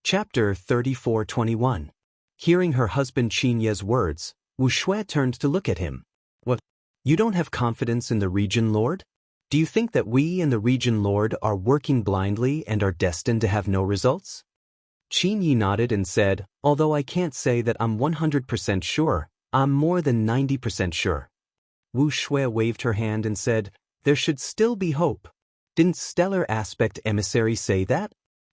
Chapter 34:21. Hearing her husband Qin Ye's words, Wu Shui turned to look at him. What? You don't have confidence in the region lord? Do you think that we and the region lord are working blindly and are destined to have no results? Qin Yi nodded and said, although I can't say that I'm 100% sure, I'm more than 90% sure. Wu Shui waved her hand and said, there should still be hope. Didn't stellar aspect emissary say that?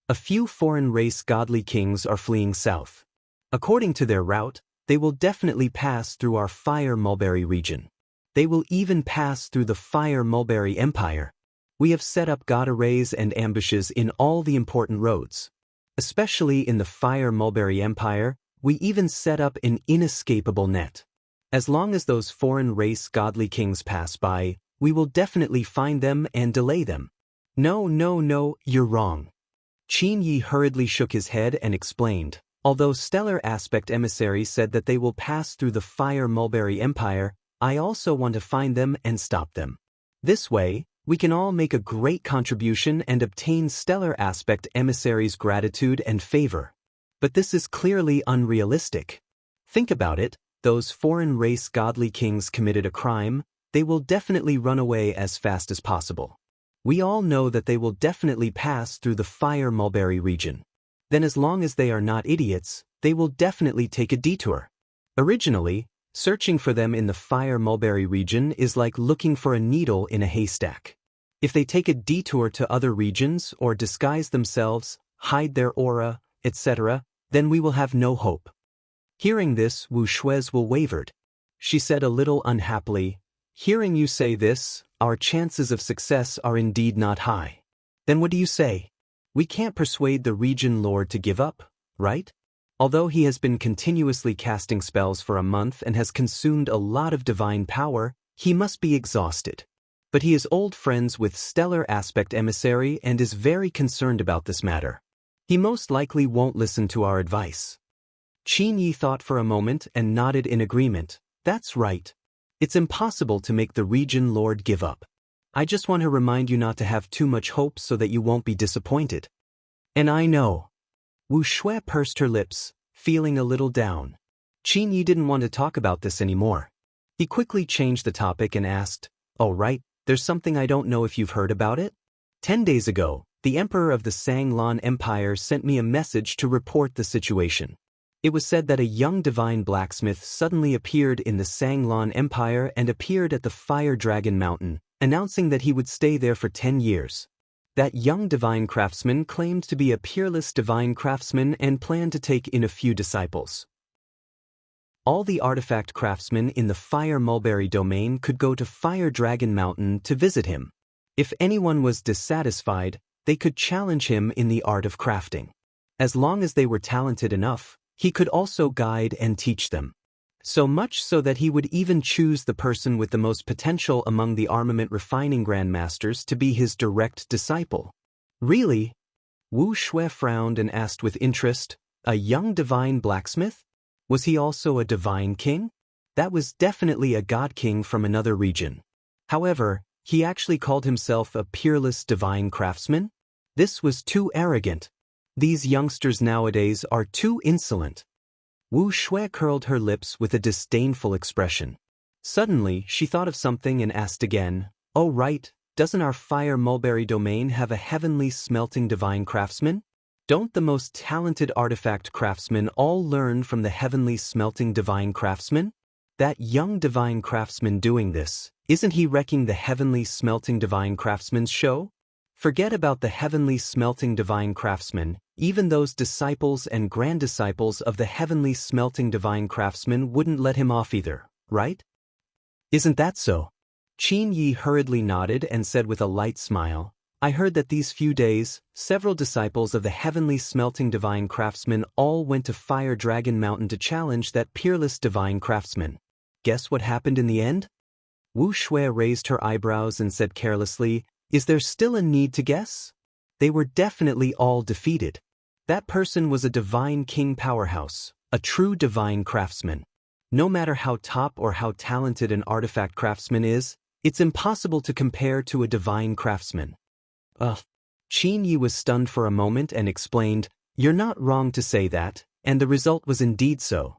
A few foreign race godly kings are fleeing south. According to their route, they will definitely pass through our Fire Mulberry region. They will even pass through the Fire Mulberry Empire. We have set up god arrays and ambushes in all the important roads. Especially in the Fire Mulberry Empire, we even set up an inescapable net. As long as those foreign race godly kings pass by, we will definitely find them and delay them. No, you're wrong. Qin Yi hurriedly shook his head and explained, although Stellar Aspect Emissary said that they will pass through the Fire Mulberry Empire, I also want to find them and stop them. This way, we can all make a great contribution and obtain Stellar Aspect Emissary's gratitude and favor. But this is clearly unrealistic. Think about it, those foreign race godly kings committed a crime, they will definitely run away as fast as possible. We all know that they will definitely pass through the Fire Mulberry region. Then as long as they are not idiots, they will definitely take a detour. Originally, searching for them in the Fire Mulberry region is like looking for a needle in a haystack. If they take a detour to other regions or disguise themselves, hide their aura, etc., then we will have no hope. Hearing this, Wu Shui's will wavered. She said a little unhappily, hearing you say this, our chances of success are indeed not high. Then what do you say? We can't persuade the region lord to give up, right? Although he has been continuously casting spells for a month and has consumed a lot of divine power, he must be exhausted. But he is old friends with Stellar Aspect Emissary and is very concerned about this matter. He most likely won't listen to our advice. Qin Yi thought for a moment and nodded in agreement. That's right. It's impossible to make the region lord give up. I just want to remind you not to have too much hope so that you won't be disappointed. And I know. Wu Shui pursed her lips, feeling a little down. Qin Yi didn't want to talk about this anymore. He quickly changed the topic and asked, oh right, there's something I don't know if you've heard about it? 10 days ago, the emperor of the Sanglan Empire sent me a message to report the situation. It was said that a young divine blacksmith suddenly appeared in the Sanglan Empire and appeared at the Fire Dragon Mountain, announcing that he would stay there for 10 years. That young divine craftsman claimed to be a peerless divine craftsman and planned to take in a few disciples. All the artifact craftsmen in the Fire Mulberry domain could go to Fire Dragon Mountain to visit him. If anyone was dissatisfied, they could challenge him in the art of crafting. As long as they were talented enough, he could also guide and teach them. So much so that he would even choose the person with the most potential among the armament refining grandmasters to be his direct disciple. Really? Wu Shui frowned and asked with interest, a young divine blacksmith? Was he also a divine king? That was definitely a god king from another region. However, he actually called himself a peerless divine craftsman? This was too arrogant. These youngsters nowadays are too insolent. Wu Shui curled her lips with a disdainful expression. Suddenly, she thought of something and asked again, oh right, doesn't our Fire Mulberry domain have a heavenly smelting divine craftsman? Don't the most talented artifact craftsmen all learn from the heavenly smelting divine craftsman? That young divine craftsman doing this, isn't he wrecking the heavenly smelting divine craftsman's show? Forget about the heavenly smelting divine craftsman, even those disciples and grand-disciples of the heavenly smelting divine craftsman wouldn't let him off either, right? Isn't that so? Qin Yi hurriedly nodded and said with a light smile, I heard that these few days, several disciples of the heavenly smelting divine craftsman all went to Fire Dragon Mountain to challenge that peerless divine craftsman. Guess what happened in the end? Wu Shui raised her eyebrows and said carelessly, is there still a need to guess? They were definitely all defeated. That person was a divine king powerhouse, a true divine craftsman. No matter how top or how talented an artifact craftsman is, it's impossible to compare to a divine craftsman. Qin Yi was stunned for a moment and explained, You're not wrong to say that, and the result was indeed so.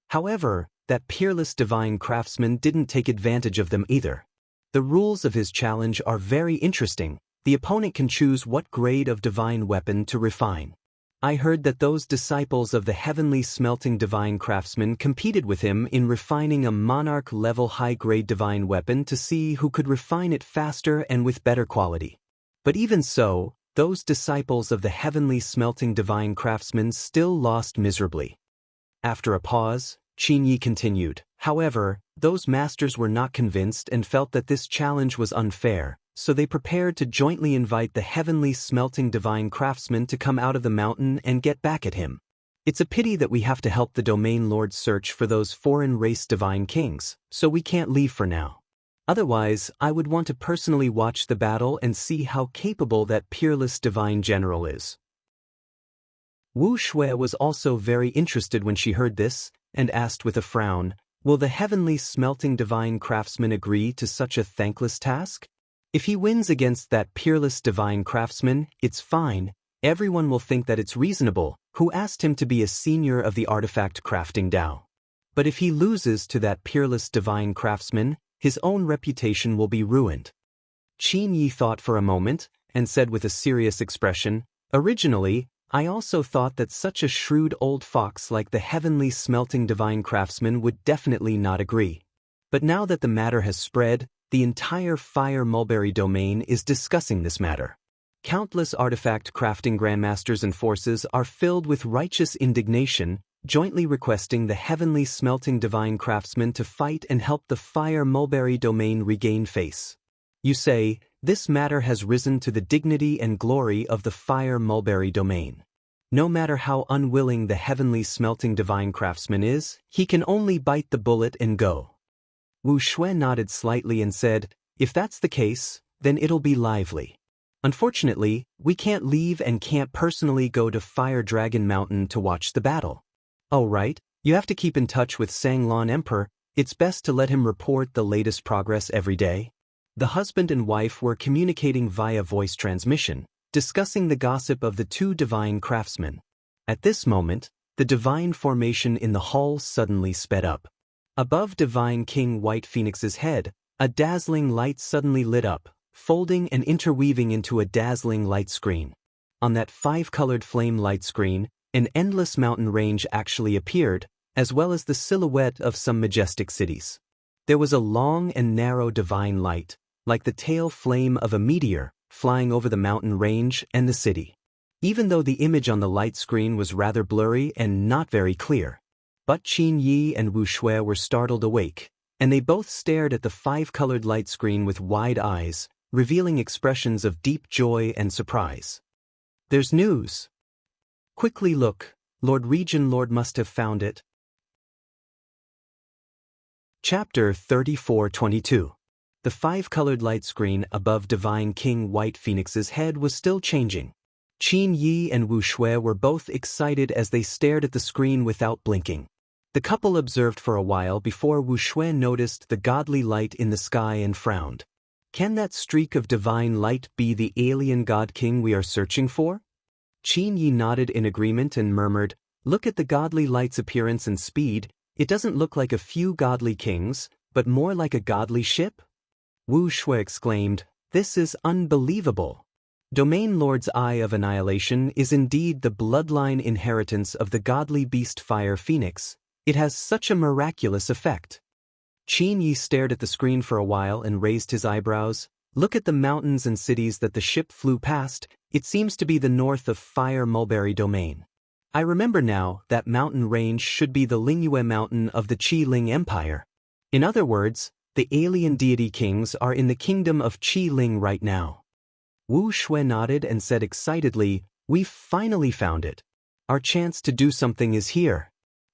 However, that peerless divine craftsman didn't take advantage of them either. The rules of his challenge are very interesting. The opponent can choose what grade of divine weapon to refine. I heard that those disciples of the heavenly smelting divine craftsman competed with him in refining a monarch-level high-grade divine weapon to see who could refine it faster and with better quality. But even so, those disciples of the heavenly smelting divine craftsman still lost miserably. After a pause, Qin Yi continued. However, those masters were not convinced and felt that this challenge was unfair, so they prepared to jointly invite the heavenly smelting divine craftsman to come out of the mountain and get back at him. It's a pity that we have to help the domain lords search for those foreign race divine kings, so we can't leave for now. Otherwise, I would want to personally watch the battle and see how capable that peerless divine general is. Wu Shui was also very interested when she heard this, and asked with a frown, will the heavenly smelting divine craftsman agree to such a thankless task? If he wins against that peerless divine craftsman, it's fine, everyone will think that it's reasonable, who asked him to be a senior of the artifact crafting Dao. But if he loses to that peerless divine craftsman, his own reputation will be ruined. Qin Yi thought for a moment, and said with a serious expression, originally, I also thought that such a shrewd old fox like the heavenly smelting divine craftsman would definitely not agree. But now that the matter has spread, the entire Fire Mulberry domain is discussing this matter. Countless artifact crafting grandmasters and forces are filled with righteous indignation, jointly requesting the heavenly smelting divine craftsman to fight and help the Fire Mulberry domain regain face. You say, this matter has risen to the dignity and glory of the Fire Mulberry domain. No matter how unwilling the heavenly smelting divine craftsman is, he can only bite the bullet and go. Wu Shui nodded slightly and said, if that's the case, then it'll be lively. Unfortunately, we can't leave and can't personally go to Fire Dragon Mountain to watch the battle. Oh right, you have to keep in touch with Sanglon Emperor, it's best to let him report the latest progress every day. The husband and wife were communicating via voice transmission, discussing the gossip of the two divine craftsmen. At this moment, the divine formation in the hall suddenly sped up. Above Divine King White Phoenix's head, a dazzling light suddenly lit up, folding and interweaving into a dazzling light screen. On that five-colored flame light screen, an endless mountain range actually appeared, as well as the silhouette of some majestic cities. There was a long and narrow divine light, like the tail flame of a meteor, flying over the mountain range and the city. Even though the image on the light screen was rather blurry and not very clear. But Qin Yi and Wu Shui were startled awake, and they both stared at the five-colored light screen with wide eyes, revealing expressions of deep joy and surprise. There's news. Quickly look, Lord Region Lord must have found it. Chapter 34:22. The five-colored light screen above Divine King White Phoenix's head was still changing. Qin Yi and Wu Shui were both excited as they stared at the screen without blinking. The couple observed for a while before Wu Shui noticed the godly light in the sky and frowned. Can that streak of divine light be the alien god king we are searching for? Qin Yi nodded in agreement and murmured, look at the godly light's appearance and speed, it doesn't look like a few godly kings, but more like a godly ship? Wu Shui exclaimed, this is unbelievable. Domain Lord's Eye of Annihilation is indeed the bloodline inheritance of the godly beast Fire Phoenix. It has such a miraculous effect. Qin Yi stared at the screen for a while and raised his eyebrows. Look at the mountains and cities that the ship flew past, it seems to be the north of Fire Mulberry domain. I remember now, that mountain range should be the Lingyue mountain of the Qi Ling Empire. In other words, the alien deity kings are in the kingdom of Qi Ling right now. Wu Shui nodded and said excitedly, we've finally found it. Our chance to do something is here.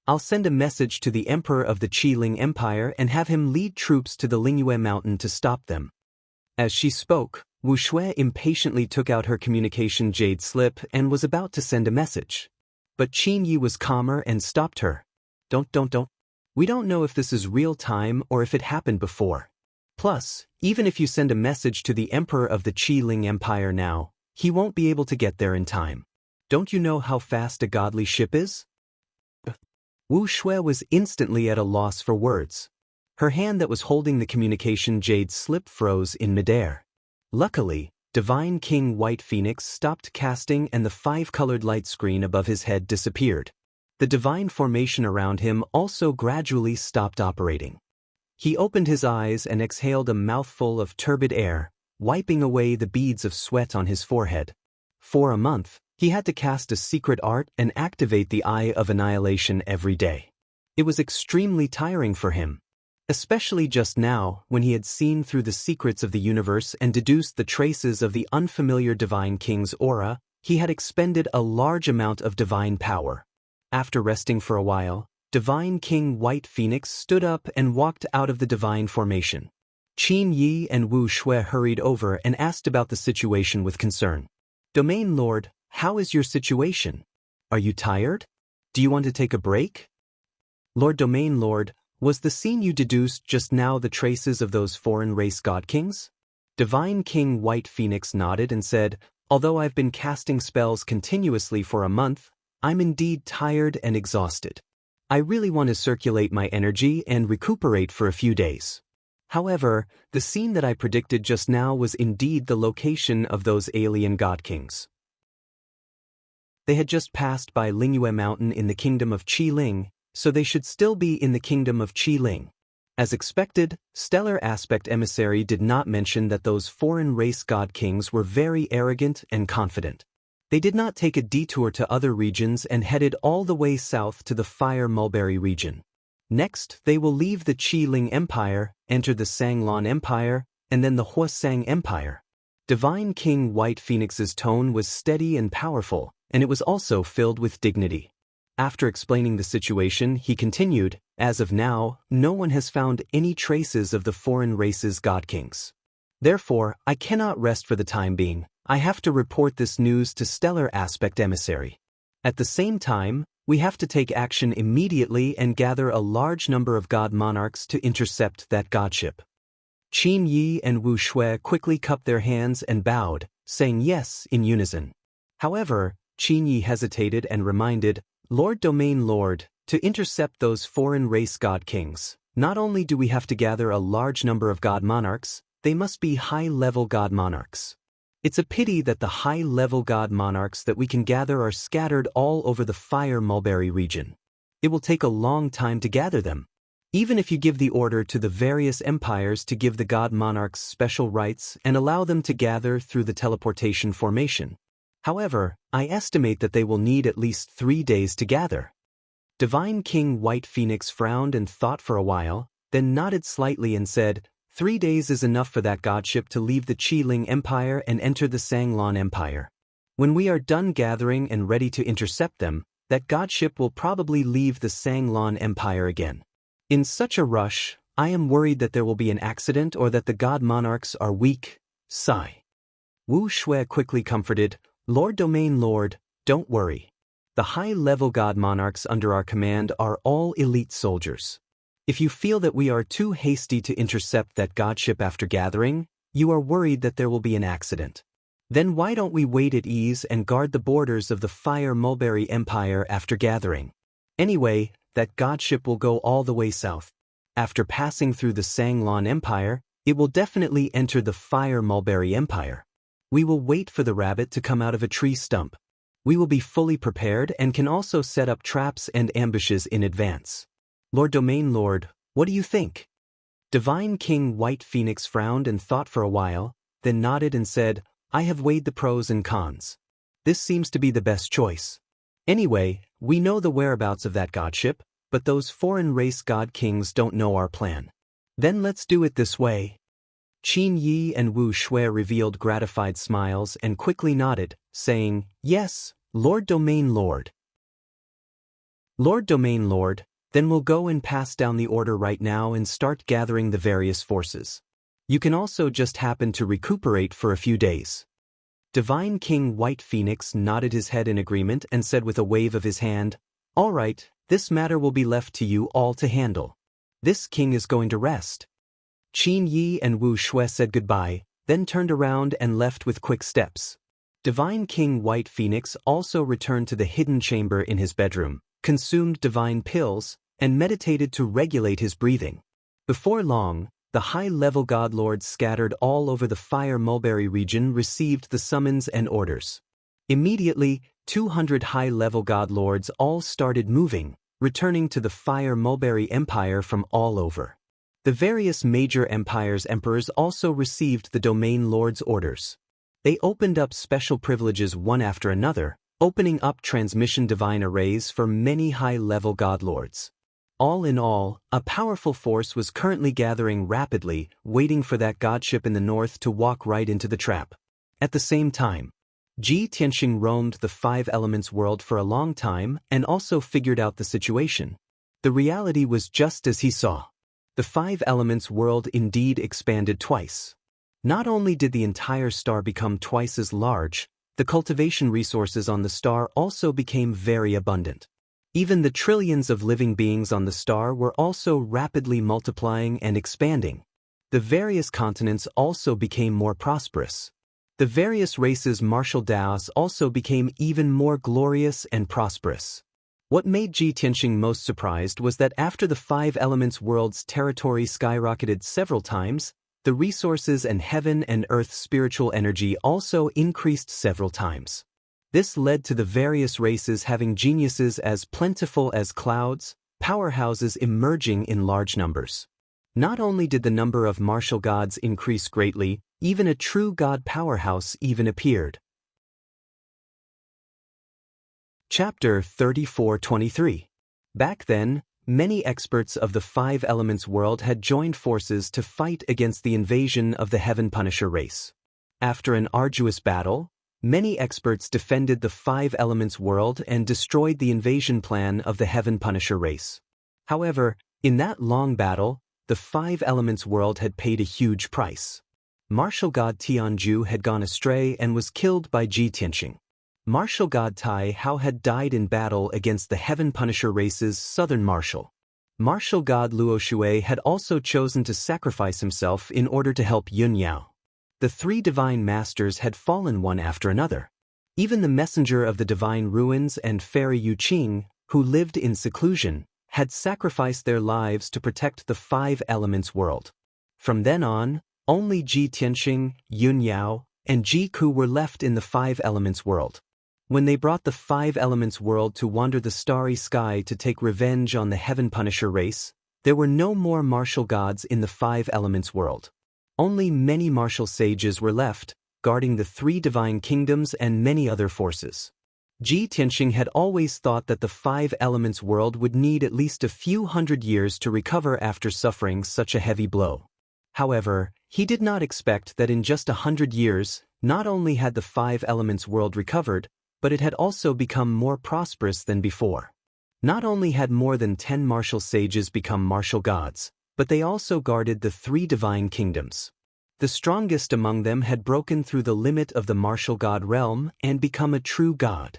I'll send a message to the Emperor of the Qi Ling Empire and have him lead troops to the Lingyue Mountain to stop them. As she spoke, Wu Shui impatiently took out her communication jade slip and was about to send a message. But Qin Yi was calmer and stopped her. Don't. We don't know if this is real time or if it happened before. Plus, even if you send a message to the Emperor of the Qi Ling Empire now, he won't be able to get there in time. Don't you know how fast a godly ship is? Wu Shui was instantly at a loss for words. Her hand that was holding the communication jade slip froze in midair. Luckily, Divine King White Phoenix stopped casting and the 5-colored light screen above his head disappeared. The divine formation around him also gradually stopped operating. He opened his eyes and exhaled a mouthful of turbid air, wiping away the beads of sweat on his forehead. For a month, he had to cast a secret art and activate the Eye of Annihilation every day. It was extremely tiring for him, especially just now when he had seen through the secrets of the universe and deduced the traces of the unfamiliar Divine King's aura. He had expended a large amount of divine power. After resting for a while, Divine King White Phoenix stood up and walked out of the divine formation. Qin Yi and Wu Shui hurried over and asked about the situation with concern. Domain Lord, how is your situation? Are you tired? Do you want to take a break? Lord Domain Lord, was the scene you deduced just now the traces of those foreign race god kings? Divine King White Phoenix nodded and said, although I've been casting spells continuously for a month, I'm indeed tired and exhausted. I really want to circulate my energy and recuperate for a few days. However, the scene that I predicted just now was indeed the location of those alien god kings. They had just passed by Lingyue Mountain in the kingdom of Qiling, so they should still be in the kingdom of Qiling. As expected, Stellar Aspect Emissary did not mention that those foreign race god kings were very arrogant and confident. They did not take a detour to other regions and headed all the way south to the Fire Mulberry region. Next, they will leave the Qiling Empire, enter the Sanglon Empire, and then the Huasang Empire. Divine King White Phoenix's tone was steady and powerful, and it was also filled with dignity. After explaining the situation, he continued, as of now, no one has found any traces of the foreign race's god kings. Therefore, I cannot rest for the time being. I have to report this news to Stellar Aspect Emissary. At the same time, we have to take action immediately and gather a large number of god monarchs to intercept that godship. Qin Yi and Wu Shui quickly cupped their hands and bowed, saying yes in unison. However, Qin Yi hesitated and reminded, Lord Domain Lord, to intercept those foreign race god kings, not only do we have to gather a large number of god monarchs, they must be high-level god monarchs. It's a pity that the high-level god monarchs that we can gather are scattered all over the Fire Mulberry region. It will take a long time to gather them. Even if you give the order to the various empires to give the god monarchs special rights and allow them to gather through the teleportation formation. However, I estimate that they will need at least 3 days to gather. Divine King White Phoenix frowned and thought for a while, then nodded slightly and said, 3 days is enough for that godship to leave the Qiling Empire and enter the Sanglon Empire. When we are done gathering and ready to intercept them, that godship will probably leave the Sanglon Empire again. In such a rush, I am worried that there will be an accident or that the god monarchs are weak. Sigh. Wu Shui quickly comforted, Lord Domain Lord, don't worry. The high-level god monarchs under our command are all elite soldiers. If you feel that we are too hasty to intercept that godship after gathering, you are worried that there will be an accident. Then why don't we wait at ease and guard the borders of the Fire Mulberry Empire after gathering? Anyway, that godship will go all the way south. After passing through the Sanglon Empire, it will definitely enter the Fire Mulberry Empire. We will wait for the rabbit to come out of a tree stump. We will be fully prepared and can also set up traps and ambushes in advance. Lord Domain Lord, what do you think? Divine King White Phoenix frowned and thought for a while, then nodded and said, I have weighed the pros and cons. This seems to be the best choice. Anyway, we know the whereabouts of that godship, but those foreign race god kings don't know our plan. Then let's do it this way. Qin Yi and Wu Shui revealed gratified smiles and quickly nodded, saying, Yes, Lord Domain Lord. Lord Domain Lord, then we'll go and pass down the order right now and start gathering the various forces. You can also just happen to recuperate for a few days. Divine King White Phoenix nodded his head in agreement and said with a wave of his hand, All right, this matter will be left to you all to handle. This king is going to rest. Qin Yi and Wu Shui said goodbye, then turned around and left with quick steps. Divine King White Phoenix also returned to the hidden chamber in his bedroom, consumed divine pills, and meditated to regulate his breathing. Before long, the high-level godlords scattered all over the Fire Mulberry region received the summons and orders. Immediately, 200 high-level godlords all started moving, returning to the Fire Mulberry Empire from all over. The various major empires' emperors also received the domain lords' orders. They opened up special privileges one after another, opening up transmission divine arrays for many high-level godlords. All in all, a powerful force was currently gathering rapidly, waiting for that godship in the north to walk right into the trap. At the same time, Ji Tianxing roamed the Five Elements world for a long time and also figured out the situation. The reality was just as he saw. The Five Elements world indeed expanded twice. Not only did the entire star become twice as large, the cultivation resources on the star also became very abundant. Even the trillions of living beings on the star were also rapidly multiplying and expanding. The various continents also became more prosperous. The various races' martial Daoists also became even more glorious and prosperous. What made Ji Tianxing most surprised was that after the Five Elements world's territory skyrocketed several times, the resources and heaven and earth's spiritual energy also increased several times. This led to the various races having geniuses as plentiful as clouds, powerhouses emerging in large numbers. Not only did the number of martial gods increase greatly, even a true god powerhouse even appeared. Chapter 34-23. Back then, many experts of the Five Elements world had joined forces to fight against the invasion of the Heaven Punisher race. After an arduous battle, many experts defended the Five Elements world and destroyed the invasion plan of the Heaven Punisher race. However, in that long battle, the Five Elements world had paid a huge price. Martial god Tianju had gone astray and was killed by Ji Tianxing. Martial god Tai Hao had died in battle against the Heaven Punisher race's southern marshal. Martial god Luo Shui had also chosen to sacrifice himself in order to help Yun Yao. The three divine masters had fallen one after another. Even the messenger of the divine ruins and fairy Yu Qing, who lived in seclusion, had sacrificed their lives to protect the Five Elements world. From then on, only Ji Tianxing, Yun Yao, and Ji Ku were left in the Five Elements world. When they brought the Five Elements world to wander the starry sky to take revenge on the Heaven Punisher race, there were no more martial gods in the Five Elements world. Only many martial sages were left, guarding the three divine kingdoms and many other forces. Ji Tianxing had always thought that the Five Elements world would need at least a few hundred years to recover after suffering such a heavy blow. However, he did not expect that in just 100 years, not only had the Five Elements world recovered, but it had also become more prosperous than before. Not only had more than 10 martial sages become martial gods, but they also guarded the three divine kingdoms. The strongest among them had broken through the limit of the martial god realm and become a true god.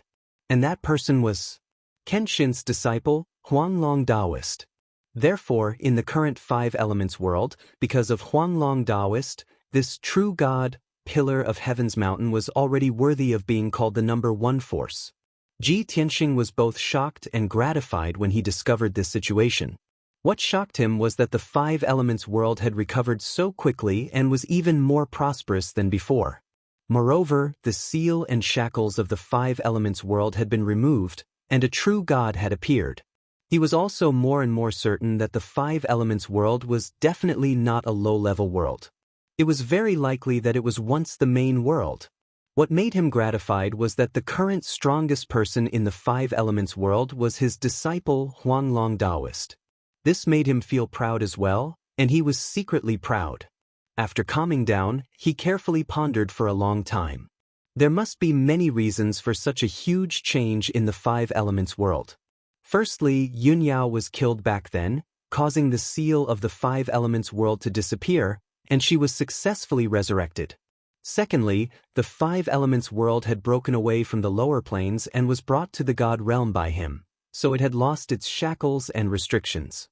And that person was Kenshin's disciple, Huanglong Daoist. Therefore, in the current Five Elements world, because of Huanglong Daoist, this true god, pillar of Heaven's Mountain was already worthy of being called the number one force. Ji Tianxing was both shocked and gratified when he discovered this situation. What shocked him was that the Five Elements world had recovered so quickly and was even more prosperous than before. Moreover, the seal and shackles of the Five Elements world had been removed, and a true god had appeared. He was also more and more certain that the Five Elements world was definitely not a low-level world. It was very likely that it was once the main world. What made him gratified was that the current strongest person in the Five Elements world was his disciple Huanglong Daoist. This made him feel proud as well, and he was secretly proud. After calming down, he carefully pondered for a long time. There must be many reasons for such a huge change in the Five Elements world. Firstly, Yun Yao was killed back then, causing the seal of the Five Elements world to disappear, and she was successfully resurrected. Secondly, the Five Elements world had broken away from the lower planes and was brought to the god realm by him, so it had lost its shackles and restrictions.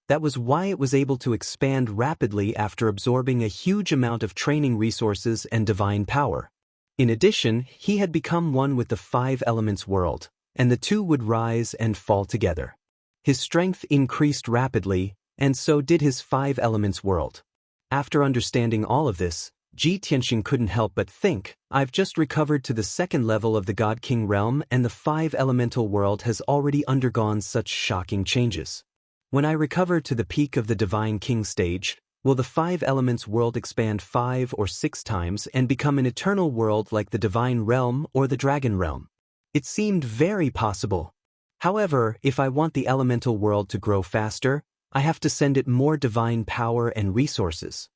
That was why it was able to expand rapidly after absorbing a huge amount of training resources and divine power. In addition, he had become one with the five elements world, and the two would rise and fall together. His strength increased rapidly, and so did his five elements world. After understanding all of this, Ji Tianxing couldn't help but think, I've just recovered to the second level of the God King realm and the five elemental world has already undergone such shocking changes. When I recover to the peak of the Divine King stage, will the five elements world expand 5 or 6 times and become an eternal world like the Divine Realm or the Dragon Realm? It seemed very possible. However, if I want the elemental world to grow faster, I have to send it more divine power and resources.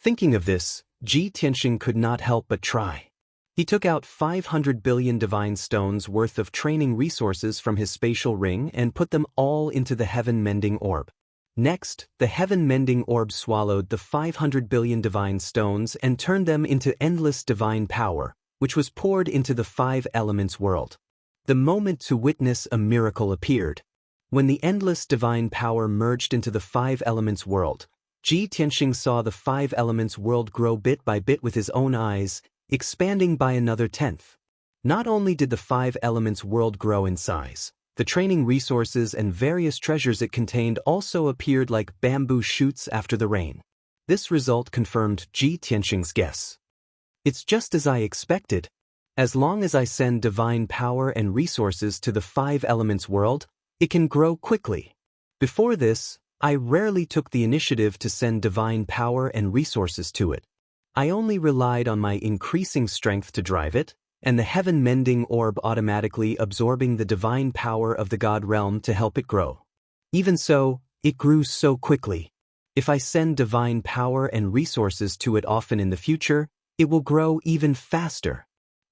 Thinking of this, Ji Tianxing could not help but try. He took out 500 billion divine stones worth of training resources from his spatial ring and put them all into the heaven-mending orb. Next, the heaven-mending orb swallowed the 500 billion divine stones and turned them into endless divine power, which was poured into the five elements world. The moment to witness a miracle appeared. When the endless divine power merged into the five elements world, Ji Tianxing saw the five elements world grow bit by bit with his own eyes, expanding by another tenth. Not only did the five elements world grow in size, the training resources and various treasures it contained also appeared like bamboo shoots after the rain. This result confirmed Ji Tianxing's guess. It's just as I expected. As long as I send divine power and resources to the five elements world, it can grow quickly. Before this, I rarely took the initiative to send divine power and resources to it. I only relied on my increasing strength to drive it, and the heaven-mending orb automatically absorbing the divine power of the God realm to help it grow. Even so, it grew so quickly. If I send divine power and resources to it often in the future, it will grow even faster.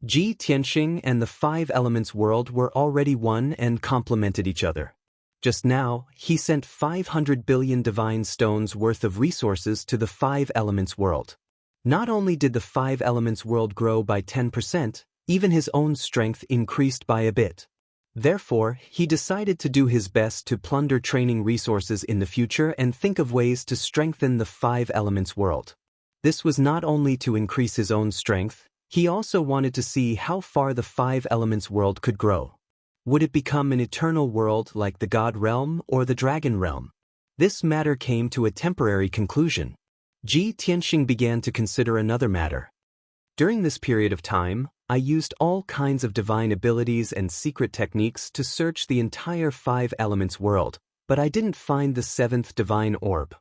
Ji Tianxing and the five elements world were already one and complemented each other. Just now, he sent 500 billion divine stones worth of resources to the five elements world. Not only did the five elements world grow by 10%, even his own strength increased by a bit. Therefore, he decided to do his best to plunder training resources in the future and think of ways to strengthen the five elements world. This was not only to increase his own strength, he also wanted to see how far the five elements world could grow. Would it become an eternal world like the God realm or the Dragon realm? This matter came to a temporary conclusion. Ji Tianxing began to consider another matter. During this period of time, I used all kinds of divine abilities and secret techniques to search the entire five elements world, but I didn't find the seventh divine orb.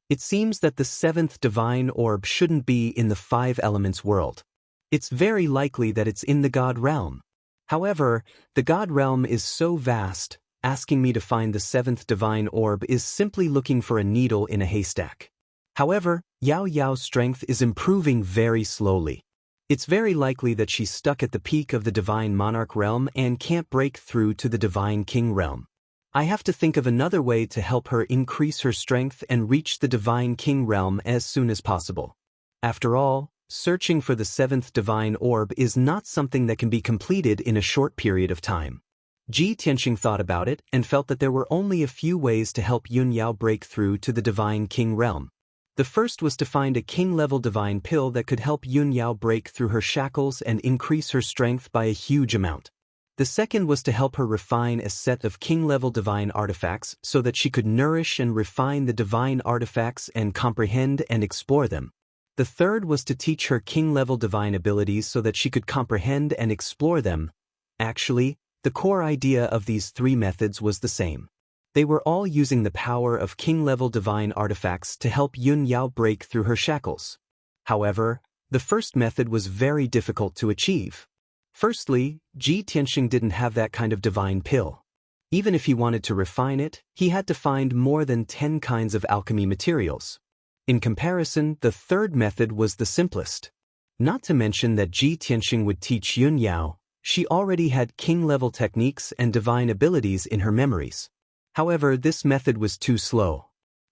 It seems that the seventh divine orb shouldn't be in the five elements world. It's very likely that it's in the God realm. However, the God realm is so vast, asking me to find the seventh divine orb is simply looking for a needle in a haystack. However, Yao Yao's strength is improving very slowly. It's very likely that she's stuck at the peak of the divine monarch realm and can't break through to the divine king realm. I have to think of another way to help her increase her strength and reach the divine king realm as soon as possible. After all, searching for the seventh divine orb is not something that can be completed in a short period of time. Ji Tianxing thought about it and felt that there were only a few ways to help Yun Yao break through to the divine king realm. The first was to find a king-level divine pill that could help Yun Yao break through her shackles and increase her strength by a huge amount. The second was to help her refine a set of king-level divine artifacts so that she could nourish and refine the divine artifacts and comprehend and explore them. The third was to teach her king-level divine abilities so that she could comprehend and explore them. Actually, the core idea of these three methods was the same. They were all using the power of king-level divine artifacts to help Yun Yao break through her shackles. However, the first method was very difficult to achieve. Firstly, Ji Tianxing didn't have that kind of divine pill. Even if he wanted to refine it, he had to find more than 10 kinds of alchemy materials. In comparison, the third method was the simplest. Not to mention that Ji Tianxing would teach Yun Yao, she already had king-level techniques and divine abilities in her memories. However, this method was too slow.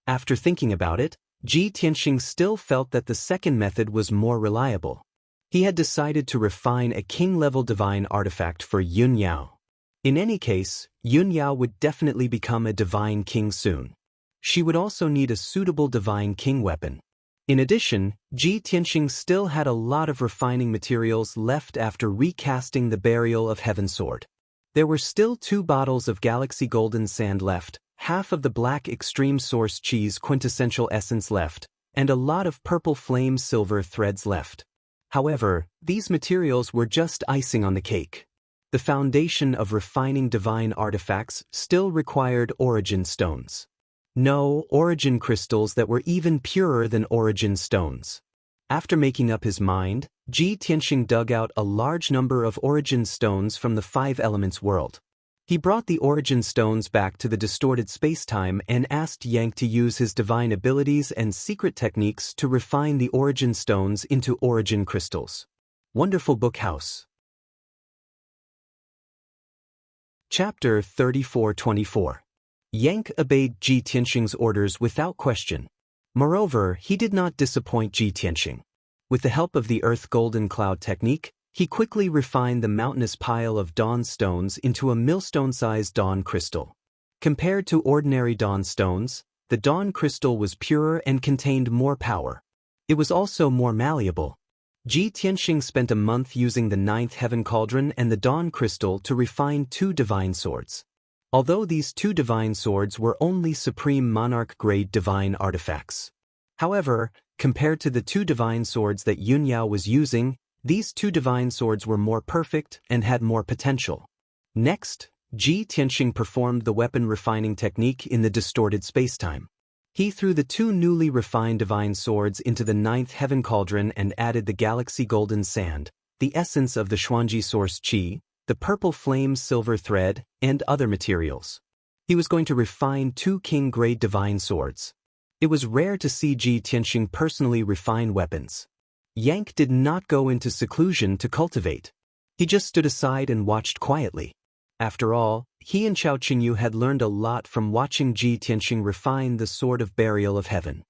After thinking about it, Ji Tianxing still felt that the second method was more reliable. He had decided to refine a king-level divine artifact for Yun Yao. In any case, Yun Yao would definitely become a divine king soon. She would also need a suitable divine king weapon. In addition, Ji Tianxing still had a lot of refining materials left after recasting the Burial of Heaven sword. There were still 2 bottles of Galaxy Golden Sand left, half of the Black Extreme Source Cheese Quintessential Essence left, and a lot of Purple Flame Silver threads left. However, these materials were just icing on the cake. The foundation of refining divine artifacts still required origin stones. No, origin crystals that were even purer than origin stones. After making up his mind, Ji Tianxing dug out a large number of origin stones from the 5 elements world. He brought the origin stones back to the distorted spacetime and asked Yang to use his divine abilities and secret techniques to refine the origin stones into origin crystals. Wonderful Book House. Chapter 34-24. Yang obeyed Ji Tianxing's orders without question. Moreover, he did not disappoint Ji Tianxing. With the help of the Earth Golden Cloud technique, he quickly refined the mountainous pile of dawn stones into a millstone-sized dawn crystal. Compared to ordinary dawn stones, the dawn crystal was purer and contained more power. It was also more malleable. Ji Tianxing spent a month using the 9th Heaven Cauldron and the dawn crystal to refine 2 divine swords. Although these 2 divine swords were only Supreme Monarch-grade divine artifacts. However, compared to the 2 divine swords that Yunyao was using, these 2 divine swords were more perfect and had more potential. Next, Ji Tianxing performed the weapon refining technique in the distorted spacetime. He threw the 2 newly refined divine swords into the 9th Heaven Cauldron and added the Galaxy Golden Sand, the essence of the Xuanji Source Qi, the Purple Flame Silver Thread, and other materials. He was going to refine 2 king-grade divine swords. It was rare to see Ji Tianxing personally refine weapons. Yang did not go into seclusion to cultivate. He just stood aside and watched quietly. After all, he and Xiao Qingyu had learned a lot from watching Ji Tianxing refine the Sword of Burial of Heaven.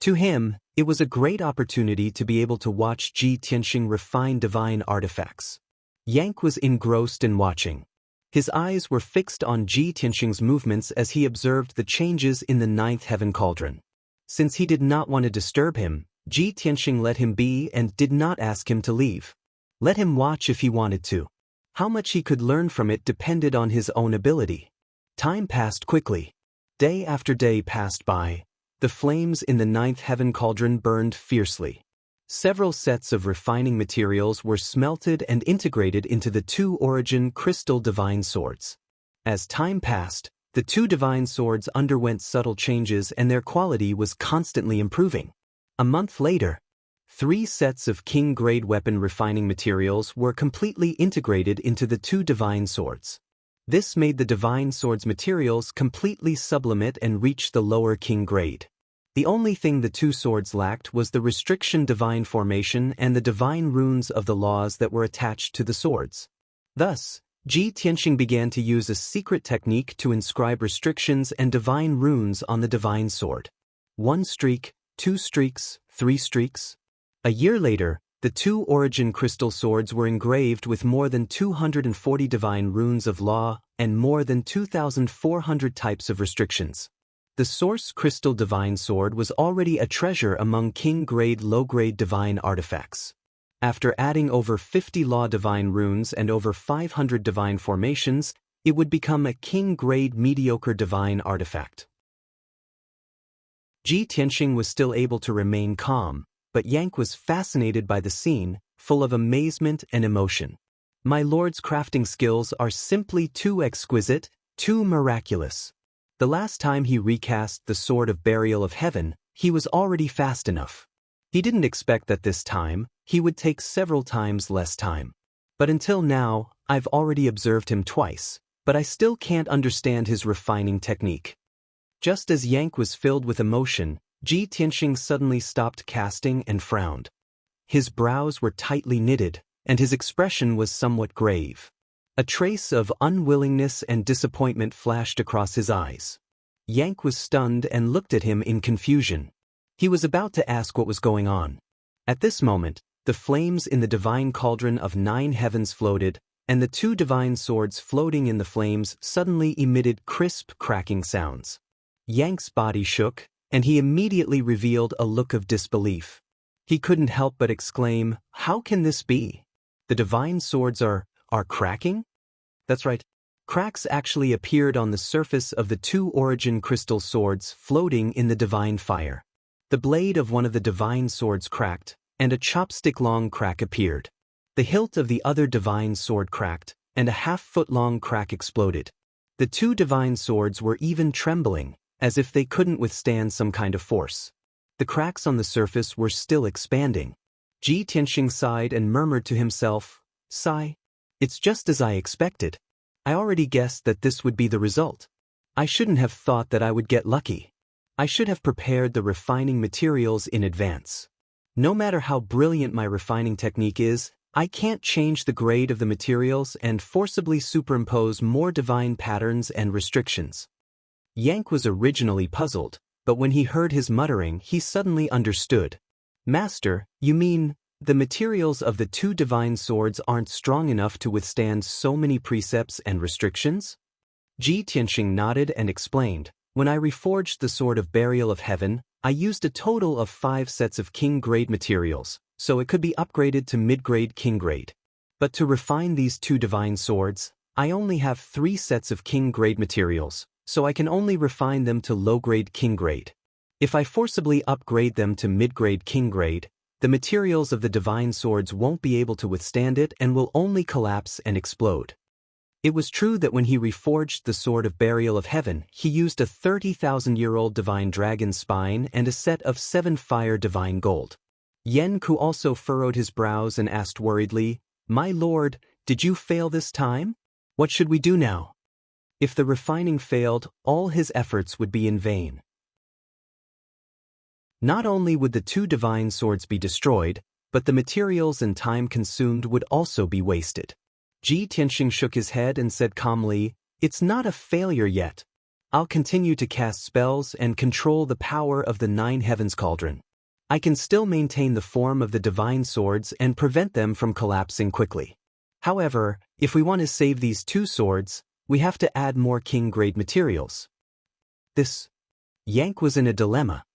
To him, it was a great opportunity to be able to watch Ji Tianxing refine divine artifacts. Yang was engrossed in watching. His eyes were fixed on Ji Tianxing's movements as he observed the changes in the 9th Heaven Cauldron. Since he did not want to disturb him, Ji Tianxing let him be and did not ask him to leave. Let him watch if he wanted to. How much he could learn from it depended on his own ability. Time passed quickly. Day after day passed by. The flames in the 9th Heaven Cauldron burned fiercely. Several sets of refining materials were smelted and integrated into the 2 origin crystal divine swords. As time passed, the 2 divine swords underwent subtle changes and their quality was constantly improving. A month later, 3 sets of king-grade weapon refining materials were completely integrated into the 2 divine swords. This made the divine swords materials completely sublimate and reach the lower king grade. The only thing the 2 swords lacked was the restriction divine formation and the divine runes of the laws that were attached to the swords. Thus, Ji Tianxing began to use a secret technique to inscribe restrictions and divine runes on the divine sword. 1 streak, 2 streaks, 3 streaks. A year later, the 2 origin crystal swords were engraved with more than 240 divine runes of law and more than 2,400 types of restrictions. The Source Crystal Divine Sword was already a treasure among king-grade low-grade divine artifacts. After adding over 50 law divine runes and over 500 divine formations, it would become a king-grade mediocre divine artifact. Ji Tianxing was still able to remain calm, but Yang was fascinated by the scene, full of amazement and emotion. My lord's crafting skills are simply too exquisite, too miraculous. The last time he recast the Sword of Burial of Heaven, he was already fast enough. He didn't expect that this time, he would take several times less time. But until now, I've already observed him twice, but I still can't understand his refining technique. Just as Yang was filled with emotion, Ji Tianxing suddenly stopped casting and frowned. His brows were tightly knitted, and his expression was somewhat grave. A trace of unwillingness and disappointment flashed across his eyes. Yang was stunned and looked at him in confusion. He was about to ask what was going on. At this moment, the flames in the divine cauldron of 9 heavens floated, and the 2 divine swords floating in the flames suddenly emitted crisp, cracking sounds. Yang's body shook, and he immediately revealed a look of disbelief. He couldn't help but exclaim, "How can this be? The divine swords are cracking?" That's right. Cracks actually appeared on the surface of the two origin crystal swords floating in the divine fire. The blade of one of the divine swords cracked, and a chopstick-long crack appeared. The hilt of the other divine sword cracked, and a half-foot-long crack exploded. The two divine swords were even trembling, as if they couldn't withstand some kind of force. The cracks on the surface were still expanding. Ji Tianxing sighed and murmured to himself, "Sigh. It's just as I expected. I already guessed that this would be the result. I shouldn't have thought that I would get lucky. I should have prepared the refining materials in advance. No matter how brilliant my refining technique is, I can't change the grade of the materials and forcibly superimpose more divine patterns and restrictions." Yank was originally puzzled, but when he heard his muttering, he suddenly understood. "Master, you mean the materials of the two divine swords aren't strong enough to withstand so many precepts and restrictions?" Ji Tianxing nodded and explained, "When I reforged the Sword of Burial of Heaven, I used a total of 5 sets of king-grade materials, so it could be upgraded to mid-grade king-grade. But to refine these two divine swords, I only have 3 sets of king-grade materials, so I can only refine them to low-grade king-grade. If I forcibly upgrade them to mid-grade king-grade, the materials of the divine swords won't be able to withstand it and will only collapse and explode." It was true that when he reforged the Sword of Burial of Heaven, he used a 30,000-year-old divine dragon spine and a set of 7 fire divine gold. Yen Ku also furrowed his brows and asked worriedly, "My lord, did you fail this time? What should we do now?" If the refining failed, all his efforts would be in vain. Not only would the two divine swords be destroyed, but the materials and time consumed would also be wasted. Ji Tianxing shook his head and said calmly, "It's not a failure yet. I'll continue to cast spells and control the power of the 9 heavens cauldron. I can still maintain the form of the divine swords and prevent them from collapsing quickly. However, if we want to save these 2 swords, we have to add more king-grade materials." Yank was in a dilemma.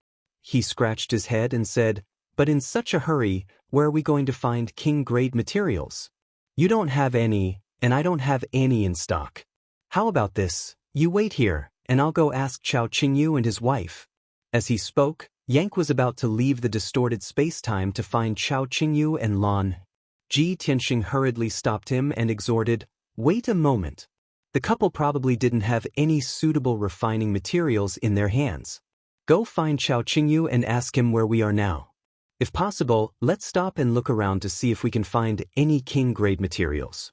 He scratched his head and said, "But in such a hurry, where are we going to find king-grade materials? You don't have any, and I don't have any in stock. How about this? You wait here, and I'll go ask Chao Qingyu and his wife." As he spoke, Yank was about to leave the distorted space-time to find Chao Qingyu and Lan. Ji Tianxing hurriedly stopped him and exhorted, "Wait a moment. The couple probably didn't have any suitable refining materials in their hands. Go find Chao Qingyu and ask him where we are now. If possible, let's stop and look around to see if we can find any king-grade materials."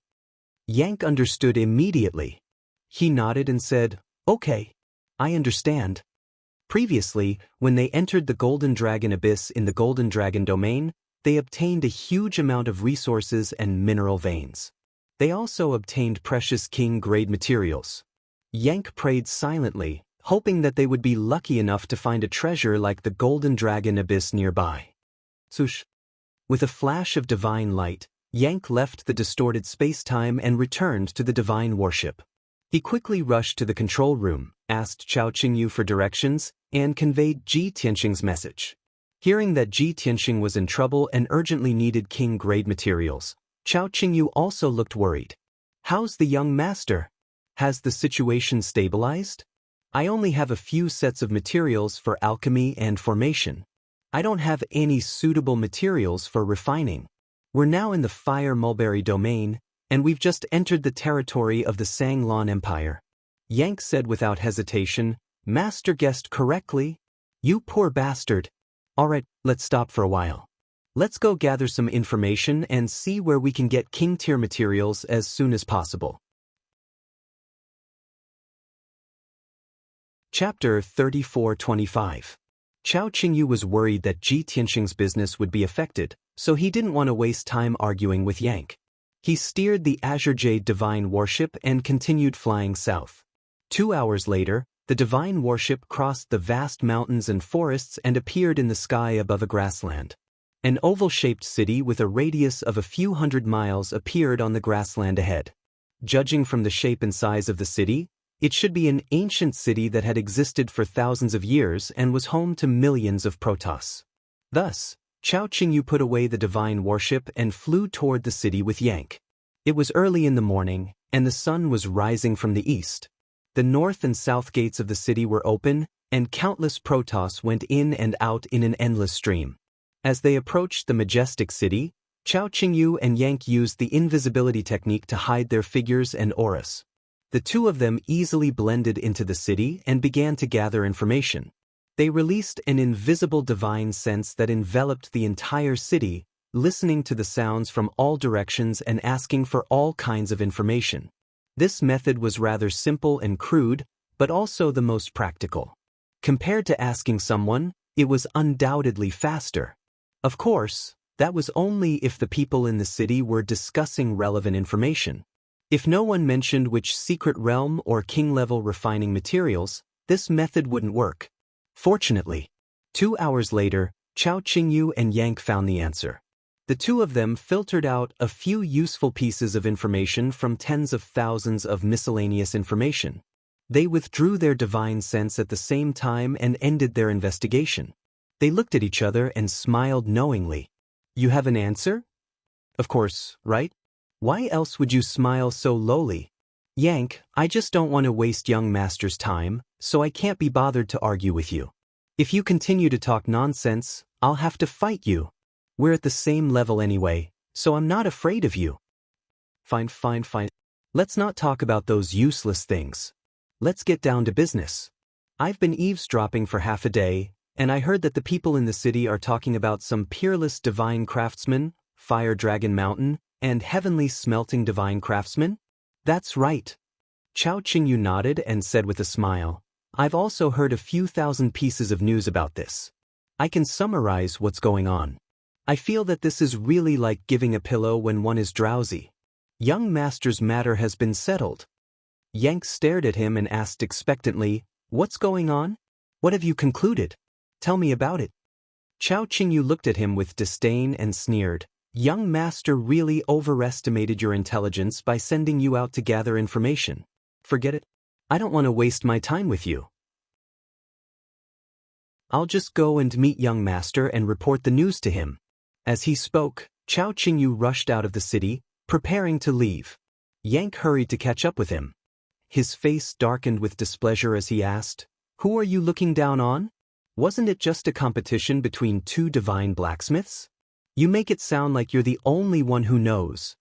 Yank understood immediately. He nodded and said, "Okay, I understand." Previously, when they entered the Golden Dragon Abyss in the Golden Dragon Domain, they obtained a huge amount of resources and mineral veins. They also obtained precious king-grade materials. Yank prayed silently, hoping that they would be lucky enough to find a treasure like the Golden Dragon Abyss nearby. Swoosh! With a flash of divine light, Yank left the distorted space-time and returned to the divine warship. He quickly rushed to the control room, asked Chao Qingyu for directions, and conveyed Ji Tianxing's message. Hearing that Ji Tianxing was in trouble and urgently needed king-grade materials, Chao Qingyu also looked worried. "How's the young master? Has the situation stabilized? I only have a few sets of materials for alchemy and formation. I don't have any suitable materials for refining. We're now in the Fire Mulberry Domain, and we've just entered the territory of the Sanglan Empire." Yank said without hesitation, "Master guessed correctly. You poor bastard. Alright, let's stop for a while. Let's go gather some information and see where we can get king-tier materials as soon as possible." Chapter 3425. Chao Qingyu was worried that Ji Tianxing's business would be affected, so he didn't want to waste time arguing with Yank. He steered the Azure Jade Divine Warship and continued flying south. 2 hours later, the Divine Warship crossed the vast mountains and forests and appeared in the sky above a grassland. An oval-shaped city with a radius of a few hundred miles appeared on the grassland ahead. Judging from the shape and size of the city, It should be an ancient city that had existed for thousands of years and was home to millions of protoss. Thus, Chao Qingyu put away the divine worship and flew toward the city with Yank. It was early in the morning, and the sun was rising from the east. The north and south gates of the city were open, and countless protoss went in and out in an endless stream. As they approached the majestic city, Chao Qingyu and Yank used the invisibility technique to hide their figures and auras. The two of them easily blended into the city and began to gather information. They released an invisible divine sense that enveloped the entire city, listening to the sounds from all directions and asking for all kinds of information. This method was rather simple and crude, but also the most practical. Compared to asking someone, it was undoubtedly faster. Of course, that was only if the people in the city were discussing relevant information. If no one mentioned which secret realm or king-level refining materials, this method wouldn't work. Fortunately, 2 hours later, Chao Qingyu and Yank found the answer. The two of them filtered out a few useful pieces of information from tens of thousands of miscellaneous information. They withdrew their divine sense at the same time and ended their investigation. They looked at each other and smiled knowingly. You have an answer? Of course, right? Why else would you smile so lowly? Yank, I just don't want to waste young master's time, so I can't be bothered to argue with you. If you continue to talk nonsense, I'll have to fight you. We're at the same level anyway, so I'm not afraid of you. Fine. Let's not talk about those useless things. Let's get down to business. I've been eavesdropping for half a day, and I heard that the people in the city are talking about some peerless divine craftsman, Fire Dragon Mountain, and heavenly smelting divine craftsman? That's right. Chao Qingyu nodded and said with a smile, I've also heard a few thousand pieces of news about this. I can summarize what's going on. I feel that this is really like giving a pillow when one is drowsy. Young master's matter has been settled. Yank stared at him and asked expectantly, What's going on? What have you concluded? Tell me about it. Chao Qingyu looked at him with disdain and sneered, Young master really overestimated your intelligence by sending you out to gather information. Forget it. I don't want to waste my time with you. I'll just go and meet young master and report the news to him. As he spoke, Chao Qingyu rushed out of the city, preparing to leave. Yank hurried to catch up with him. His face darkened with displeasure as he asked, Who are you looking down on? Wasn't it just a competition between two divine blacksmiths? You make it sound like you're the only one who knows.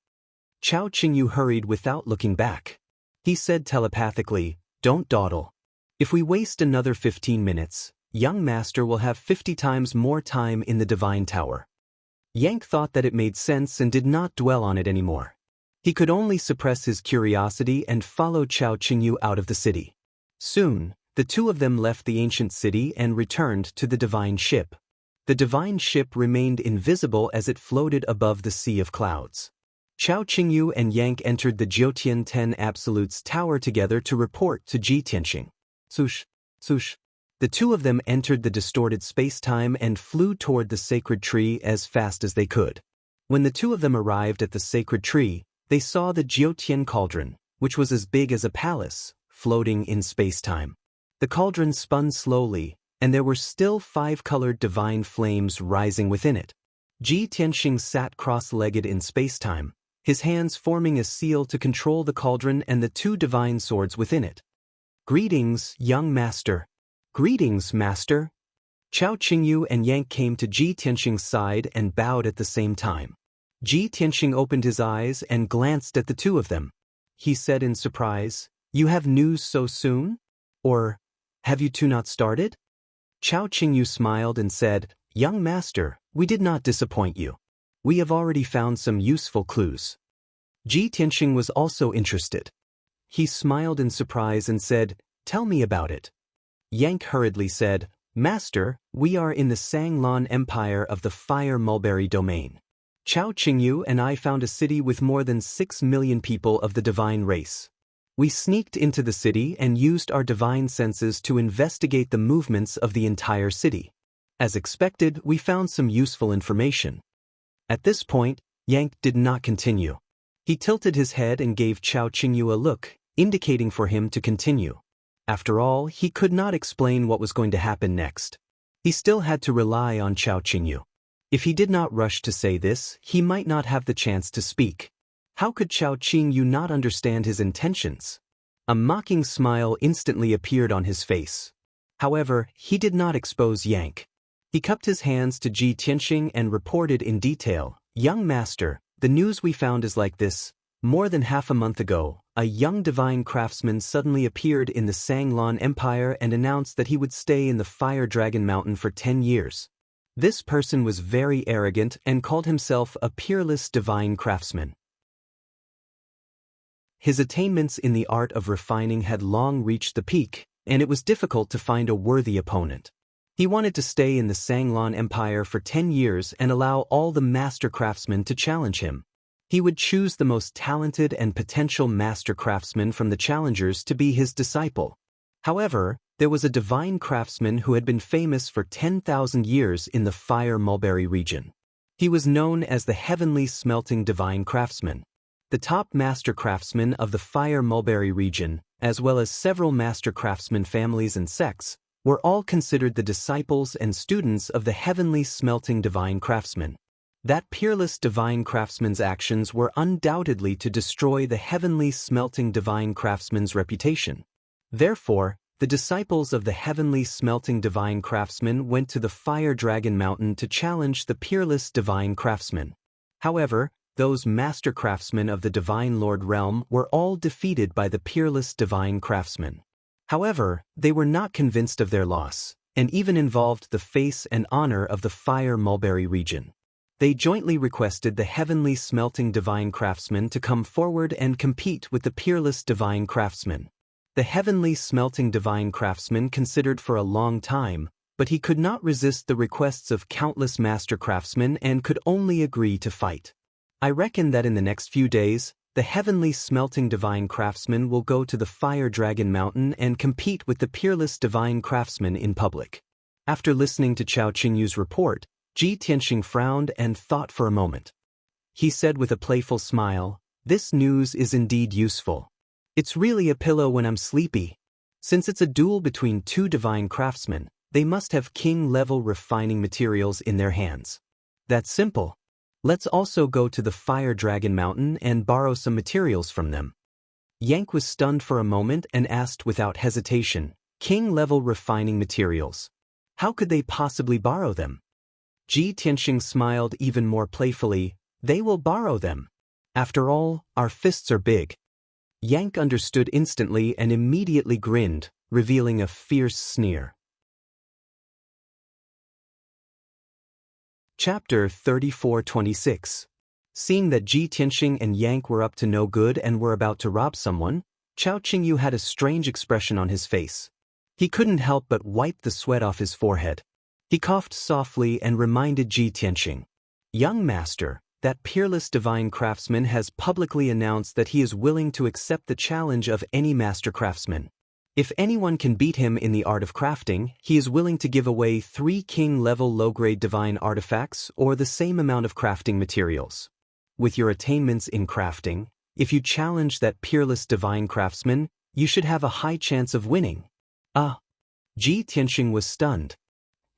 Chao Qingyu hurried without looking back. He said telepathically, Don't dawdle. If we waste another 15 minutes, young master will have 50 times more time in the divine tower. Yank thought that it made sense and did not dwell on it anymore. He could only suppress his curiosity and follow Chao Qingyu out of the city. Soon, the two of them left the ancient city and returned to the divine ship. The divine ship remained invisible as it floated above the sea of clouds. Chao Qingyu and Yank entered the Jiutian 10 Absolutes Tower together to report to Ji Tianxing. Swoosh, swoosh. The two of them entered the distorted space-time and flew toward the sacred tree as fast as they could. When the two of them arrived at the sacred tree, they saw the Jiutian cauldron, which was as big as a palace, floating in space-time. The cauldron spun slowly, and there were still 5-colored divine flames rising within it. Ji Tianxing sat cross-legged in space-time, his hands forming a seal to control the cauldron and the 2 divine swords within it. Greetings, young master. Greetings, master. Chao Qingyu and Yank came to Ji Tianxing's side and bowed at the same time. Ji Tianxing opened his eyes and glanced at the two of them. He said in surprise, You have news so soon? Or, have you two not started? Chao Qingyu smiled and said, Young master, we did not disappoint you. We have already found some useful clues. Ji Tianxing was also interested. He smiled in surprise and said, Tell me about it. Yank hurriedly said, Master, we are in the Sanglan Empire of the Fire Mulberry Domain. Chao Qingyu and I found a city with more than 6 million people of the divine race. We sneaked into the city and used our divine senses to investigate the movements of the entire city. As expected, we found some useful information. At this point, Yank did not continue. He tilted his head and gave Chao Qingyu a look, indicating for him to continue. After all, he could not explain what was going to happen next. He still had to rely on Chao Qingyu. If he did not rush to say this, he might not have the chance to speak. How could Chao Qingyu not understand his intentions? A mocking smile instantly appeared on his face. However, he did not expose Yank. He cupped his hands to Ji Tianxing and reported in detail, "Young master, the news we found is like this. More than half a month ago, a young divine craftsman suddenly appeared in the Sanglan Empire and announced that he would stay in the Fire Dragon Mountain for 10 years. This person was very arrogant and called himself a peerless divine craftsman. His attainments in the art of refining had long reached the peak, and it was difficult to find a worthy opponent. He wanted to stay in the Sanglan Empire for 10 years and allow all the master craftsmen to challenge him. He would choose the most talented and potential master craftsmen from the challengers to be his disciple. However, there was a divine craftsman who had been famous for 10,000 years in the Fire Mulberry region. He was known as the Heavenly Smelting Divine Craftsman. The top master craftsmen of the Fire Mulberry region, as well as several master craftsman families and sects, were all considered the disciples and students of the Heavenly Smelting Divine Craftsman. That peerless divine craftsman's actions were undoubtedly to destroy the Heavenly Smelting Divine Craftsman's reputation. Therefore, the disciples of the Heavenly Smelting Divine Craftsman went to the Fire Dragon Mountain to challenge the peerless divine craftsman. However, those master craftsmen of the Divine Lord Realm were all defeated by the peerless divine craftsman. However, they were not convinced of their loss, and even involved the face and honor of the Fire Mulberry region. They jointly requested the Heavenly Smelting Divine Craftsman to come forward and compete with the peerless divine craftsman. The Heavenly Smelting Divine Craftsman considered for a long time, but he could not resist the requests of countless master craftsmen and could only agree to fight. I reckon that in the next few days, the Heavenly Smelting Divine Craftsman will go to the Fire Dragon Mountain and compete with the peerless divine craftsman in public. After listening to Chao Qingyu's report, Ji Tianxing frowned and thought for a moment. He said with a playful smile, "This news is indeed useful. It's really a pillow when I'm sleepy. Since it's a duel between two divine craftsmen, they must have king-level refining materials in their hands. That's simple. Let's also go to the Fire Dragon Mountain and borrow some materials from them." Yank was stunned for a moment and asked without hesitation, "King-level refining materials? How could they possibly borrow them?" Ji Tianxing smiled even more playfully, "They will borrow them. After all, our fists are big." Yank understood instantly and immediately grinned, revealing a fierce sneer. Chapter 34-26. Seeing that Ji Tianxing and Yank were up to no good and were about to rob someone, Chao Qingyu had a strange expression on his face. He couldn't help but wipe the sweat off his forehead. He coughed softly and reminded Ji Tianxing, "Young master, that peerless divine craftsman has publicly announced that he is willing to accept the challenge of any master craftsman. If anyone can beat him in the art of crafting, he is willing to give away 3 king-level low-grade divine artifacts or the same amount of crafting materials. With your attainments in crafting, if you challenge that peerless divine craftsman, you should have a high chance of winning." Ji Tianxing was stunned.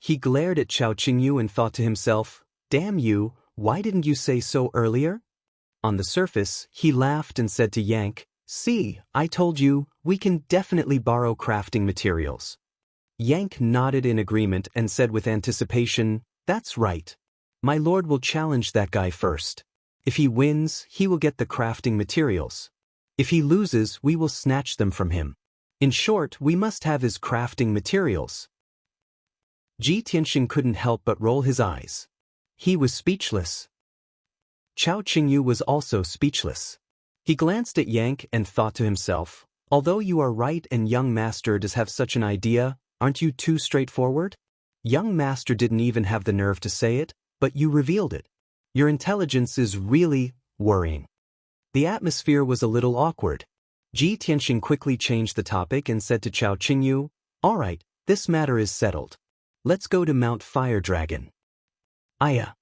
He glared at Chao Qingyu and thought to himself, "Damn you, why didn't you say so earlier?" On the surface, he laughed and said to Yank, "See, I told you, we can definitely borrow crafting materials." Yank nodded in agreement and said with anticipation, "That's right. My lord will challenge that guy first. If he wins, he will get the crafting materials. If he loses, we will snatch them from him. In short, we must have his crafting materials." Ji Tianxing couldn't help but roll his eyes. He was speechless. Chao Qingyu was also speechless. He glanced at Yank and thought to himself, "Although you are right and young master does have such an idea, aren't you too straightforward? Young master didn't even have the nerve to say it, but you revealed it. Your intelligence is really worrying." The atmosphere was a little awkward. Ji Tianxing quickly changed the topic and said to Chao Qingyu, "All right, this matter is settled. Let's go to Mount Fire Dragon." "Aya."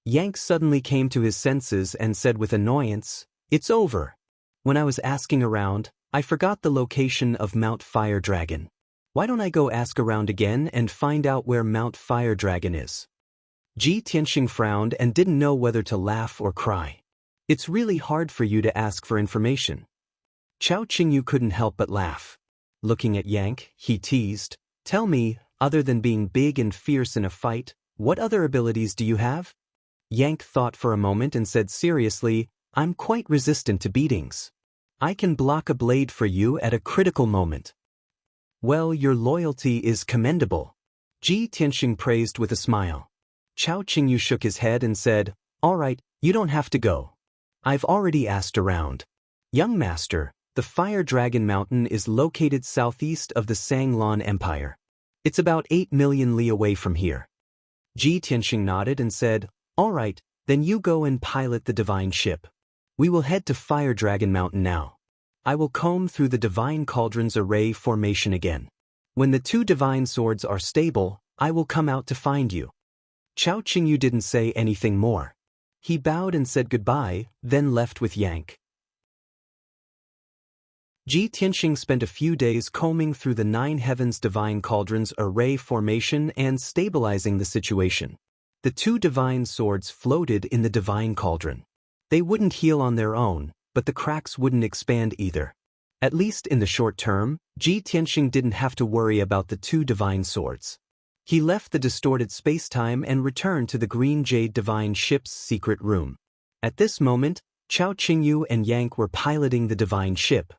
Yank suddenly came to his senses and said with annoyance, "It's over. When I was asking around, I forgot the location of Mount Fire Dragon. Why don't I go ask around again and find out where Mount Fire Dragon is? Ji Tianxing frowned and didn't know whether to laugh or cry. It's really hard for you to ask for information. Chao Qingyu couldn't help but laugh. Looking at Yank, he teased, "Tell me, other than being big and fierce in a fight, what other abilities do you have?" Yank thought for a moment and said seriously, "I'm quite resistant to beatings. I can block a blade for you at a critical moment." "Well, your loyalty is commendable," Ji Tianxing praised with a smile. Chao Qingyu shook his head and said, "All right, you don't have to go. I've already asked around. Young master, the Fire Dragon Mountain is located southeast of the Sanglan Empire. It's about 8 million li away from here." Ji Tianxing nodded and said, "All right, then you go and pilot the divine ship. We will head to Fire Dragon Mountain now. I will comb through the divine cauldron's array formation again. When the 2 divine swords are stable, I will come out to find you." Chao Qingyu didn't say anything more. He bowed and said goodbye, then left with Yank. Ji Tianxing spent a few days combing through the 9 heavens divine cauldron's array formation and stabilizing the situation. The 2 divine swords floated in the divine cauldron. They wouldn't heal on their own, but the cracks wouldn't expand either. At least in the short term, Ji Tianxing didn't have to worry about the 2 divine swords. He left the distorted spacetime and returned to the Green Jade divine ship's secret room. At this moment, Chao Qingyu and Yank were piloting the divine ship.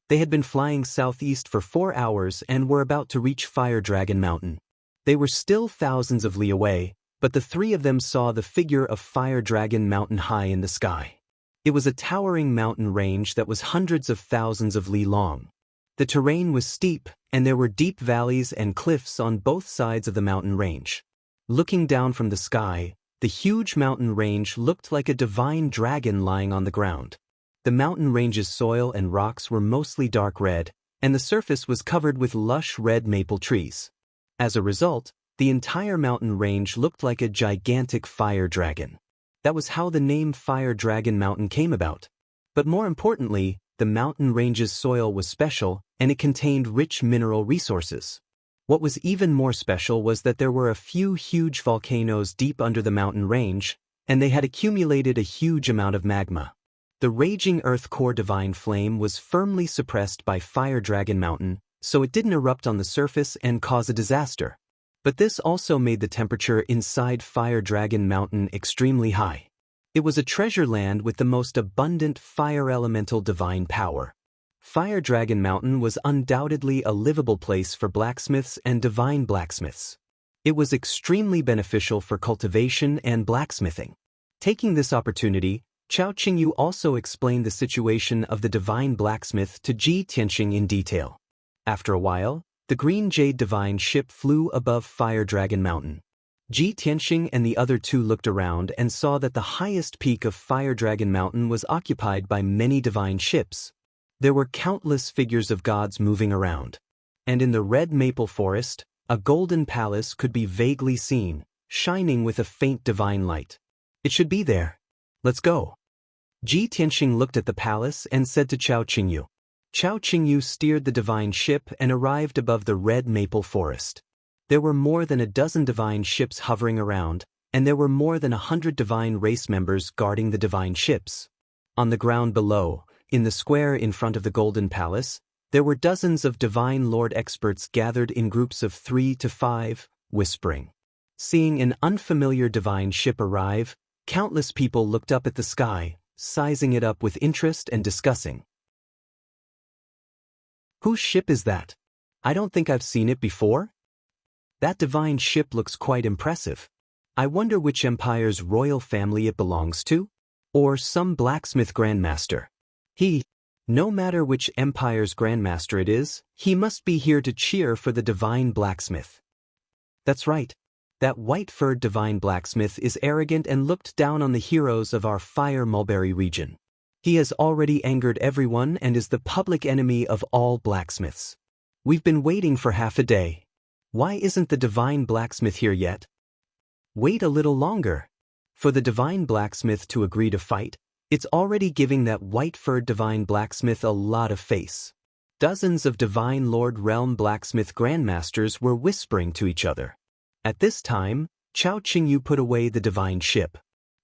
They had been flying southeast for 4 hours and were about to reach Fire Dragon Mountain. They were still thousands of li away, but the 3 of them saw the figure of Fire Dragon Mountain high in the sky. It was a towering mountain range that was hundreds of thousands of li long. The terrain was steep, and there were deep valleys and cliffs on both sides of the mountain range. Looking down from the sky, the huge mountain range looked like a divine dragon lying on the ground. The mountain range's soil and rocks were mostly dark red, and the surface was covered with lush red maple trees. As a result, the entire mountain range looked like a gigantic fire dragon. That was how the name Fire Dragon Mountain came about. But more importantly, the mountain range's soil was special, and it contained rich mineral resources. What was even more special was that there were a few huge volcanoes deep under the mountain range, and they had accumulated a huge amount of magma. The raging earth core divine flame was firmly suppressed by Fire Dragon Mountain, so it didn't erupt on the surface and cause a disaster. But this also made the temperature inside Fire Dragon Mountain extremely high. It was a treasure land with the most abundant fire elemental divine power. Fire Dragon Mountain was undoubtedly a livable place for blacksmiths and divine blacksmiths. It was extremely beneficial for cultivation and blacksmithing. Taking this opportunity, Chao Qingyu also explained the situation of the divine blacksmith to Ji Tianxing in detail. After a while, the Green Jade divine ship flew above Fire Dragon Mountain. Ji Tianxing and the other 2 looked around and saw that the highest peak of Fire Dragon Mountain was occupied by many divine ships. There were countless figures of gods moving around. And in the red maple forest, a golden palace could be vaguely seen, shining with a faint divine light. "It should be there. Let's go." Ji Tianxing looked at the palace and said to Chao Qingyu. Chao Qingyu steered the divine ship and arrived above the red maple forest. There were more than a dozen divine ships hovering around, and there were more than 100 divine race members guarding the divine ships. On the ground below, in the square in front of the Golden Palace, there were dozens of divine lord experts gathered in groups of 3 to 5, whispering. Seeing an unfamiliar divine ship arrive, countless people looked up at the sky, sizing it up with interest and discussing. "Whose ship is that? I don't think I've seen it before. That divine ship looks quite impressive. I wonder which empire's royal family it belongs to? Or some blacksmith grandmaster. No matter which empire's grandmaster it is, he must be here to cheer for the divine blacksmith." That's right. That white-furred divine blacksmith is arrogant and looked down on the heroes of our Fire Mulberry region. He has already angered everyone and is the public enemy of all blacksmiths. We've been waiting for half a day. Why isn't the divine blacksmith here yet? Wait a little longer. For the divine blacksmith to agree to fight, it's already giving that white-furred divine blacksmith a lot of face. Dozens of Divine Lord Realm blacksmith grandmasters were whispering to each other. At this time, Chao Qingyu put away the divine ship.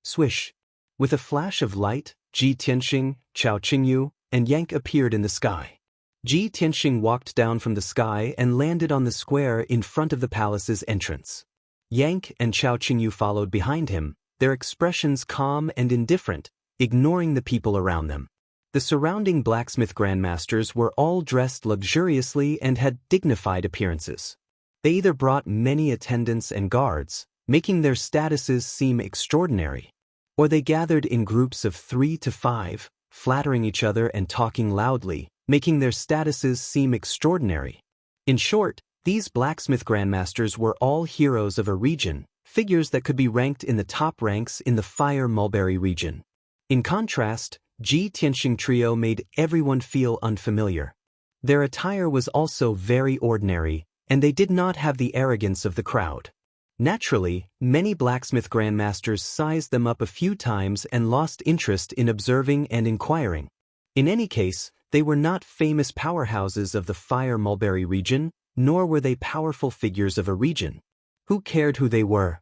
Swish! With a flash of light, Ji Tianxing, Chao Qingyu, and Yank appeared in the sky. Ji Tianxing walked down from the sky and landed on the square in front of the palace's entrance. Yank and Chao Qingyu followed behind him, their expressions calm and indifferent, ignoring the people around them. The surrounding blacksmith grandmasters were all dressed luxuriously and had dignified appearances. They either brought many attendants and guards, making their statuses seem extraordinary, or they gathered in groups of 3 to 5, flattering each other and talking loudly, making their statuses seem extraordinary. In short, these blacksmith grandmasters were all heroes of a region, figures that could be ranked in the top ranks in the Fire Mulberry region. In contrast, Ji Tianxing trio made everyone feel unfamiliar. Their attire was also very ordinary, and they did not have the arrogance of the crowd. Naturally, many blacksmith grandmasters sized them up a few times and lost interest in observing and inquiring. In any case, they were not famous powerhouses of the Fire Mulberry region, nor were they powerful figures of a region. Who cared who they were?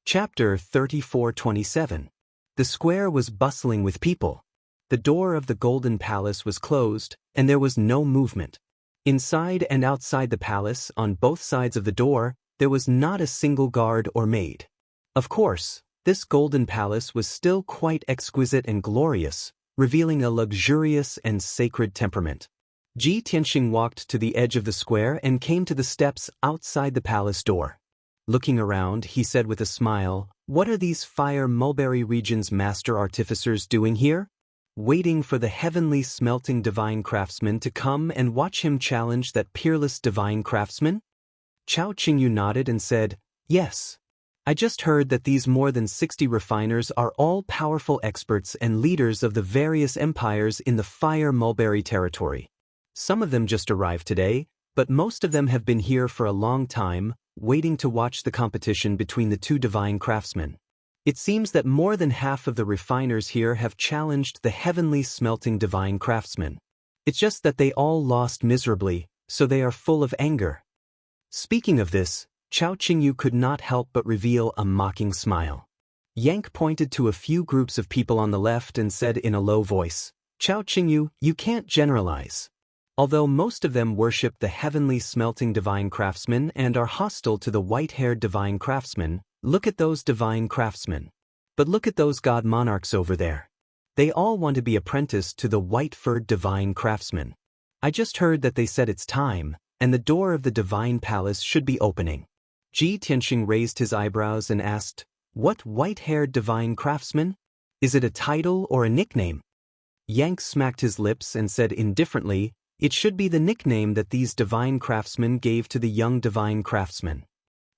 Chapter 34:27. The square was bustling with people. The door of the Golden Palace was closed, and there was no movement. Inside and outside the palace, on both sides of the door, there was not a single guard or maid. Of course, this Golden Palace was still quite exquisite and glorious, revealing a luxurious and sacred temperament. Ji Tianxing walked to the edge of the square and came to the steps outside the palace door. Looking around, he said with a smile, "What are these Fire Mulberry region's master artificers doing here? Waiting for the heavenly smelting divine craftsman to come and watch him challenge that peerless divine craftsman?" Chao Qingyu nodded and said, "Yes. I just heard that these more than 60 refiners are all powerful experts and leaders of the various empires in the Fire Mulberry territory. Some of them just arrived today, but most of them have been here for a long time, waiting to watch the competition between the two divine craftsmen. It seems that more than half of the refiners here have challenged the heavenly smelting divine craftsman. It's just that they all lost miserably, so they are full of anger." Speaking of this, Chao Qingyu could not help but reveal a mocking smile. Yank pointed to a few groups of people on the left and said in a low voice, "Chao Qingyu, you can't generalize. Although most of them worship the heavenly smelting divine craftsman and are hostile to the white-haired divine craftsman, look at those divine craftsmen. But look at those god monarchs over there. They all want to be apprenticed to the white-furred divine craftsman. I just heard that they said it's time, and the door of the divine palace should be opening." Ji Tianxing raised his eyebrows and asked, "What white-haired divine craftsman? Is it a title or a nickname?" Yank smacked his lips and said indifferently, "It should be the nickname that these divine craftsmen gave to the young divine craftsman."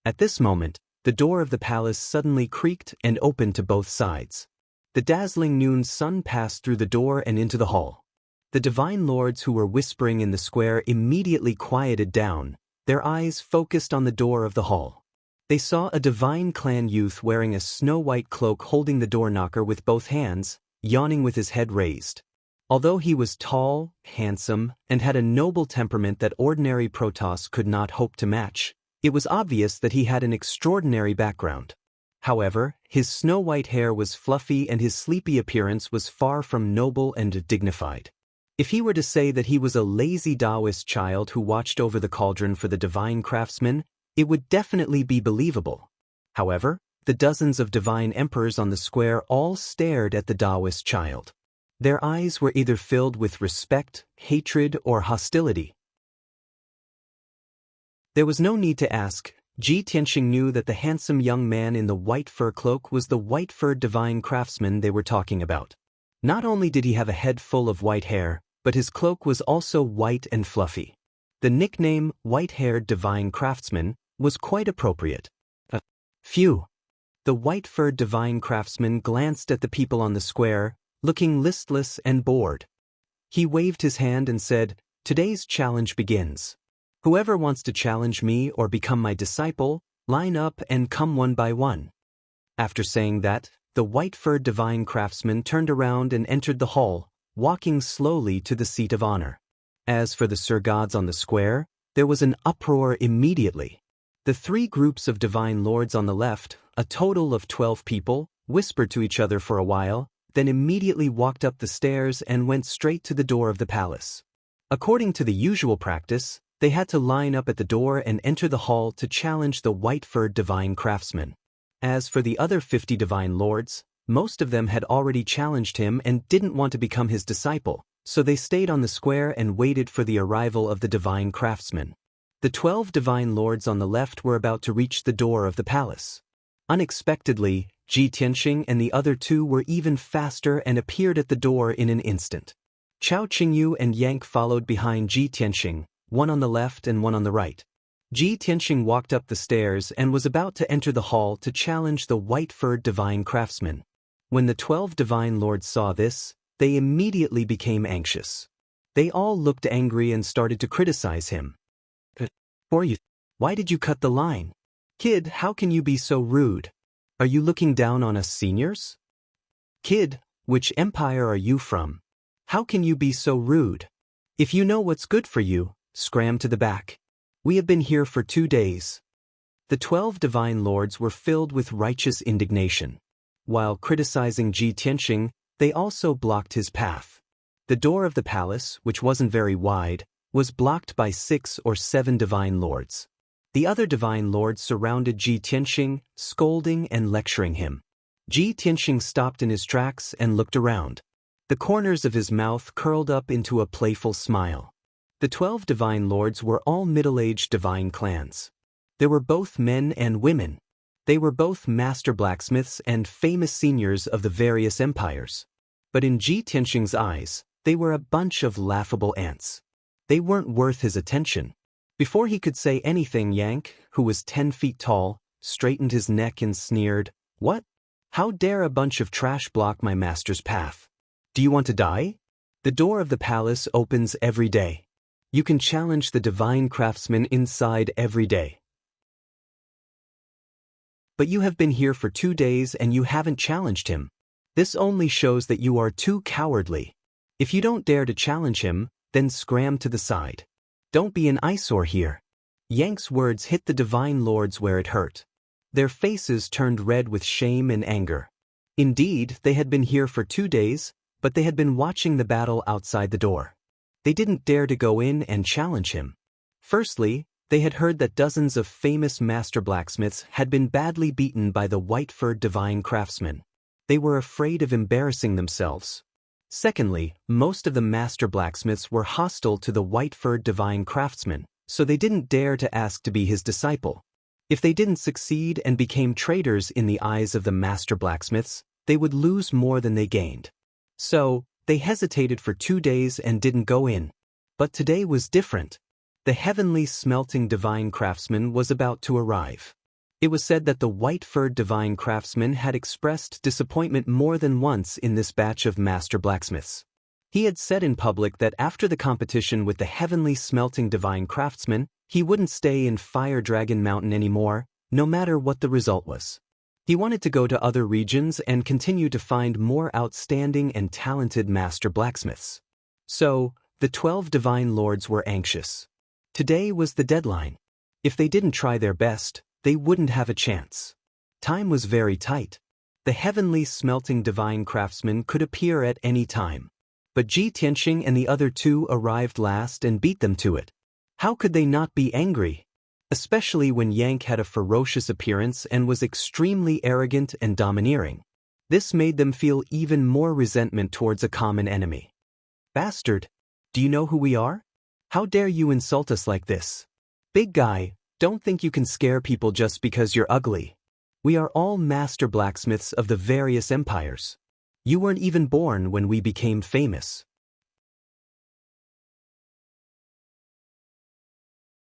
At this moment, the door of the palace suddenly creaked and opened to both sides. The dazzling noon sun passed through the door and into the hall. The divine lords who were whispering in the square immediately quieted down, their eyes focused on the door of the hall. They saw a divine clan youth wearing a snow-white cloak holding the door knocker with both hands, yawning with his head raised. Although he was tall, handsome, and had a noble temperament that ordinary Protoss could not hope to match, it was obvious that he had an extraordinary background. However, his snow-white hair was fluffy and his sleepy appearance was far from noble and dignified. If he were to say that he was a lazy Daoist child who watched over the cauldron for the divine craftsman, it would definitely be believable. However, the dozens of divine emperors on the square all stared at the Daoist child. Their eyes were either filled with respect, hatred, or hostility. There was no need to ask. Ji Tianxing knew that the handsome young man in the white fur cloak was the white-furred divine craftsman they were talking about. Not only did he have a head full of white hair, but his cloak was also white and fluffy. The nickname, white-haired divine craftsman, was quite appropriate. Phew! The white-furred divine craftsman glanced at the people on the square, looking listless and bored. He waved his hand and said, "Today's challenge begins. Whoever wants to challenge me or become my disciple, line up and come one by one." After saying that, the white-furred divine craftsman turned around and entered the hall, walking slowly to the seat of honor. As for the Sir Gods on the square, there was an uproar immediately. The three groups of divine lords on the left, a total of 12 people, whispered to each other for a while, then immediately walked up the stairs and went straight to the door of the palace. According to the usual practice, they had to line up at the door and enter the hall to challenge the white-furred divine craftsman. As for the other 50 divine lords, most of them had already challenged him and didn't want to become his disciple, so they stayed on the square and waited for the arrival of the divine craftsman. The 12 divine lords on the left were about to reach the door of the palace. Unexpectedly, Ji Tianxing and the other two were even faster and appeared at the door in an instant. Chao Qingyu and Yang followed behind Ji Tianxing, one on the left and one on the right. Ji Tianxing walked up the stairs and was about to enter the hall to challenge the white-furred divine craftsman. When the 12 divine lords saw this, they immediately became anxious. They all looked angry and started to criticize him. Why did you cut the line? Kid, how can you be so rude? Are you looking down on us seniors? Kid, which empire are you from? How can you be so rude? If you know what's good for you, scram to the back. We have been here for 2 days. The 12 divine lords were filled with righteous indignation. While criticizing Ji Tianxing, they also blocked his path. The door of the palace, which wasn't very wide, was blocked by 6 or 7 divine lords. The other divine lords surrounded Ji Tianxing, scolding and lecturing him. Ji Tianxing stopped in his tracks and looked around. The corners of his mouth curled up into a playful smile. The 12 divine lords were all middle-aged divine clans. There were both men and women. They were both master blacksmiths and famous seniors of the various empires. But in Ji Tianxing's eyes, they were a bunch of laughable ants. They weren't worth his attention. Before he could say anything, Yang, who was 10 feet tall, straightened his neck and sneered, "What? How dare a bunch of trash block my master's path? Do you want to die? The door of the palace opens every day. You can challenge the divine craftsman inside every day. But you have been here for 2 days and you haven't challenged him. This only shows that you are too cowardly. If you don't dare to challenge him, then scram to the side. Don't be an eyesore here." Yang's words hit the divine lords where it hurt. Their faces turned red with shame and anger. Indeed, they had been here for 2 days, but they had been watching the battle outside the door. They didn't dare to go in and challenge him. Firstly, they had heard that dozens of famous master blacksmiths had been badly beaten by the white-furred divine craftsman. They were afraid of embarrassing themselves. Secondly, most of the master blacksmiths were hostile to the white-furred divine craftsman, so they didn't dare to ask to be his disciple. If they didn't succeed and became traitors in the eyes of the master blacksmiths, they would lose more than they gained. So, they hesitated for 2 days and didn't go in. But today was different. The heavenly smelting divine craftsman was about to arrive. It was said that the white-furred divine craftsman had expressed disappointment more than once in this batch of master blacksmiths. He had said in public that after the competition with the heavenly smelting divine craftsman, he wouldn't stay in Fire Dragon Mountain anymore, no matter what the result was. He wanted to go to other regions and continue to find more outstanding and talented master blacksmiths. So, the 12 divine lords were anxious. Today was the deadline. If they didn't try their best, they wouldn't have a chance. Time was very tight. The heavenly smelting divine craftsman could appear at any time. But Ji Tianxing and the other two arrived last and beat them to it. How could they not be angry? Especially when Yang had a ferocious appearance and was extremely arrogant and domineering. This made them feel even more resentment towards a common enemy. "Bastard! Do you know who we are? How dare you insult us like this? Big guy, don't think you can scare people just because you're ugly. We are all master blacksmiths of the various empires. You weren't even born when we became famous."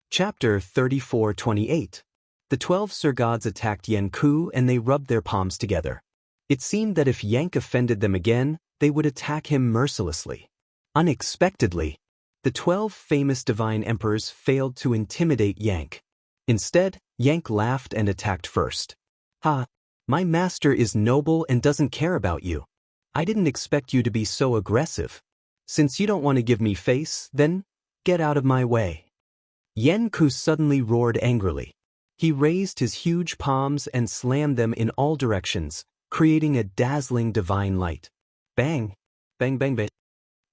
Chapter 34-28. The 12 Sir Gods attacked Yanku and they rubbed their palms together. It seemed that if Yang offended them again, they would attack him mercilessly. Unexpectedly, the 12 famous divine emperors failed to intimidate Yang. Instead, Yang laughed and attacked first. "Ha! My master is noble and doesn't care about you. I didn't expect you to be so aggressive. Since you don't want to give me face, then get out of my way. Yanku suddenly roared angrily. He raised his huge palms and slammed them in all directions, creating a dazzling divine light. Bang! Bang bang bang.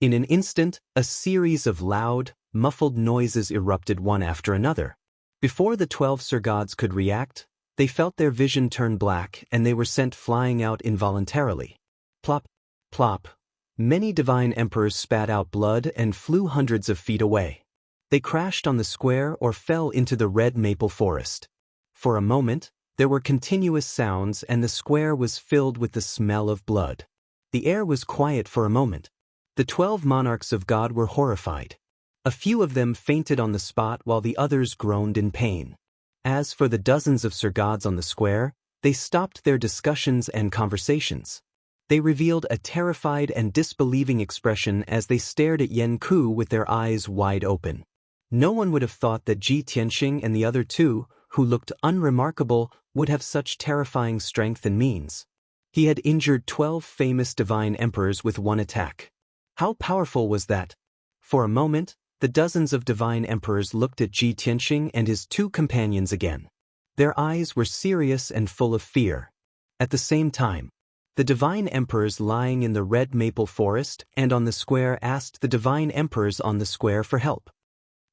In an instant, a series of loud, muffled noises erupted one after another. Before the 12 Sir Gods could react, they felt their vision turn black and they were sent flying out involuntarily. Plop, plop. Many divine emperors spat out blood and flew hundreds of feet away. They crashed on the square or fell into the red maple forest. For a moment, there were continuous sounds and the square was filled with the smell of blood. The air was quiet for a moment. The 12 monarchs of God were horrified. A few of them fainted on the spot while the others groaned in pain. As for the dozens of Sir Gods on the square, they stopped their discussions and conversations. They revealed a terrified and disbelieving expression as they stared at Yanku with their eyes wide open. No one would have thought that Ji Tianxing and the other two, who looked unremarkable, would have such terrifying strength and means. He had injured 12 famous divine emperors with one attack. How powerful was that? For a moment, the dozens of divine emperors looked at Ji Tianxing and his two companions again. Their eyes were serious and full of fear. At the same time, the divine emperors lying in the red maple forest and on the square asked the divine emperors on the square for help.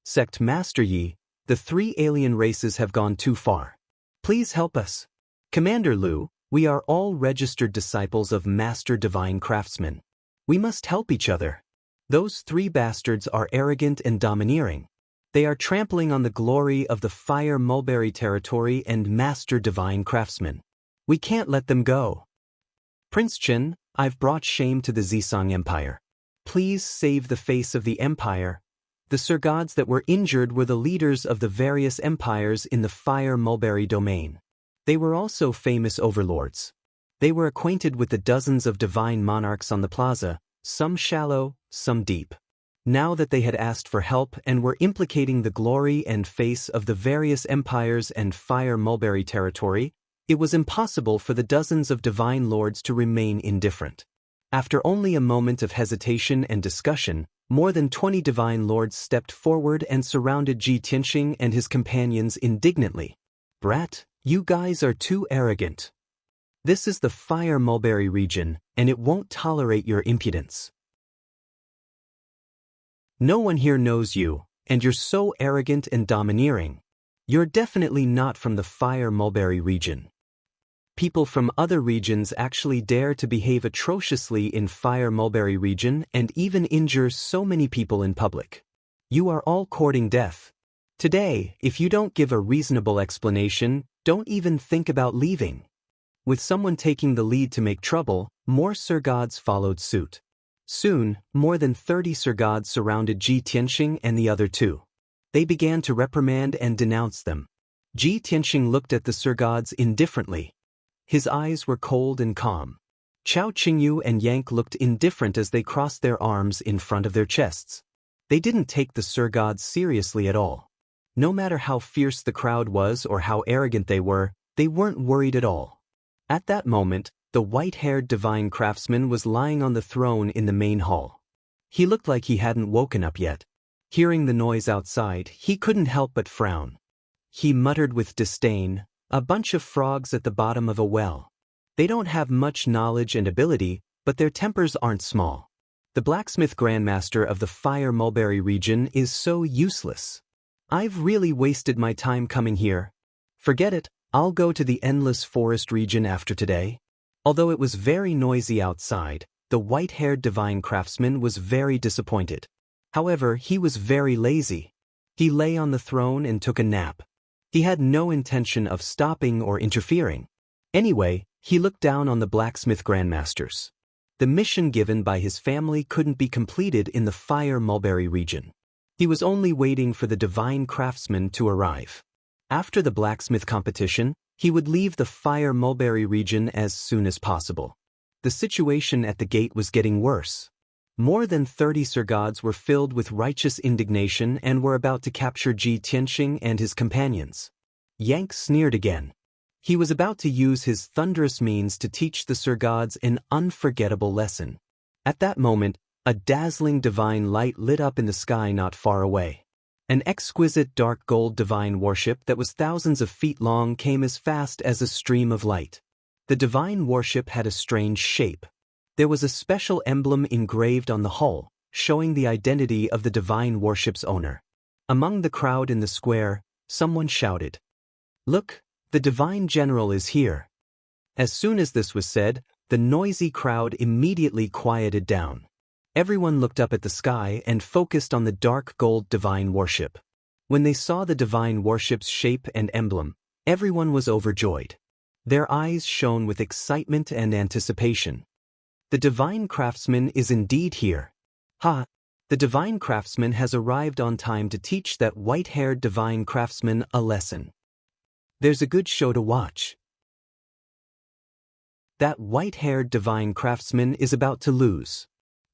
Sect Master Yi, the 3 alien races have gone too far. Please help us. Commander Liu, we are all registered disciples of Master Divine Craftsman. We must help each other. Those 3 bastards are arrogant and domineering. They are trampling on the glory of the Fire Mulberry territory and Master Divine Craftsman. We can't let them go. Prince Chen, I've brought shame to the Zisong Empire. Please save the face of the empire. The Sir Gods that were injured were the leaders of the various empires in the Fire Mulberry domain. They were also famous overlords. They were acquainted with the dozens of divine monarchs on the plaza, some shallow, some deep. Now that they had asked for help and were implicating the glory and face of the various empires and Fire Mulberry territory, it was impossible for the dozens of divine lords to remain indifferent. After only a moment of hesitation and discussion, more than 20 divine lords stepped forward and surrounded Ji Tianxing and his companions indignantly. Brat, you guys are too arrogant. This is the Fire Mulberry region, and it won't tolerate your impudence. No one here knows you, and you're so arrogant and domineering. You're definitely not from the Fire Mulberry region. People from other regions actually dare to behave atrociously in Fire Mulberry region and even injure so many people in public. You are all courting death. Today, if you don't give a reasonable explanation, don't even think about leaving. With someone taking the lead to make trouble, more Sir Gods followed suit. Soon, more than 30 Sir Gods surrounded Ji Tianxing and the other 2. They began to reprimand and denounce them. Ji Tianxing looked at the Sir Gods indifferently. His eyes were cold and calm. Chao Qingyu and Yank looked indifferent as they crossed their arms in front of their chests. They didn't take the Sir Gods seriously at all. No matter how fierce the crowd was or how arrogant they weren't worried at all. At that moment, the white-haired divine craftsman was lying on the throne in the main hall. He looked like he hadn't woken up yet. Hearing the noise outside, he couldn't help but frown. He muttered with disdain, "A bunch of frogs at the bottom of a well. They don't have much knowledge and ability, but their tempers aren't small. The blacksmith grandmaster of the Fire Mulberry region is so useless. I've really wasted my time coming here. Forget it, I'll go to the Endless Forest region after today." Although it was very noisy outside, the white-haired divine craftsman was very disappointed. However, he was very lazy. He lay on the throne and took a nap. He had no intention of stopping or interfering. Anyway, he looked down on the blacksmith grandmasters. The mission given by his family couldn't be completed in the Fire Mulberry region. He was only waiting for the divine craftsman to arrive. After the blacksmith competition, he would leave the Fire Mulberry region as soon as possible. The situation at the gate was getting worse. More than 30 Sir Gods were filled with righteous indignation and were about to capture Ji Tianxing and his companions. Yank sneered again. He was about to use his thunderous means to teach the Sir Gods an unforgettable lesson. At that moment, a dazzling divine light lit up in the sky not far away. An exquisite dark gold divine warship that was thousands of feet long came as fast as a stream of light. The divine warship had a strange shape. There was a special emblem engraved on the hull, showing the identity of the divine warship's owner. Among the crowd in the square, someone shouted, "Look, the divine general is here." As soon as this was said, the noisy crowd immediately quieted down. Everyone looked up at the sky and focused on the dark gold divine warship. When they saw the divine warship's shape and emblem, everyone was overjoyed. Their eyes shone with excitement and anticipation. The divine craftsman is indeed here. Ha! The divine craftsman has arrived on time to teach that white-haired divine craftsman a lesson. There's a good show to watch. That white-haired divine craftsman is about to lose.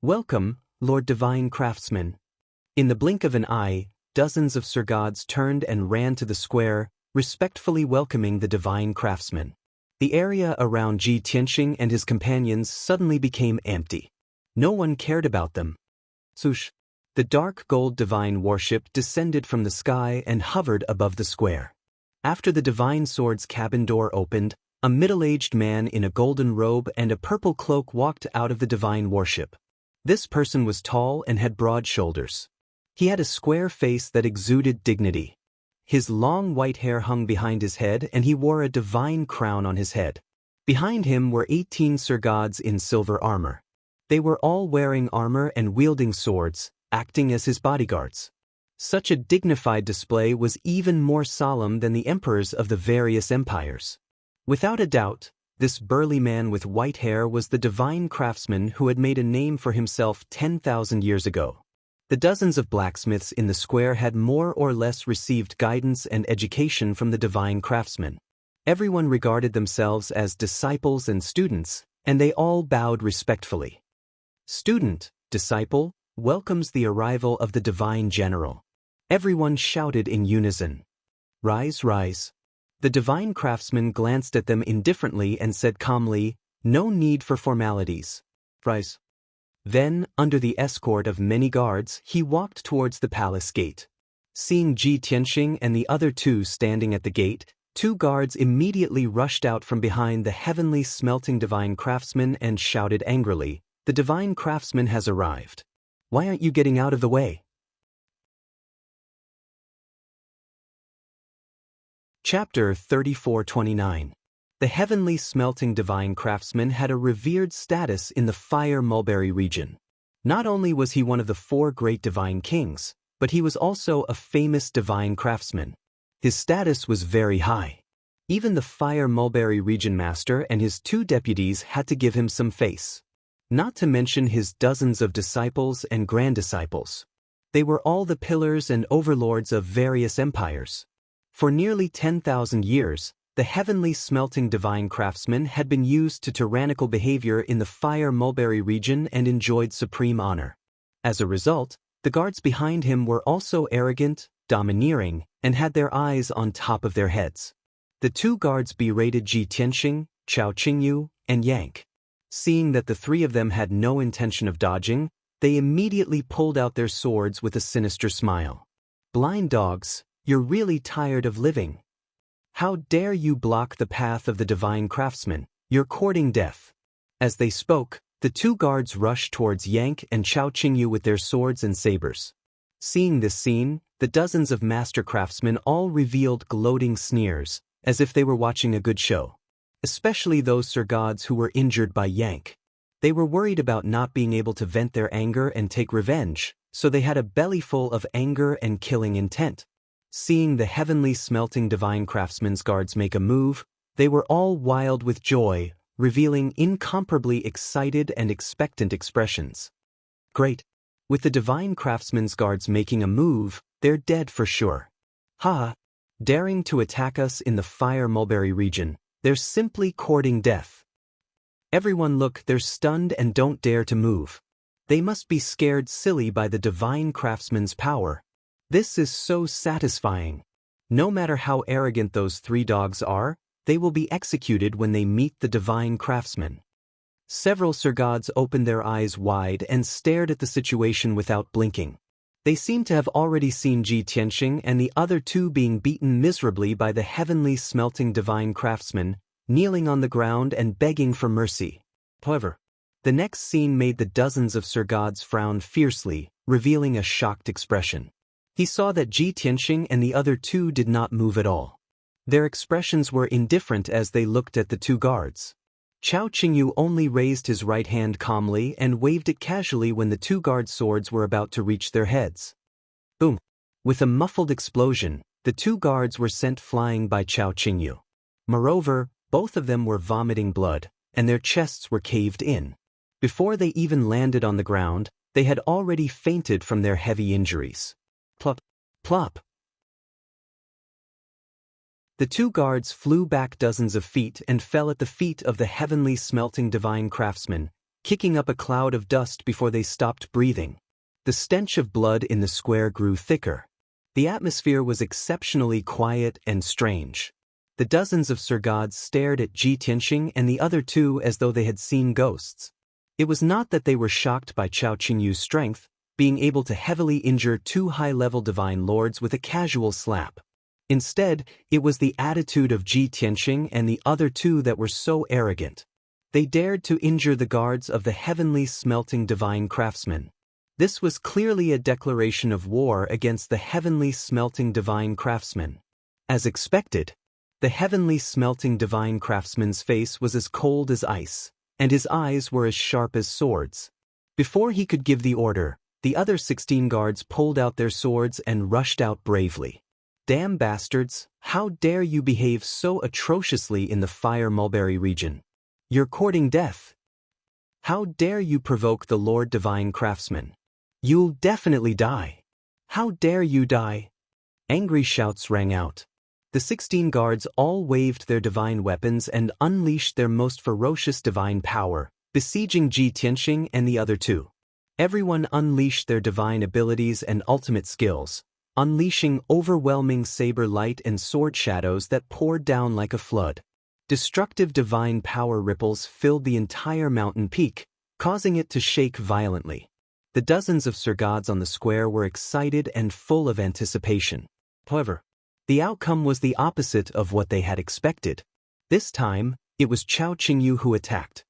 Welcome, Lord Divine Craftsman. In the blink of an eye, dozens of Sir Gods turned and ran to the square, respectfully welcoming the divine craftsman. The area around Ji Tianxing and his companions suddenly became empty. No one cared about them. Swoosh! The dark gold divine warship descended from the sky and hovered above the square. After the divine sword's cabin door opened, a middle-aged man in a golden robe and a purple cloak walked out of the divine warship. This person was tall and had broad shoulders. He had a square face that exuded dignity. His long white hair hung behind his head and he wore a divine crown on his head. Behind him were 18 Sir Gods in silver armor. They were all wearing armor and wielding swords, acting as his bodyguards. Such a dignified display was even more solemn than the emperors of the various empires. Without a doubt, this burly man with white hair was the divine craftsman who had made a name for himself 10,000 years ago. The dozens of blacksmiths in the square had more or less received guidance and education from the divine craftsman. Everyone regarded themselves as disciples and students, and they all bowed respectfully. Student, disciple, welcomes the arrival of the divine general. Everyone shouted in unison. Rise, rise. The divine craftsman glanced at them indifferently and said calmly, "No need for formalities. Rise." Then, under the escort of many guards, he walked towards the palace gate. Seeing Ji Tianxing and the other two standing at the gate, 2 guards immediately rushed out from behind the heavenly smelting divine craftsman and shouted angrily, "The divine craftsman has arrived. Why aren't you getting out of the way?" Chapter 34-29. The heavenly smelting divine craftsman had a revered status in the Fire Mulberry region. Not only was he one of the 4 great divine kings, but he was also a famous divine craftsman. His status was very high. Even the Fire Mulberry region master and his 2 deputies had to give him some face. Not to mention his dozens of disciples and grand disciples. They were all the pillars and overlords of various empires. For nearly 10,000 years, the heavenly smelting divine craftsman had been used to tyrannical behavior in the Fire Mulberry region and enjoyed supreme honor. As a result, the guards behind him were also arrogant, domineering, and had their eyes on top of their heads. The 2 guards berated Ji Tianxing, Chao Qingyu, and Yank. Seeing that the 3 of them had no intention of dodging, they immediately pulled out their swords with a sinister smile. "Blind dogs, you're really tired of living. How dare you block the path of the divine craftsman? You're courting death." As they spoke, the 2 guards rushed towards Yank and Chao Qingyu with their swords and sabers. Seeing this scene, the dozens of master craftsmen all revealed gloating sneers, as if they were watching a good show. Especially those Sir Gods who were injured by Yank. They were worried about not being able to vent their anger and take revenge, so they had a belly full of anger and killing intent. Seeing the heavenly smelting divine craftsman's guards make a move, they were all wild with joy, revealing incomparably excited and expectant expressions. Great! With the divine craftsman's guards making a move, they're dead for sure. Ha! Daring to attack us in the Fire Mulberry region, they're simply courting death. Everyone look, they're stunned and don't dare to move. They must be scared silly by the divine craftsman's power. This is so satisfying. No matter how arrogant those 3 dogs are, They will be executed when they meet the divine craftsman. Several Sir Gods opened their eyes wide and stared at the situation without blinking. They seemed to have already seen Ji Tianxing and the other two being beaten miserably by the heavenly smelting divine craftsman, kneeling on the ground and begging for mercy. However, the next scene made the dozens of Sir Gods frown fiercely, revealing a shocked expression. He saw that Ji Tianxing and the other two did not move at all. Their expressions were indifferent as they looked at the two guards. Chao Qingyu only raised his right hand calmly and waved it casually when the two guard swords were about to reach their heads. Boom! With a muffled explosion, the two guards were sent flying by Chao Qingyu. Moreover, both of them were vomiting blood, and their chests were caved in. Before they even landed on the ground, they had already fainted from their heavy injuries. Plop! Plop! The two guards flew back dozens of feet and fell at the feet of the heavenly smelting divine craftsman, kicking up a cloud of dust before they stopped breathing. The stench of blood in the square grew thicker. The atmosphere was exceptionally quiet and strange. The dozens of Sir Gods stared at Ji Tianxing and the other two as though they had seen ghosts. It was not that they were shocked by Chao Qingyu's strength, being able to heavily injure two high-level divine lords with a casual slap. Instead, it was the attitude of Ji Tianxing and the other two that were so arrogant. They dared to injure the guards of the heavenly smelting divine craftsman. This was clearly a declaration of war against the heavenly smelting divine craftsman. As expected, the heavenly smelting divine craftsman's face was as cold as ice, and his eyes were as sharp as swords. Before he could give the order, the other 16 guards pulled out their swords and rushed out bravely. Damn bastards, how dare you behave so atrociously in the Fire Mulberry region? You're courting death. How dare you provoke the Lord Divine Craftsman? You'll definitely die. How dare you die? Angry shouts rang out. The 16 guards all waved their divine weapons and unleashed their most ferocious divine power, besieging Ji Tianxing and the other two. Everyone unleashed their divine abilities and ultimate skills, unleashing overwhelming saber light and sword shadows that poured down like a flood. Destructive divine power ripples filled the entire mountain peak, causing it to shake violently. The dozens of Sir Gods on the square were excited and full of anticipation. However, the outcome was the opposite of what they had expected. This time, it was Chao Qingyu who attacked.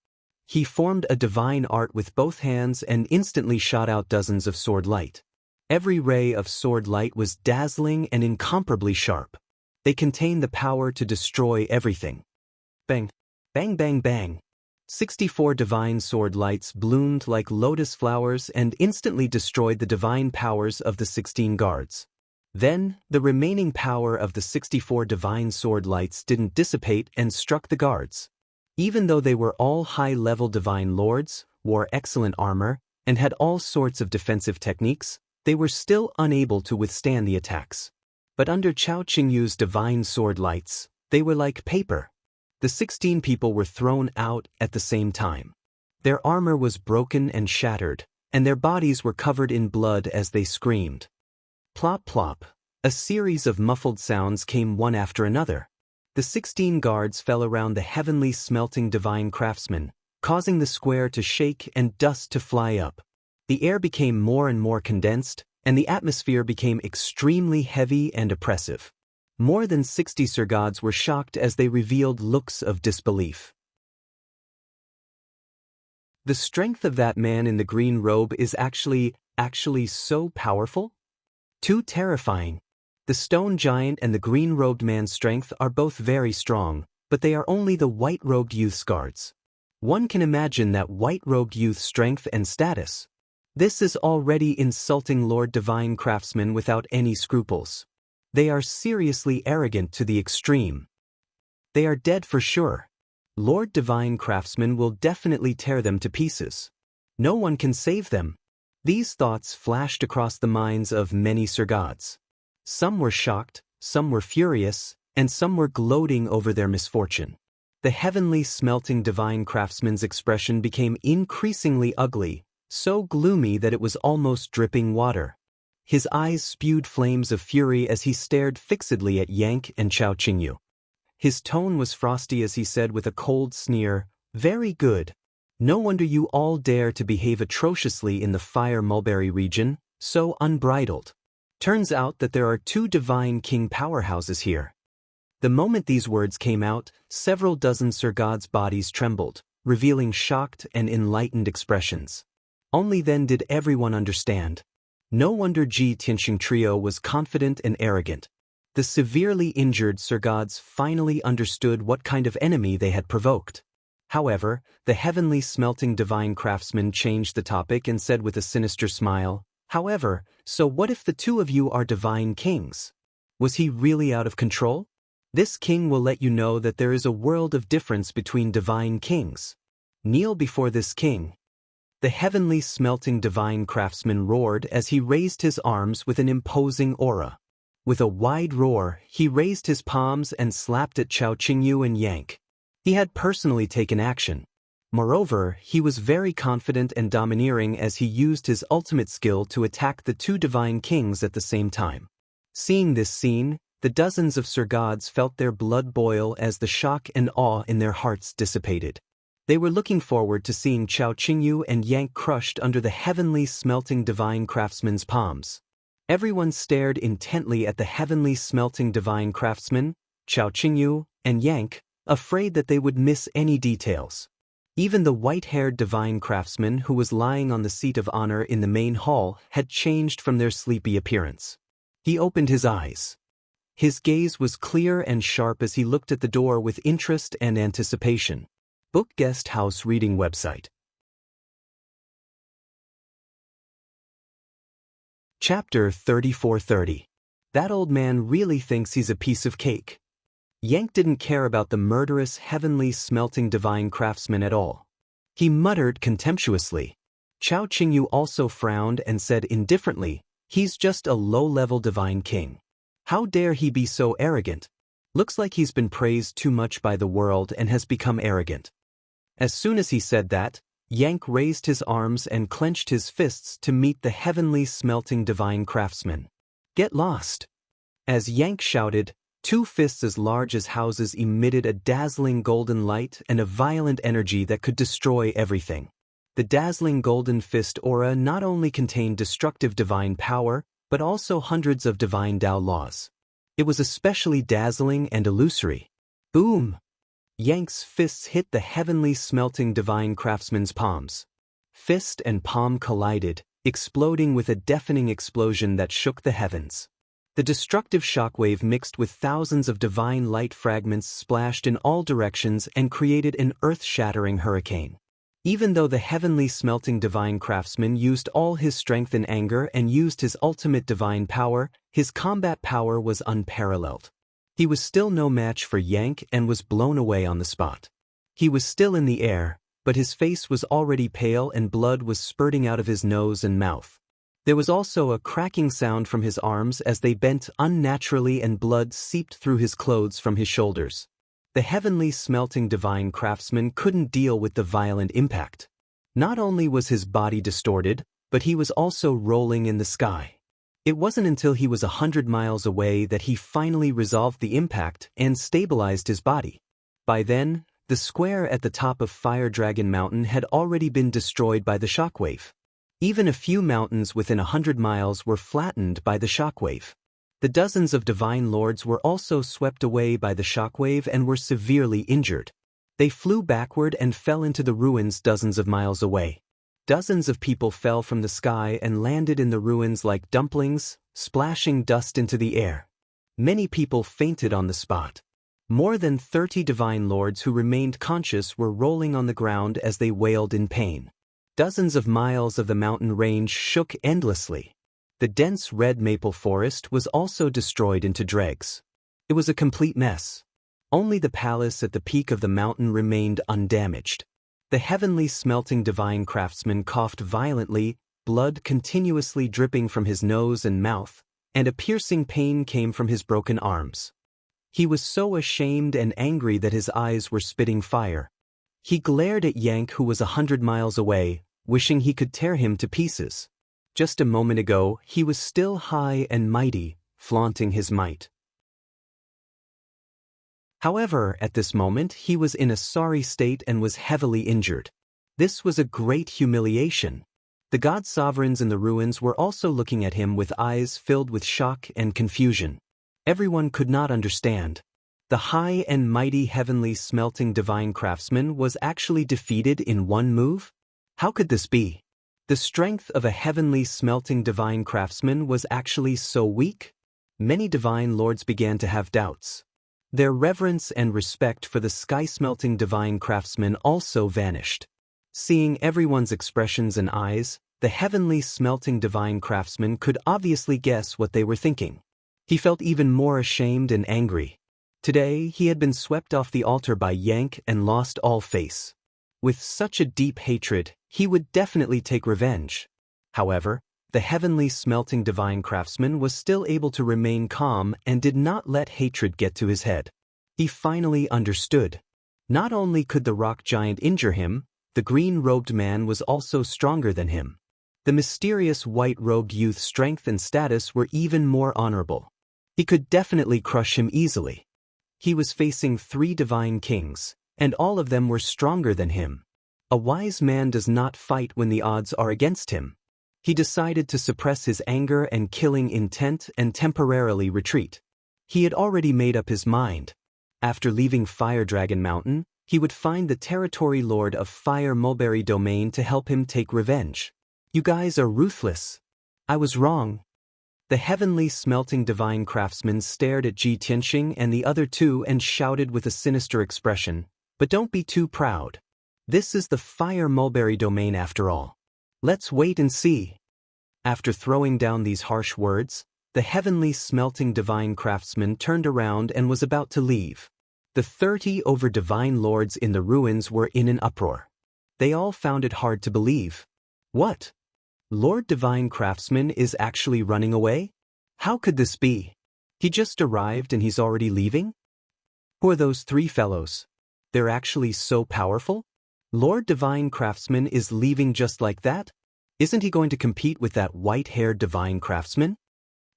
He formed a divine art with both hands and instantly shot out dozens of sword light. Every ray of sword light was dazzling and incomparably sharp. They contained the power to destroy everything. Bang! Bang bang bang! 64 divine sword lights bloomed like lotus flowers and instantly destroyed the divine powers of the 16 guards. Then, the remaining power of the 64 divine sword lights didn't dissipate and struck the guards. Even though they were all high-level divine lords, wore excellent armor, and had all sorts of defensive techniques, they were still unable to withstand the attacks. But under Chao Qingyu's divine sword lights, they were like paper. The 16 people were thrown out at the same time. Their armor was broken and shattered, and their bodies were covered in blood as they screamed. Plop plop. A series of muffled sounds came one after another. The 16 guards fell around the heavenly smelting divine craftsman, causing the square to shake and dust to fly up. The air became more and more condensed, and the atmosphere became extremely heavy and oppressive. More than 60 Sir Gods were shocked as they revealed looks of disbelief. The strength of that man in the green robe is actually so powerful? Too terrifying. The stone giant and the green-robed man's strength are both very strong, but they are only the white-robed youth's guards. One can imagine that white-robed youth's strength and status. This is already insulting Lord Divine Craftsman without any scruples. They are seriously arrogant to the extreme. They are dead for sure. Lord Divine Craftsman will definitely tear them to pieces. No one can save them. These thoughts flashed across the minds of many Sir Gods. Some were shocked, some were furious, and some were gloating over their misfortune. The heavenly smelting divine craftsman's expression became increasingly ugly, so gloomy that it was almost dripping water. His eyes spewed flames of fury as he stared fixedly at Yank and Chao Qingyu. His tone was frosty as he said with a cold sneer, "Very good. No wonder you all dare to behave atrociously in the Fire Mulberry region, so unbridled. Turns out that there are two divine king powerhouses here." The moment these words came out, several dozen Sir God's bodies trembled, revealing shocked and enlightened expressions. Only then did everyone understand. No wonder Ji Tianxing Trio was confident and arrogant. The severely injured Sir Gods finally understood what kind of enemy they had provoked. However, the heavenly smelting divine craftsman changed the topic and said with a sinister smile, "However, so what if the two of you are divine kings? Was he really out of control? This king will let you know that there is a world of difference between divine kings. Kneel before this king." The heavenly smelting divine craftsman roared as he raised his arms with an imposing aura. With a wide roar, he raised his palms and slapped at Chao Qingyu and Yank. He had personally taken action. Moreover, he was very confident and domineering as he used his ultimate skill to attack the two divine kings at the same time. Seeing this scene, the dozens of Sir Gods felt their blood boil as the shock and awe in their hearts dissipated. They were looking forward to seeing Chao Qingyu and Yank crushed under the heavenly smelting divine craftsman's palms. Everyone stared intently at the heavenly smelting divine craftsman, Chao Qingyu, and Yank, afraid that they would miss any details. Even the white-haired divine craftsman who was lying on the seat of honor in the main hall had changed from their sleepy appearance. He opened his eyes. His gaze was clear and sharp as he looked at the door with interest and anticipation. Book Guest House Reading Website. Chapter 3430. That old man really thinks he's a piece of cake. Yank didn't care about the murderous heavenly smelting divine craftsman at all. He muttered contemptuously. Chao Qingyu also frowned and said indifferently, "He's just a low-level divine king. How dare he be so arrogant? Looks like he's been praised too much by the world and has become arrogant." As soon as he said that, Yank raised his arms and clenched his fists to meet the heavenly smelting divine craftsman. "Get lost!" As Yank shouted, two fists as large as houses emitted a dazzling golden light and a violent energy that could destroy everything. The dazzling golden fist aura not only contained destructive divine power, but also hundreds of divine Tao laws. It was especially dazzling and illusory. Boom! Yank's fists hit the heavenly smelting divine craftsman's palms. Fist and palm collided, exploding with a deafening explosion that shook the heavens. The destructive shockwave mixed with thousands of divine light fragments splashed in all directions and created an earth-shattering hurricane. Even though the heavenly smelting divine craftsman used all his strength in anger and used his ultimate divine power, his combat power was unparalleled. He was still no match for Yank and was blown away on the spot. He was still in the air, but his face was already pale and blood was spurting out of his nose and mouth. There was also a cracking sound from his arms as they bent unnaturally and blood seeped through his clothes from his shoulders. The heavenly smelting divine craftsman couldn't deal with the violent impact. Not only was his body distorted, but he was also rolling in the sky. It wasn't until he was 100 miles away that he finally resolved the impact and stabilized his body. By then, the square at the top of Fire Dragon Mountain had already been destroyed by the shockwave. Even a few mountains within 100 miles were flattened by the shockwave. The dozens of divine lords were also swept away by the shockwave and were severely injured. They flew backward and fell into the ruins dozens of miles away. Dozens of people fell from the sky and landed in the ruins like dumplings, splashing dust into the air. Many people fainted on the spot. More than 30 divine lords who remained conscious were rolling on the ground as they wailed in pain. Dozens of miles of the mountain range shook endlessly. The dense red maple forest was also destroyed into dregs. It was a complete mess. Only the palace at the peak of the mountain remained undamaged. The heavenly smelting divine craftsman coughed violently, blood continuously dripping from his nose and mouth, and a piercing pain came from his broken arms. He was so ashamed and angry that his eyes were spitting fire. He glared at Yank, who was 100 miles away, wishing he could tear him to pieces. Just a moment ago, he was still high and mighty, flaunting his might. However, at this moment he was in a sorry state and was heavily injured. This was a great humiliation. The god sovereigns in the ruins were also looking at him with eyes filled with shock and confusion. Everyone could not understand. The high and mighty heavenly smelting divine craftsman was actually defeated in one move? How could this be? The strength of a heavenly smelting divine craftsman was actually so weak? Many divine lords began to have doubts. Their reverence and respect for the sky-smelting divine craftsman also vanished. Seeing everyone's expressions and eyes, the heavenly smelting divine craftsman could obviously guess what they were thinking. He felt even more ashamed and angry. Today, he had been swept off the altar by Yank and lost all face. With such a deep hatred, he would definitely take revenge. However, the heavenly smelting divine craftsman was still able to remain calm and did not let hatred get to his head. He finally understood. Not only could the rock giant injure him, the green-robed man was also stronger than him. The mysterious white-robed youth's strength and status were even more honorable. He could definitely crush him easily. He was facing 3 divine kings, and all of them were stronger than him. A wise man does not fight when the odds are against him. He decided to suppress his anger and killing intent and temporarily retreat. He had already made up his mind. After leaving Fire Dragon Mountain, he would find the territory lord of Fire Mulberry Domain to help him take revenge. You guys are ruthless. I was wrong. The heavenly smelting divine craftsman stared at Ji Tianxing and the other 2 and shouted with a sinister expression, "But don't be too proud. This is the Fire Mulberry Domain after all. Let's wait and see." After throwing down these harsh words, the heavenly smelting divine craftsman turned around and was about to leave. The 30 over divine lords in the ruins were in an uproar. They all found it hard to believe. What? Lord Divine Craftsman is actually running away? How could this be? He just arrived and he's already leaving? Who are those 3 fellows? They're actually so powerful? Lord Divine Craftsman is leaving just like that? Isn't he going to compete with that white-haired Divine Craftsman?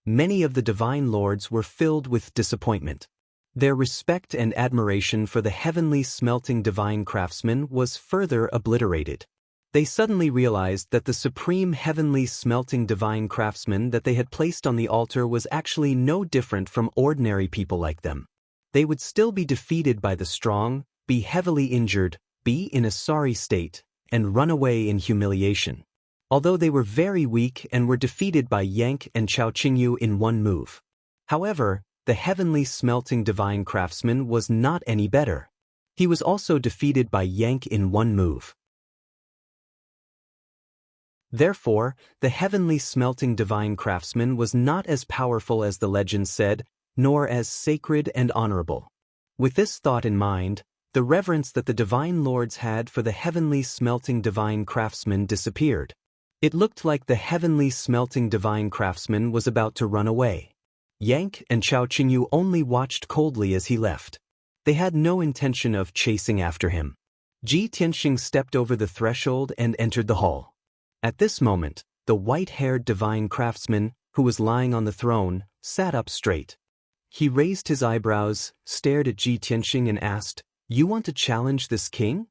Many of the Divine Lords were filled with disappointment. Their respect and admiration for the heavenly smelting Divine Craftsman was further obliterated. They suddenly realized that the supreme heavenly smelting divine craftsman that they had placed on the altar was actually no different from ordinary people like them. They would still be defeated by the strong, be heavily injured, be in a sorry state, and run away in humiliation. Although they were very weak and were defeated by Yank and Chao Qingyu in one move. However, the heavenly smelting divine craftsman was not any better. He was also defeated by Yank in one move. Therefore, the heavenly smelting divine craftsman was not as powerful as the legend said, nor as sacred and honorable. With this thought in mind, the reverence that the divine lords had for the heavenly smelting divine craftsman disappeared. It looked like the heavenly smelting divine craftsman was about to run away. Yank and Chao Qingyu only watched coldly as he left. They had no intention of chasing after him. Ji Tianxing stepped over the threshold and entered the hall. At this moment, the white-haired divine craftsman, who was lying on the throne, sat up straight. He raised his eyebrows, stared at Ji Tianxing and asked, "You want to challenge this king?"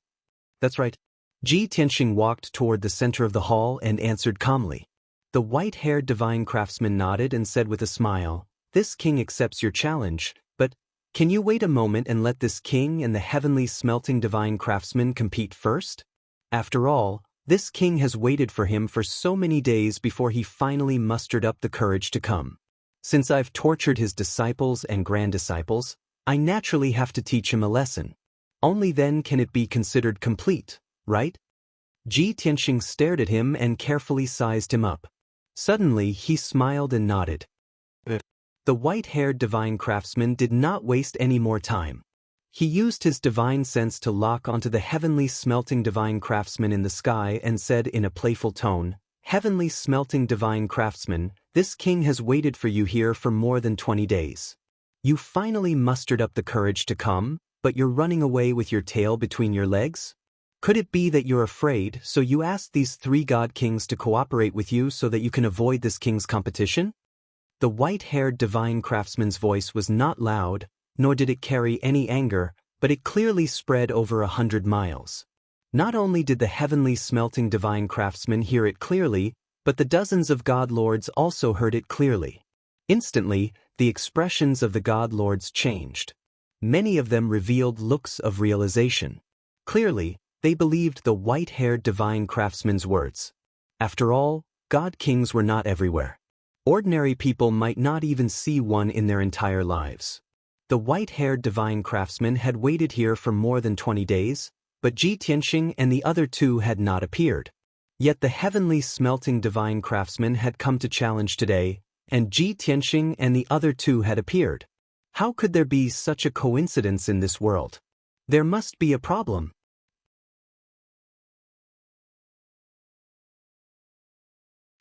"That's right." Ji Tianxing walked toward the center of the hall and answered calmly. The white-haired divine craftsman nodded and said with a smile, "This king accepts your challenge, but can you wait a moment and let this king and the heavenly smelting divine craftsman compete first? After all, this king has waited for him for so many days before he finally mustered up the courage to come. Since I've tortured his disciples and grand-disciples, I naturally have to teach him a lesson. Only then can it be considered complete, right?" Ji Tianxing stared at him and carefully sized him up. Suddenly he smiled and nodded. The white-haired divine craftsman did not waste any more time. He used his divine sense to lock onto the heavenly smelting divine craftsman in the sky and said in a playful tone, "Heavenly smelting divine craftsman, this king has waited for you here for more than 20 days. You finally mustered up the courage to come, but you're running away with your tail between your legs? Could it be that you're afraid, so you asked these 3 god kings to cooperate with you so that you can avoid this king's competition?" The white-haired divine craftsman's voice was not loud, nor did it carry any anger, but it clearly spread over 100 miles. Not only did the heavenly smelting divine craftsman hear it clearly, but the dozens of god lords also heard it clearly. Instantly, the expressions of the god lords changed. Many of them revealed looks of realization. Clearly, they believed the white-haired divine craftsman's words. After all, god kings were not everywhere. Ordinary people might not even see one in their entire lives. The white-haired divine craftsman had waited here for more than 20 days, but Ji Tianxing and the other two had not appeared. Yet the heavenly smelting divine craftsman had come to challenge today, and Ji Tianxing and the other two had appeared. How could there be such a coincidence in this world? There must be a problem.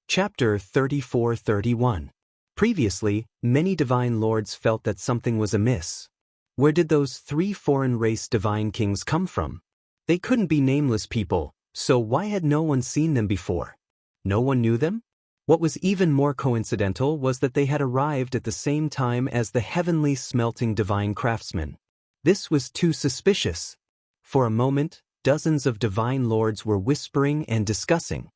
Chapter 34-31. Previously, many divine lords felt that something was amiss. Where did those 3 foreign race divine kings come from? They couldn't be nameless people, so why had no one seen them before? No one knew them? What was even more coincidental was that they had arrived at the same time as the heavenly smelting divine craftsman. This was too suspicious. For a moment, dozens of divine lords were whispering and discussing.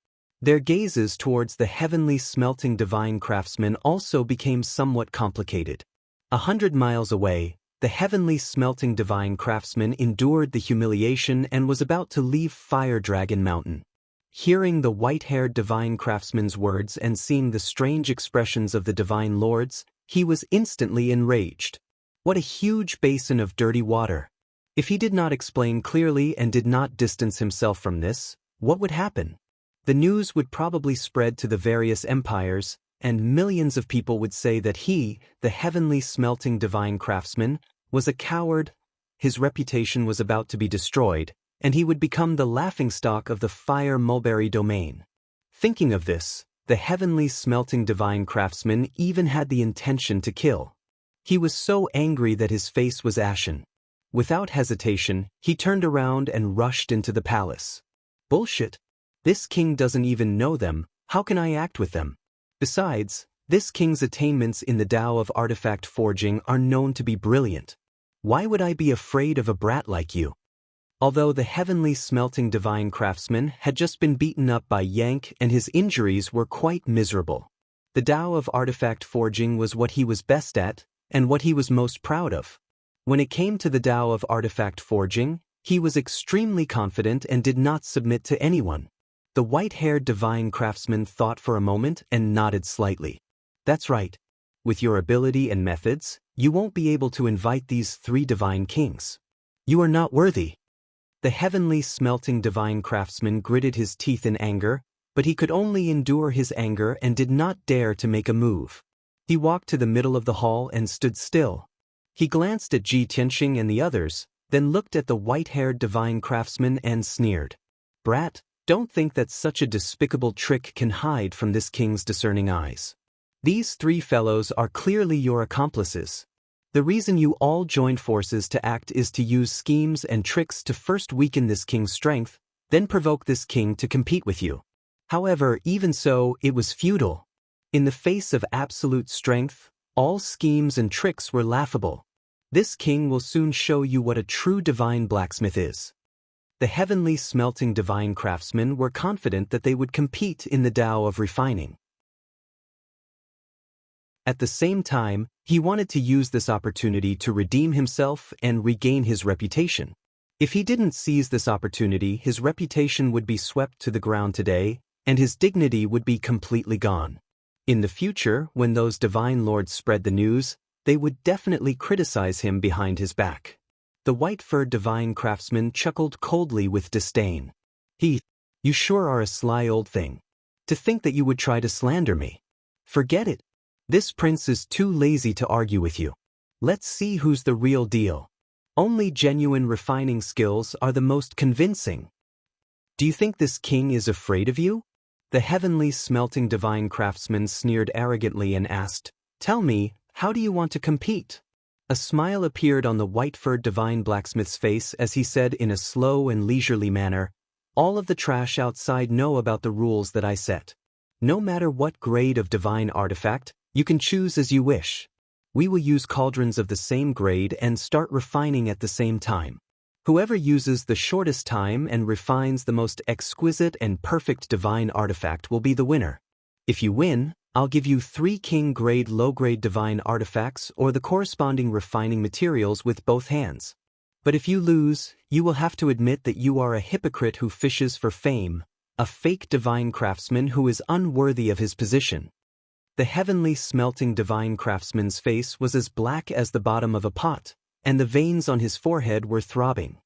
Their gazes towards the heavenly smelting divine craftsman also became somewhat complicated. 100 miles away, the heavenly smelting divine craftsman endured the humiliation and was about to leave Fire Dragon Mountain. Hearing the white-haired divine craftsman's words and seeing the strange expressions of the divine lords, he was instantly enraged. What a huge basin of dirty water! If he did not explain clearly and did not distance himself from this, what would happen? The news would probably spread to the various empires, and millions of people would say that he, the heavenly smelting divine craftsman, was a coward. His reputation was about to be destroyed, and he would become the laughingstock of the Fire Mulberry domain. Thinking of this, the heavenly smelting divine craftsman even had the intention to kill. He was so angry that his face was ashen. Without hesitation, he turned around and rushed into the palace. Bullshit! This king doesn't even know them, how can I act with them? Besides, this king's attainments in the Tao of artifact forging are known to be brilliant. Why would I be afraid of a brat like you? Although the heavenly smelting divine craftsman had just been beaten up by Yank and his injuries were quite miserable. The Tao of artifact forging was what he was best at, and what he was most proud of. When it came to the Tao of artifact forging, he was extremely confident and did not submit to anyone. The white-haired divine craftsman thought for a moment and nodded slightly. That's right. With your ability and methods, you won't be able to invite these 3 divine kings. You are not worthy. The heavenly smelting divine craftsman gritted his teeth in anger, but he could only endure his anger and did not dare to make a move. He walked to the middle of the hall and stood still. He glanced at Ji Tianxing and the others, then looked at the white-haired divine craftsman and sneered. Brat, don't think that such a despicable trick can hide from this king's discerning eyes. These 3 fellows are clearly your accomplices. The reason you all joined forces to act is to use schemes and tricks to first weaken this king's strength, then provoke this king to compete with you. However, even so, it was futile. In the face of absolute strength, all schemes and tricks were laughable. This king will soon show you what a true divine blacksmith is. The heavenly smelting divine craftsmen were confident that they would compete in the Tao of refining. At the same time, he wanted to use this opportunity to redeem himself and regain his reputation. If he didn't seize this opportunity, his reputation would be swept to the ground today, and his dignity would be completely gone. In the future, when those divine lords spread the news, they would definitely criticize him behind his back. The white-furred divine craftsman chuckled coldly with disdain. You sure are a sly old thing. To think that you would try to slander me. Forget it. This prince is too lazy to argue with you. Let's see who's the real deal. Only genuine refining skills are the most convincing. Do you think this king is afraid of you? The heavenly smelting divine craftsman sneered arrogantly and asked, Tell me, how do you want to compete? A smile appeared on the white-furred divine blacksmith's face as he said in a slow and leisurely manner, All of the trash outside know about the rules that I set. No matter what grade of divine artifact, you can choose as you wish. We will use cauldrons of the same grade and start refining at the same time. Whoever uses the shortest time and refines the most exquisite and perfect divine artifact will be the winner. If you win, I'll give you 3 king-grade low-grade divine artifacts or the corresponding refining materials with both hands. But if you lose, you will have to admit that you are a hypocrite who fishes for fame, a fake divine craftsman who is unworthy of his position. The heavenly smelting divine craftsman's face was as black as the bottom of a pot, and the veins on his forehead were throbbing.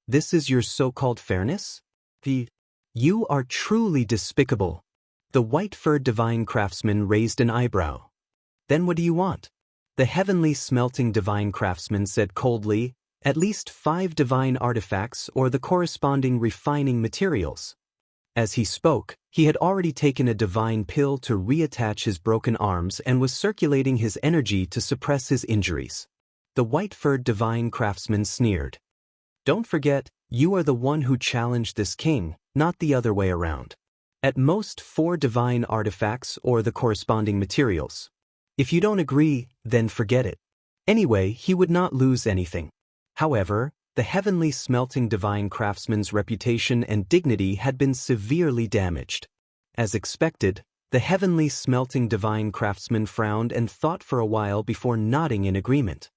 This is your so-called fairness? You are truly despicable. The white-furred divine craftsman raised an eyebrow. Then what do you want? The heavenly smelting divine craftsman said coldly, at least 5 divine artifacts or the corresponding refining materials. As he spoke, he had already taken a divine pill to reattach his broken arms and was circulating his energy to suppress his injuries. The white-furred divine craftsman sneered. Don't forget, you are the one who challenged this king, not the other way around. At most 4 divine artifacts or the corresponding materials. If you don't agree, then forget it. Anyway, he would not lose anything. However, the heavenly smelting divine craftsman's reputation and dignity had been severely damaged. As expected, the heavenly smelting divine craftsman frowned and thought for a while before nodding in agreement.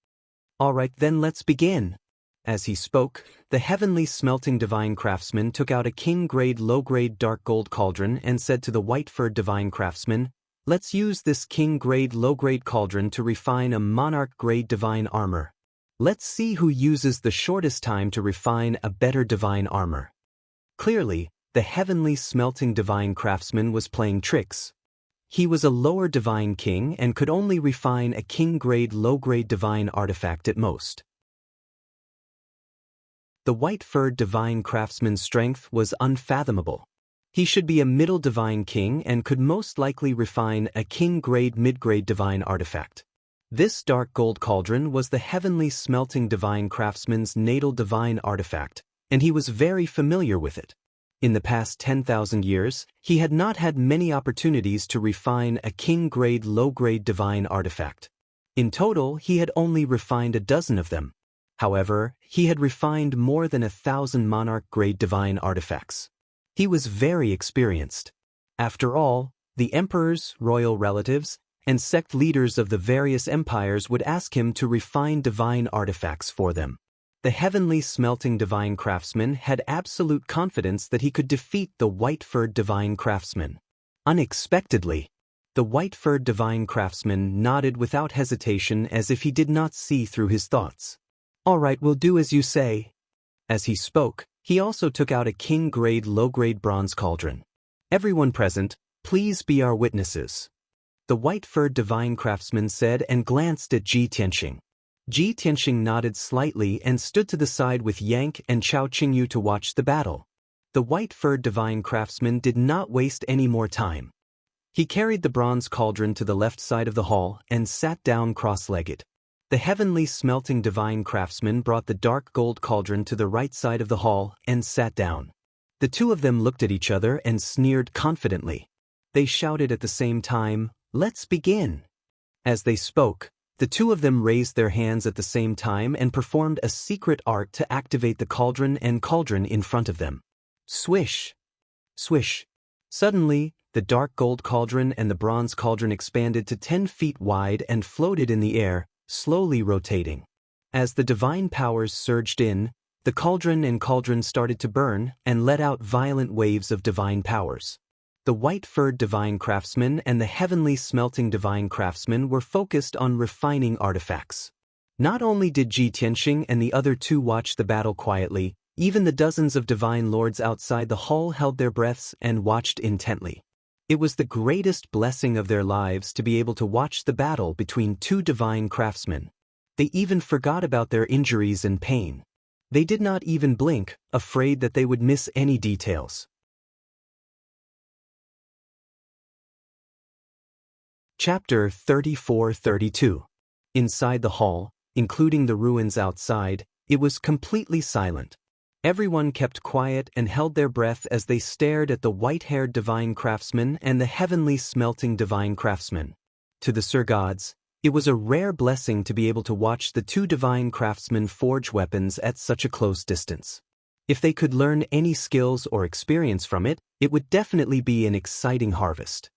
All right, then let's begin. As he spoke, the heavenly smelting divine craftsman took out a king-grade low-grade dark gold cauldron and said to the white-furred divine craftsman, let's use this king-grade low-grade cauldron to refine a monarch-grade divine armor. Let's see who uses the shortest time to refine a better divine armor. Clearly, the heavenly smelting divine craftsman was playing tricks. He was a lower divine king and could only refine a king-grade low-grade divine artifact at most. The white-furred divine craftsman's strength was unfathomable. He should be a middle divine king and could most likely refine a king-grade mid-grade divine artifact. This dark gold cauldron was the heavenly smelting divine craftsman's natal divine artifact, and he was very familiar with it. In the past 10,000 years, he had not had many opportunities to refine a king-grade low-grade divine artifact. In total, he had only refined a dozen of them. However, he had refined more than 1,000 monarch-grade divine artifacts. He was very experienced. After all, the emperors, royal relatives, and sect leaders of the various empires would ask him to refine divine artifacts for them. The heavenly smelting divine craftsman had absolute confidence that he could defeat the white-furred divine craftsman. Unexpectedly, the white-furred divine craftsman nodded without hesitation as if he did not see through his thoughts. All right, we'll do as you say. As he spoke, he also took out a king-grade low-grade bronze cauldron. Everyone present, please be our witnesses. The white-furred divine craftsman said and glanced at Ji Tianxing. Ji Tianxing nodded slightly and stood to the side with Yang and Chao Qingyu to watch the battle. The white-furred divine craftsman did not waste any more time. He carried the bronze cauldron to the left side of the hall and sat down cross-legged. The heavenly smelting divine craftsman brought the dark gold cauldron to the right side of the hall and sat down. The two of them looked at each other and sneered confidently. They shouted at the same time, "Let's begin!" As they spoke, the two of them raised their hands at the same time and performed a secret art to activate the cauldron in front of them. Swish! Swish! Suddenly, the dark gold cauldron and the bronze cauldron expanded to 10 feet wide and floated in the air, slowly rotating. As the divine powers surged in, the cauldron started to burn and let out violent waves of divine powers. The white-furred divine craftsman and the heavenly smelting divine craftsman were focused on refining artifacts. Not only did Ji Tianxing and the other two watch the battle quietly, even the dozens of divine lords outside the hall held their breaths and watched intently. It was the greatest blessing of their lives to be able to watch the battle between two divine craftsmen. They even forgot about their injuries and pain. They did not even blink, afraid that they would miss any details. Chapter 34-32. Inside the hall, including the ruins outside, it was completely silent. Everyone kept quiet and held their breath as they stared at the white-haired divine craftsman and the heavenly smelting divine craftsman. To the Sir Gods, It was a rare blessing to be able to watch the two divine craftsmen forge weapons at such a close distance. If they could learn any skills or experience from it, it would definitely be an exciting harvest.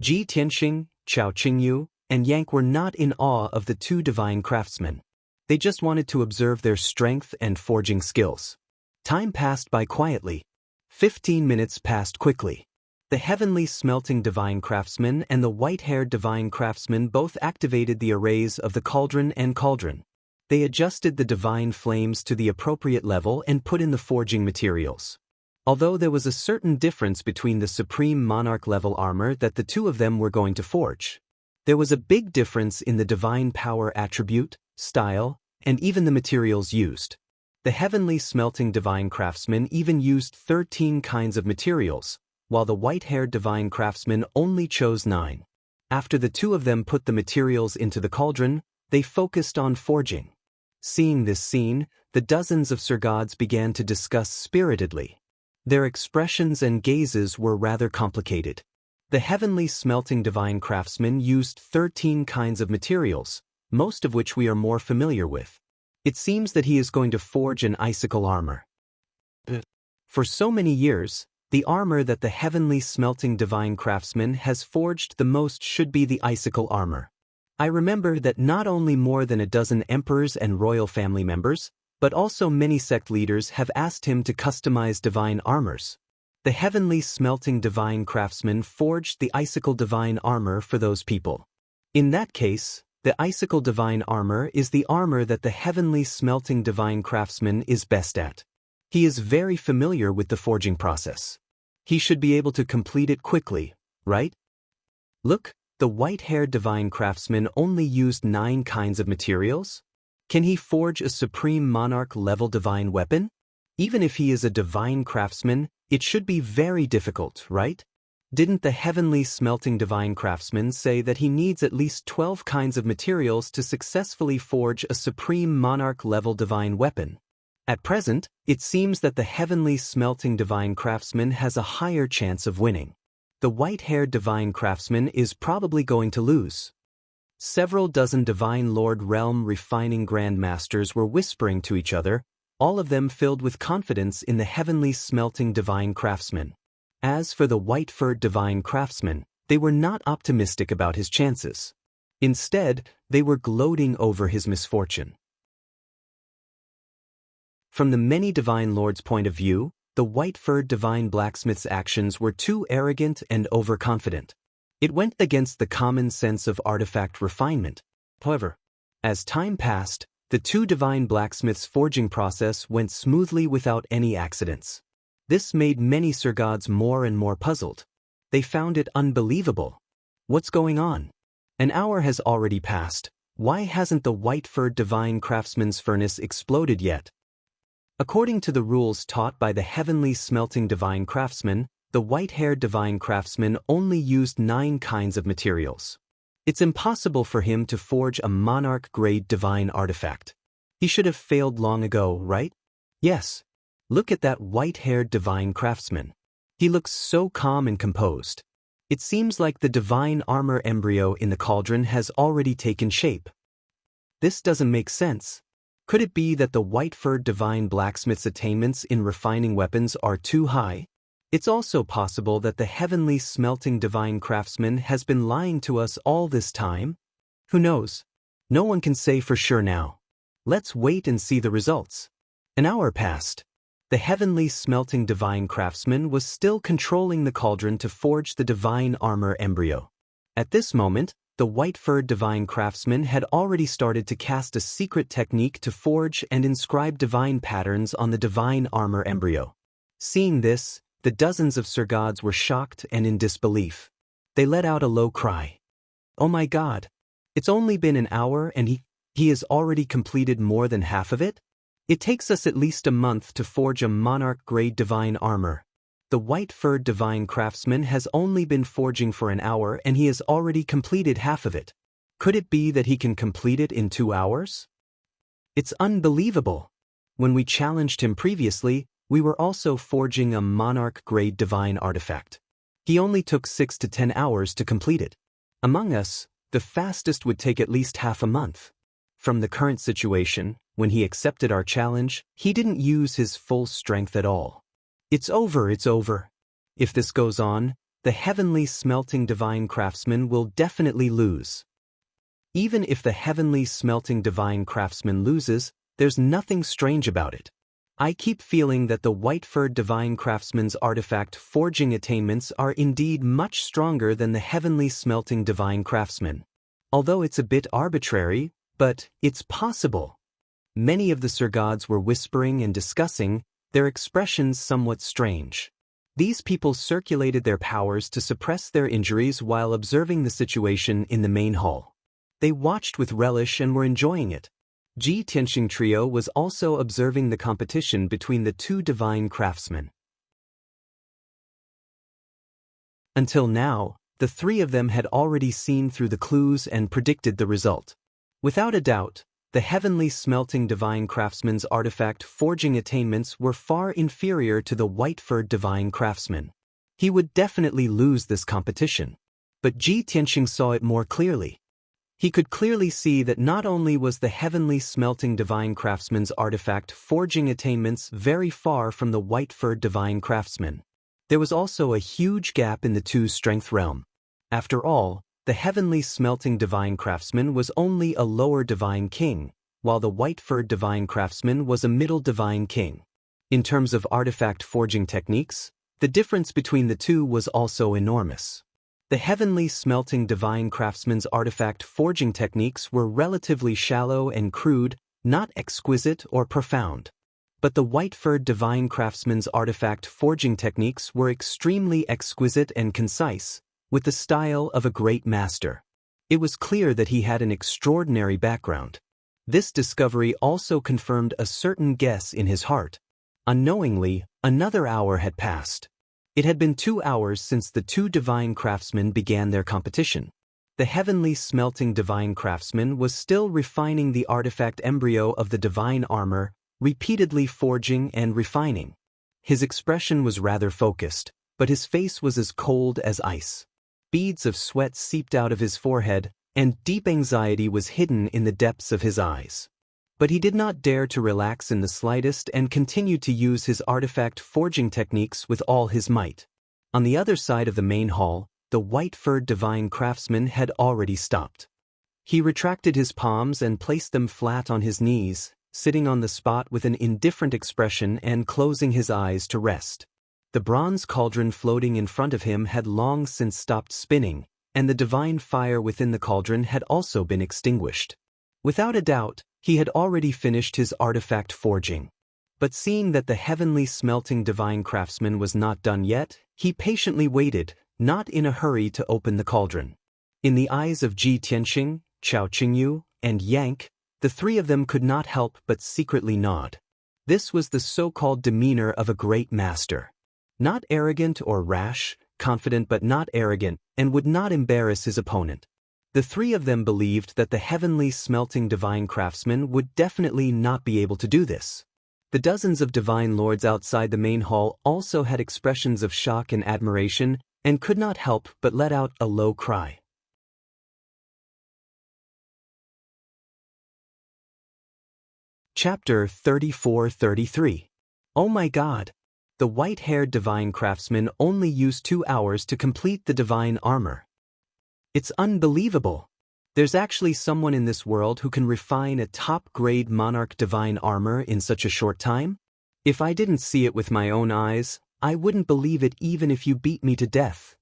Ji Tianxing, Chao Qingyu, and Yang were not in awe of the two divine craftsmen. They just wanted to observe their strength and forging skills. Time passed by quietly. 15 minutes passed quickly. The heavenly smelting divine craftsman and the white-haired divine craftsman both activated the arrays of the cauldron and cauldron. They adjusted the divine flames to the appropriate level and put in the forging materials. Although there was a certain difference between the Supreme Monarch level armor that the two of them were going to forge, there was a big difference in the divine power attribute, style, and even the materials used. The heavenly smelting divine craftsman even used 13 kinds of materials, while the white-haired divine craftsman only chose 9. After the two of them put the materials into the cauldron, they focused on forging. Seeing this scene, the dozens of Sir Gods began to discuss spiritedly. Their expressions and gazes were rather complicated. The heavenly smelting divine craftsman used 13 kinds of materials, most of which we are more familiar with. It seems that he is going to forge an icicle armor. For so many years, the armor that the heavenly smelting divine craftsman has forged the most should be the icicle armor. I remember that not only more than a dozen emperors and royal family members, but also many sect leaders have asked him to customize divine armors. The heavenly smelting divine craftsman forged the icicle divine armor for those people. In that case, the icicle divine armor is the armor that the heavenly smelting divine craftsman is best at. He is very familiar with the forging process. He should be able to complete it quickly, right? Look, the white-haired divine craftsman only used 9 kinds of materials. Can he forge a Supreme Monarch level divine weapon? Even if he is a divine craftsman, it should be very difficult, right? Didn't the heavenly smelting divine craftsman say that he needs at least 12 kinds of materials to successfully forge a Supreme Monarch level divine weapon? At present, it seems that the heavenly smelting divine craftsman has a higher chance of winning. The white-haired divine craftsman is probably going to lose. Several dozen divine lord realm refining grandmasters were whispering to each other, all of them filled with confidence in the heavenly smelting divine craftsman. As for the white-furred divine craftsman, they were not optimistic about his chances. Instead, they were gloating over his misfortune. From the many divine lords' point of view, the white-furred divine blacksmith's actions were too arrogant and overconfident. It went against the common sense of artifact refinement. However, as time passed, the two divine blacksmiths' forging process went smoothly without any accidents. This made many Sir Gods more and more puzzled. They found it unbelievable. What's going on? An hour has already passed. Why hasn't the white-furred divine craftsman's furnace exploded yet? According to the rules taught by the heavenly smelting divine craftsman, the white-haired divine craftsman only used 9 kinds of materials. It's impossible for him to forge a monarch-grade divine artifact. He should have failed long ago, right? Yes. Look at that white-haired divine craftsman. He looks so calm and composed. It seems like the divine armor embryo in the cauldron has already taken shape. This doesn't make sense. Could it be that the white-furred divine blacksmith's attainments in refining weapons are too high? It's also possible that the heavenly smelting divine craftsman has been lying to us all this time. Who knows? No one can say for sure now. Let's wait and see the results. An hour passed. The heavenly smelting divine craftsman was still controlling the cauldron to forge the divine armor embryo. At this moment, the white-furred divine craftsman had already started to cast a secret technique to forge and inscribe divine patterns on the divine armor embryo. Seeing this, the dozens of Sir Gods were shocked and in disbelief. They let out a low cry. Oh my God! It's only been an hour and he has already completed more than half of it? It takes us at least a month to forge a monarch-grade divine armor. The white-furred divine craftsman has only been forging for an hour and he has already completed half of it. Could it be that he can complete it in 2 hours? It's unbelievable. When we challenged him previously, we were also forging a monarch-grade divine artifact. He only took 6 to 10 hours to complete it. Among us, The fastest would take at least half a month. From the current situation, when he accepted our challenge, he didn't use his full strength at all. It's over, it's over. If this goes on, the heavenly smelting divine craftsman will definitely lose. Even if the heavenly smelting divine craftsman loses, there's nothing strange about it. I keep feeling that the white-furred divine craftsman's artifact forging attainments are indeed much stronger than the heavenly smelting divine craftsman. Although it's a bit arbitrary, but it's possible. Many of the Sir Gods were whispering and discussing, their expressions somewhat strange. These people circulated their powers to suppress their injuries while observing the situation in the main hall. They watched with relish and were enjoying it. Ji Tianxing trio was also observing the competition between the two divine craftsmen. Until now, the three of them had already seen through the clues and predicted the result. Without a doubt, the heavenly smelting divine craftsman's artifact forging attainments were far inferior to the white-furred divine craftsman. He would definitely lose this competition. But Ji Tianxing saw it more clearly. He could clearly see that not only was the heavenly smelting divine craftsman's artifact forging attainments very far from the white-furred divine craftsman, there was also a huge gap in the two's strength realm. After all, the heavenly smelting divine craftsman was only a lower divine king, while the white-furred divine craftsman was a middle divine king. In terms of artifact forging techniques, the difference between the two was also enormous. The heavenly smelting divine craftsman's artifact forging techniques were relatively shallow and crude, not exquisite or profound. But the white-furred divine craftsman's artifact forging techniques were extremely exquisite and concise, with the style of a great master. It was clear that he had an extraordinary background. This discovery also confirmed a certain guess in his heart. Unknowingly, another hour had passed. It had been 2 hours since the two divine craftsmen began their competition. The heavenly smelting divine craftsman was still refining the artifact embryo of the divine armor, repeatedly forging and refining. His expression was rather focused, but his face was as cold as ice. Beads of sweat seeped out of his forehead, and deep anxiety was hidden in the depths of his eyes. But he did not dare to relax in the slightest and continued to use his artifact forging techniques with all his might. On the other side of the main hall, the white-furred divine craftsman had already stopped. He retracted his palms and placed them flat on his knees, sitting on the spot with an indifferent expression and closing his eyes to rest. The bronze cauldron floating in front of him had long since stopped spinning, and the divine fire within the cauldron had also been extinguished. Without a doubt, he had already finished his artifact forging. But seeing that the heavenly smelting divine craftsman was not done yet, he patiently waited, not in a hurry to open the cauldron. In the eyes of Ji Tianxing, Chao Qingyu, and Yank, the three of them could not help but secretly nod. This was the so-called demeanor of a great master. Not arrogant or rash, confident but not arrogant, and would not embarrass his opponent. The three of them believed that the heavenly smelting divine craftsman would definitely not be able to do this. The dozens of divine lords outside the main hall also had expressions of shock and admiration, and could not help but let out a low cry. Chapter 34-33. Oh my God! The white-haired divine craftsman only used 2 hours to complete the divine armor. It's unbelievable. There's actually someone in this world who can refine a top-grade monarch divine armor in such a short time? If I didn't see it with my own eyes, I wouldn't believe it even if you beat me to death.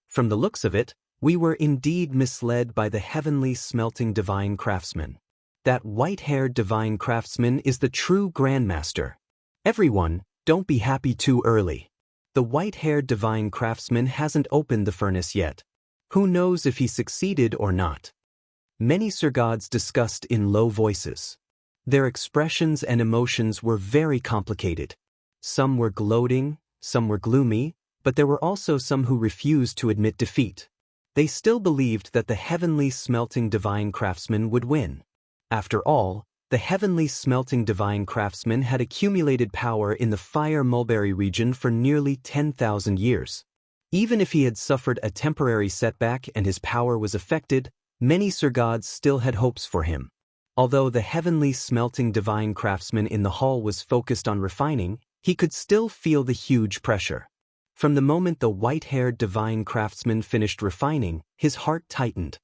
From the looks of it, we were indeed misled by the heavenly smelting divine craftsman. That white-haired divine craftsman is the true grandmaster. Everyone, don't be happy too early. The white-haired divine craftsman hasn't opened the furnace yet. Who knows if he succeeded or not? Many Sir Gods discussed in low voices. Their expressions and emotions were very complicated. Some were gloating, some were gloomy, but there were also some who refused to admit defeat. They still believed that the heavenly smelting divine craftsman would win. After all, the heavenly smelting divine craftsman had accumulated power in the Fire Mulberry region for nearly 10,000 years. Even if he had suffered a temporary setback and his power was affected, many Sir Gods still had hopes for him. Although the heavenly smelting divine craftsman in the hall was focused on refining, he could still feel the huge pressure. From the moment the white-haired divine craftsman finished refining, his heart tightened.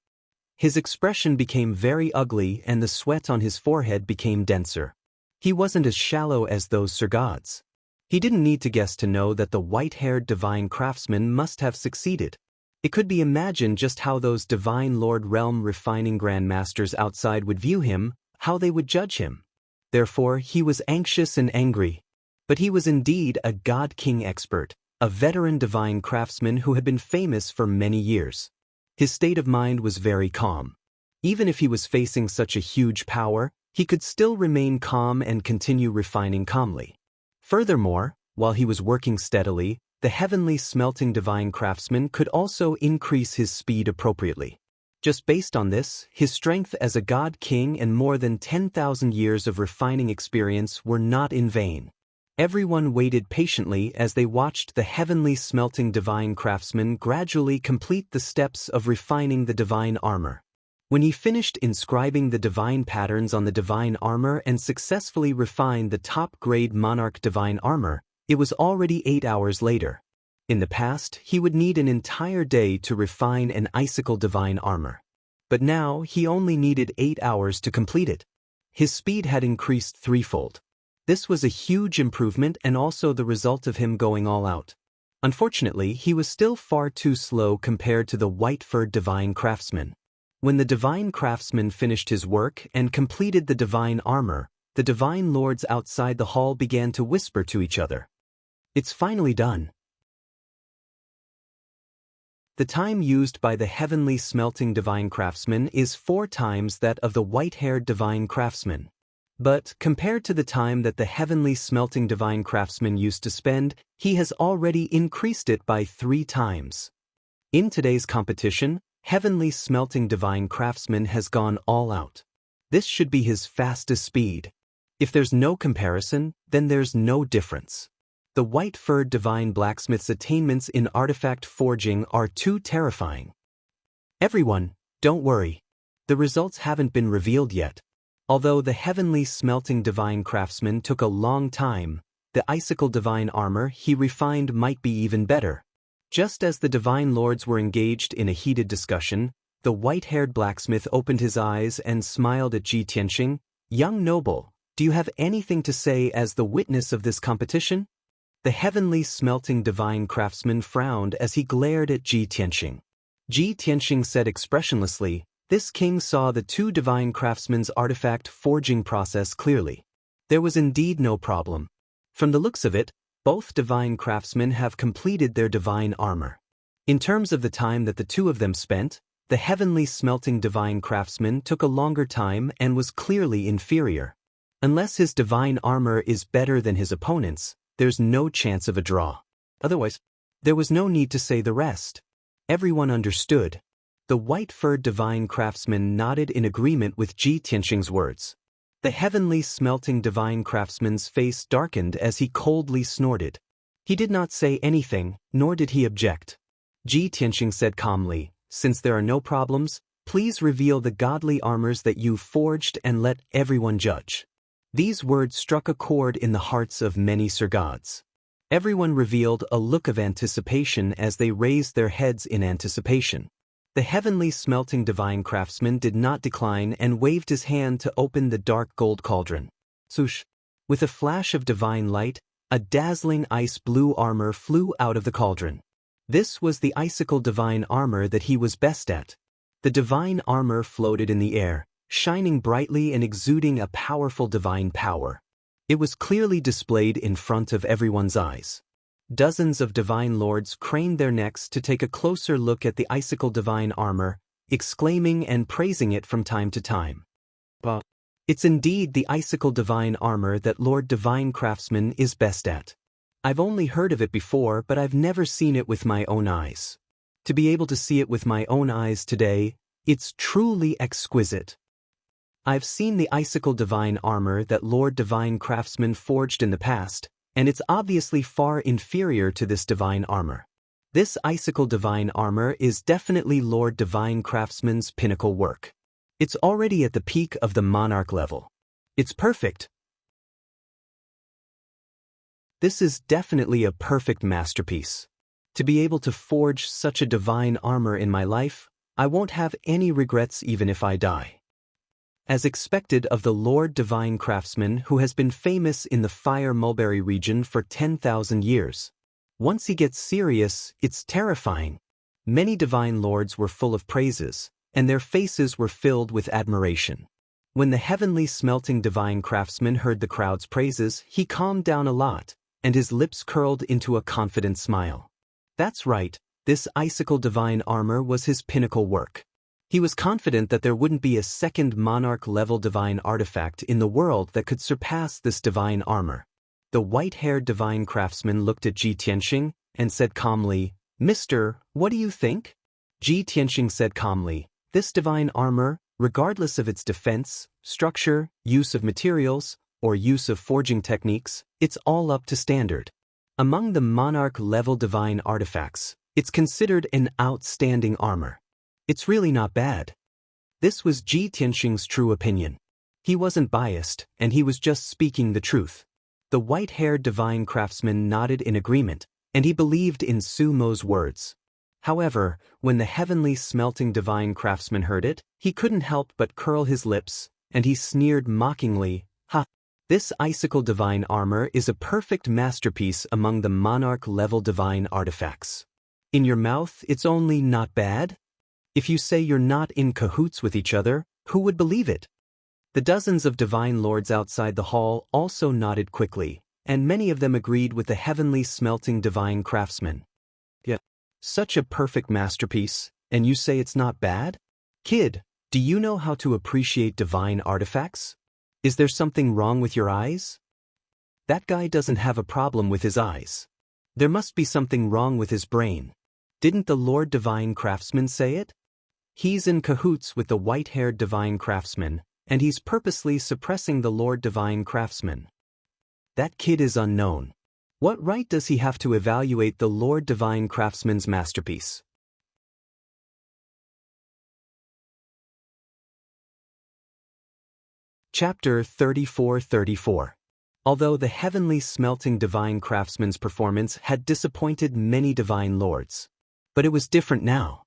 His expression became very ugly and the sweat on his forehead became denser. He wasn't as shallow as those Sir Gods. He didn't need to guess to know that the white-haired divine craftsman must have succeeded. It could be imagined just how those divine Lord Realm refining grandmasters outside would view him, how they would judge him. Therefore, he was anxious and angry. But he was indeed a God-King expert, a veteran divine craftsman who had been famous for many years. His state of mind was very calm. Even if he was facing such a huge power, he could still remain calm and continue refining calmly. Furthermore, while he was working steadily, the heavenly smelting divine craftsman could also increase his speed appropriately. Just based on this, his strength as a god king and more than 10,000 years of refining experience were not in vain. Everyone waited patiently as they watched the heavenly smelting divine craftsman gradually complete the steps of refining the divine armor. When he finished inscribing the divine patterns on the divine armor and successfully refined the top-grade monarch divine armor, it was already 8 hours later. In the past, he would need an entire day to refine an icicle divine armor. But now, he only needed 8 hours to complete it. His speed had increased threefold. This was a huge improvement and also the result of him going all out. Unfortunately, he was still far too slow compared to the white-furred divine craftsman. When the divine craftsman finished his work and completed the divine armor, the divine lords outside the hall began to whisper to each other. "It's finally done." The time used by the heavenly smelting divine craftsman is 4 times that of the white-haired divine craftsman. But, compared to the time that the heavenly smelting divine craftsman used to spend, he has already increased it by 3 times. In today's competition, heavenly smelting divine craftsman has gone all out. This should be his fastest speed. If there's no comparison, then there's no difference. The white-furred divine blacksmith's attainments in artifact forging are too terrifying. Everyone, don't worry. The results haven't been revealed yet. Although the heavenly smelting divine craftsman took a long time, the icicle divine armor he refined might be even better. Just as the divine lords were engaged in a heated discussion, the white-haired blacksmith opened his eyes and smiled at Ji Tianxing. "Young noble, do you have anything to say as the witness of this competition?" The heavenly smelting divine craftsman frowned as he glared at Ji Tianxing. Ji Tianxing said expressionlessly, "This king saw the 2 divine craftsmen's artifact forging process clearly. There was indeed no problem. From the looks of it, both divine craftsmen have completed their divine armor. In terms of the time that the 2 of them spent, the heavenly smelting divine craftsman took a longer time and was clearly inferior. Unless his divine armor is better than his opponent's, there's no chance of a draw. Otherwise, there was no need to say the rest." Everyone understood. The white-furred divine craftsman nodded in agreement with Ji Tianxing's words. The heavenly smelting divine craftsman's face darkened as he coldly snorted. He did not say anything, nor did he object. Ji Tianxing said calmly, "Since there are no problems, please reveal the godly armors that you forged and let everyone judge." These words struck a chord in the hearts of many Sir Gods. Everyone revealed a look of anticipation as they raised their heads in anticipation. The heavenly smelting divine craftsman did not decline and waved his hand to open the dark gold cauldron. Swoosh! With a flash of divine light, a dazzling ice blue armor flew out of the cauldron. This was the icicle divine armor that he was best at. The divine armor floated in the air, shining brightly and exuding a powerful divine power. It was clearly displayed in front of everyone's eyes. Dozens of divine lords craned their necks to take a closer look at the icicle divine armor, exclaiming and praising it from time to time. "But it's indeed the icicle divine armor that Lord Divine Craftsman is best at. I've only heard of it before, but I've never seen it with my own eyes. To be able to see it with my own eyes today, it's truly exquisite. I've seen the icicle divine armor that Lord Divine Craftsman forged in the past, and it's obviously far inferior to this divine armor. This icicle divine armor is definitely Lord Divine Craftsman's pinnacle work. It's already at the peak of the monarch level. It's perfect. This is definitely a perfect masterpiece. To be able to forge such a divine armor in my life, I won't have any regrets even if I die. As expected of the Lord Divine Craftsman who has been famous in the Fire Mulberry region for 10,000 years. Once he gets serious, it's terrifying. Many divine lords were full of praises, and their faces were filled with admiration. When the heavenly smelting divine craftsman heard the crowd's praises, he calmed down a lot, and his lips curled into a confident smile. That's right, this icicle divine armor was his pinnacle work. He was confident that there wouldn't be a second monarch-level divine artifact in the world that could surpass this divine armor. The white-haired divine craftsman looked at Ji Tianxing and said calmly, "Mister, what do you think?" Ji Tianxing said calmly, "This divine armor, regardless of its defense, structure, use of materials, or use of forging techniques, it's all up to standard. Among the monarch-level divine artifacts, it's considered an outstanding armor. It's really not bad." This was Ji Tianxing's true opinion. He wasn't biased, and he was just speaking the truth. The white-haired divine craftsman nodded in agreement, and he believed in Su Mo's words. However, when the heavenly smelting divine craftsman heard it, he couldn't help but curl his lips, and he sneered mockingly, "Ha! This icicle divine armor is a perfect masterpiece among the monarch-level divine artifacts. In your mouth, it's only not bad? If you say you're not in cahoots with each other, who would believe it?" The dozens of divine lords outside the hall also nodded quickly, and many of them agreed with the heavenly smelting divine craftsman. "Yeah, such a perfect masterpiece, and you say it's not bad? Kid, do you know how to appreciate divine artifacts? Is there something wrong with your eyes? That guy doesn't have a problem with his eyes. There must be something wrong with his brain. Didn't the Lord Divine Craftsman say it? He's in cahoots with the white-haired divine craftsman, and he's purposely suppressing the Lord Divine Craftsman. That kid is unknown. What right does he have to evaluate the Lord Divine Craftsman's masterpiece?" Chapter 34-34. Although the heavenly smelting divine craftsman's performance had disappointed many divine lords, but it was different now.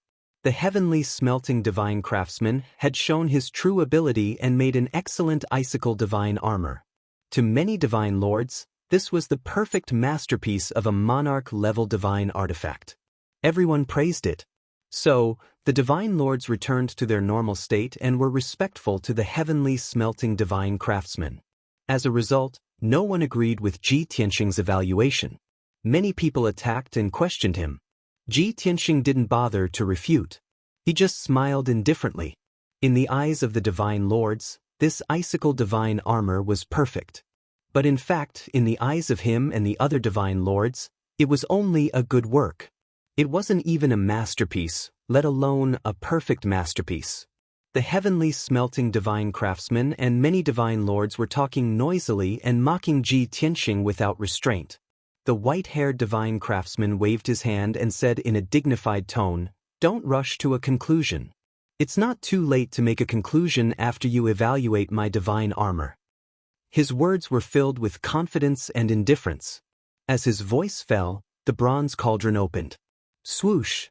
The heavenly smelting divine craftsman had shown his true ability and made an excellent icicle divine armor. To many divine lords, this was the perfect masterpiece of a monarch-level divine artifact. Everyone praised it. So, the divine lords returned to their normal state and were respectful to the heavenly smelting divine craftsman. As a result, no one agreed with Ji Tianxing's evaluation. Many people attacked and questioned him. Ji Tianxing didn't bother to refute. He just smiled indifferently. In the eyes of the divine lords, this icicle divine armor was perfect. But in fact, in the eyes of him and the other divine lords, it was only a good work. It wasn't even a masterpiece, let alone a perfect masterpiece. The heavenly smelting divine craftsman and many divine lords were talking noisily and mocking Ji Tianxing without restraint. The white-haired divine craftsman waved his hand and said in a dignified tone, "Don't rush to a conclusion. It's not too late to make a conclusion after you evaluate my divine armor." His words were filled with confidence and indifference. As his voice fell, the bronze cauldron opened. Swoosh!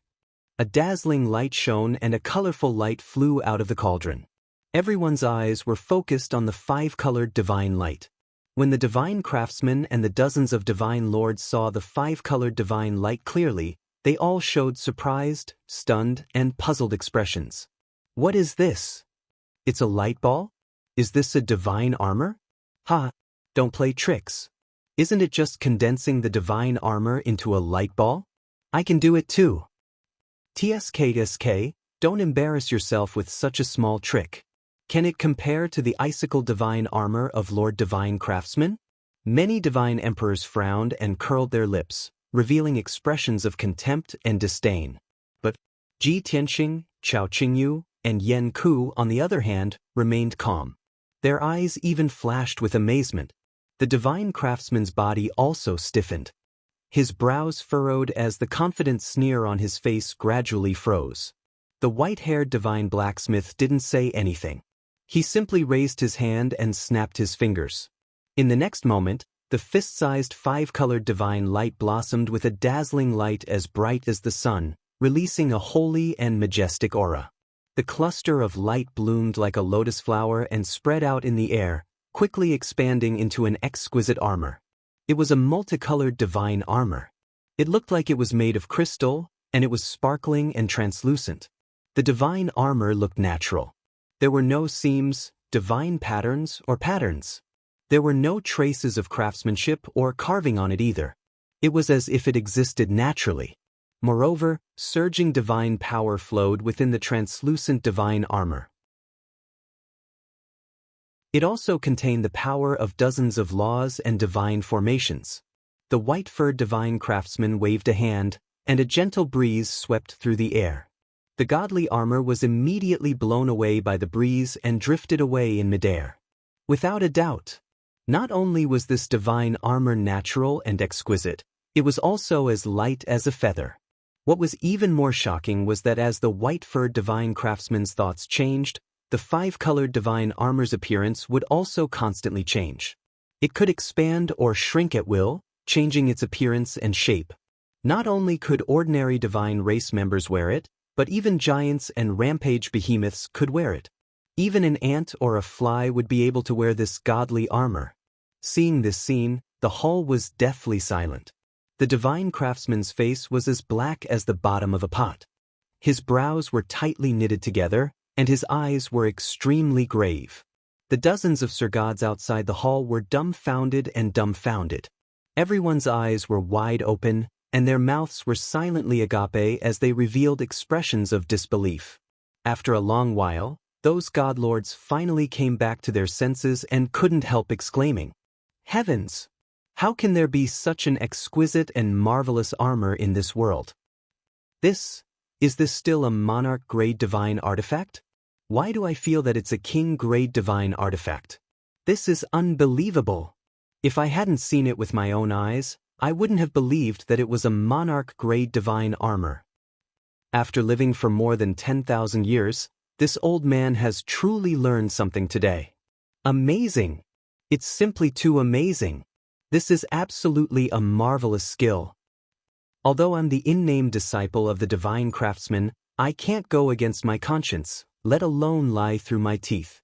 A dazzling light shone and a colorful light flew out of the cauldron. Everyone's eyes were focused on the five-colored divine light. When the divine craftsman and the dozens of divine lords saw the five-colored divine light clearly, they all showed surprised, stunned, and puzzled expressions. "What is this? It's a light ball? Is this a divine armor? Ha! Don't play tricks. Isn't it just condensing the divine armor into a light ball? I can do it too. TSK, don't embarrass yourself with such a small trick. Can it compare to the icicle divine armor of Lord Divine Craftsman?" Many divine emperors frowned and curled their lips, revealing expressions of contempt and disdain. But Ji Tianxing, Chao Qingyu, and Yan Ku, on the other hand, remained calm. Their eyes even flashed with amazement. The divine craftsman's body also stiffened. His brows furrowed as the confident sneer on his face gradually froze. The white-haired divine blacksmith didn't say anything. He simply raised his hand and snapped his fingers. In the next moment, the fist-sized five-colored divine light blossomed with a dazzling light as bright as the sun, releasing a holy and majestic aura. The cluster of light bloomed like a lotus flower and spread out in the air, quickly expanding into an exquisite armor. It was a multicolored divine armor. It looked like it was made of crystal, and it was sparkling and translucent. The divine armor looked natural. There were no seams, divine patterns, or patterns. There were no traces of craftsmanship or carving on it either. It was as if it existed naturally. Moreover, surging divine power flowed within the translucent divine armor. It also contained the power of dozens of laws and divine formations. The white-furred divine craftsman waved a hand, and a gentle breeze swept through the air. The godly armor was immediately blown away by the breeze and drifted away in midair. Without a doubt, not only was this divine armor natural and exquisite, it was also as light as a feather. What was even more shocking was that as the white-furred divine craftsman's thoughts changed, the five-colored divine armor's appearance would also constantly change. It could expand or shrink at will, changing its appearance and shape. Not only could ordinary divine race members wear it, but even giants and rampage behemoths could wear it. Even an ant or a fly would be able to wear this godly armor. Seeing this scene, the hall was deathly silent. The divine craftsman's face was as black as the bottom of a pot. His brows were tightly knitted together, and his eyes were extremely grave. The dozens of Sir Gods outside the hall were dumbfounded and dumbfounded. Everyone's eyes were wide open, and their mouths were silently agape as they revealed expressions of disbelief. After a long while, those godlords finally came back to their senses and couldn't help exclaiming, "Heavens! How can there be such an exquisite and marvelous armor in this world? Is this still a monarch-grade divine artifact? Why do I feel that it's a king-grade divine artifact? This is unbelievable. If I hadn't seen it with my own eyes, I wouldn't have believed that it was a monarch-grade divine armor." After living for more than 10,000 years, this old man has truly learned something today. Amazing! It's simply too amazing. This is absolutely a marvelous skill. Although I'm the in-name disciple of the divine craftsman, I can't go against my conscience, let alone lie through my teeth.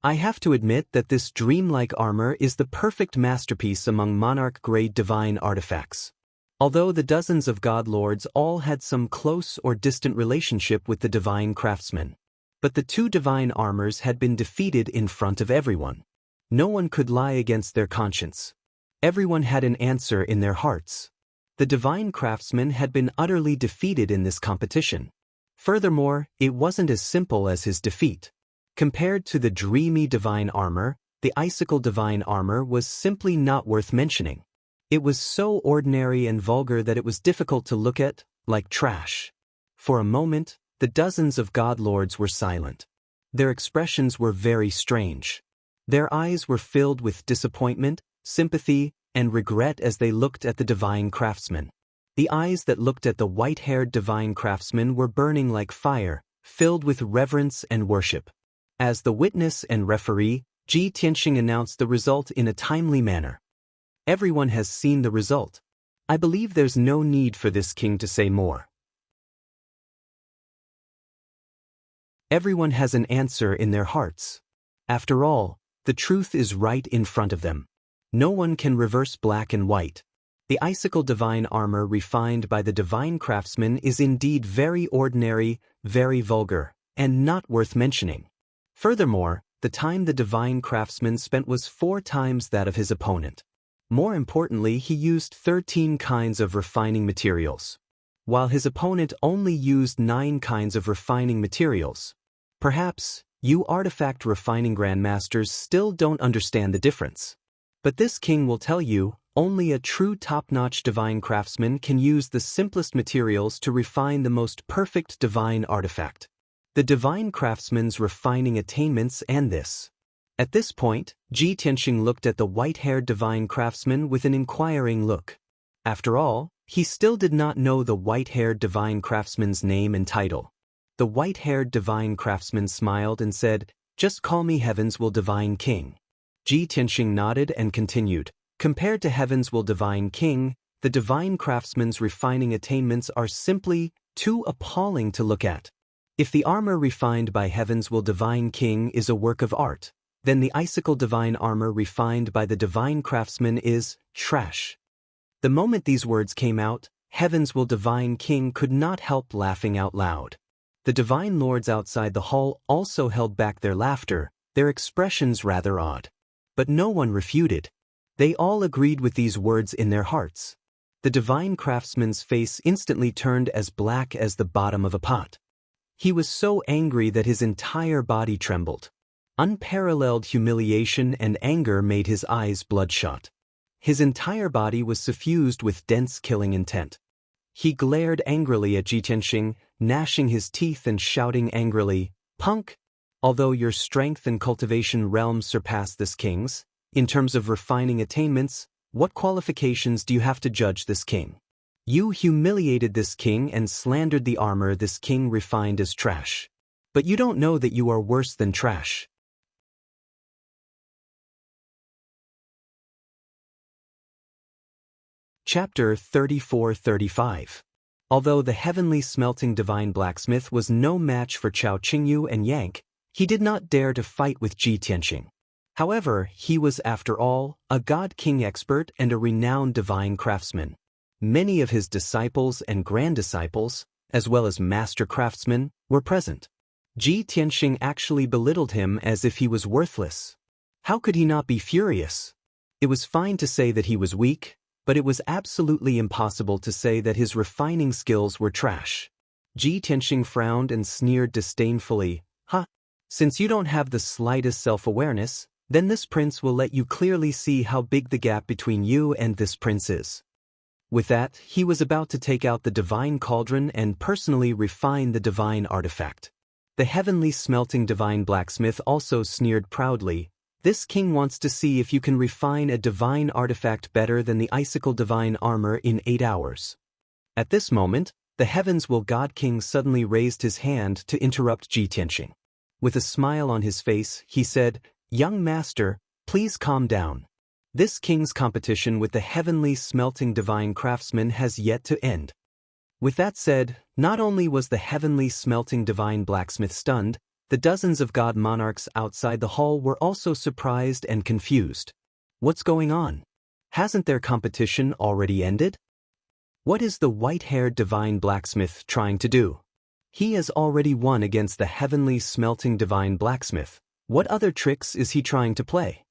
I have to admit that this dreamlike armor is the perfect masterpiece among monarch-grade divine artifacts. Although the dozens of godlords all had some close or distant relationship with the divine craftsman. But the two divine armors had been defeated in front of everyone. No one could lie against their conscience. Everyone had an answer in their hearts. The divine craftsman had been utterly defeated in this competition. Furthermore, it wasn't as simple as his defeat. Compared to the dreamy divine armor, the icicle divine armor was simply not worth mentioning. It was so ordinary and vulgar that it was difficult to look at, like trash. For a moment, the dozens of godlords were silent. Their expressions were very strange. Their eyes were filled with disappointment, sympathy, and regret as they looked at the divine craftsman. The eyes that looked at the white-haired divine craftsman were burning like fire, filled with reverence and worship. As the witness and referee, Ji Tianxing announced the result in a timely manner. Everyone has seen the result. I believe there's no need for this king to say more. Everyone has an answer in their hearts. After all, the truth is right in front of them. No one can reverse black and white. The icicle divine armor refined by the divine craftsman is indeed very ordinary, very vulgar, and not worth mentioning. Furthermore, the time the divine craftsman spent was 4 times that of his opponent. More importantly, he used 13 kinds of refining materials, while his opponent only used 9 kinds of refining materials. Perhaps, you artifact refining grandmasters still don't understand the difference. But this king will tell you, only a true top-notch divine craftsman can use the simplest materials to refine the most perfect divine artifact. The divine craftsman's refining attainments and this. At this point, Ji Tianxing looked at the white-haired divine craftsman with an inquiring look. After all, he still did not know the white-haired divine craftsman's name and title. The white-haired divine craftsman smiled and said, "Just call me Heaven's Will Divine King." Ji Tianxing nodded and continued, "Compared to Heaven's Will Divine King, the divine craftsman's refining attainments are simply too appalling to look at. If the armor refined by Heaven's Will Divine King is a work of art, then the icicle divine armor refined by the divine craftsman is trash." The moment these words came out, Heaven's Will Divine King could not help laughing out loud. The divine lords outside the hall also held back their laughter, their expressions rather odd. But no one refuted. They all agreed with these words in their hearts. The divine craftsman's face instantly turned as black as the bottom of a pot. He was so angry that his entire body trembled. Unparalleled humiliation and anger made his eyes bloodshot. His entire body was suffused with dense killing intent. He glared angrily at Ji Tianxing, gnashing his teeth and shouting angrily, "Punk! Although your strength and cultivation realms surpass this king's, in terms of refining attainments, what qualifications do you have to judge this king? You humiliated this king and slandered the armor this king refined as trash. But you don't know that you are worse than trash." Chapter 34-35. Although the heavenly smelting divine blacksmith was no match for Chao Qingyu and Yank, he did not dare to fight with Ji Tianxing. However, he was, after all, a god-king expert and a renowned divine craftsman. Many of his disciples and grand-disciples, as well as master craftsmen, were present. Ji Tianxing actually belittled him as if he was worthless. How could he not be furious? It was fine to say that he was weak, but it was absolutely impossible to say that his refining skills were trash. Ji Tianxing frowned and sneered disdainfully, "Huh? Since you don't have the slightest self-awareness, then this prince will let you clearly see how big the gap between you and this prince is." With that, he was about to take out the divine cauldron and personally refine the divine artifact. The heavenly smelting divine blacksmith also sneered proudly, "This king wants to see if you can refine a divine artifact better than the icicle divine armor in 8 hours. At this moment, the Heavens Will God King suddenly raised his hand to interrupt Ji Tianxing. With a smile on his face, he said, "Young master, please calm down. This king's competition with the heavenly smelting divine craftsman has yet to end." With that said, not only was the heavenly smelting divine blacksmith stunned, the dozens of god monarchs outside the hall were also surprised and confused. What's going on? Hasn't their competition already ended? What is the white-haired divine blacksmith trying to do? He has already won against the heavenly smelting divine blacksmith. What other tricks is he trying to play?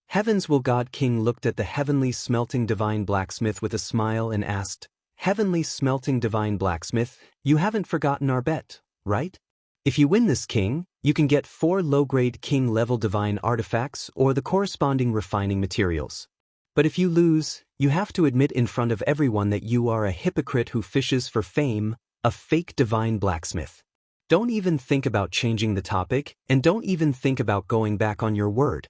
Heavens Will God King looked at the heavenly smelting divine blacksmith with a smile and asked, "Heavenly smelting divine blacksmith, you haven't forgotten our bet, right? If you win this king, you can get 4 low-grade king-level divine artifacts or the corresponding refining materials. But if you lose, you have to admit in front of everyone that you are a hypocrite who fishes for fame, a fake divine blacksmith. Don't even think about changing the topic, and don't even think about going back on your word."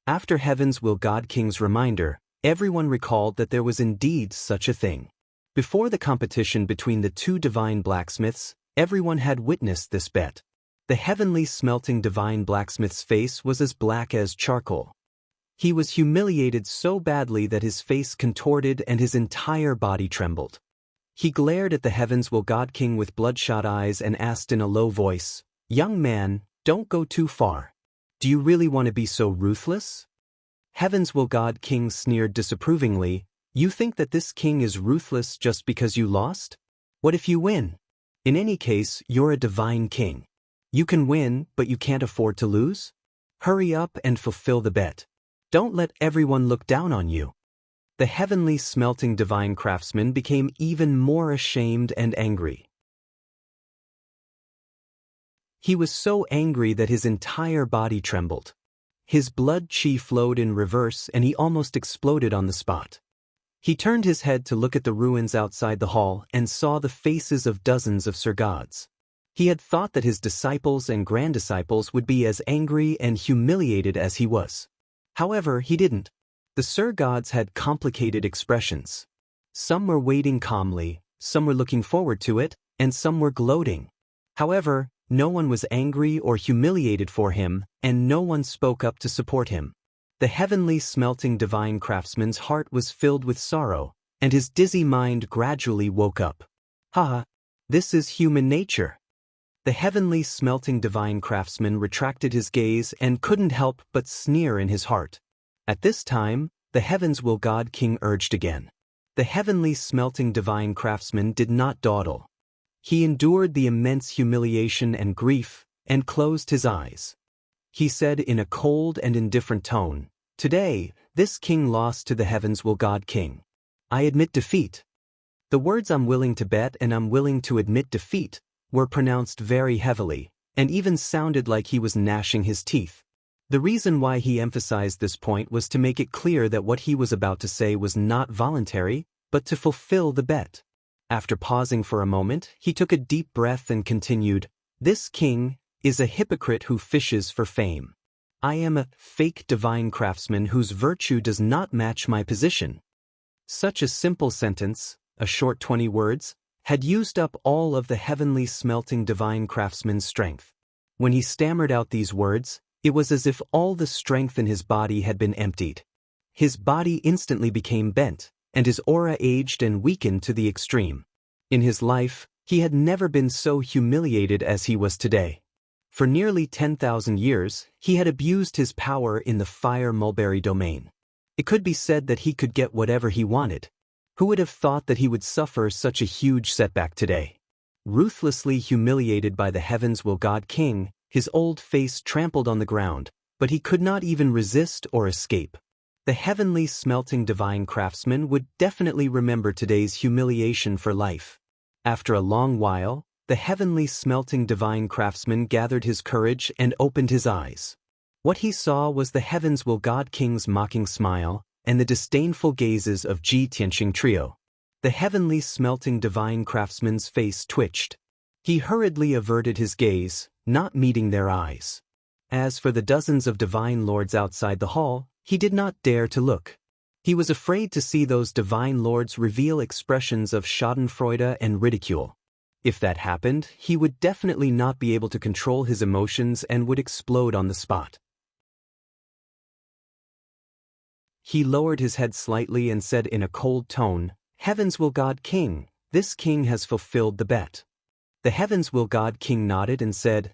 After Heavens Will God King's reminder, everyone recalled that there was indeed such a thing. Before the competition between the 2 divine blacksmiths, everyone had witnessed this bet. The heavenly smelting divine blacksmith's face was as black as charcoal. He was humiliated so badly that his face contorted and his entire body trembled. He glared at the Heavens Will God King with bloodshot eyes and asked in a low voice, "Young man, don't go too far. Do you really want to be so ruthless?" Heavens Will God King sneered disapprovingly, "You think that this king is ruthless just because you lost? What if you win? In any case, you're a divine king. You can win, but you can't afford to lose? Hurry up and fulfill the bet. Don't let everyone look down on you." The heavenly smelting divine craftsman became even more ashamed and angry. He was so angry that his entire body trembled. His blood chi flowed in reverse and he almost exploded on the spot. He turned his head to look at the ruins outside the hall and saw the faces of dozens of Sir Gods. He had thought that his disciples and grand-disciples would be as angry and humiliated as he was. However, he didn't. The Sir Gods had complicated expressions. Some were waiting calmly, some were looking forward to it, and some were gloating. However, no one was angry or humiliated for him, and no one spoke up to support him. The heavenly smelting divine craftsman's heart was filled with sorrow, and his dizzy mind gradually woke up. Ha! This is human nature. The heavenly smelting divine craftsman retracted his gaze and couldn't help but sneer in his heart. At this time, the heavens will God King urged again. The heavenly smelting divine craftsman did not dawdle. He endured the immense humiliation and grief, and closed his eyes. He said in a cold and indifferent tone, "Today, this king lost to the heavens will God King. I admit defeat." The words "I'm willing to bet" and "I'm willing to admit defeat" were pronounced very heavily, and even sounded like he was gnashing his teeth. The reason why he emphasized this point was to make it clear that what he was about to say was not voluntary, but to fulfill the bet. After pausing for a moment, he took a deep breath and continued, "This king is a hypocrite who fishes for fame. I am a fake divine craftsman whose virtue does not match my position." Such a simple sentence, a short 20 words, had used up all of the heavenly smelting divine craftsman's strength. When he stammered out these words, it was as if all the strength in his body had been emptied. His body instantly became bent, and his aura aged and weakened to the extreme. In his life, he had never been so humiliated as he was today. For nearly 10,000 years, he had abused his power in the fire mulberry domain. It could be said that he could get whatever he wanted. Who would have thought that he would suffer such a huge setback today? Ruthlessly humiliated by the heavens will God King, his old face trampled on the ground, but he could not even resist or escape. The heavenly smelting divine craftsman would definitely remember today's humiliation for life. After a long while, the heavenly smelting divine craftsman gathered his courage and opened his eyes. What he saw was the heavens will God King's mocking smile and the disdainful gazes of Ji Tianxing trio. The heavenly smelting divine craftsman's face twitched. He hurriedly averted his gaze, not meeting their eyes. As for the dozens of divine lords outside the hall, he did not dare to look. He was afraid to see those divine lords reveal expressions of schadenfreude and ridicule. If that happened, he would definitely not be able to control his emotions and would explode on the spot. He lowered his head slightly and said in a cold tone, "Heavens will God King, this king has fulfilled the bet." The heavens will God King nodded and said,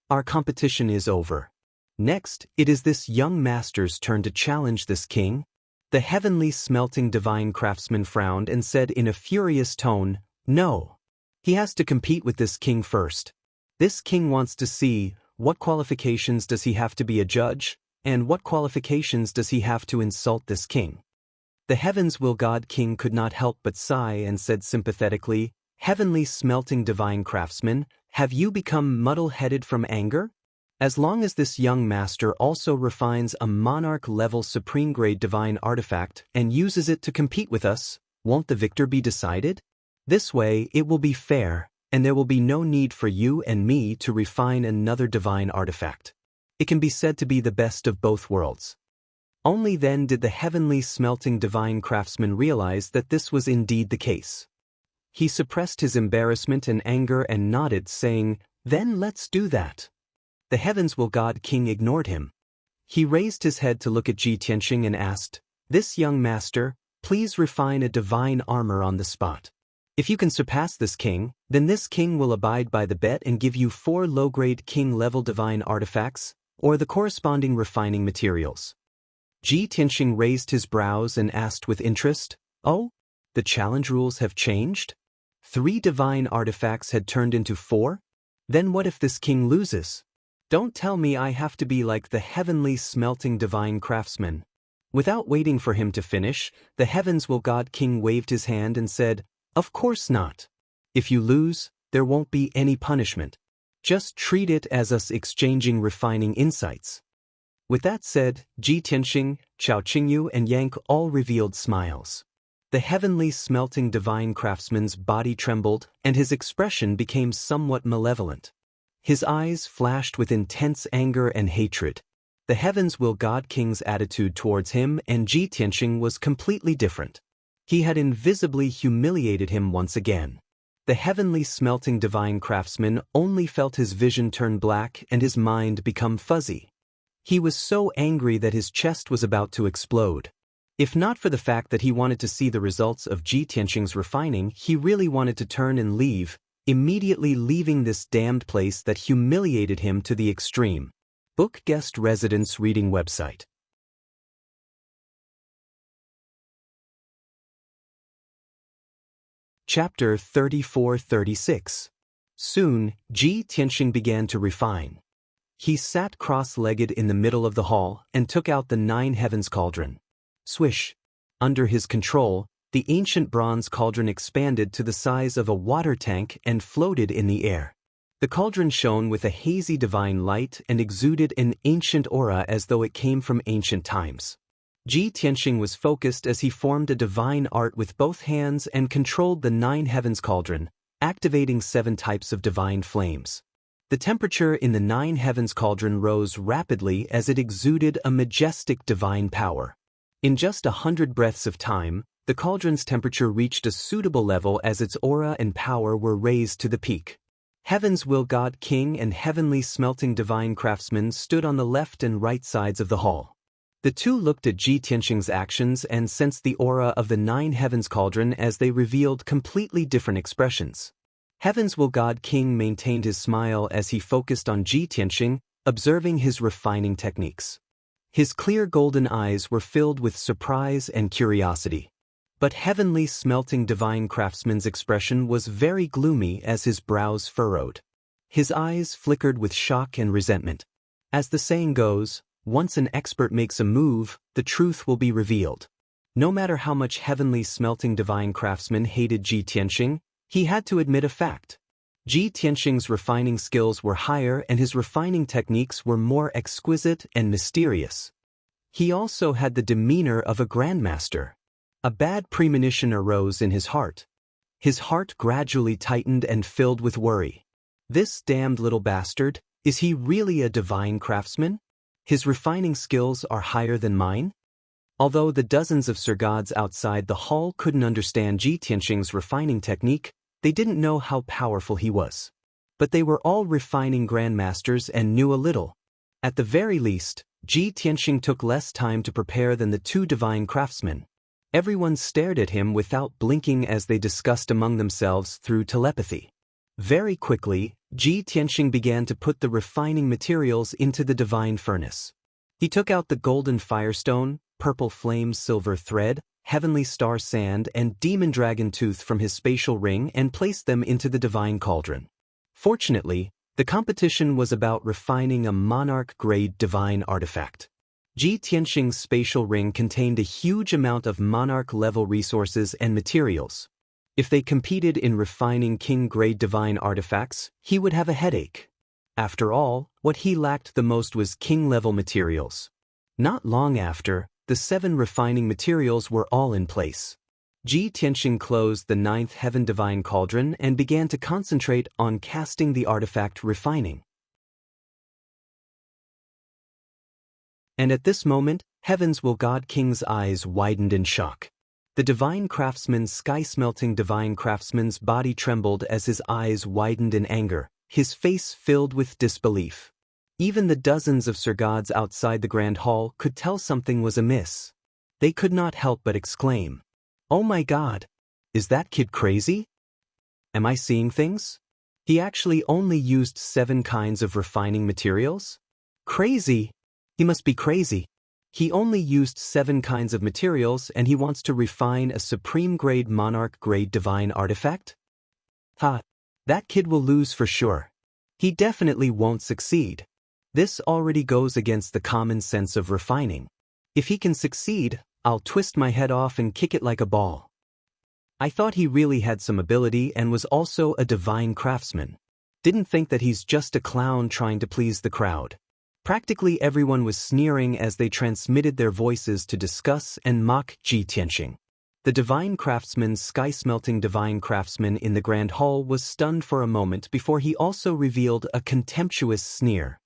Our competition is over. Next, it is this young master's turn to challenge this king." The heavenly smelting divine craftsman frowned and said in a furious tone, "No. He has to compete with this king first. This king wants to see, what qualifications does he have to be a judge, and what qualifications does he have to insult this king?" The heavens will God King could not help but sigh and said sympathetically, "Heavenly smelting divine craftsman, have you become muddle-headed from anger? As long as this young master also refines a monarch-level supreme-grade divine artifact and uses it to compete with us, won't the victor be decided? This way it will be fair, and there will be no need for you and me to refine another divine artifact. It can be said to be the best of both worlds." Only then did the heavenly smelting divine craftsman realize that this was indeed the case. He suppressed his embarrassment and anger and nodded, saying, "Then let's do that." The heavens will God King ignored him. He raised his head to look at Ji Tianxing and asked, "This young master, please refine a divine armor on the spot. If you can surpass this king, then this king will abide by the bet and give you 4 low-grade king-level divine artifacts, or the corresponding refining materials." Ji Tianxing raised his brows and asked with interest, "Oh, the challenge rules have changed? 3 divine artifacts had turned into 4? Then what if this king loses? Don't tell me I have to be like the heavenly smelting divine craftsman." Without waiting for him to finish, the heavens will God King waved his hand and said, "Of course not. If you lose, there won't be any punishment. Just treat it as us exchanging refining insights." With that said, Ji Tianxing, Chao Qingyu and Yang all revealed smiles. The heavenly smelting divine craftsman's body trembled and his expression became somewhat malevolent. His eyes flashed with intense anger and hatred. The heavens will God King's attitude towards him and Ji Tianxing was completely different. He had invisibly humiliated him once again. The heavenly smelting divine craftsman only felt his vision turn black and his mind become fuzzy. He was so angry that his chest was about to explode. If not for the fact that he wanted to see the results of Ji Tianxing's refining, he really wanted to turn and leave, immediately leaving this damned place that humiliated him to the extreme. Book Guest Residence Reading Website. Chapter 34-36. Soon, Ji Tianxing began to refine. He sat cross-legged in the middle of the hall and took out the 9 heavens cauldron. Swish! Under his control, the ancient bronze cauldron expanded to the size of a water tank and floated in the air. The cauldron shone with a hazy divine light and exuded an ancient aura as though it came from ancient times. Ji Tianxing was focused as he formed a divine art with both hands and controlled the 9 heavens cauldron, activating 7 types of divine flames. The temperature in the 9 heavens cauldron rose rapidly as it exuded a majestic divine power. In just 100 breaths of time, the cauldron's temperature reached a suitable level as its aura and power were raised to the peak. Heaven's Will God King and Heavenly Smelting Divine Craftsman stood on the left and right sides of the hall. The two looked at Ji Tianxing's actions and sensed the aura of the 9 heavens cauldron as they revealed completely different expressions. Heaven's Will God King maintained his smile as he focused on Ji Tianxing, observing his refining techniques. His clear golden eyes were filled with surprise and curiosity. But Heavenly Smelting Divine Craftsman's expression was very gloomy as his brows furrowed. His eyes flickered with shock and resentment. As the saying goes, once an expert makes a move, the truth will be revealed. No matter how much Heavenly Smelting Divine Craftsman hated Ji Tianxing, he had to admit a fact. Ji Tianxing's refining skills were higher and his refining techniques were more exquisite and mysterious. He also had the demeanor of a grandmaster. A bad premonition arose in his heart. His heart gradually tightened and filled with worry. This damned little bastard, is he really a divine craftsman? His refining skills are higher than mine? Although the dozens of Sir Gods outside the hall couldn't understand Ji Tianxing's refining technique, they didn't know how powerful he was. But they were all refining grandmasters and knew a little. At the very least, Ji Tianxing took less time to prepare than the 2 divine craftsmen. Everyone stared at him without blinking as they discussed among themselves through telepathy. Very quickly, Ji Tianxing began to put the refining materials into the divine furnace. He took out the golden firestone, purple flame silver thread, heavenly star sand and demon dragon tooth from his spatial ring and placed them into the divine cauldron. Fortunately, the competition was about refining a monarch-grade divine artifact. Ji Tianxing's spatial ring contained a huge amount of monarch-level resources and materials. If they competed in refining king-grade divine artifacts, he would have a headache. After all, what he lacked the most was king-level materials. Not long after, the 7 refining materials were all in place. Ji Tianxing closed the 9th heaven divine cauldron and began to concentrate on casting the artifact refining. And at this moment, Heaven's Will God King's eyes widened in shock. The divine craftsman's sky-smelting divine craftsman's body trembled as his eyes widened in anger, his face filled with disbelief. Even the dozens of Sir Gods outside the Grand Hall could tell something was amiss. They could not help but exclaim, "Oh my God! Is that kid crazy? Am I seeing things? He actually only used 7 kinds of refining materials? Crazy! He must be crazy. He only used 7 kinds of materials and he wants to refine a supreme-grade monarch-grade divine artifact? Ha! That kid will lose for sure. He definitely won't succeed. This already goes against the common sense of refining. If he can succeed, I'll twist my head off and kick it like a ball." I thought he really had some ability and was also a divine craftsman. Didn't think that he's just a clown trying to please the crowd. Practically everyone was sneering as they transmitted their voices to discuss and mock Ji Tianxing. The divine craftsman's sky-smelting divine craftsman in the Grand Hall was stunned for a moment before he also revealed a contemptuous sneer.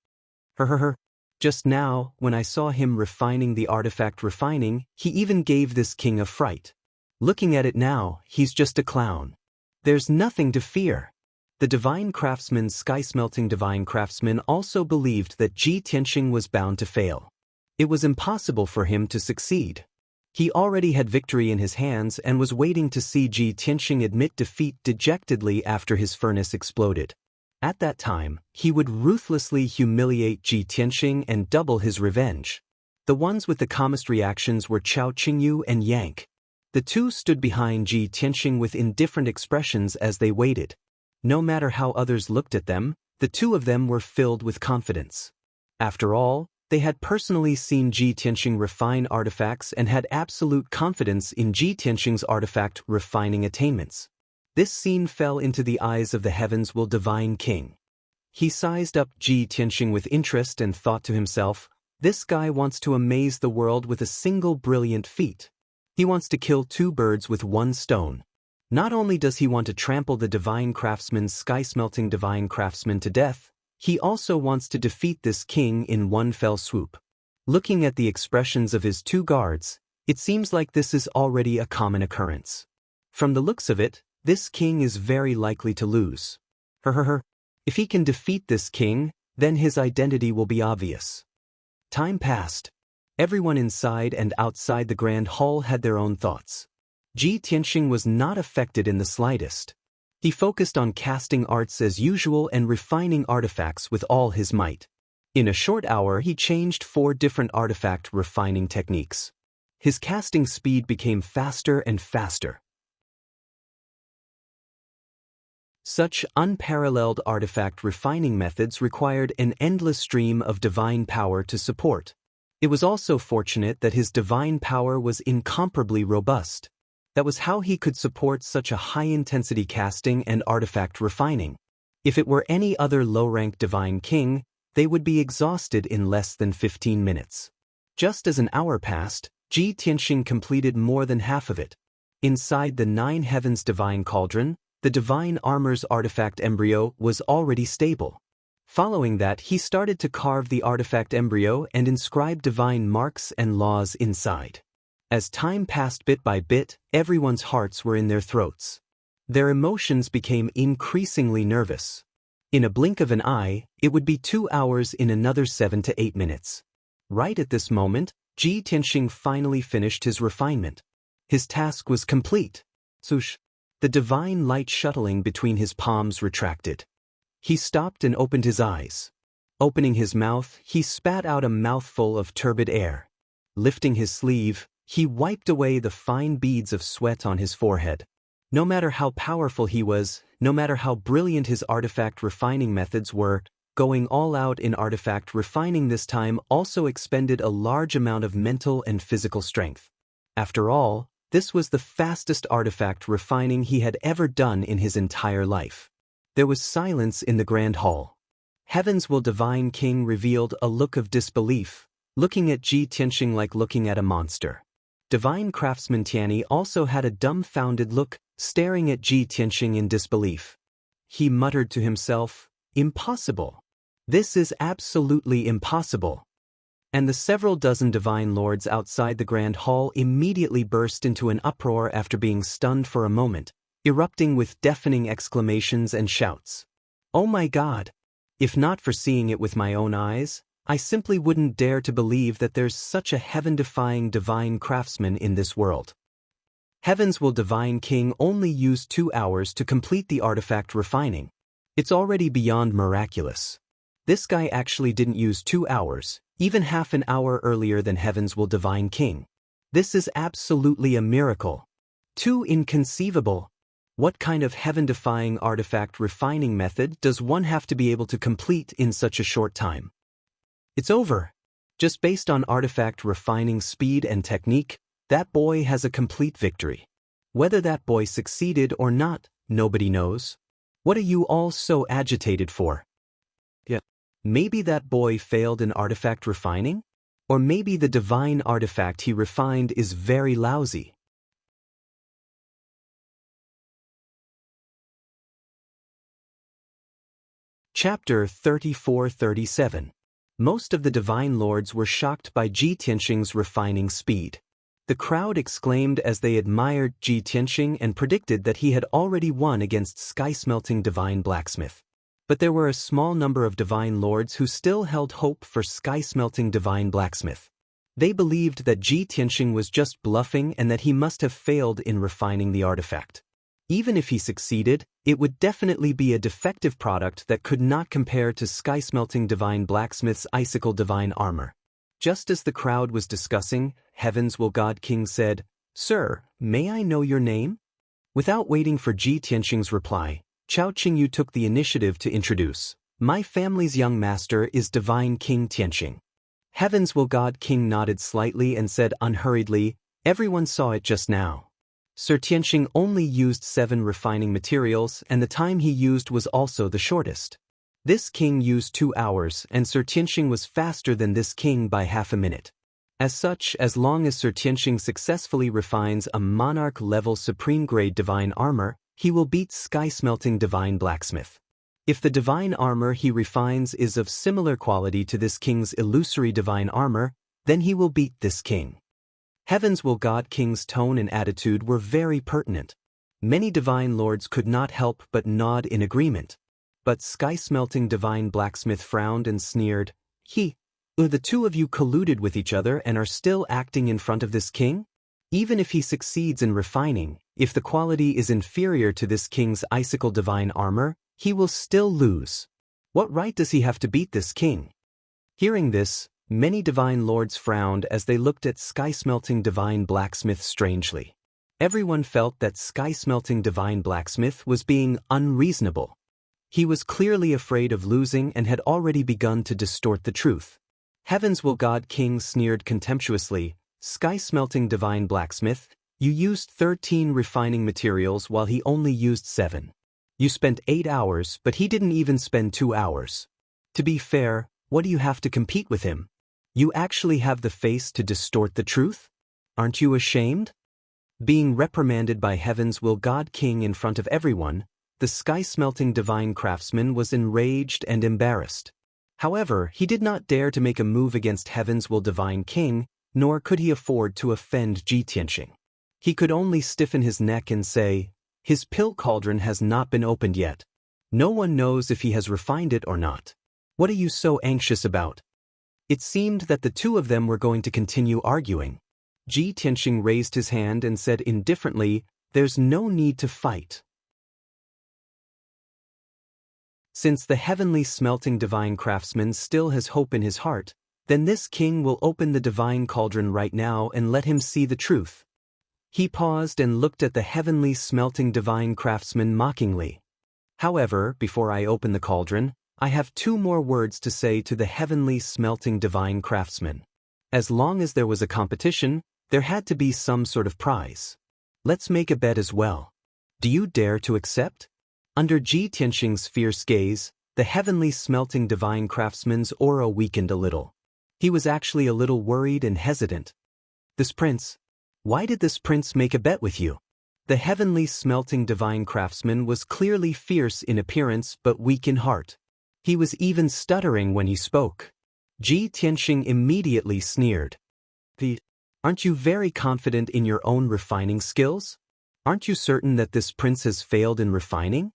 Just now, when I saw him refining the artifact refining, he even gave this king a fright. Looking at it now, he's just a clown. There's nothing to fear. The divine craftsman, sky-smelting divine craftsman, also believed that Ji Tianxing was bound to fail. It was impossible for him to succeed. He already had victory in his hands and was waiting to see Ji Tianxing admit defeat dejectedly after his furnace exploded. At that time, he would ruthlessly humiliate Ji Tianxing and double his revenge. The ones with the calmest reactions were Chao Qingyu and Yank. The two stood behind Ji Tianxing with indifferent expressions as they waited. No matter how others looked at them, the two of them were filled with confidence. After all, they had personally seen Ji Tianxing refine artifacts and had absolute confidence in Ji Tianxing's artifact refining attainments. This scene fell into the eyes of the heavens will divine king. He sized up Ji Tianxing with interest and thought to himself, this guy wants to amaze the world with a single brilliant feat. He wants to kill two birds with one stone. Not only does he want to trample the divine craftsman, sky-smelting divine craftsman, to death, he also wants to defeat this king in one fell swoop. Looking at the expressions of his two guards, it seems like this is already a common occurrence. From the looks of it, this king is very likely to lose. If he can defeat this king, then his identity will be obvious. Time passed. Everyone inside and outside the grand hall had their own thoughts. Ji Tianxing was not affected in the slightest. He focused on casting arts as usual and refining artifacts with all his might. In a short hour he changed 4 different artifact refining techniques. His casting speed became faster and faster. Such unparalleled artifact refining methods required an endless stream of divine power to support. It was also fortunate that his divine power was incomparably robust. That was how he could support such a high-intensity casting and artifact refining. If it were any other low-ranked divine king, they would be exhausted in less than 15 minutes. Just as an hour passed, Ji Tianxing completed more than half of it. Inside the 9 heavens divine cauldron, the divine armor's artifact embryo was already stable. Following that, he started to carve the artifact embryo and inscribe divine marks and laws inside. As time passed bit by bit, everyone's hearts were in their throats. Their emotions became increasingly nervous. In a blink of an eye, it would be 2 hours in another 7 to 8 minutes. Right at this moment, Ji Tianxing finally finished his refinement. His task was complete. Swoosh! The divine light shuttling between his palms retracted. He stopped and opened his eyes. Opening his mouth, he spat out a mouthful of turbid air. Lifting his sleeve, he wiped away the fine beads of sweat on his forehead. No matter how powerful he was, no matter how brilliant his artifact refining methods were, going all out in artifact refining this time also expended a large amount of mental and physical strength. After all, this was the fastest artifact refining he had ever done in his entire life. There was silence in the grand hall. Heaven's will divine king revealed a look of disbelief, looking at Ji Tianxing like looking at a monster. Divine craftsman Tianyi also had a dumbfounded look, staring at Ji Tianxing in disbelief. He muttered to himself, "Impossible. This is absolutely impossible." And the several dozen divine lords outside the grand hall immediately burst into an uproar after being stunned for a moment, erupting with deafening exclamations and shouts. "Oh my God! If not for seeing it with my own eyes, I simply wouldn't dare to believe that there's such a heaven-defying divine craftsman in this world. Heaven's will divine king only used 2 hours to complete the artifact refining. It's already beyond miraculous. This guy actually didn't use 2 hours, even half an hour earlier than Heaven's will divine king. This is absolutely a miracle. Too inconceivable. What kind of heaven-defying artifact refining method does one have to be able to complete in such a short time? It's over. Just based on artifact refining speed and technique, that boy has a complete victory. Whether that boy succeeded or not, nobody knows. What are you all so agitated for? Yeah. Maybe that boy failed in artifact refining? Or maybe the divine artifact he refined is very lousy. Chapter 34-37. Most of the divine lords were shocked by Ji Tianxing's refining speed. The crowd exclaimed as they admired Ji Tianxing and predicted that he had already won against sky-smelting divine blacksmith. But there were a small number of divine lords who still held hope for sky-smelting divine blacksmith. They believed that Ji Tianxing was just bluffing and that he must have failed in refining the artifact. Even if he succeeded, it would definitely be a defective product that could not compare to sky-smelting divine blacksmith's icicle divine armor. Just as the crowd was discussing, Heaven's Will God King said, "Sir, may I know your name?" Without waiting for Ji Tianxing's reply, Chao Qingyu took the initiative to introduce, "My family's young master is Divine King Tianxing." Heaven's Will God King nodded slightly and said unhurriedly, "Everyone saw it just now. Sir Tianxing only used 7 refining materials and the time he used was also the shortest. This king used 2 hours and Sir Tianxing was faster than this king by half a minute. As such, as long as Sir Tianxing successfully refines a monarch-level supreme-grade divine armor, he will beat sky-smelting divine blacksmith. If the divine armor he refines is of similar quality to this king's illusory divine armor, then he will beat this king." Heaven's Will God King's tone and attitude were very pertinent. Many divine lords could not help but nod in agreement. But sky-smelting divine blacksmith frowned and sneered, The two of you colluded with each other and are still acting in front of this king? Even if he succeeds in refining, if the quality is inferior to this king's icicle divine armor, he will still lose. What right does he have to beat this king?" Hearing this, many divine lords frowned as they looked at sky-smelting divine blacksmith strangely. Everyone felt that sky-smelting divine blacksmith was being unreasonable. He was clearly afraid of losing and had already begun to distort the truth. Heaven's Will God King sneered contemptuously, "Sky-smelting divine blacksmith, you used 13 refining materials while he only used 7. You spent 8 hours, but he didn't even spend 2 hours. To be fair, what do you have to compete with him? You actually have the face to distort the truth? Aren't you ashamed?" Being reprimanded by Heaven's Will God King in front of everyone, the sky-smelting divine craftsman was enraged and embarrassed. However, he did not dare to make a move against Heaven's Will Divine King, nor could he afford to offend Ji Tianxing. He could only stiffen his neck and say, "His pill cauldron has not been opened yet. No one knows if he has refined it or not. What are you so anxious about?" It seemed that the two of them were going to continue arguing. Ji Tianxing raised his hand and said indifferently, "There's no need to fight. Since the heavenly smelting divine craftsman still has hope in his heart, then this king will open the divine cauldron right now and let him see the truth." He paused and looked at the heavenly smelting divine craftsman mockingly. "However, before I open the cauldron, I have 2 more words to say to the heavenly smelting divine craftsman. As long as there was a competition, there had to be some sort of prize. Let's make a bet as well. Do you dare to accept?" Under Ji Tianxing's fierce gaze, the heavenly smelting divine craftsman's aura weakened a little. He was actually a little worried and hesitant. "This prince? Why did this prince make a bet with you?" The heavenly smelting divine craftsman was clearly fierce in appearance but weak in heart. He was even stuttering when he spoke. Ji Tianxing immediately sneered. "Aren't you very confident in your own refining skills? Aren't you certain that this prince has failed in refining?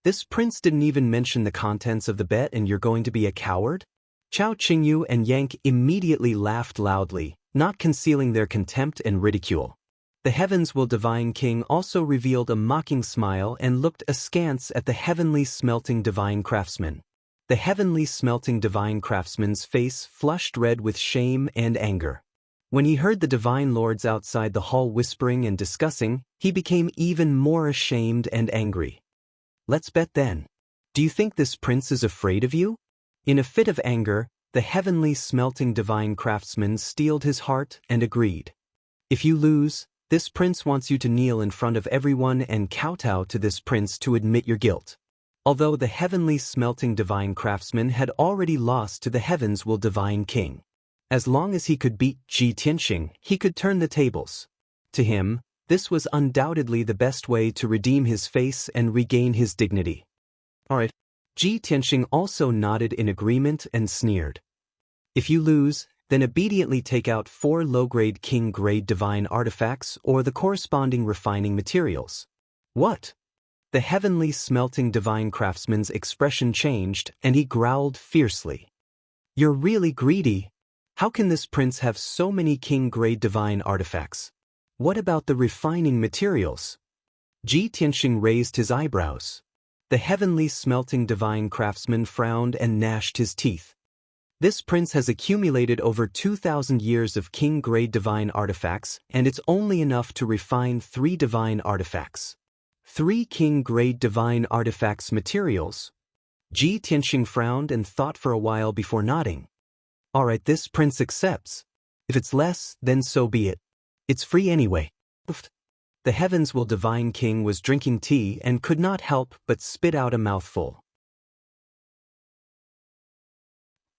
This prince didn't even mention the contents of the bet and you're going to be a coward?" Chao Qingyu and Yank immediately laughed loudly, not concealing their contempt and ridicule. The Heaven's Will Divine King also revealed a mocking smile and looked askance at the heavenly smelting divine craftsman. The heavenly smelting divine craftsman's face flushed red with shame and anger. When he heard the divine lords outside the hall whispering and discussing, he became even more ashamed and angry. "Let's bet then. Do you think this prince is afraid of you?" In a fit of anger, the heavenly smelting divine craftsman steeled his heart and agreed. "If you lose, this prince wants you to kneel in front of everyone and kowtow to this prince to admit your guilt." Although the heavenly smelting divine craftsman had already lost to the Heaven's Will Divine King. As long as he could beat Ji Tianxing, he could turn the tables. To him, this was undoubtedly the best way to redeem his face and regain his dignity. "All right." Ji Tianxing also nodded in agreement and sneered. "If you lose, then obediently take out 4 low-grade king-grade divine artifacts or the corresponding refining materials. What? The heavenly smelting divine craftsman's expression changed, and he growled fiercely. You're really greedy. How can this prince have so many king-grade divine artifacts? What about the refining materials? Ji Tianxing raised his eyebrows. The heavenly smelting divine craftsman frowned and gnashed his teeth. This prince has accumulated over 2,000 years of king-grade divine artifacts, and it's only enough to refine 3 divine artifacts. 3 king-grade divine artifacts materials. Ji Tianxing frowned and thought for a while before nodding. Alright, this prince accepts. If it's less, then so be it. It's free anyway. The Heavens Will Divine King was drinking tea and could not help but spit out a mouthful.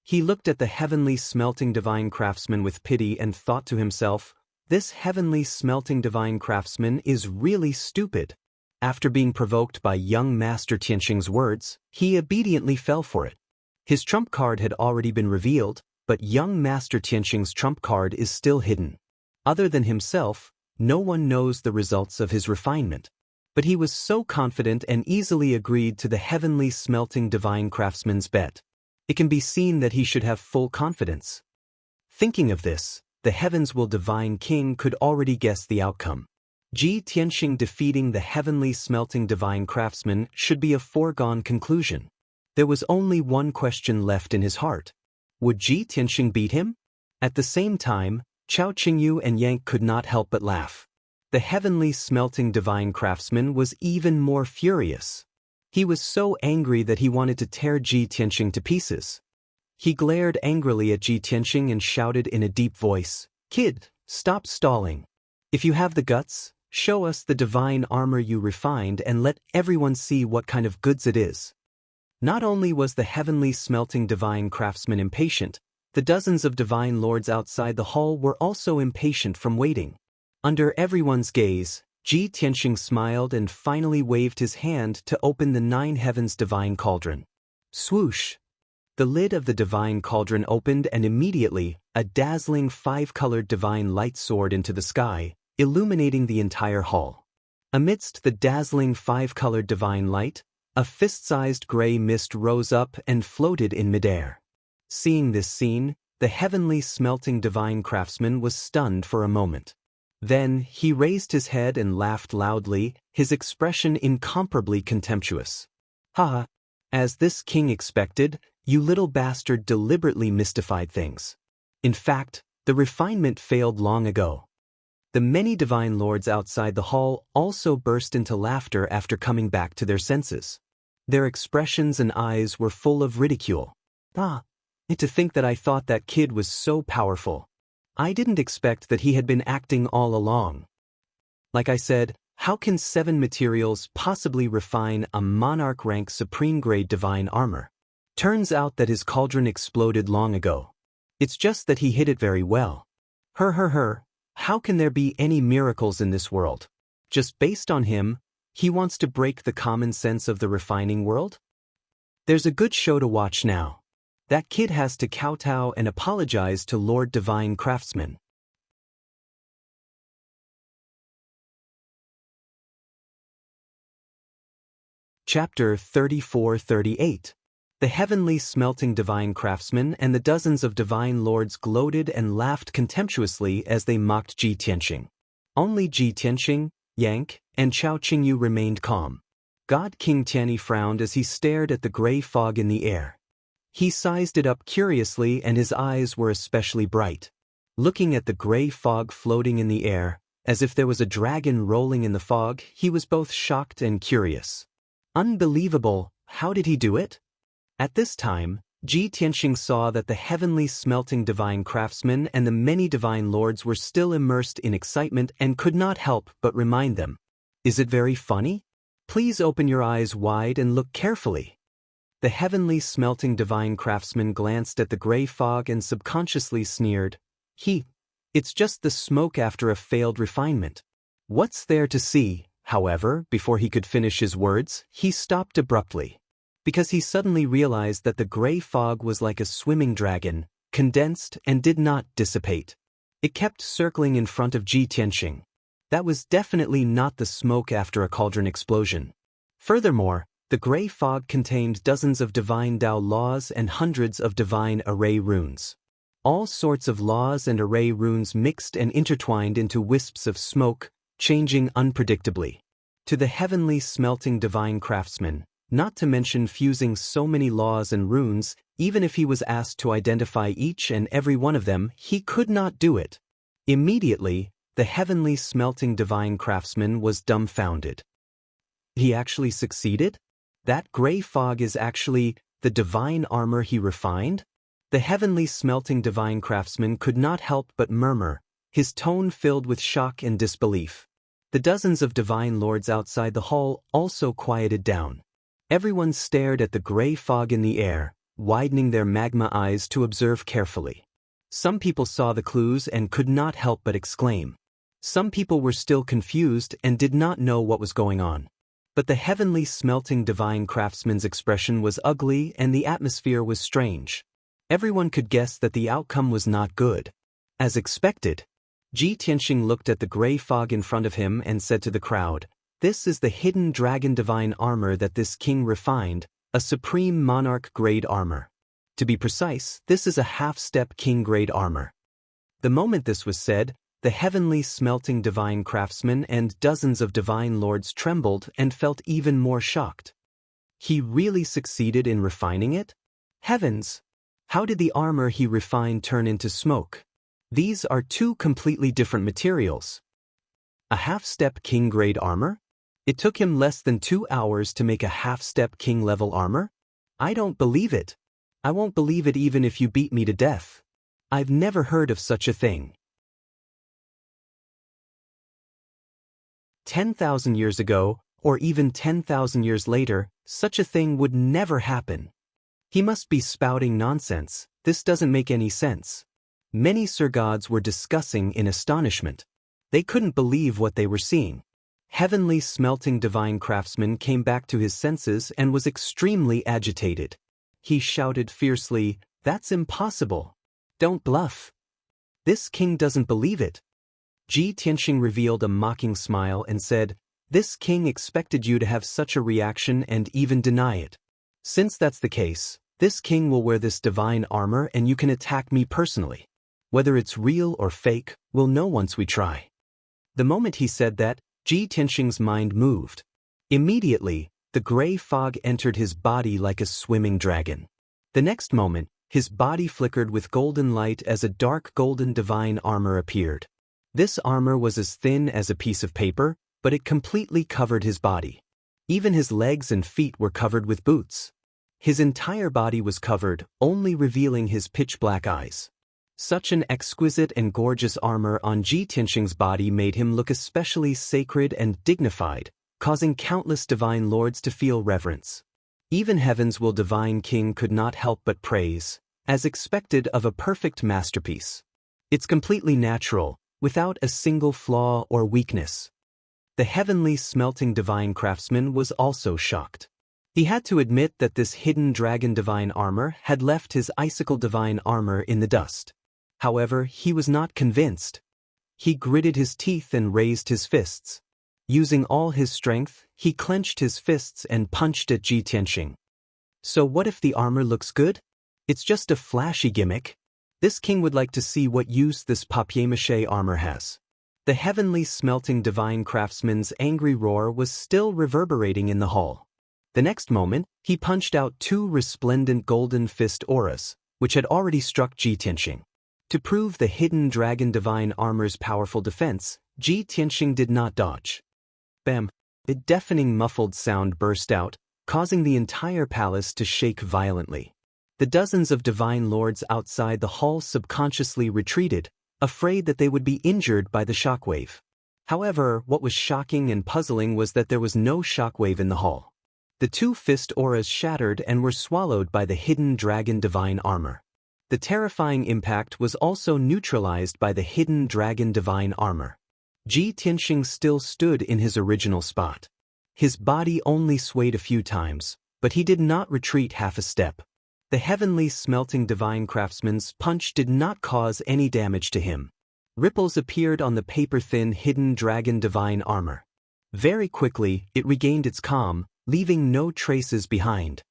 He looked at the heavenly smelting divine craftsman with pity and thought to himself, this heavenly smelting divine craftsman is really stupid. After being provoked by young Master Tianxing's words, he obediently fell for it. His trump card had already been revealed, but young Master Tianxing's trump card is still hidden. Other than himself, no one knows the results of his refinement. But he was so confident and easily agreed to the heavenly smelting divine craftsman's bet. It can be seen that he should have full confidence. Thinking of this, the Heavens Will Divine King could already guess the outcome. Ji Tianxing defeating the heavenly smelting divine craftsman should be a foregone conclusion. There was only one question left in his heart. Would Ji Tianxing beat him? At the same time, Chao Qingyu and Yang could not help but laugh. The heavenly smelting divine craftsman was even more furious. He was so angry that he wanted to tear Ji Tianxing to pieces. He glared angrily at Ji Tianxing and shouted in a deep voice, "Kid, stop stalling. If you have the guts, show us the divine armor you refined and let everyone see what kind of goods it is." Not only was the heavenly smelting divine craftsman impatient, the dozens of divine lords outside the hall were also impatient from waiting. Under everyone's gaze, Ji Tianxing smiled and finally waved his hand to open the 9 heavens divine cauldron. Swoosh! The lid of the divine cauldron opened and immediately, a dazzling 5-colored divine light soared into the sky, illuminating the entire hall. Amidst the dazzling 5-colored divine light, a fist-sized gray mist rose up and floated in midair. Seeing this scene, the heavenly smelting divine craftsman was stunned for a moment. Then, he raised his head and laughed loudly, his expression incomparably contemptuous. "Ha! As this king expected, you little bastard deliberately mystified things. In fact, the refinement failed long ago." The many divine lords outside the hall also burst into laughter after coming back to their senses. Their expressions and eyes were full of ridicule. To think that I thought that kid was so powerful. I didn't expect that he had been acting all along. Like I said, how can 7 materials possibly refine a monarch-rank supreme-grade divine armor? Turns out that his cauldron exploded long ago. It's just that he hid it very well. How can there be any miracles in this world? Just based on him, he wants to break the common sense of the refining world? There's a good show to watch now. That kid has to kowtow and apologize to Lord Divine Craftsman. Chapter 34-38. The heavenly smelting divine craftsman and the dozens of divine lords gloated and laughed contemptuously as they mocked Ji Tianxing. Only Ji Tianxing, Yang, and Chao Qingyu remained calm. God King Tianyi frowned as he stared at the gray fog in the air. He sized it up curiously and his eyes were especially bright. Looking at the gray fog floating in the air, as if there was a dragon rolling in the fog, he was both shocked and curious. Unbelievable, how did he do it? At this time, Ji Tianxing saw that the heavenly smelting divine craftsman and the many divine lords were still immersed in excitement and could not help but remind them. Is it very funny? Please open your eyes wide and look carefully. The heavenly smelting divine craftsman glanced at the gray fog and subconsciously sneered. It's just the smoke after a failed refinement. What's there to see? However, before he could finish his words, he stopped abruptly. Because he suddenly realized that the gray fog was like a swimming dragon, condensed, and did not dissipate. It kept circling in front of Ji Tianxing. That was definitely not the smoke after a cauldron explosion. Furthermore, the gray fog contained dozens of divine Dao laws and hundreds of divine array runes. All sorts of laws and array runes mixed and intertwined into wisps of smoke, changing unpredictably. To the heavenly smelting divine craftsman, not to mention fusing so many laws and runes, even if he was asked to identify each and every one of them, he could not do it. Immediately, the heavenly smelting divine craftsman was dumbfounded. He actually succeeded? That gray fog is actually the divine armor he refined? The heavenly smelting divine craftsman could not help but murmur, his tone filled with shock and disbelief. The dozens of divine lords outside the hall also quieted down. Everyone stared at the gray fog in the air, widening their magma eyes to observe carefully. Some people saw the clues and could not help but exclaim. Some people were still confused and did not know what was going on. But the heavenly smelting divine craftsman's expression was ugly and the atmosphere was strange. Everyone could guess that the outcome was not good. As expected, Ji Tianxing looked at the gray fog in front of him and said to the crowd, "This is the hidden dragon divine armor that this king refined, a supreme monarch grade armor. To be precise, this is a half-step king grade armor." The moment this was said, the heavenly smelting divine craftsman and dozens of divine lords trembled and felt even more shocked. He really succeeded in refining it? Heavens! How did the armor he refined turn into smoke? These are two completely different materials. A half-step king-grade armor? It took him less than 2 hours to make a half-step king-level armor? I don't believe it. I won't believe it even if you beat me to death. I've never heard of such a thing. 10,000 years ago, or even 10,000 years later, such a thing would never happen. He must be spouting nonsense. This doesn't make any sense. Many Sir Gods were discussing in astonishment. They couldn't believe what they were seeing. Heavenly smelting divine craftsman came back to his senses and was extremely agitated. He shouted fiercely, "That's impossible. Don't bluff. This king doesn't believe it." Ji Tianxing revealed a mocking smile and said, "This king expected you to have such a reaction and even deny it. Since that's the case, this king will wear this divine armor and you can attack me personally. Whether it's real or fake, we'll know once we try." The moment he said that, Ji Tianxing's mind moved. Immediately, the gray fog entered his body like a swimming dragon. The next moment, his body flickered with golden light as a dark golden divine armor appeared. This armor was as thin as a piece of paper, but it completely covered his body. Even his legs and feet were covered with boots. His entire body was covered, only revealing his pitch-black eyes. Such an exquisite and gorgeous armor on Ji Tianxing's body made him look especially sacred and dignified, causing countless divine lords to feel reverence. Even Heaven's will divine king could not help but praise, as expected of a perfect masterpiece. It's completely natural, without a single flaw or weakness. The heavenly smelting divine craftsman was also shocked. He had to admit that this hidden dragon divine armor had left his icicle divine armor in the dust. However, he was not convinced. He gritted his teeth and raised his fists. Using all his strength, he clenched his fists and punched at Ji Tianxing. So what if the armor looks good? It's just a flashy gimmick. This king would like to see what use this papier-mâché armor has. The heavenly smelting divine craftsman's angry roar was still reverberating in the hall. The next moment, he punched out 2 resplendent golden fist auras, which had already struck Ji Tianxing. To prove the hidden dragon divine armor's powerful defense, Ji Tianxing did not dodge. Bam! A deafening muffled sound burst out, causing the entire palace to shake violently. The dozens of divine lords outside the hall subconsciously retreated, afraid that they would be injured by the shockwave. However, what was shocking and puzzling was that there was no shockwave in the hall. The 2 fist auras shattered and were swallowed by the hidden dragon divine armor. The terrifying impact was also neutralized by the hidden dragon divine armor. Ji Tianxing still stood in his original spot. His body only swayed a few times, but he did not retreat half a step. The heavenly smelting divine craftsman's punch did not cause any damage to him. Ripples appeared on the paper-thin hidden dragon divine armor. Very quickly, it regained its calm, leaving no traces behind.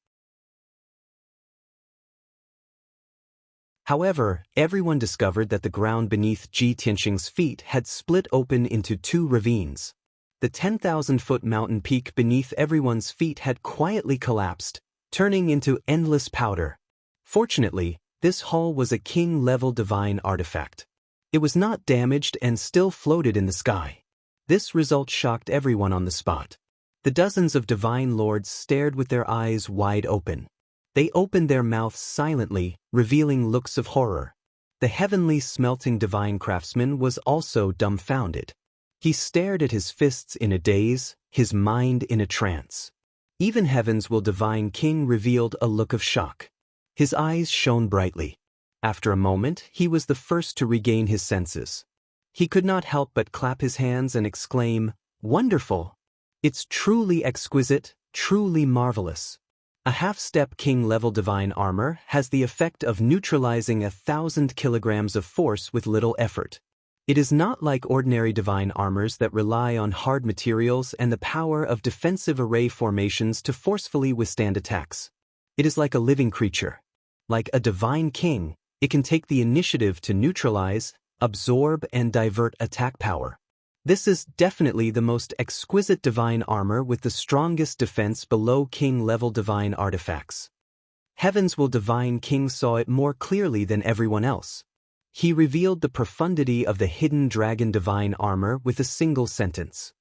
However, everyone discovered that the ground beneath Ji Tianxing's feet had split open into two ravines. The 10,000-foot mountain peak beneath everyone's feet had quietly collapsed, turning into endless powder. Fortunately, this hull was a king-level divine artifact. It was not damaged and still floated in the sky. This result shocked everyone on the spot. The dozens of divine lords stared with their eyes wide open. They opened their mouths silently, revealing looks of horror. The heavenly smelting divine craftsman was also dumbfounded. He stared at his fists in a daze, his mind in a trance. Even Heaven's will divine king revealed a look of shock. His eyes shone brightly. After a moment, he was the first to regain his senses. He could not help but clap his hands and exclaim, "Wonderful! It's truly exquisite, truly marvelous." A half-step king-level divine armor has the effect of neutralizing 1,000 kilograms of force with little effort. It is not like ordinary divine armors that rely on hard materials and the power of defensive array formations to forcefully withstand attacks. It is like a living creature. Like a divine king, it can take the initiative to neutralize, absorb, and divert attack power. This is definitely the most exquisite divine armor with the strongest defense below king-level divine artifacts. Heaven's will divine king saw it more clearly than everyone else. He revealed the profundity of the hidden dragon divine armor with a single sentence.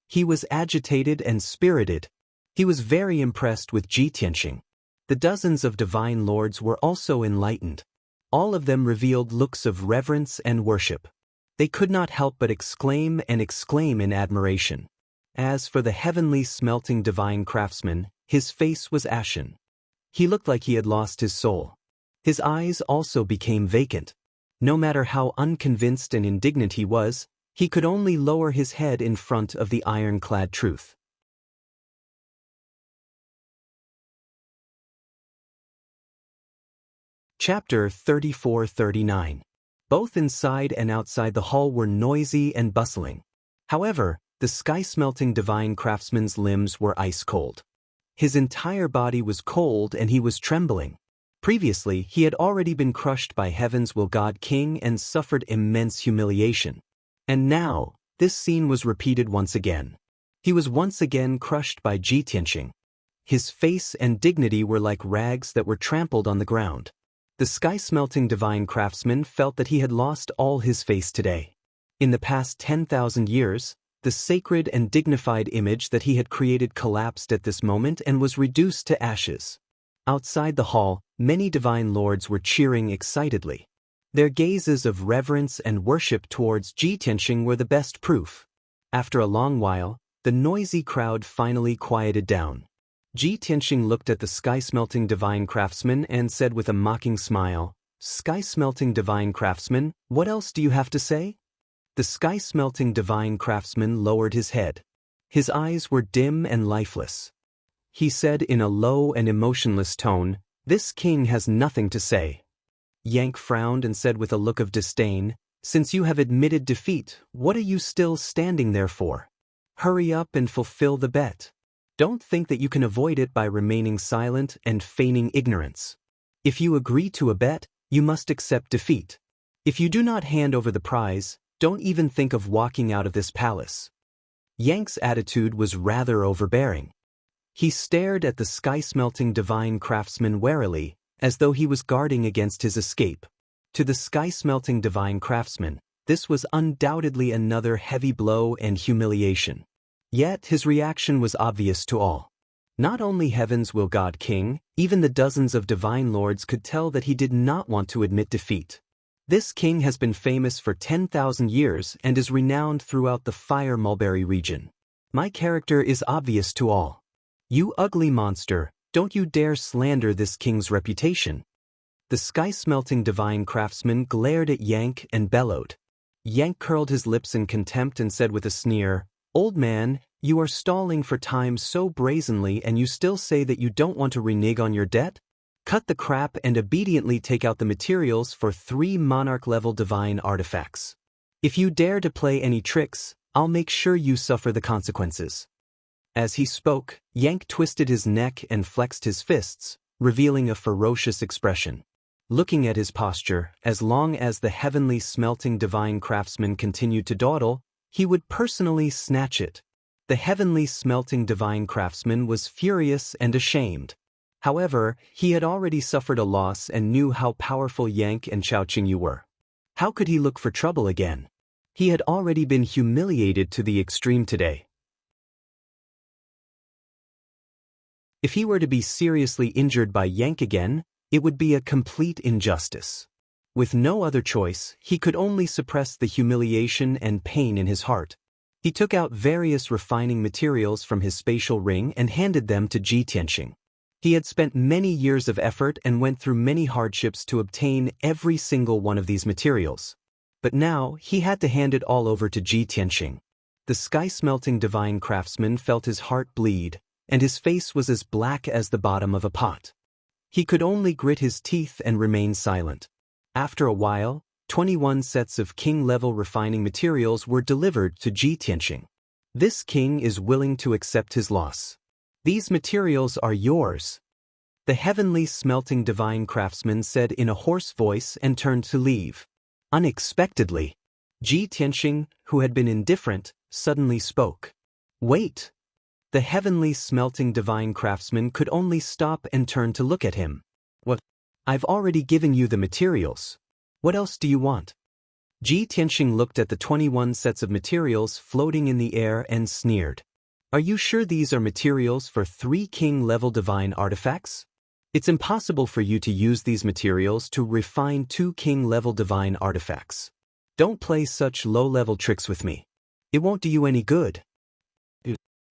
He was agitated and spirited. He was very impressed with Ji Tianxing. The dozens of divine lords were also enlightened. All of them revealed looks of reverence and worship. They could not help but exclaim in admiration. As for the heavenly smelting divine craftsman, his face was ashen. He looked like he had lost his soul. His eyes also became vacant. No matter how unconvinced and indignant he was, he could only lower his head in front of the ironclad truth. Chapter 34-39. Both inside and outside the hall were noisy and bustling. However, the sky-smelting divine craftsman's limbs were ice-cold. His entire body was cold and he was trembling. Previously, he had already been crushed by Heaven's will God King and suffered immense humiliation. And now, this scene was repeated once again. He was once again crushed by Ji Tianxing. His face and dignity were like rags that were trampled on the ground. The sky-smelting divine craftsman felt that he had lost all his face today. In the past 10,000 years, the sacred and dignified image that he had created collapsed at this moment and was reduced to ashes. Outside the hall, many divine lords were cheering excitedly. Their gazes of reverence and worship towards Ji Tianxing were the best proof. After a long while, the noisy crowd finally quieted down. Ji Tianxing looked at the sky-smelting divine craftsman and said with a mocking smile, "Sky-smelting divine craftsman, what else do you have to say?" The sky-smelting divine craftsman lowered his head. His eyes were dim and lifeless. He said in a low and emotionless tone, "This king has nothing to say." Yank frowned and said with a look of disdain, "Since you have admitted defeat, what are you still standing there for? Hurry up and fulfill the bet. Don't think that you can avoid it by remaining silent and feigning ignorance. If you agree to a bet, you must accept defeat. If you do not hand over the prize, don't even think of walking out of this palace." Yank's attitude was rather overbearing. He stared at the sky-smelting divine craftsman warily, as though he was guarding against his escape. To the sky-smelting divine craftsman, this was undoubtedly another heavy blow and humiliation. Yet his reaction was obvious to all. Not only Heaven's will God King, even the dozens of divine lords could tell that he did not want to admit defeat. This king has been famous for 10,000 years and is renowned throughout the Fire Mulberry region. My character is obvious to all. You ugly monster, don't you dare slander this king's reputation. The sky-smelting divine craftsman glared at Yank and bellowed. Yank curled his lips in contempt and said with a sneer, "Old man, you are stalling for time so brazenly and you still say that you don't want to renege on your debt? Cut the crap and obediently take out the materials for 3 monarch-level divine artifacts. If you dare to play any tricks, I'll make sure you suffer the consequences." As he spoke, Yang twisted his neck and flexed his fists, revealing a ferocious expression. Looking at his posture, as long as the heavenly smelting divine craftsman continued to dawdle, he would personally snatch it. The heavenly smelting divine craftsman was furious and ashamed. However, he had already suffered a loss and knew how powerful Yang and Xiaoqingyu were. How could he look for trouble again? He had already been humiliated to the extreme today. If he were to be seriously injured by Yang again, it would be a complete injustice. With no other choice, he could only suppress the humiliation and pain in his heart. He took out various refining materials from his spatial ring and handed them to Ji Tianxing. He had spent many years of effort and went through many hardships to obtain every single one of these materials. But now, he had to hand it all over to Ji Tianxing. The sky-smelting divine craftsman felt his heart bleed, and his face was as black as the bottom of a pot. He could only grit his teeth and remain silent. After a while, 21 sets of king-level refining materials were delivered to Ji Tianxing. This king is willing to accept his loss. These materials are yours. The heavenly smelting divine craftsman said in a hoarse voice and turned to leave. Unexpectedly, Ji Tianxing, who had been indifferent, suddenly spoke. "Wait." The heavenly smelting divine craftsman could only stop and turn to look at him. "What? I've already given you the materials. What else do you want?" Ji Tianxing looked at the 21 sets of materials floating in the air and sneered. "Are you sure these are materials for 3 king-level divine artifacts? It's impossible for you to use these materials to refine 2 king-level divine artifacts. Don't play such low-level tricks with me. It won't do you any good."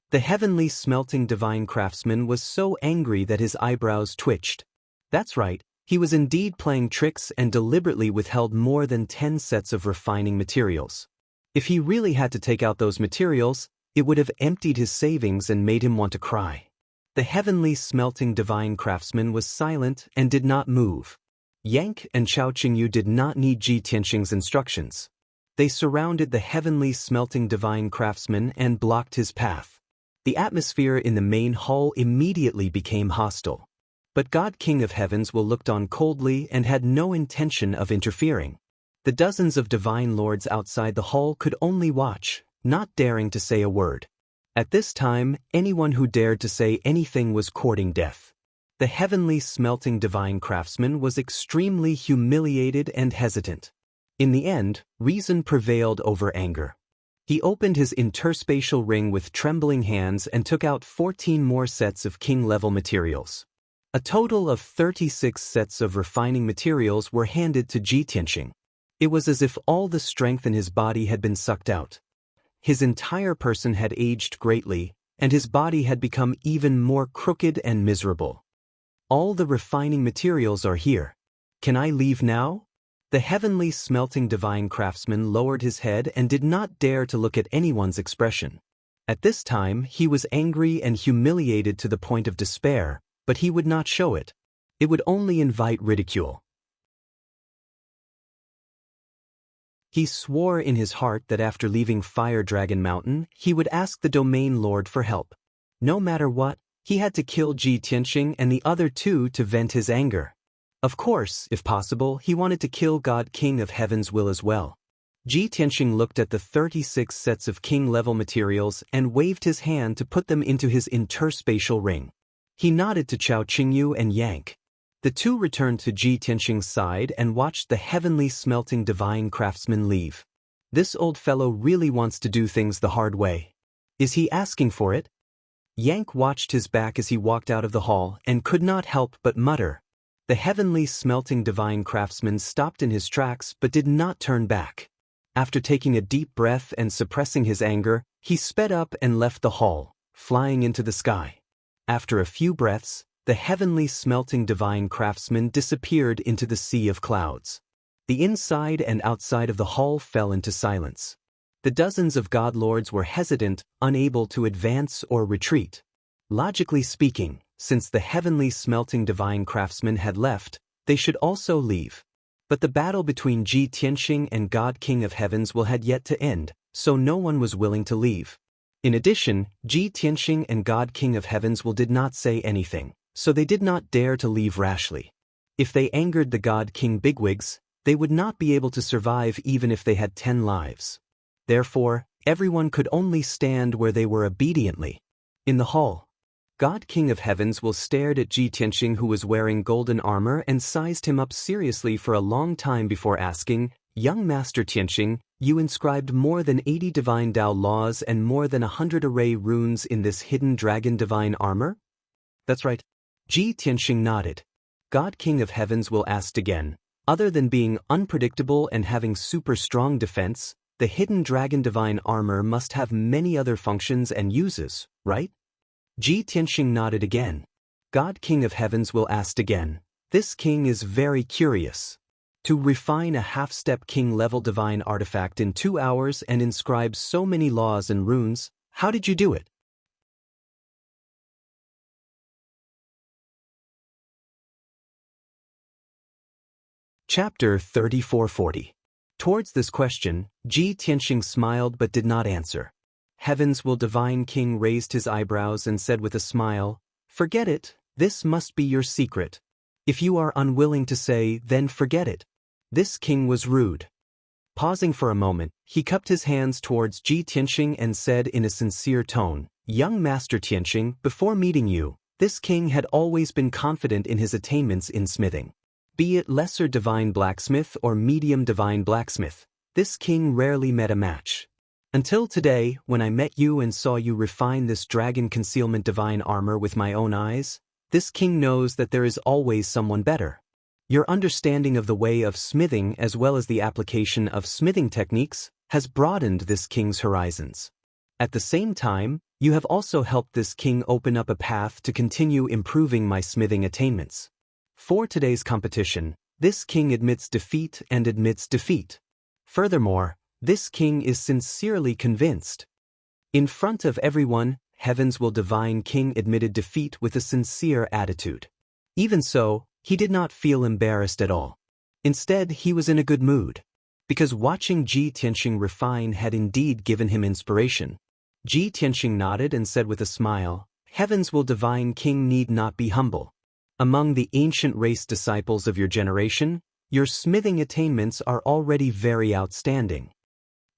The heavenly smelting divine craftsman was so angry that his eyebrows twitched. That's right, he was indeed playing tricks and deliberately withheld more than 10 sets of refining materials. If he really had to take out those materials, it would have emptied his savings and made him want to cry. The heavenly smelting divine craftsman was silent and did not move. Yang and Xiaoqingyu did not need Ji Tianxing's instructions. They surrounded the heavenly smelting divine craftsman and blocked his path. The atmosphere in the main hall immediately became hostile. But God King of Heavens looked on coldly and had no intention of interfering. The dozens of divine lords outside the hall could only watch, not daring to say a word. At this time, anyone who dared to say anything was courting death. The heavenly smelting divine craftsman was extremely humiliated and hesitant. In the end, reason prevailed over anger. He opened his interspatial ring with trembling hands and took out 14 more sets of king-level materials. A total of 36 sets of refining materials were handed to Ji Tianxing. It was as if all the strength in his body had been sucked out. His entire person had aged greatly, and his body had become even more crooked and miserable. "All the refining materials are here. Can I leave now?" The heavenly smelting divine craftsman lowered his head and did not dare to look at anyone's expression. At this time, he was angry and humiliated to the point of despair, but he would not show it. It would only invite ridicule. He swore in his heart that after leaving Fire Dragon Mountain, he would ask the Domain Lord for help. No matter what, he had to kill Ji Tianxing and the other 2 to vent his anger. Of course, if possible, he wanted to kill God King of Heaven's will as well. Ji Tianxing looked at the 36 sets of king-level materials and waved his hand to put them into his interspatial ring. He nodded to Xiaoqingyu and Yang. The 2 returned to Ji Tianxing's side and watched the heavenly smelting divine craftsman leave. This old fellow really wants to do things the hard way. Is he asking for it? Yang watched his back as he walked out of the hall and could not help but mutter. The heavenly smelting divine craftsman stopped in his tracks but did not turn back. After taking a deep breath and suppressing his anger, he sped up and left the hall, flying into the sky. After a few breaths, the heavenly smelting divine craftsman disappeared into the sea of clouds. The inside and outside of the hall fell into silence. The dozens of god lords were hesitant, unable to advance or retreat. Logically speaking, since the heavenly smelting divine craftsman had left, they should also leave. But the battle between Ji Tianxing and God King of Heavens had yet to end, so no one was willing to leave. In addition, Ji Tianxing and God King of Heavens did not say anything, so they did not dare to leave rashly. If they angered the God King bigwigs, they would not be able to survive even if they had 10 lives. Therefore, everyone could only stand where they were obediently. In the hall, God King of Heavens stared at Ji Tianxing, who was wearing golden armor, and sized him up seriously for a long time before asking, "Young Master Tianxing, you inscribed more than 80 divine Dao laws and more than 100 array runes in this hidden dragon divine armor?" "That's right." Ji Tianxing nodded. God King of Heavens asked again, "Other than being unpredictable and having super strong defense, the hidden dragon divine armor must have many other functions and uses, right?" Ji Tianxing nodded again. God King of Heavens asked again, "This king is very curious. To refine a half-step king-level divine artifact in 2 hours and inscribe so many laws and runes, how did you do it?" Chapter 3440. Towards this question, Ji Tianxing smiled but did not answer. Heavens Divine King raised his eyebrows and said with a smile, "Forget it, this must be your secret. If you are unwilling to say, then forget it." This king was rude. Pausing for a moment, he cupped his hands towards Ji Tianxing and said in a sincere tone, "Young Master Tianxing, before meeting you, this king had always been confident in his attainments in smithing. Be it lesser divine blacksmith or medium divine blacksmith, this king rarely met a match. Until today, when I met you and saw you refine this dragon concealment divine armor with my own eyes, this king knows that there is always someone better. Your understanding of the way of smithing as well as the application of smithing techniques has broadened this king's horizons. At the same time, you have also helped this king open up a path to continue improving my smithing attainments. For today's competition, this king admits defeat and admits defeat. Furthermore, this king is sincerely convinced." In front of everyone, Heavens Divine King admitted defeat with a sincere attitude. Even so, he did not feel embarrassed at all. Instead, he was in a good mood. Because watching Ji Tianxing refine had indeed given him inspiration. Ji Tianxing nodded and said with a smile, "Heavens Divine King need not be humble. Among the ancient race disciples of your generation, your smithing attainments are already very outstanding."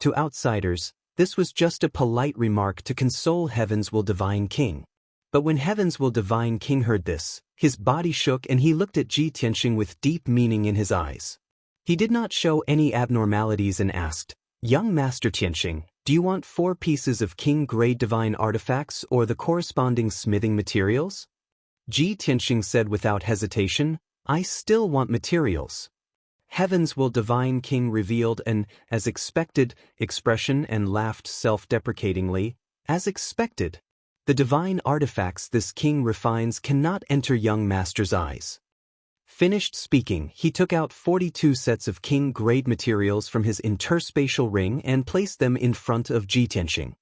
To outsiders, this was just a polite remark to console Heavens Divine King. But when Heavens Divine King heard this, his body shook and he looked at Ji Tianxing with deep meaning in his eyes. He did not show any abnormalities and asked, "Young Master Tianxing, do you want 4 pieces of king-grade divine artifacts or the corresponding smithing materials?" Ji Tianxing said without hesitation, "I still want materials." Heavens Divine King revealed an, as expected, expression and laughed self-deprecatingly, "As expected. The divine artifacts this king refines cannot enter young master's eyes." Finished speaking, he took out 42 sets of king-grade materials from his interspatial ring and placed them in front of Ji Tianxing.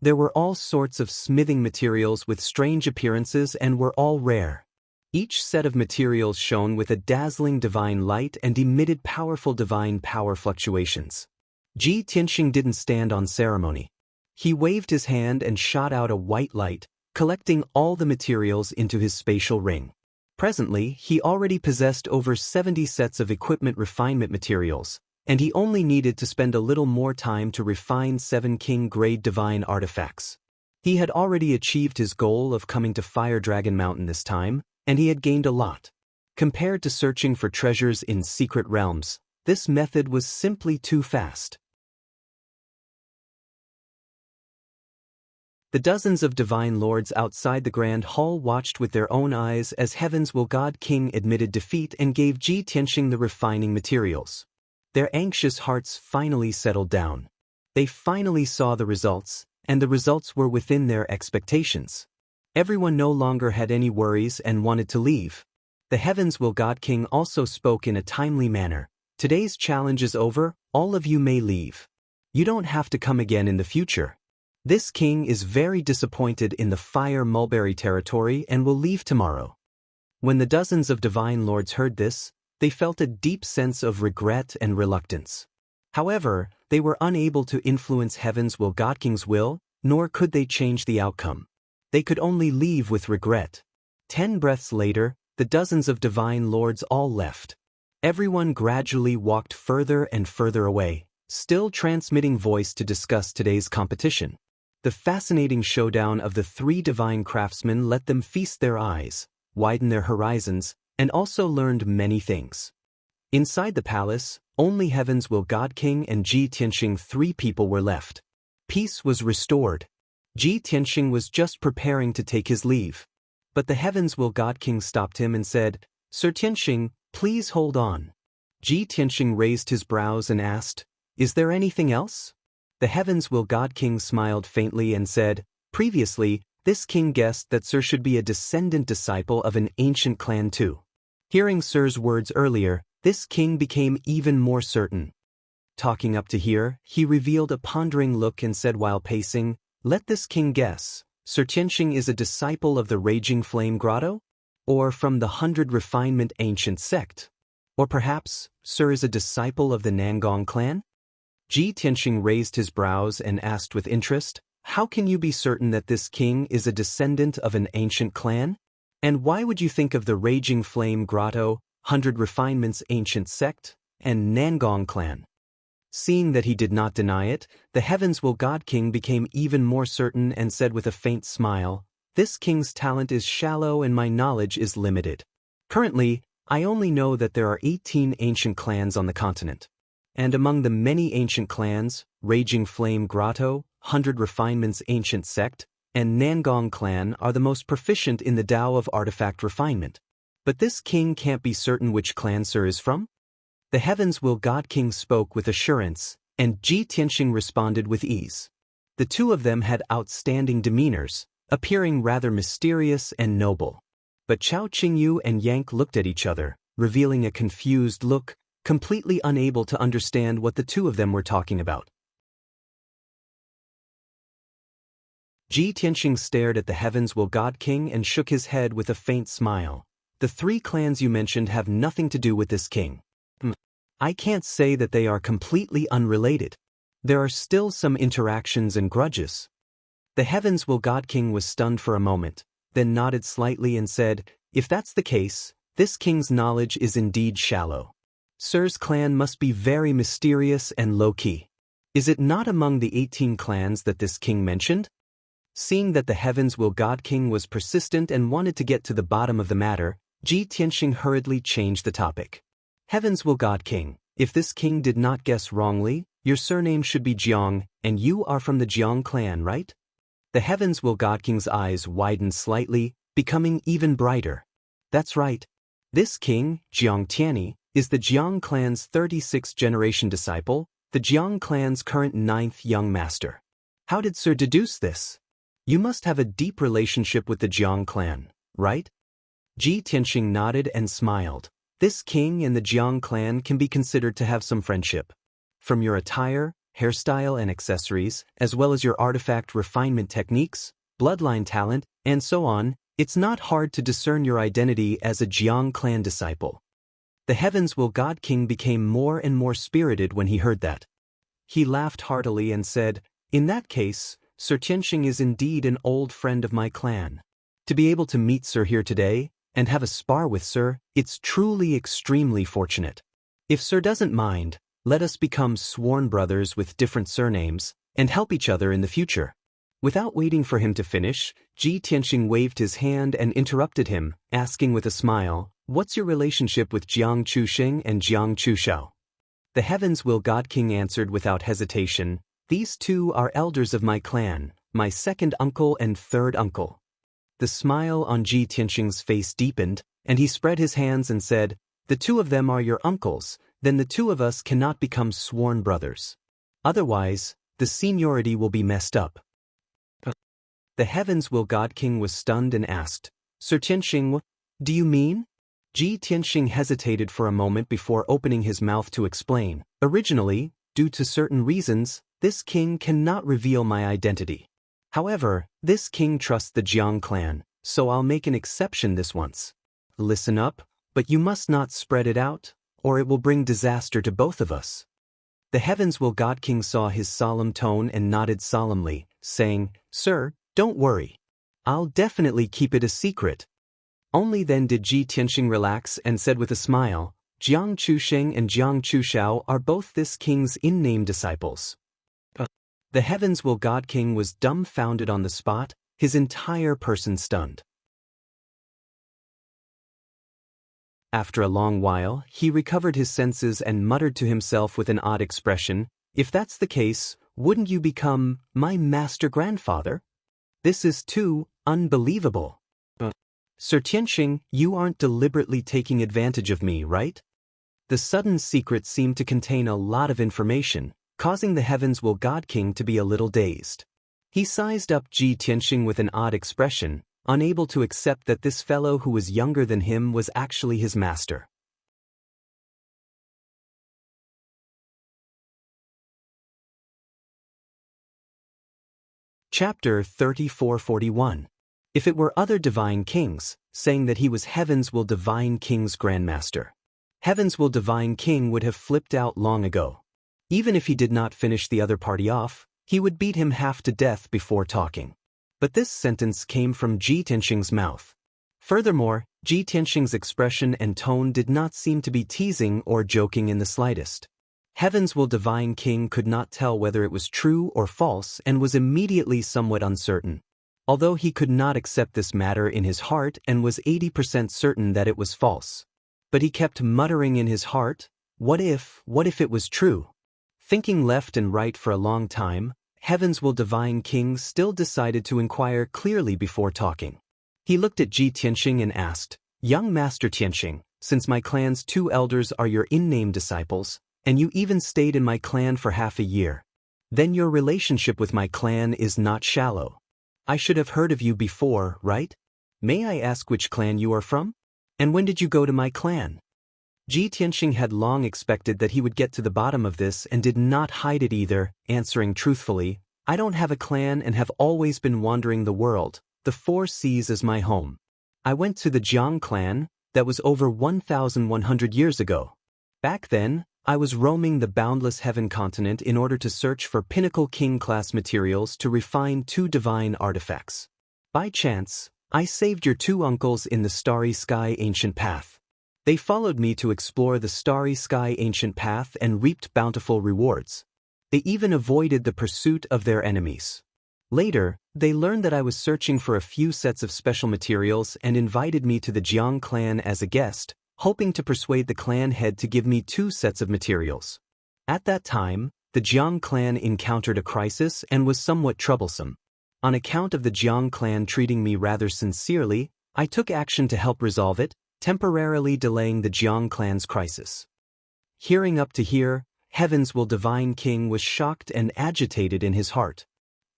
There were all sorts of smithing materials with strange appearances and were all rare. Each set of materials shone with a dazzling divine light and emitted powerful divine power fluctuations. Ji Tianxing didn't stand on ceremony. He waved his hand and shot out a white light, collecting all the materials into his spatial ring. Presently, he already possessed over 70 sets of equipment refinement materials, and he only needed to spend a little more time to refine 7 king-grade divine artifacts. He had already achieved his goal of coming to Fire Dragon Mountain this time, and he had gained a lot. Compared to searching for treasures in secret realms, this method was simply too fast. The dozens of divine lords outside the Grand Hall watched with their own eyes as Heavens God King admitted defeat and gave Ji Tianxing the refining materials. Their anxious hearts finally settled down. They finally saw the results, and the results were within their expectations. Everyone no longer had any worries and wanted to leave. The Heavens God King also spoke in a timely manner. "Today's challenge is over, all of you may leave. You don't have to come again in the future." This king is very disappointed in the Fire Mulberry territory and will leave tomorrow. When the dozens of divine lords heard this, they felt a deep sense of regret and reluctance. However, they were unable to influence Heaven's will God King's will, nor could they change the outcome. They could only leave with regret. 10 breaths later, the dozens of divine lords all left. Everyone gradually walked further and further away, still transmitting voice to discuss today's competition. The fascinating showdown of the 3 divine craftsmen let them feast their eyes, widen their horizons, and also learned many things. Inside the palace, only Heaven's will God King and Ji Tianxing 3 people were left. Peace was restored. Ji Tianxing was just preparing to take his leave. But the Heaven's will God King stopped him and said, "Sir Tianxing, please hold on." Ji Tianxing raised his brows and asked, "Is there anything else?" The Heaven's will God King smiled faintly and said, "Previously, this king guessed that Sir should be a descendant disciple of an ancient clan too." Hearing Sir's words earlier, this king became even more certain. Talking up to here, he revealed a pondering look and said while pacing, "Let this king guess. Sir Tianxing is a disciple of the Raging Flame Grotto? Or from the 100 Refinement Ancient Sect? Or perhaps, Sir is a disciple of the Nangong clan?" Ji Tianxing raised his brows and asked with interest, "How can you be certain that this king is a descendant of an ancient clan? And why would you think of the Raging Flame Grotto, 100 Refinements Ancient Sect, and Nangong clan?" Seeing that he did not deny it, the Heaven's will God King became even more certain and said with a faint smile, "This king's talent is shallow and my knowledge is limited. Currently, I only know that there are 18 ancient clans on the continent. And among the many ancient clans, Raging Flame Grotto, 100 Refinements Ancient Sect, and Nangong clan are the most proficient in the Tao of artifact refinement. But this king can't be certain which clan Sir is from?" The Heaven's will God King spoke with assurance, and Ji Tianxing responded with ease. The 2 of them had outstanding demeanors, appearing rather mysterious and noble. But Chao Qingyu and Yank looked at each other, revealing a confused look, completely unable to understand what the 2 of them were talking about. Ji Tianxing stared at the Heaven's will God King and shook his head with a faint smile. "The 3 clans you mentioned have nothing to do with this king. I can't say that they are completely unrelated. There are still some interactions and grudges." The Heaven's will God King was stunned for a moment, then nodded slightly and said, "If that's the case, this king's knowledge is indeed shallow. Sir's clan must be very mysterious and low-key. Is it not among the 18 clans that this king mentioned?" Seeing that the Heaven's will God King was persistent and wanted to get to the bottom of the matter, Ji Tianxing hurriedly changed the topic. "Heaven's will God King, if this king did not guess wrongly, your surname should be Jiang, and you are from the Jiang clan, right?" The Heaven's will God King's eyes widened slightly, becoming even brighter. "That's right. This king, Jiang Tianyi, is the Jiang clan's 36th generation disciple, the Jiang clan's current 9th young master." "How did Sir deduce this? You must have a deep relationship with the Jiang clan, right?" Ji Tianxing nodded and smiled. "This king and the Jiang clan can be considered to have some friendship. From your attire, hairstyle and accessories, as well as your artifact refinement techniques, bloodline talent, and so on, it's not hard to discern your identity as a Jiang clan disciple." The Heaven's will God King became more and more spirited when he heard that. He laughed heartily and said, "In that case, Sir Tianxing is indeed an old friend of my clan. To be able to meet Sir here today, and have a spar with Sir, it's truly extremely fortunate. If Sir doesn't mind, let us become sworn brothers with different surnames, and help each other in the future." Without waiting for him to finish, Ji Tianxing waved his hand and interrupted him, asking with a smile, "What's your relationship with Jiang Chusheng and Jiang Chushao?" The Heaven's will God King answered without hesitation, "These 2 are elders of my clan, my 2nd uncle and 3rd uncle." The smile on Ji Tianxing's face deepened, and he spread his hands and said, "The 2 of them are your uncles, then the 2 of us cannot become sworn brothers. Otherwise, the seniority will be messed up." The Heaven's will God King was stunned and asked, "Sir Tianxing, what do you mean?" Ji Tianxing hesitated for a moment before opening his mouth to explain. "Originally, due to certain reasons, this king cannot reveal my identity. However, this king trusts the Jiang clan, so I'll make an exception this once. Listen up, but you must not spread it out, or it will bring disaster to both of us. The Heavens Will God King saw his solemn tone and nodded solemnly, saying, Sir, don't worry. I'll definitely keep it a secret. Only then did Ji Tianxing relax and said with a smile, Jiang Chusheng and Jiang Chushao are both this king's in-name disciples. The Heavens Will God King was dumbfounded on the spot, his entire person stunned. After a long while, he recovered his senses and muttered to himself with an odd expression, If that's the case, wouldn't you become my master-grandfather? This is too unbelievable. Sir Tianxing, you aren't deliberately taking advantage of me, right? The sudden secret seemed to contain a lot of information, causing the Heavens Will God King to be a little dazed. He sized up Ji Tianxing with an odd expression, unable to accept that this fellow who was younger than him was actually his master. Chapter 3441. If it were other divine kings, saying that he was Heavens Will Divine King's grandmaster. Heavens Will Divine King would have flipped out long ago. Even if he did not finish the other party off, he would beat him half to death before talking. But this sentence came from Ji Tianxing's mouth. Furthermore, Ji Tianxing's expression and tone did not seem to be teasing or joking in the slightest. Heavens Will Divine King could not tell whether it was true or false and was immediately somewhat uncertain. Although he could not accept this matter in his heart and was 80% certain that it was false. But he kept muttering in his heart, what if it was true? Thinking left and right for a long time, Heavens Will Divine King still decided to inquire clearly before talking. He looked at Ji Tianxing and asked, Young Master Tianxing, since my clan's 2 elders are your in-name disciples, and you even stayed in my clan for half a year, then your relationship with my clan is not shallow. I should have heard of you before, right? May I ask which clan you are from? And when did you go to my clan? Ji Tianxing had long expected that he would get to the bottom of this and did not hide it either, answering truthfully, I don't have a clan and have always been wandering the world, the 4 seas as my home. I went to the Jiang clan, that was over 1,100 years ago. Back then, I was roaming the boundless heaven continent in order to search for pinnacle king-class materials to refine 2 divine artifacts. By chance, I saved your 2 uncles in the Starry Sky Ancient Path. They followed me to explore the Starry Sky Ancient Path and reaped bountiful rewards. They even avoided the pursuit of their enemies. Later, they learned that I was searching for a few sets of special materials and invited me to the Jiang clan as a guest, hoping to persuade the clan head to give me 2 sets of materials. At that time, the Jiang clan encountered a crisis and was somewhat troublesome. On account of the Jiang clan treating me rather sincerely, I took action to help resolve it, temporarily delaying the Jiang clan's crisis. Hearing up to here, Heavens Will Divine King was shocked and agitated in his heart.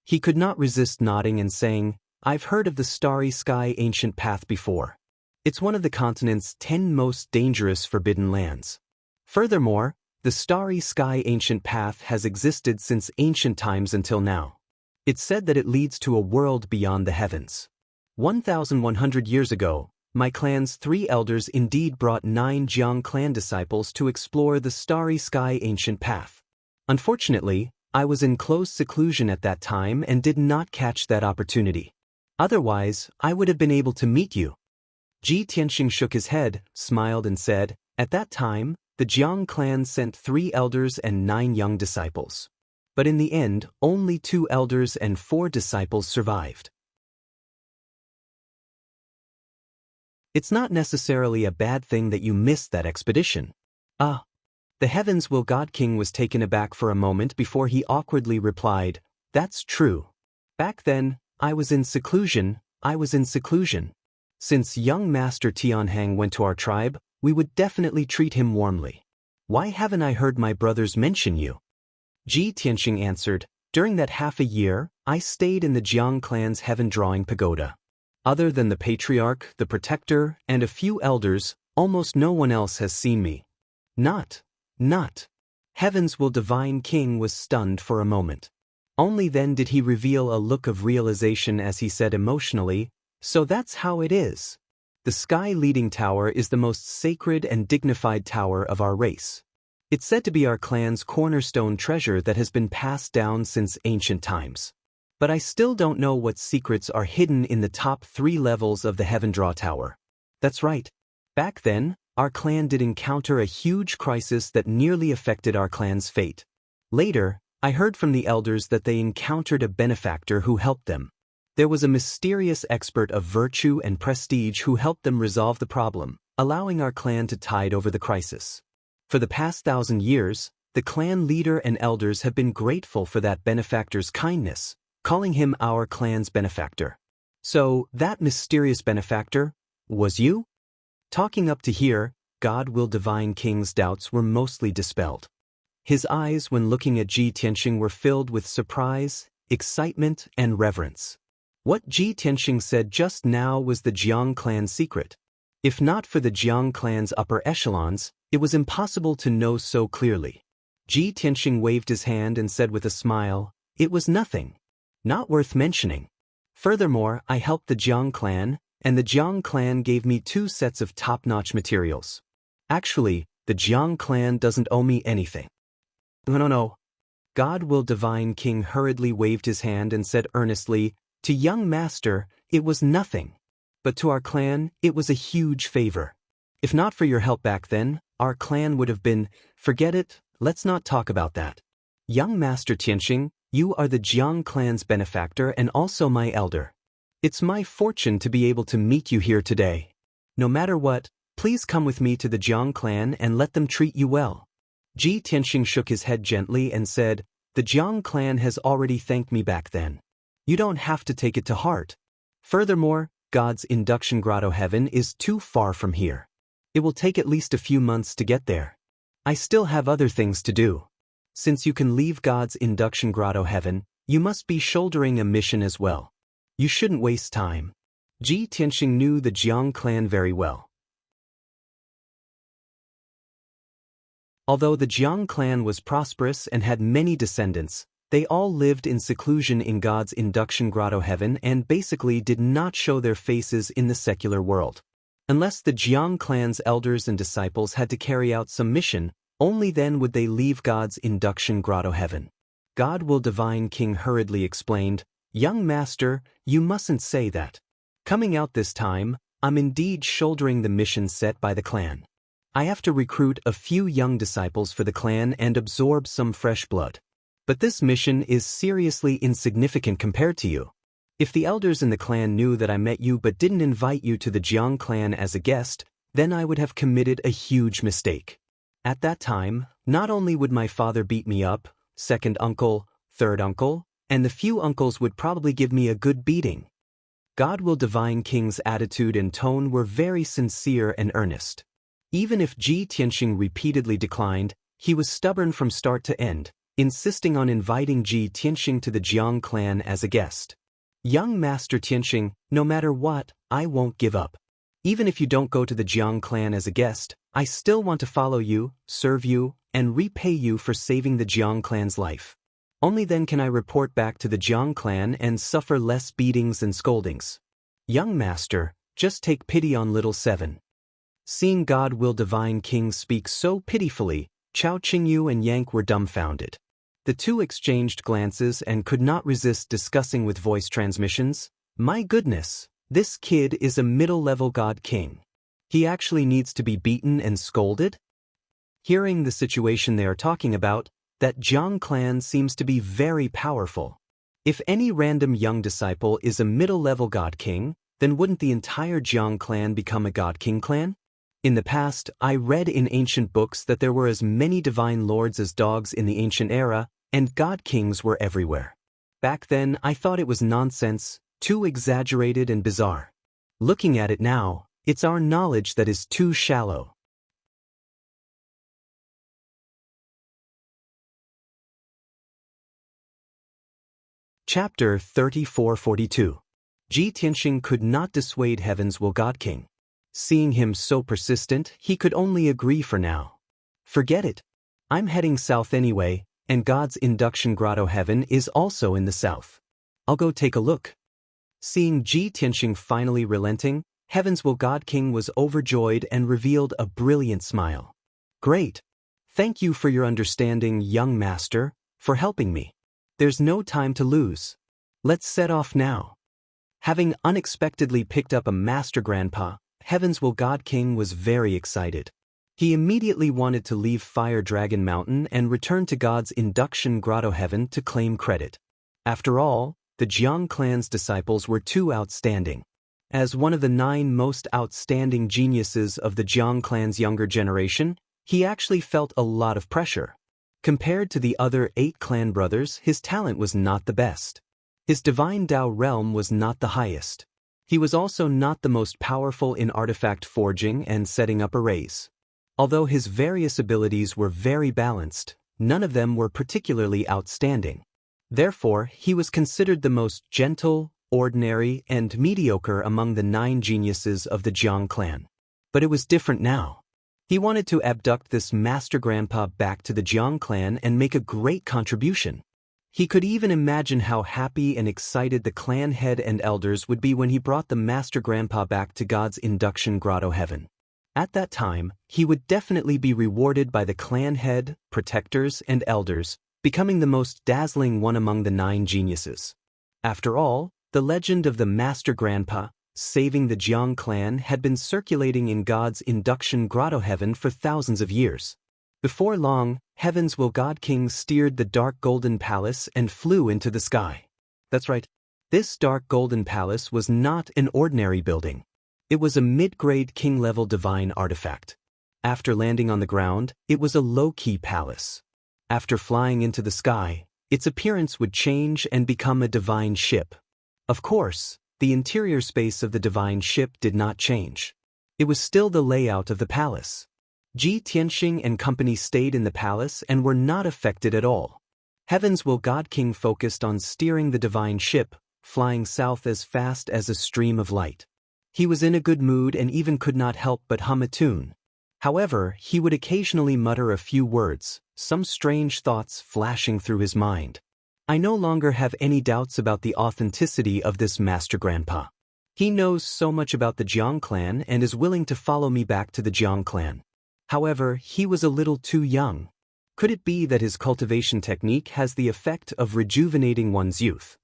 He could not resist nodding and saying, I've heard of the Starry Sky Ancient Path before. It's one of the continent's 10 most dangerous forbidden lands. Furthermore, the Starry Sky Ancient Path has existed since ancient times until now. It's said that it leads to a world beyond the heavens. 1,100 years ago, my clan's 3 elders indeed brought 9 Jiang clan disciples to explore the Starry Sky Ancient Path. Unfortunately, I was in close seclusion at that time and did not catch that opportunity. Otherwise, I would have been able to meet you. Ji Tianxing shook his head, smiled and said, At that time, the Jiang clan sent 3 elders and 9 young disciples. But in the end, only 2 elders and 4 disciples survived. It's not necessarily a bad thing that you missed that expedition. The Heavens Will God King was taken aback for a moment before he awkwardly replied, That's true. Back then, I was in seclusion. Since young Master Tianhang went to our tribe, we would definitely treat him warmly. Why haven't I heard my brothers mention you? Ji Tianxing answered, During that half a year, I stayed in the Jiang clan's heaven-drawing pagoda. Other than the patriarch, the protector, and a few elders, almost no one else has seen me. Not. Heavens Will Divine King was stunned for a moment. Only then did he reveal a look of realization as he said emotionally, "So that's how it is. The sky-leading tower is the most sacred and dignified tower of our race. It's said to be our clan's cornerstone treasure that has been passed down since ancient times. But I still don't know what secrets are hidden in the top 3 levels of the Heavendraw Tower." That's right. Back then, our clan did encounter a huge crisis that nearly affected our clan's fate. Later, I heard from the elders that they encountered a benefactor who helped them. There was a mysterious expert of virtue and prestige who helped them resolve the problem, allowing our clan to tide over the crisis. For the past 1,000 years, the clan leader and elders have been grateful for that benefactor's kindness, calling him our clan's benefactor. So, that mysterious benefactor was you? Talking up to here, God will Divine King's doubts were mostly dispelled. His eyes when looking at Ji Tianxing were filled with surprise, excitement, and reverence. What Ji Tianxing said just now was the Jiang clan's secret. If not for the Jiang clan's upper echelons, it was impossible to know so clearly. Ji Tianxing waved his hand and said with a smile, "It was nothing. Not worth mentioning. Furthermore, I helped the Jiang clan, and the Jiang clan gave me 2 sets of top-notch materials. Actually, the Jiang clan doesn't owe me anything." No. God will Divine King hurriedly waved his hand and said earnestly, "To young master, it was nothing. But to our clan, it was a huge favor. If not for your help back then, our clan would have been, forget it, let's not talk about that. Young Master Tianxing, you are the Jiang clan's benefactor and also my elder. It's my fortune to be able to meet you here today. No matter what, please come with me to the Jiang clan and let them treat you well." Ji Tianxing shook his head gently and said, "The Jiang clan has already thanked me back then. You don't have to take it to heart. Furthermore, God's induction grotto heaven is too far from here. It will take at least a few months to get there. I still have other things to do. Since you can leave God's induction grotto heaven, you must be shouldering a mission as well. You shouldn't waste time." Ji Tianxing knew the Jiang clan very well. Although the Jiang clan was prosperous and had many descendants, they all lived in seclusion in God's induction grotto heaven and basically did not show their faces in the secular world. Unless the Jiang clan's elders and disciples had to carry out some mission, only then would they leave God's induction grotto heaven. God will Divine King hurriedly explained, "Young master, you mustn't say that. Coming out this time, I'm indeed shouldering the mission set by the clan. I have to recruit a few young disciples for the clan and absorb some fresh blood. But this mission is seriously insignificant compared to you. If the elders in the clan knew that I met you but didn't invite you to the Jiang clan as a guest, then I would have committed a huge mistake. At that time, not only would my father beat me up, second uncle, third uncle, and the few uncles would probably give me a good beating." God will Divine King's attitude and tone were very sincere and earnest. Even if Ji Tianxing repeatedly declined, he was stubborn from start to end, insisting on inviting Ji Tianxing to the Jiang clan as a guest. "Young Master Tianxing, no matter what, I won't give up. Even if you don't go to the Jiang clan as a guest, I still want to follow you, serve you, and repay you for saving the Jiang clan's life. Only then can I report back to the Jiang clan and suffer less beatings and scoldings. Young master, just take pity on little Seven." Seeing God will Divine King speak so pitifully, Chao Qingyu and Yank were dumbfounded. The two exchanged glances and could not resist discussing with voice transmissions, "My goodness, this kid is a middle-level god king. He actually needs to be beaten and scolded?" Hearing the situation they are talking about, that Jiang clan seems to be very powerful. If any random young disciple is a middle-level god king, then wouldn't the entire Jiang clan become a god king clan? In the past, I read in ancient books that there were as many divine lords as dogs in the ancient era, and god kings were everywhere. Back then, I thought it was nonsense, too exaggerated and bizarre. Looking at it now, it's our knowledge that is too shallow. Chapter 3442. Ji Tianxing could not dissuade Heaven's will God King. Seeing him so persistent, he could only agree for now. "Forget it. I'm heading south anyway, and God's induction grotto heaven is also in the south. I'll go take a look. Seeing Ji Tianxing finally relenting, Heaven's Will God King was overjoyed and revealed a brilliant smile. Great. Thank you for your understanding, young master, for helping me. There's no time to lose. Let's set off now. Having unexpectedly picked up a master grandpa, Heaven's Will God King was very excited. He immediately wanted to leave Fire Dragon Mountain and return to God's induction grotto heaven to claim credit. After all, the Jiang clan's disciples were too outstanding. As one of the 9 most outstanding geniuses of the Jiang clan's younger generation, he actually felt a lot of pressure. Compared to the other 8 clan brothers, his talent was not the best. His divine Dao realm was not the highest. He was also not the most powerful in artifact forging and setting up arrays. Although his various abilities were very balanced, none of them were particularly outstanding. Therefore, he was considered the most gentle, ordinary, and mediocre among the 9 geniuses of the Jiang clan. But it was different now. He wanted to abduct this master grandpa back to the Jiang clan and make a great contribution. He could even imagine how happy and excited the clan head and elders would be when he brought the master grandpa back to God's induction grotto heaven. At that time, he would definitely be rewarded by the clan head, protectors, and elders, becoming the most dazzling one among the 9 geniuses. After all, the legend of the Master Grandpa, saving the Jiang clan, had been circulating in God's induction grotto heaven for thousands of years. Before long, Heaven's Will God King steered the dark golden palace and flew into the sky. That's right. This dark golden palace was not an ordinary building. It was a mid-grade king-level divine artifact. After landing on the ground, it was a low-key palace. After flying into the sky, its appearance would change and become a divine ship. Of course, the interior space of the divine ship did not change. It was still the layout of the palace. Ji Tianxing and company stayed in the palace and were not affected at all. Heaven's Will God King focused on steering the divine ship, flying south as fast as a stream of light. He was in a good mood and even could not help but hum a tune. However, he would occasionally mutter a few words, some strange thoughts flashing through his mind. I no longer have any doubts about the authenticity of this Master Grandpa. He knows so much about the Jiang clan and is willing to follow me back to the Jiang clan. However, he was a little too young. Could it be that his cultivation technique has the effect of rejuvenating one's youth?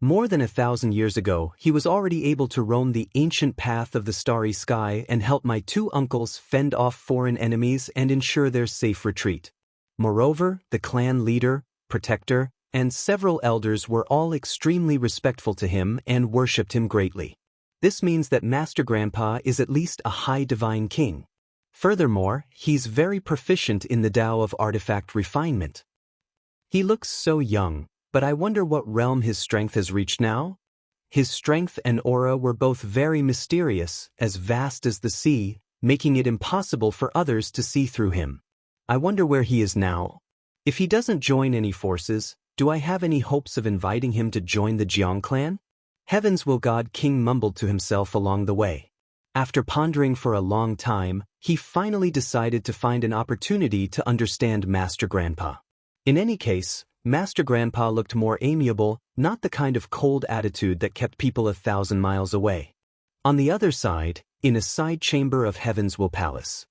More than 1,000 years ago, he was already able to roam the ancient path of the starry sky and help my 2 uncles fend off foreign enemies and ensure their safe retreat. Moreover, the clan leader, protector, and several elders were all extremely respectful to him and worshipped him greatly. This means that Master Grandpa is at least a high divine king. Furthermore, he's very proficient in the Tao of artifact refinement. He looks so young, but I wonder what realm his strength has reached now? His strength and aura were both very mysterious, as vast as the sea, making it impossible for others to see through him. I wonder where he is now. If he doesn't join any forces, do I have any hopes of inviting him to join the Jiang clan? Heaven's Will God King mumbled to himself along the way. After pondering for a long time, he finally decided to find an opportunity to understand Master Grandpa. In any case, Master Grandpa looked more amiable, not the kind of cold attitude that kept people 1,000 miles away. On the other side, in a side chamber of Heaven's Will Palace,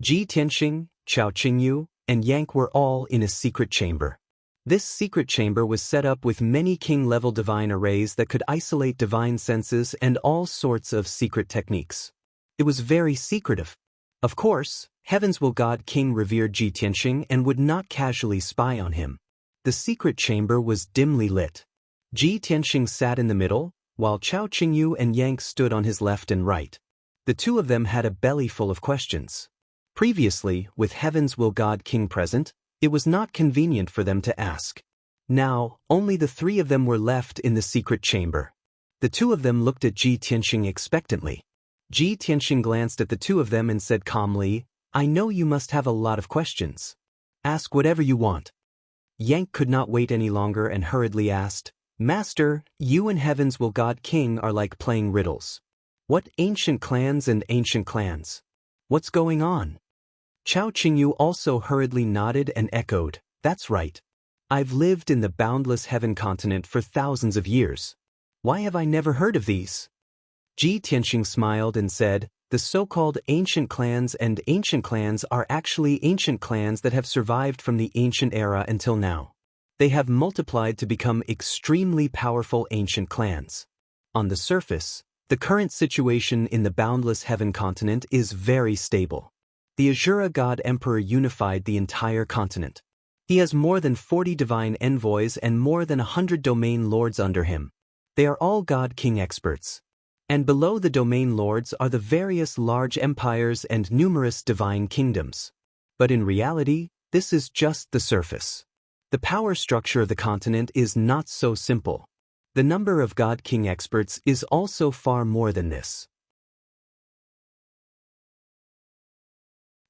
Ji Tianxing, Chao Qingyu, and Yang were all in a secret chamber. This secret chamber was set up with many king-level divine arrays that could isolate divine senses and all sorts of secret techniques. It was very secretive. Of course, Heaven's Will God King revered Ji Tianxing and would not casually spy on him. The secret chamber was dimly lit. Ji Tianxing sat in the middle, while Chao Qingyu and Yang stood on his left and right. The 2 of them had a belly full of questions. Previously, with Heaven's Will God King present, it was not convenient for them to ask. Now, only the 3 of them were left in the secret chamber. The 2 of them looked at Ji Tianxing expectantly. Ji Tianxing glanced at the 2 of them and said calmly, "I know you must have a lot of questions. Ask whatever you want." Yang could not wait any longer and hurriedly asked, "Master, you and Heaven's Will God King are like playing riddles. What ancient clans and ancient clans? What's going on?" Chao Qingyu also hurriedly nodded and echoed, "That's right. I've lived in the boundless heaven continent for thousands of years. Why have I never heard of these?" Ji Tianxing smiled and said, "The so-called ancient clans and ancient clans are actually ancient clans that have survived from the ancient era until now. They have multiplied to become extremely powerful ancient clans. On the surface, the current situation in the boundless heaven continent is very stable. The Azura God Emperor unified the entire continent. He has more than 40 divine envoys and more than 100 domain lords under him. They are all God King experts. And below the domain lords are the various large empires and numerous divine kingdoms. But in reality, this is just the surface. The power structure of the continent is not so simple. The number of God King experts is also far more than this."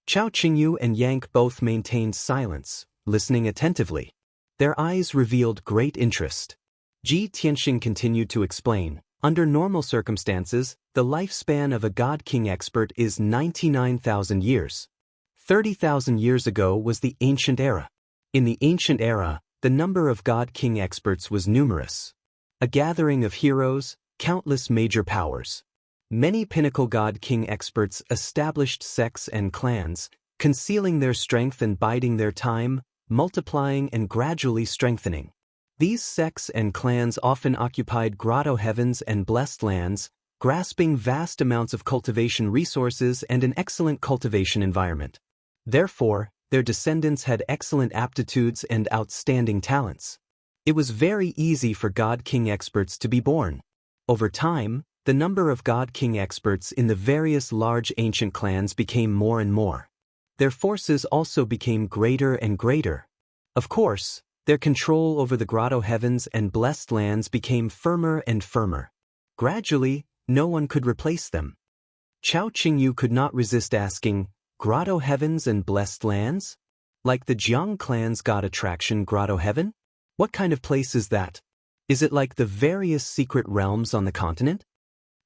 Chao Qingyu and Yank both maintained silence, listening attentively. Their eyes revealed great interest. Ji Tianxing continued to explain, "Under normal circumstances, the lifespan of a God King expert is 99,000 years. 30,000 years ago was the ancient era. In the ancient era, the number of God King experts was numerous. A gathering of heroes, countless major powers. Many pinnacle God King experts established sects and clans, concealing their strength and biding their time, multiplying and gradually strengthening. These sects and clans often occupied grotto heavens and blessed lands, grasping vast amounts of cultivation resources and an excellent cultivation environment. Therefore, their descendants had excellent aptitudes and outstanding talents. It was very easy for God King experts to be born. Over time, the number of God King experts in the various large ancient clans became more and more. Their forces also became greater and greater. Of course, their control over the grotto heavens and blessed lands became firmer and firmer. Gradually, no one could replace them." Chao Qingyu could not resist asking, "Grotto heavens and blessed lands? Like the Jiang clan's god attraction Grotto Heaven? What kind of place is that? Is it like the various secret realms on the continent?"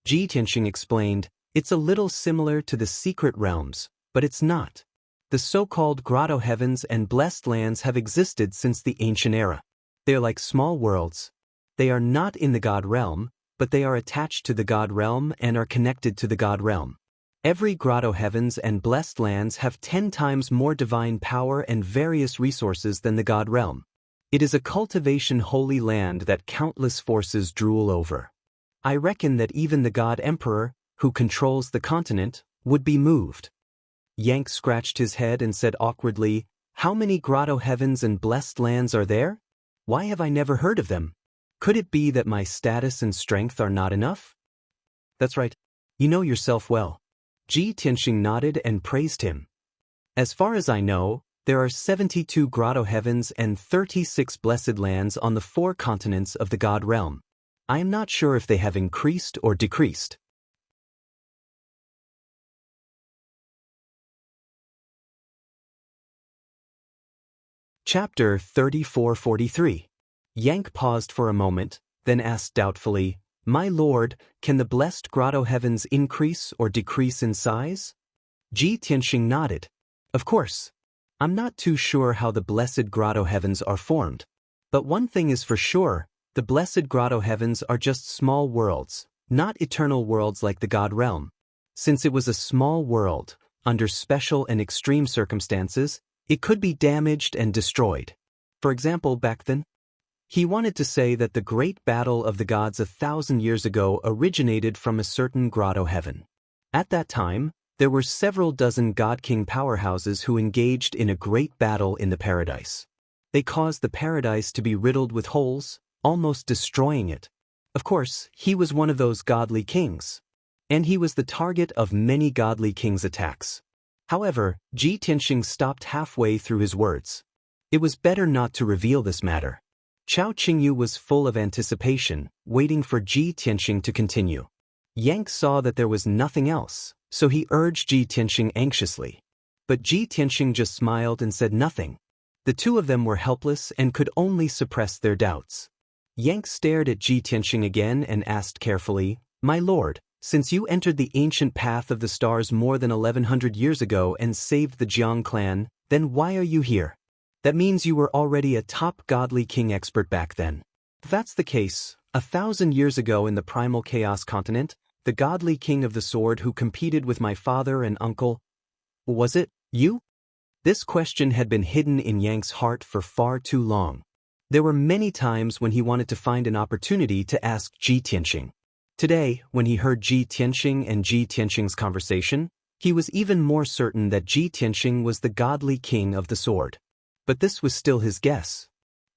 Ji Tianxing explained, "It's a little similar to the secret realms, but it's not. The so-called grotto heavens and blessed lands have existed since the ancient era. They are like small worlds. They are not in the God realm, but they are attached to the God realm and are connected to the God realm. Every grotto heavens and blessed lands have 10 times more divine power and various resources than the God realm. It is a cultivation holy land that countless forces drool over. I reckon that even the God Emperor, who controls the continent, would be moved." Yank scratched his head and said awkwardly, "How many grotto heavens and blessed lands are there? Why have I never heard of them? Could it be that my status and strength are not enough?" "That's right. You know yourself well." Ji Tianxing nodded and praised him. "As far as I know, there are 72 grotto heavens and 36 blessed lands on the 4 continents of the God realm. I am not sure if they have increased or decreased." Chapter 34-43. Yank paused for a moment, then asked doubtfully, "My lord, can the blessed grotto heavens increase or decrease in size?" Ji Tianxing nodded. "Of course. I'm not too sure how the blessed grotto heavens are formed. But one thing is for sure, the blessed grotto heavens are just small worlds, not eternal worlds like the God realm. Since it was a small world, under special and extreme circumstances, it could be damaged and destroyed. For example, back then, he wanted to say that the great battle of the gods 1,000 years ago originated from a certain grotto heaven. At that time, there were several dozen God King powerhouses who engaged in a great battle in the paradise. They caused the paradise to be riddled with holes, almost destroying it. Of course, he was one of those godly kings. And he was the target of many godly kings' attacks. However, Ji Tianxing stopped halfway through his words. It was better not to reveal this matter. Chao Qingyu was full of anticipation, waiting for Ji Tianxing to continue. Yank saw that there was nothing else, so he urged Ji Tianxing anxiously. But Ji Tianxing just smiled and said nothing. The two of them were helpless and could only suppress their doubts. Yank stared at Ji Tianxing again and asked carefully, "My lord, Since you entered the ancient path of the stars more than 1100 years ago and saved the Jiang clan, then why are you here? That means you were already a top godly king expert back then. If that's the case, 1,000 years ago in the primal chaos continent, the godly king of the sword who competed with my father and uncle, was it you? This question had been hidden in Yang's heart for far too long. There were many times when he wanted to find an opportunity to ask Ji Tianxing. Today, when he heard Ji Tianxing and Ji Tianxing's conversation, he was even more certain that Ji Tianxing was the godly king of the sword. But this was still his guess.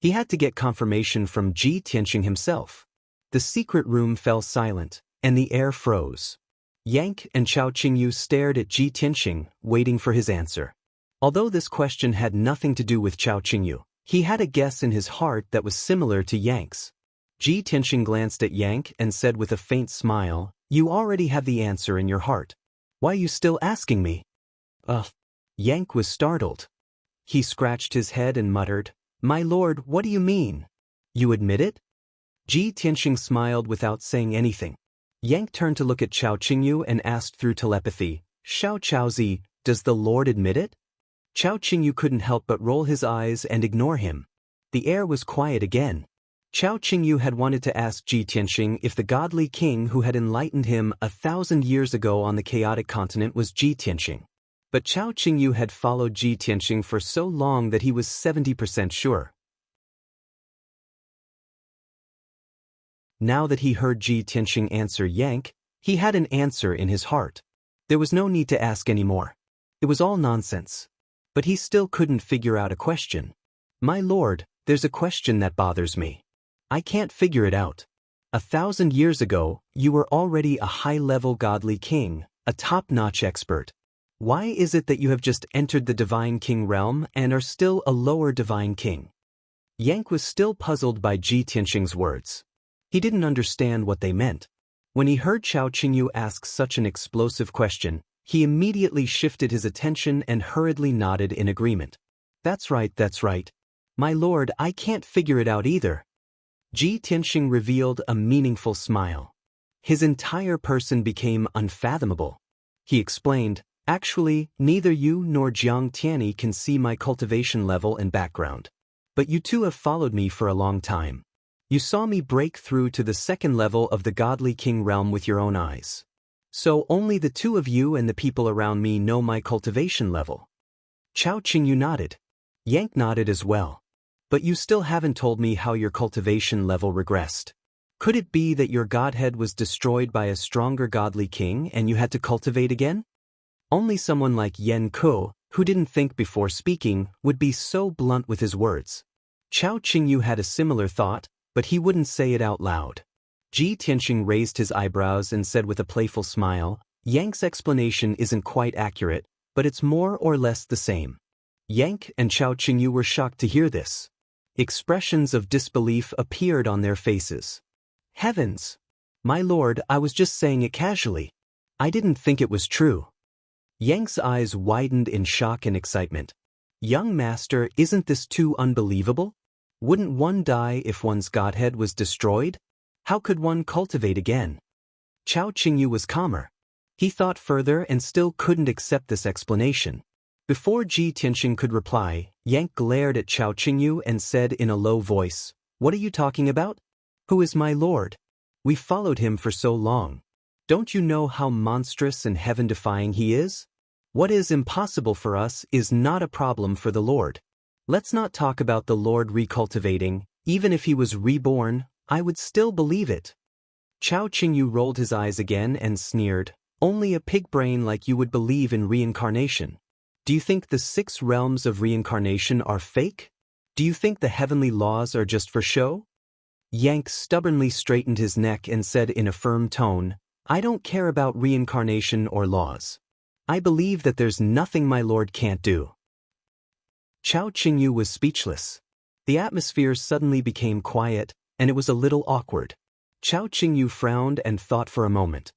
He had to get confirmation from Ji Tianxing himself. The secret room fell silent, and the air froze. Yang and Chao Qingyu stared at Ji Tianxing, waiting for his answer. Although this question had nothing to do with Chao Qingyu, he had a guess in his heart that was similar to Yang's. Ji Tianxing glanced at Yang and said with a faint smile, "You already have the answer in your heart. Why are you still asking me?" Yang was startled. He scratched his head and muttered, "My lord, what do you mean? You admit it?" Ji Tianxing smiled without saying anything. Yang turned to look at Chao Qingyu and asked through telepathy, "Xiao Chaozi, does the lord admit it?" Chao Qingyu couldn't help but roll his eyes and ignore him. The air was quiet again. Chao Qingyu had wanted to ask Ji Tianxing if the godly king who had enlightened him 1,000 years ago on the chaotic continent was Ji Tianxing. But Chao Qingyu had followed Ji Tianxing for so long that he was 70% sure. Now that he heard Ji Tianxing answer Yang, he had an answer in his heart. There was no need to ask anymore. It was all nonsense. But he still couldn't figure out a question. "My lord, there's a question that bothers me. I can't figure it out. 1,000 years ago, you were already a high-level godly king, a top-notch expert. Why is it that you have just entered the divine king realm and are still a lower divine king?" Yang was still puzzled by Ji Tianxing's words. He didn't understand what they meant. When he heard Chao Qingyu ask such an explosive question, he immediately shifted his attention and hurriedly nodded in agreement. That's right. My lord, I can't figure it out either." Ji Tianxing revealed a meaningful smile. His entire person became unfathomable. He explained, "Actually, neither you nor Jiang Tianyi can see my cultivation level and background. But you two have followed me for a long time. You saw me break through to the second level of the godly king realm with your own eyes. So only the two of you and the people around me know my cultivation level." Chao Qingyu nodded. Yang nodded as well. "But you still haven't told me how your cultivation level regressed. Could it be that your godhead was destroyed by a stronger godly king and you had to cultivate again?" Only someone like Yan Ke, who didn't think before speaking, would be so blunt with his words. Chao Qingyu had a similar thought, but he wouldn't say it out loud. Ji Tianxing raised his eyebrows and said with a playful smile, "Yang's explanation isn't quite accurate, but it's more or less the same." Yang and Chao Qingyu were shocked to hear this. Expressions of disbelief appeared on their faces. "Heavens! My lord, I was just saying it casually. I didn't think it was true." Yang's eyes widened in shock and excitement. "Young master, isn't this too unbelievable? Wouldn't one die if one's godhead was destroyed? How could one cultivate again?" Chao Qingyu was calmer. He thought further and still couldn't accept this explanation. Before Ji Tianxing could reply, Yang glared at Chao Qingyu and said in a low voice, "What are you talking about? Who is my lord? We followed him for so long. Don't you know how monstrous and heaven-defying he is? What is impossible for us is not a problem for the Lord. Let's not talk about the Lord recultivating. Even if he was reborn, I would still believe it." Chao Qingyu rolled his eyes again and sneered, "Only a pig brain like you would believe in reincarnation. Do you think the 6 realms of reincarnation are fake? Do you think the heavenly laws are just for show?" Yang stubbornly straightened his neck and said in a firm tone, "I don't care about reincarnation or laws. I believe that there's nothing my lord can't do." Chao Qingyu was speechless. The atmosphere suddenly became quiet, and it was a little awkward. Chao Qingyu frowned and thought for a moment.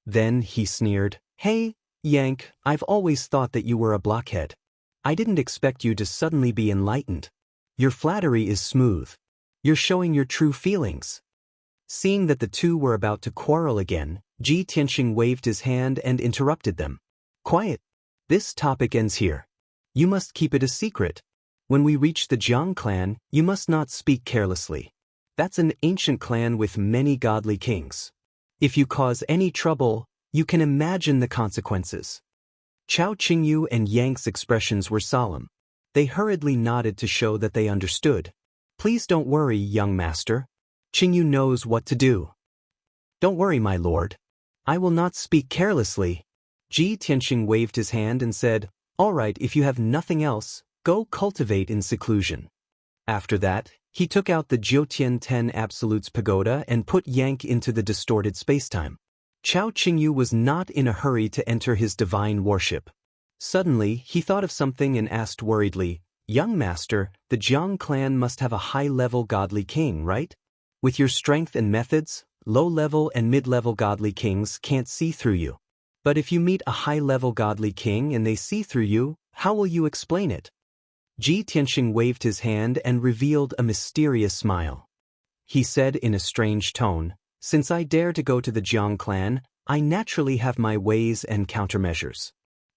Then he sneered, "Hey, Yang, I've always thought that you were a blockhead. I didn't expect you to suddenly be enlightened. Your flattery is smooth. You're showing your true feelings. Seeing that the two were about to quarrel again, Ji Tianxing waved his hand and interrupted them. Quiet. This topic ends here. You must keep it a secret. When we reach the Jiang clan, you must not speak carelessly. That's an ancient clan with many godly kings. If you cause any trouble, you can imagine the consequences. Chao Qingyu and Yang's expressions were solemn. They hurriedly nodded to show that they understood. Please don't worry, young master. Qingyu knows what to do. Don't worry, my lord. I will not speak carelessly. Ji Tianxing waved his hand and said, All right, if you have nothing else, go cultivate in seclusion. After that, he took out the Jiutian 10 Absolutes Pagoda and put Yang into the distorted spacetime. Chao Qingyu was not in a hurry to enter his divine worship. Suddenly, he thought of something and asked worriedly, Young master, the Jiang clan must have a high-level godly king, right? With your strength and methods, low-level and mid-level godly kings can't see through you. But if you meet a high-level godly king and they see through you, how will you explain it? Ji Tianxing waved his hand and revealed a mysterious smile. He said in a strange tone, Since I dare to go to the Jiang clan, I naturally have my ways and countermeasures.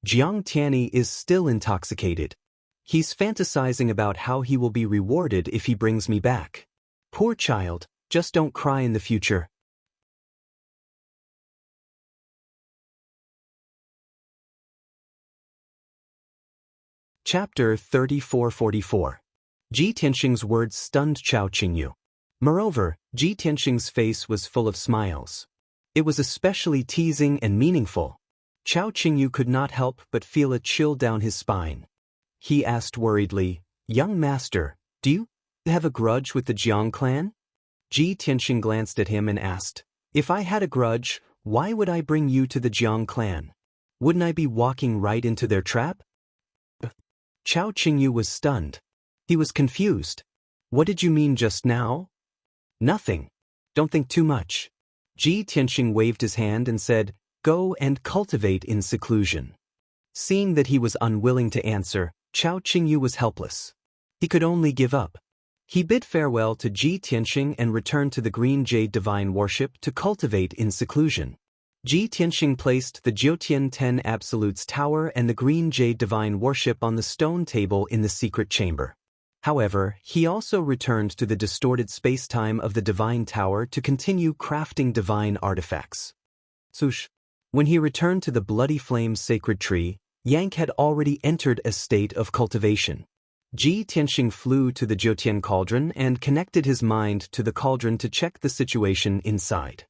Jiang Tianyi is still intoxicated. He's fantasizing about how he will be rewarded if he brings me back. Poor child, just don't cry in the future. Chapter 3444. Ji Tianxing's words stunned Chao Qingyu. Moreover, Ji Tianxing's face was full of smiles. It was especially teasing and meaningful. Chao Qingyu could not help but feel a chill down his spine. He asked worriedly, Young master, do you have a grudge with the Jiang clan? Ji Tianxing glanced at him and asked, If I had a grudge, why would I bring you to the Jiang clan? Wouldn't I be walking right into their trap? Chao Qingyu was stunned. He was confused. What did you mean just now? Nothing. Don't think too much. Ji Tianxing waved his hand and said, Go and cultivate in seclusion. Seeing that he was unwilling to answer, Chao Qingyu was helpless. He could only give up. He bid farewell to Ji Tianxing and returned to the Green Jade Divine Worship to cultivate in seclusion. Ji Tianxing placed the Jiutian 10 Absolutes Tower and the Green Jade Divine Worship on the stone table in the secret chamber. However, he also returned to the distorted space-time of the Divine Tower to continue crafting divine artifacts. Sush. When he returned to the Bloody Flames sacred tree, Yang had already entered a state of cultivation. Ji Tianxing flew to the Jiutian cauldron and connected his mind to the cauldron to check the situation inside.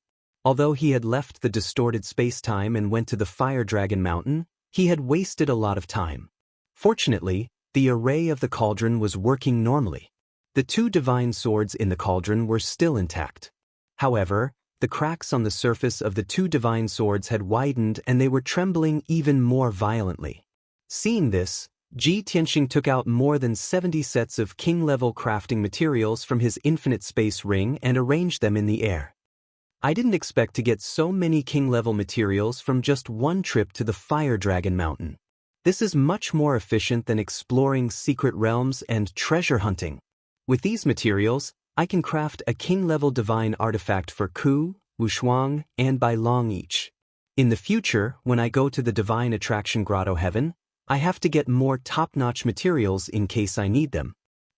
Although he had left the distorted space-time and went to the Fire Dragon Mountain, he had wasted a lot of time. Fortunately, the array of the cauldron was working normally. The two divine swords in the cauldron were still intact. However, the cracks on the surface of the two divine swords had widened and they were trembling even more violently. Seeing this, Ji Tianxing took out more than 70 sets of king-level crafting materials from his infinite space ring and arranged them in the air. I didn't expect to get so many king-level materials from just one trip to the Fire Dragon Mountain. This is much more efficient than exploring secret realms and treasure hunting. With these materials, I can craft a king-level divine artifact for Ku, Wushuang, and Bai Long each. In the future, when I go to the Divine Attraction Grotto Heaven, I have to get more top-notch materials in case I need them.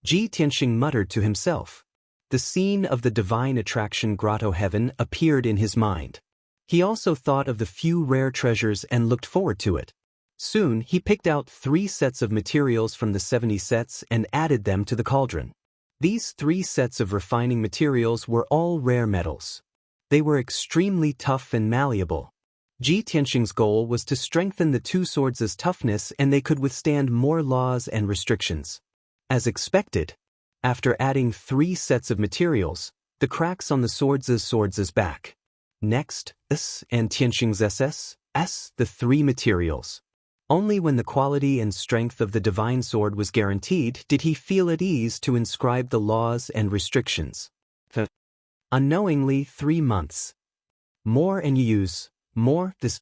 Ji Tianxing muttered to himself. The scene of the Divine Attraction Grotto Heaven appeared in his mind. He also thought of the few rare treasures and looked forward to it. Soon, he picked out 3 sets of materials from the 70 sets and added them to the cauldron. These 3 sets of refining materials were all rare metals. They were extremely tough and malleable. Ji Tianxing's goal was to strengthen the two swords' toughness and they could withstand more laws and restrictions. As expected, after adding 3 sets of materials, the cracks on the swords' back. Next, S and Tianxing's S, the 3 materials. Only when the quality and strength of the divine sword was guaranteed did he feel at ease to inscribe the laws and restrictions. Unknowingly 3 months. More and you use, more, this.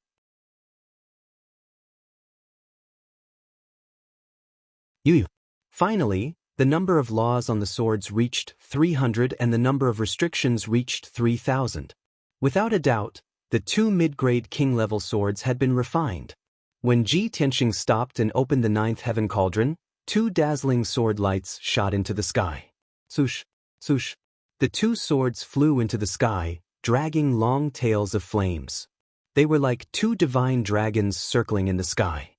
You. Finally, The number of laws on the swords reached 300 and the number of restrictions reached 3,000. Without a doubt, the two mid-grade king-level swords had been refined. When Ji Tianxing stopped and opened the ninth heaven cauldron, two dazzling sword lights shot into the sky. Swoosh, swoosh. The two swords flew into the sky, dragging long tails of flames. They were like two divine dragons circling in the sky.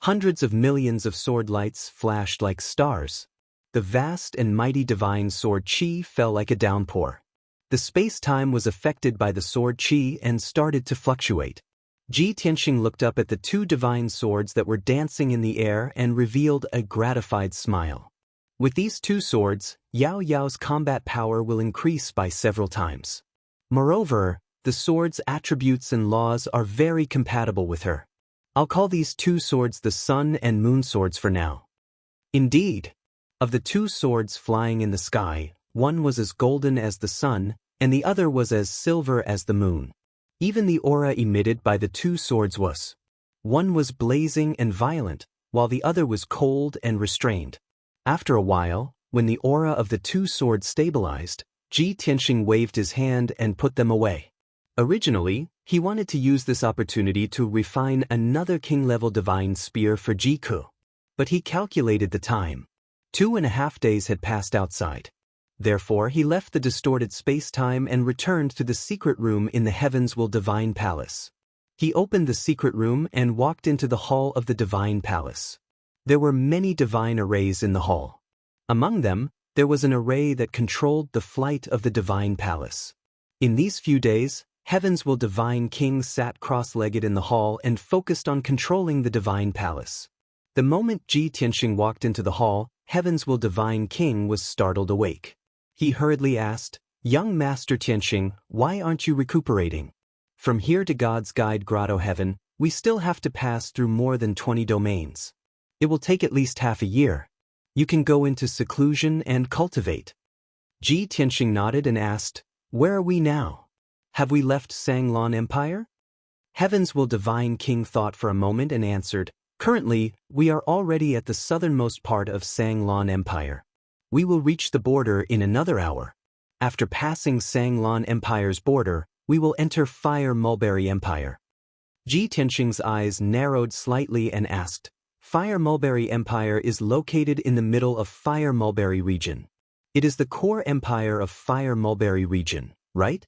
Hundreds of millions of sword lights flashed like stars. The vast and mighty divine sword qi fell like a downpour. The space-time was affected by the sword qi and started to fluctuate. Ji Tianxing looked up at the two divine swords that were dancing in the air and revealed a gratified smile. With these two swords, Yao Yao's combat power will increase by several times. Moreover, the sword's attributes and laws are very compatible with her. I'll call these two swords the sun and moon swords for now. Indeed, of the two swords flying in the sky, one was as golden as the sun, and the other was as silver as the moon. Even the aura emitted by the two swords was. One was blazing and violent, while the other was cold and restrained. After a while, when the aura of the two swords stabilized, Ji Tianxing waved his hand and put them away. Originally, he wanted to use this opportunity to refine another king-level divine spear for Jiku. But he calculated the time. 2.5 days had passed outside. Therefore, he left the distorted space-time and returned to the secret room in the Heavens Will Divine Palace. He opened the secret room and walked into the hall of the Divine Palace. There were many divine arrays in the hall. Among them, there was an array that controlled the flight of the Divine Palace. In these few days, Heavens Will Divine King sat cross-legged in the hall and focused on controlling the Divine Palace. The moment Ji Tianxing walked into the hall, Heavens Will Divine King was startled awake. He hurriedly asked, "Young Master Tianxing, why aren't you recuperating? From here to God's Guide Grotto Heaven, we still have to pass through more than 20 domains. It will take at least half a year. You can go into seclusion and cultivate." Ji Tianxing nodded and asked, "Where are we now? Have we left Sanglon Empire?" Heavens Will Divine King thought for a moment and answered, "Currently, we are already at the southernmost part of Sanglon Empire. We will reach the border in another hour. After passing Sanglon Empire's border, we will enter Fire Mulberry Empire." Ji Tianxing's eyes narrowed slightly and asked, "Fire Mulberry Empire is located in the middle of Fire Mulberry region. It is the core empire of Fire Mulberry region, right?"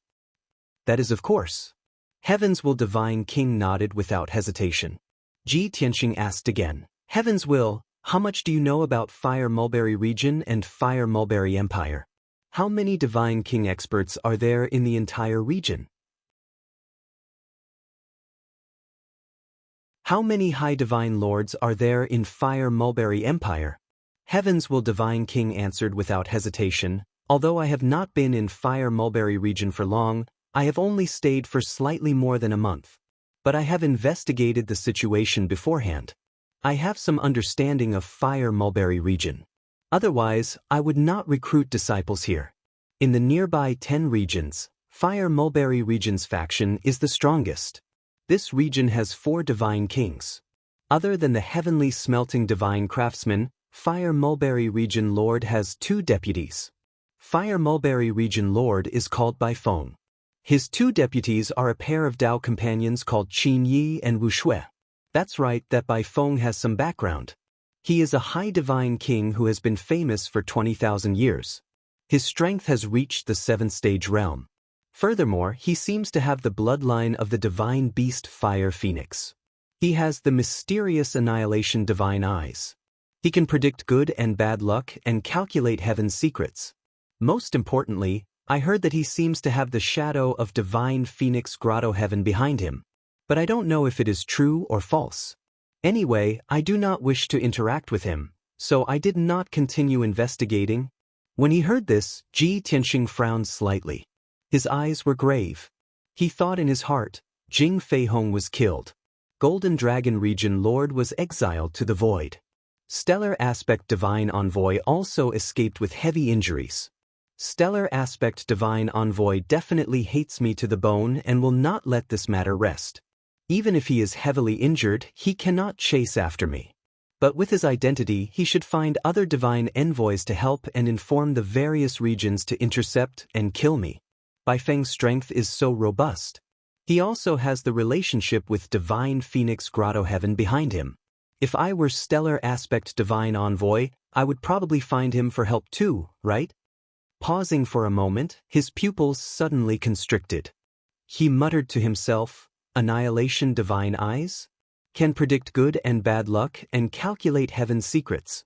"That is of course." Heavens Will Divine King nodded without hesitation. Ji Tianxing asked again, "Heavens Will, how much do you know about Fire Mulberry region and Fire Mulberry Empire? How many Divine King experts are there in the entire region? How many High Divine Lords are there in Fire Mulberry Empire?" Heavens Will Divine King answered without hesitation, "Although I have not been in Fire Mulberry region for long, I have only stayed for slightly more than a month. But I have investigated the situation beforehand. I have some understanding of Fire Mulberry region. Otherwise, I would not recruit disciples here. In the nearby 10 regions, Fire Mulberry region's faction is the strongest. This region has 4 divine kings. Other than the heavenly smelting divine craftsman, Fire Mulberry region lord has 2 deputies. Fire Mulberry region lord is called Bai Feng. His 2 deputies are a pair of Dao companions called Qin Yi and Wu Shui. That's right, that Bai Feng has some background. He is a high divine king who has been famous for 20,000 years. His strength has reached the 7th stage realm. Furthermore, he seems to have the bloodline of the divine beast Fire Phoenix. He has the mysterious annihilation divine eyes. He can predict good and bad luck and calculate heaven's secrets. Most importantly, I heard that he seems to have the shadow of divine Phoenix Grotto Heaven behind him. But I don't know if it is true or false. Anyway, I do not wish to interact with him, so I did not continue investigating." When he heard this, Ji Tianxing frowned slightly. His eyes were grave. He thought in his heart, Jing Feihong was killed. Golden Dragon Region Lord was exiled to the void. Stellar Aspect Divine Envoy also escaped with heavy injuries. Stellar Aspect Divine Envoy definitely hates me to the bone and will not let this matter rest. Even if he is heavily injured, he cannot chase after me. But with his identity, he should find other divine envoys to help and inform the various regions to intercept and kill me. Bai Feng's strength is so robust. He also has the relationship with Divine Phoenix Grotto Heaven behind him. If I were Stellar Aspect Divine Envoy, I would probably find him for help too, right? Pausing for a moment, his pupils suddenly constricted. He muttered to himself, Annihilation Divine Eyes? Can predict good and bad luck and calculate heaven's secrets.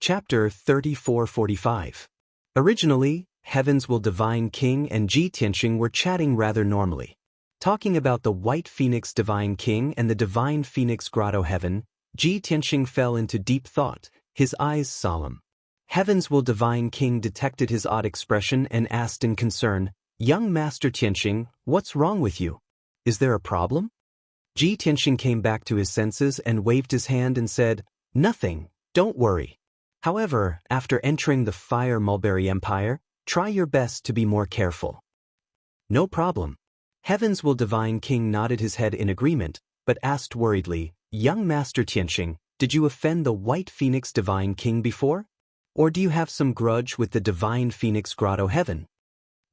Chapter 3445. Originally, Heavens Will Divine King and Ji Tianxing were chatting rather normally. Talking about the White Phoenix Divine King and the Divine Phoenix Grotto Heaven, Ji Tianxing fell into deep thought, his eyes solemn. Heavens Will Divine King detected his odd expression and asked in concern, Young Master Tianxing, what's wrong with you? Is there a problem? Ji Tianxing came back to his senses and waved his hand and said, Nothing, don't worry. However, after entering the Fire Mulberry Empire, try your best to be more careful. No problem. Heavens Will Divine King nodded his head in agreement, but asked worriedly, Young Master Tianxing, did you offend the White Phoenix Divine King before? Or do you have some grudge with the Divine Phoenix Grotto Heaven?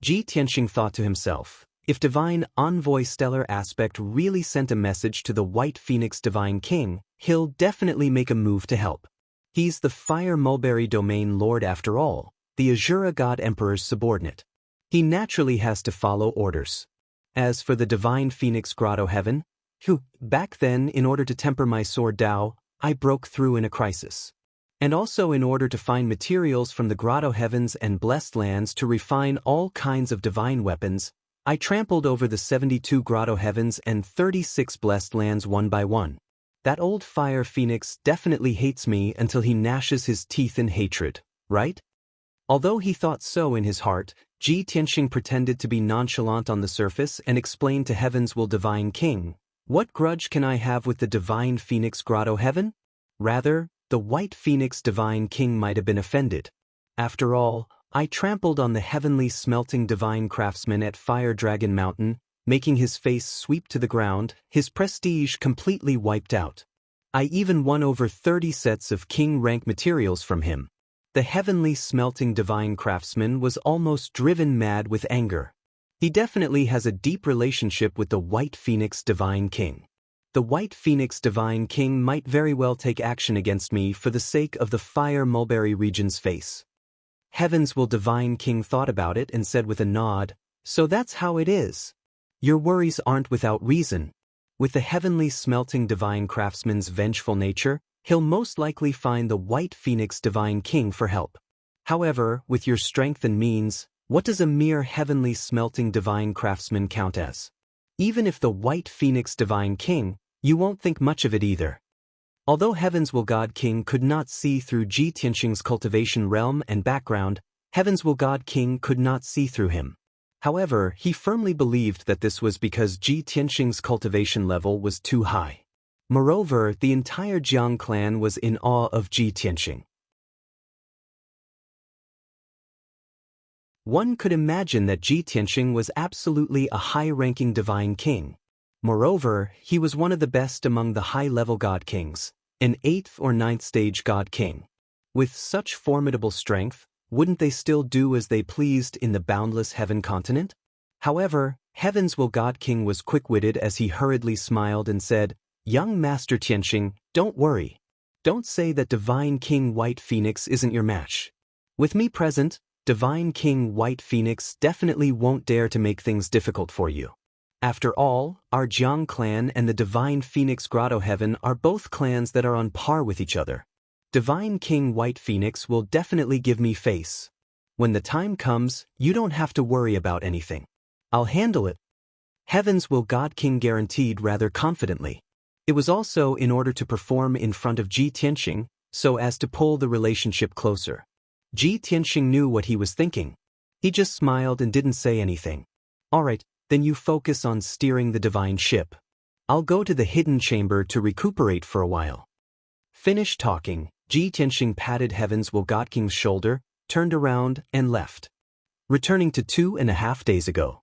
Ji Tianxing thought to himself, if Divine Envoy Stellar Aspect really sent a message to the White Phoenix Divine King, he'll definitely make a move to help. He's the Fire Mulberry Domain Lord after all, the Azura God Emperor's subordinate. He naturally has to follow orders. As for the Divine Phoenix Grotto Heaven, back then in order to temper my sword Dao, I broke through in a crisis. And also in order to find materials from the Grotto Heavens and Blessed Lands to refine all kinds of divine weapons, I trampled over the 72 Grotto Heavens and 36 Blessed Lands one by one. That old Fire Phoenix definitely hates me until he gnashes his teeth in hatred, right? Although he thought so in his heart, Ji Tianxing pretended to be nonchalant on the surface and explained to Heavens Will Divine King, what grudge can I have with the Divine Phoenix Grotto Heaven? Rather, the White Phoenix Divine King might have been offended. After all, I trampled on the heavenly smelting divine craftsman at Fire Dragon Mountain, making his face sweep to the ground, his prestige completely wiped out. I even won over 30 sets of king-rank materials from him. The heavenly smelting divine craftsman was almost driven mad with anger. He definitely has a deep relationship with the White Phoenix Divine King. The White Phoenix Divine King might very well take action against me for the sake of the Fire Mulberry region's face. Heavens Will Divine King thought about it and said with a nod, So that's how it is. Your worries aren't without reason. With the heavenly smelting divine craftsman's vengeful nature, he'll most likely find the White Phoenix Divine King for help. However, with your strength and means, what does a mere heavenly smelting divine craftsman count as? Even if the White Phoenix Divine King, you won't think much of it either. Although Heavens Will God King could not see through Ji Tianxing's cultivation realm and background, Heavens Will God King could not see through him. However, he firmly believed that this was because Ji Tianxing's cultivation level was too high. Moreover, the entire Jiang clan was in awe of Ji Tianxing. One could imagine that Ji Tianxing was absolutely a high-ranking divine king. Moreover, he was one of the best among the high-level god kings, an 8th or 9th stage god king. With such formidable strength, wouldn't they still do as they pleased in the boundless heaven continent? However, Heavens Will God King was quick-witted as he hurriedly smiled and said, Young Master Tianxing, don't worry. Don't say that Divine King White Phoenix isn't your match. With me present, Divine King White Phoenix definitely won't dare to make things difficult for you. After all, our Jiang clan and the Divine Phoenix Grotto Heaven are both clans that are on par with each other. Divine King White Phoenix will definitely give me face. When the time comes, you don't have to worry about anything. I'll handle it. Heavens Will God King guaranteed rather confidently. It was also in order to perform in front of Ji Tianxing, so as to pull the relationship closer. Ji Tianxing knew what he was thinking. He just smiled and didn't say anything. Alright, then you focus on steering the divine ship. I'll go to the hidden chamber to recuperate for a while. Finished talking, Ji Tianxing patted Heavens Will God King's shoulder, turned around, and left. Returning to 2.5 days ago.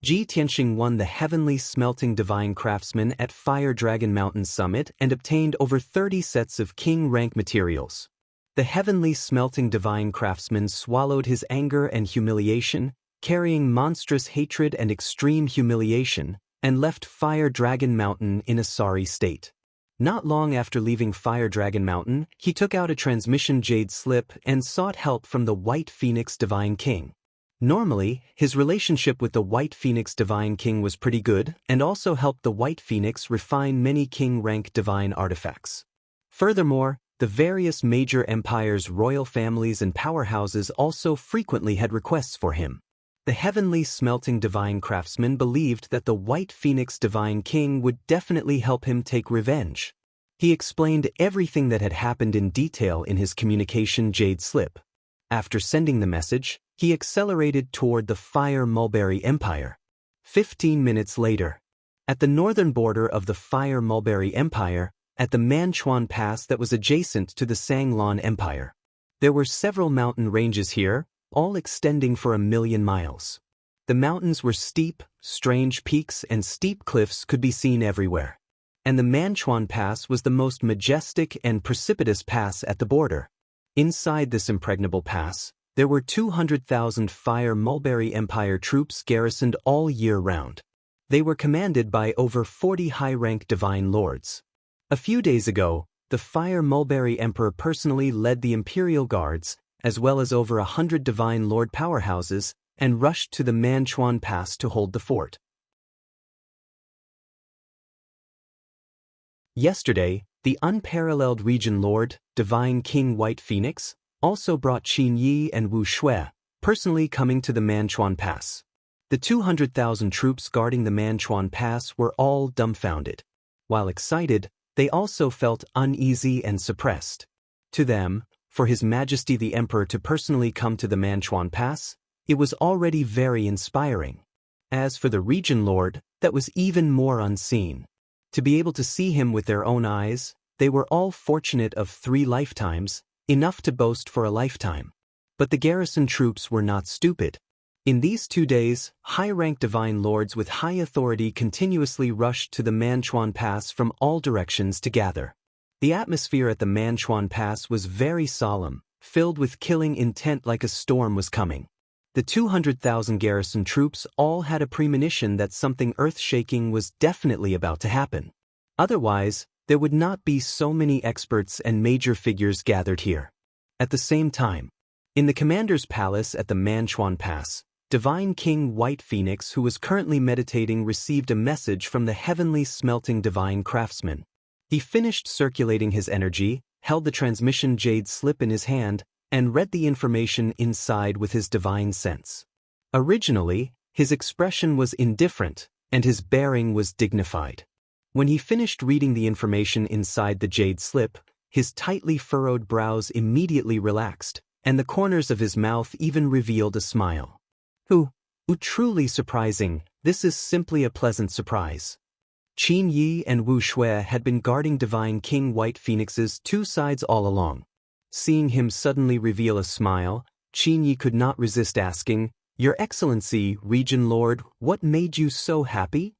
Ji Tianxing won the Heavenly Smelting Divine Craftsman at Fire Dragon Mountain Summit and obtained over 30 sets of king rank materials. The Heavenly Smelting Divine Craftsman swallowed his anger and humiliation, carrying monstrous hatred and extreme humiliation, and left Fire Dragon Mountain in a sorry state. Not long after leaving Fire Dragon Mountain, he took out a transmission jade slip and sought help from the White Phoenix Divine King. Normally, his relationship with the White Phoenix Divine King was pretty good and also helped the White Phoenix refine many king-rank divine artifacts. Furthermore, the various major empires' royal families and powerhouses also frequently had requests for him. The Heavenly Smelting Divine Craftsman believed that the White Phoenix Divine King would definitely help him take revenge. He explained everything that had happened in detail in his communication jade slip. After sending the message, he accelerated toward the Fire Mulberry Empire. 15 minutes later, at the northern border of the Fire Mulberry Empire, at the Manchuan Pass that was adjacent to the Sanglan Empire. There were several mountain ranges here, all extending for 1,000,000 miles. The mountains were steep, strange peaks and steep cliffs could be seen everywhere. And the Manchuan Pass was the most majestic and precipitous pass at the border. Inside this impregnable pass, there were 200,000 Fire Mulberry Empire troops garrisoned all year round. They were commanded by over 40 high-rank divine lords. A few days ago, the Fire Mulberry Emperor personally led the Imperial Guards, as well as over 100 divine lord powerhouses, and rushed to the Manchuan Pass to hold the fort. Yesterday, the unparalleled Region Lord, Divine King White Phoenix, also brought Qin Yi and Wu Shui, personally coming to the Manchuan Pass. The 200,000 troops guarding the Manchuan Pass were all dumbfounded. While excited, they also felt uneasy and suppressed. To them, for His Majesty the Emperor to personally come to the Manchuan Pass, it was already very inspiring. As for the Region Lord, that was even more unseen. To be able to see him with their own eyes, they were all fortunate of 3 lifetimes, enough to boast for a lifetime. But the garrison troops were not stupid. In these 2 days, high-ranked divine lords with high authority continuously rushed to the Manchuan Pass from all directions to gather. The atmosphere at the Manchuan Pass was very solemn, filled with killing intent like a storm was coming. The 200,000 garrison troops all had a premonition that something earth-shaking was definitely about to happen. Otherwise, there would not be so many experts and major figures gathered here. At the same time, in the commander's palace at the Manchuan Pass, Divine King White Phoenix, who was currently meditating, received a message from the Heavenly Smelting Divine Craftsman. He finished circulating his energy, held the transmission jade slip in his hand, and read the information inside with his divine sense. Originally, his expression was indifferent, and his bearing was dignified. When he finished reading the information inside the jade slip, his tightly furrowed brows immediately relaxed, and the corners of his mouth even revealed a smile. Truly surprising, this is simply a pleasant surprise. Qin Yi and Wu Shui had been guarding Divine King White Phoenix's 2 sides all along. Seeing him suddenly reveal a smile, Qin Yi could not resist asking, "Your Excellency, Region Lord, what made you so happy?"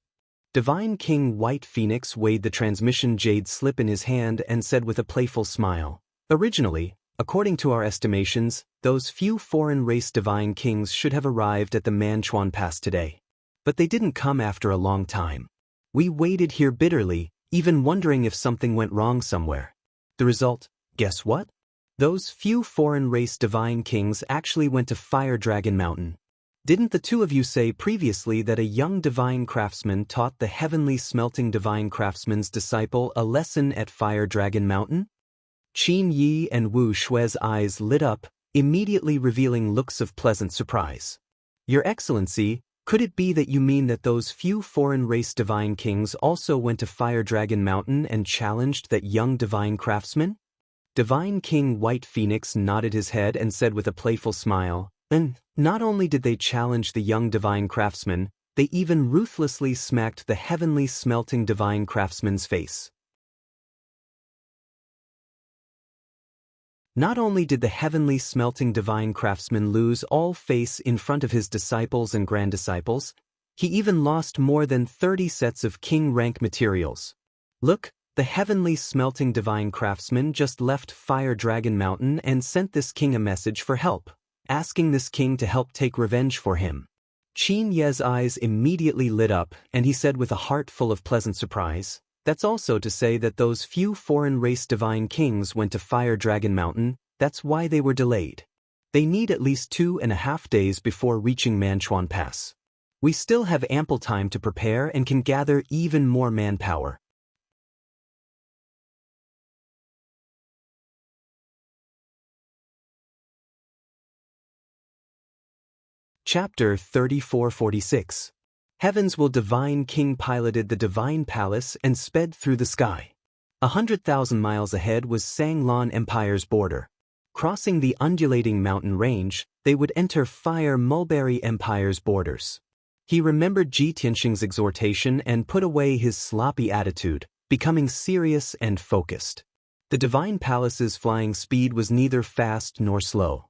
Divine King White Phoenix weighed the transmission jade slip in his hand and said with a playful smile, "Originally, according to our estimations, those few foreign race divine kings should have arrived at the Manchuan Pass today. But they didn't come after a long time. We waited here bitterly, even wondering if something went wrong somewhere. The result, guess what? Those few foreign race divine kings actually went to Fire Dragon Mountain. Didn't the 2 of you say previously that a young divine craftsman taught the Heavenly Smelting Divine Craftsman's disciple a lesson at Fire Dragon Mountain?" Qin Yi and Wu Shui's eyes lit up, immediately revealing looks of pleasant surprise. "Your Excellency, could it be that you mean that those few foreign race divine kings also went to Fire Dragon Mountain and challenged that young divine craftsman?" Divine King White Phoenix nodded his head and said with a playful smile, "And not only did they challenge the young divine craftsman, they even ruthlessly smacked the Heavenly Smelting Divine Craftsman's face." Not only did the Heavenly Smelting Divine Craftsman lose all face in front of his disciples and grand disciples, He even lost more than 30 sets of king-rank materials. Look, the heavenly smelting divine craftsman just left Fire Dragon Mountain and sent this king a message for help, asking this king to help take revenge for him. Qin Ye's eyes immediately lit up, and he said with a heart full of pleasant surprise, "That's also to say that those few foreign race divine kings went to Fire Dragon Mountain. That's why they were delayed. They need at least 2.5 days before reaching Manchuan Pass. We still have ample time to prepare and can gather even more manpower." Chapter 3446. Heavens Will Divine King piloted the divine palace and sped through the sky. 100,000 miles ahead was Sanglan Empire's border. Crossing the undulating mountain range, they would enter Fire Mulberry Empire's borders. He remembered Ji Tianxing's exhortation and put away his sloppy attitude, becoming serious and focused. The divine palace's flying speed was neither fast nor slow.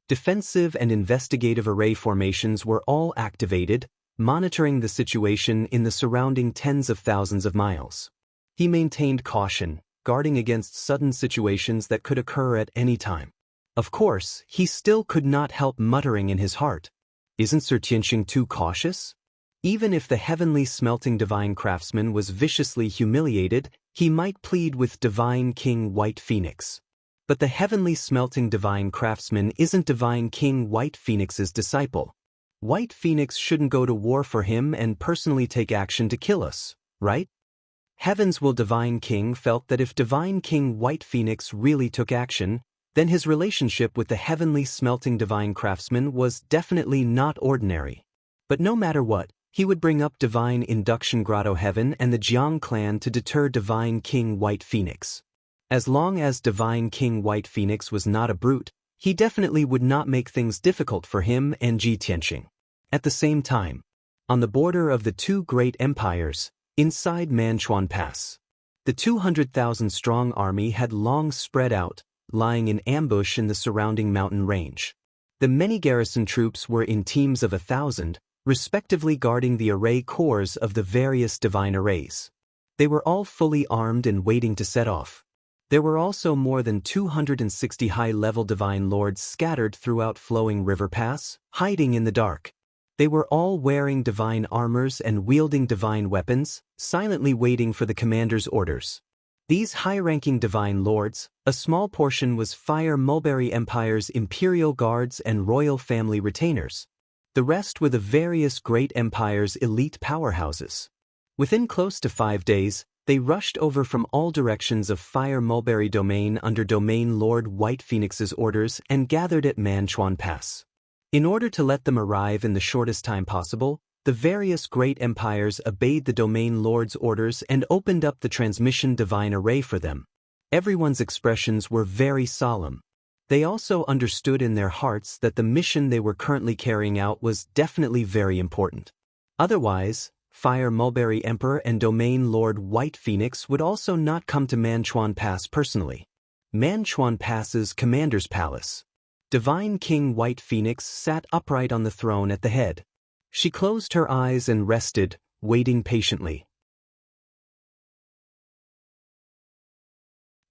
Defensive and investigative array formations were all activated, monitoring the situation in the surrounding tens of thousands of miles. He maintained caution, guarding against sudden situations that could occur at any time. Of course, he still could not help muttering in his heart, "Isn't Sir Tianxing too cautious?" Even if the heavenly smelting divine craftsman was viciously humiliated, he might plead with Divine King White Phoenix. But the heavenly smelting divine craftsman isn't Divine King White Phoenix's disciple. White Phoenix shouldn't go to war for him and personally take action to kill us, right? Heavens Will Divine King felt that if Divine King White Phoenix really took action, then his relationship with the heavenly smelting divine craftsman was definitely not ordinary. But no matter what, he would bring up Divine Induction Grotto Heaven and the Jiang clan to deter Divine King White Phoenix. As long as Divine King White Phoenix was not a brute, he definitely would not make things difficult for him and Ji Tianxing. At the same time, on the border of the two great empires, inside Manchuan Pass, the 200,000-strong army had long spread out, lying in ambush in the surrounding mountain range. The many garrison troops were in teams of 1,000, respectively guarding the array cores of the various divine arrays. They were all fully armed and waiting to set off. There were also more than 260 high-level divine lords scattered throughout Flowing River Pass, hiding in the dark. They were all wearing divine armors and wielding divine weapons, silently waiting for the commander's orders. These high-ranking divine lords, a small portion was Fire Mulberry Empire's imperial guards and royal family retainers. The rest were the various great empires' elite powerhouses. Within close to 5 days, they rushed over from all directions of Fire Mulberry Domain under Domain Lord White Phoenix's orders and gathered at Manchuan Pass. In order to let them arrive in the shortest time possible, the various great empires obeyed the Domain Lord's orders and opened up the transmission divine array for them. Everyone's expressions were very solemn. They also understood in their hearts that the mission they were currently carrying out was definitely very important. Otherwise, Fire Mulberry Emperor and Domain Lord White Phoenix would also not come to Manchuan Pass personally. Manchuan Pass's Commander's Palace. Divine King White Phoenix sat upright on the throne at the head. She closed her eyes and rested, waiting patiently.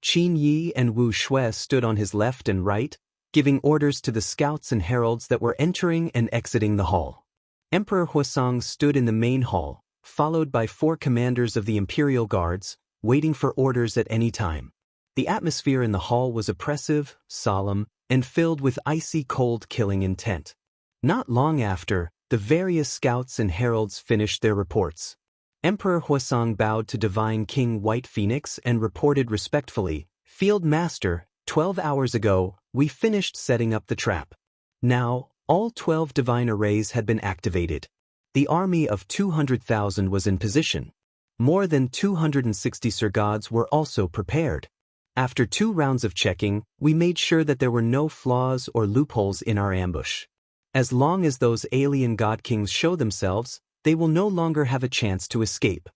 Qin Yi and Wu Shui stood on his left and right, giving orders to the scouts and heralds that were entering and exiting the hall. Emperor Huasong stood in the main hall, followed by 4 commanders of the Imperial Guards, waiting for orders at any time. The atmosphere in the hall was oppressive, solemn, and filled with icy cold killing intent. Not long after, the various scouts and heralds finished their reports. Emperor Huasong bowed to Divine King White Phoenix and reported respectfully, "Field Master, 12 hours ago, we finished setting up the trap. Now, all 12 divine arrays had been activated. The army of 200,000 was in position. More than 260 Sir Gods were also prepared. After 2 rounds of checking, we made sure that there were no flaws or loopholes in our ambush. As long as those alien God Kings show themselves, they will no longer have a chance to escape.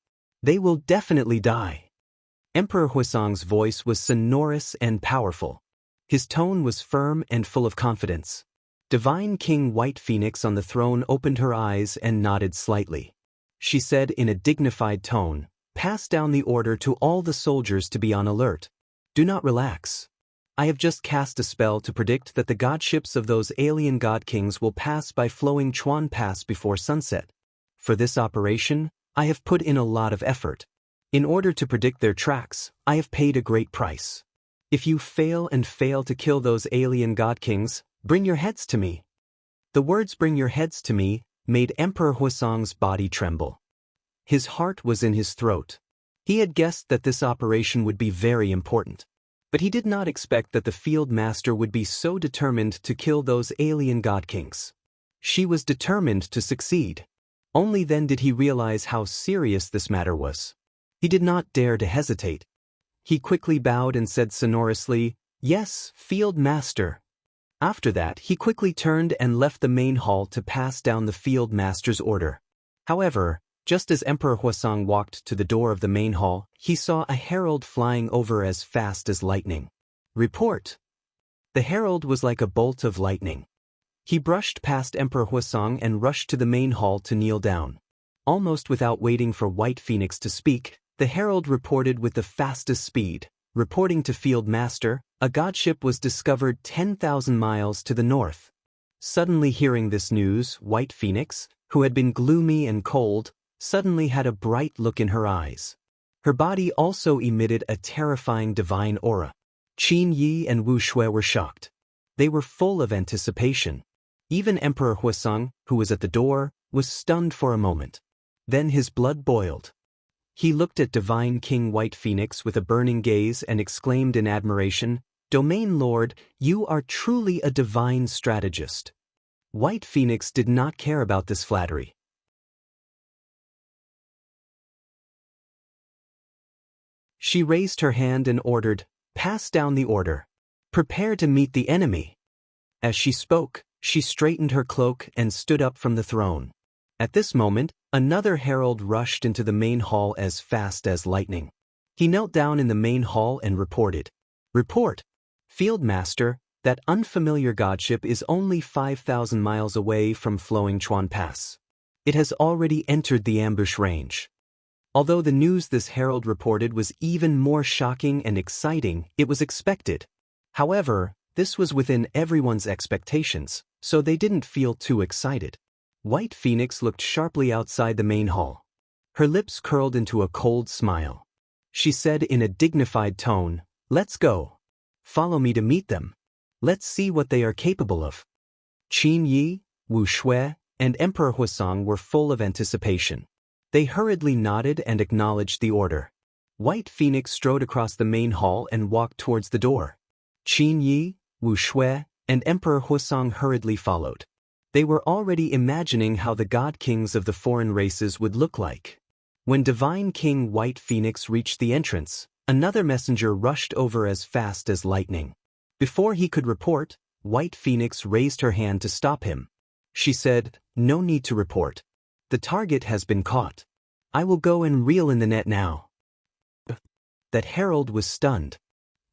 They will definitely die." Emperor Huasong's voice was sonorous and powerful. His tone was firm and full of confidence. Divine King White Phoenix on the throne opened her eyes and nodded slightly. she said in a dignified tone, pass down the order to all the soldiers to be on alert. Do not relax. I have just cast a spell to predict that the godships of those alien god kings will pass by flowing Chuan Pass before sunset. For this operation, I have put in a lot of effort. In order to predict their tracks, I have paid a great price. If you fail to kill those alien god kings, bring your heads to me. The words bring your heads to me made Emperor Huasong's body tremble. His heart was in his throat. He had guessed that this operation would be very important. But he did not expect that the field master would be so determined to kill those alien god kings. She was determined to succeed. Only then did he realize how serious this matter was. He did not dare to hesitate. He quickly bowed and said sonorously, "Yes, field master." After that, he quickly turned and left the main hall to pass down the field master's order. However, just as Emperor Huasong walked to the door of the main hall, he saw a herald flying over as fast as lightning. Report! The herald was like a bolt of lightning. He brushed past Emperor Huasong and rushed to the main hall to kneel down. Almost without waiting for White Phoenix to speak, the herald reported with the fastest speed. Reporting to Field Master, a godship was discovered 10,000 miles to the north. Suddenly hearing this news, White Phoenix, who had been gloomy and cold, suddenly had a bright look in her eyes. Her body also emitted a terrifying divine aura. Qin Yi and Wu Shui were shocked. They were full of anticipation. Even Emperor Huasong, who was at the door, was stunned for a moment. Then his blood boiled. He looked at Divine King White Phoenix with a burning gaze and exclaimed in admiration, "Domain Lord, you are truly a divine strategist." White Phoenix did not care about this flattery. She raised her hand and ordered, "Pass down the order. Prepare to meet the enemy." As she spoke, she straightened her cloak and stood up from the throne. At this moment, another herald rushed into the main hall as fast as lightning. He knelt down in the main hall and reported, "Report! Field Master, that unfamiliar godship is only 5,000 miles away from flowing Chuan Pass. It has already entered the ambush range." Although the news this herald reported was even more shocking and exciting, it was expected. However, this was within everyone's expectations, so they didn't feel too excited. White Phoenix looked sharply outside the main hall. Her lips curled into a cold smile. She said in a dignified tone, "Let's go. Follow me to meet them. Let's see what they are capable of." Qin Yi, Wu Shui, and Emperor Huasong were full of anticipation. They hurriedly nodded and acknowledged the order. White Phoenix strode across the main hall and walked towards the door. Qin Yi, Wu Shui, and Emperor Huasong hurriedly followed. They were already imagining how the god kings of the foreign races would look like. When Divine King White Phoenix reached the entrance, another messenger rushed over as fast as lightning. Before he could report, White Phoenix raised her hand to stop him. She said, "No need to report. The target has been caught. I will go and reel in the net now." That herald was stunned.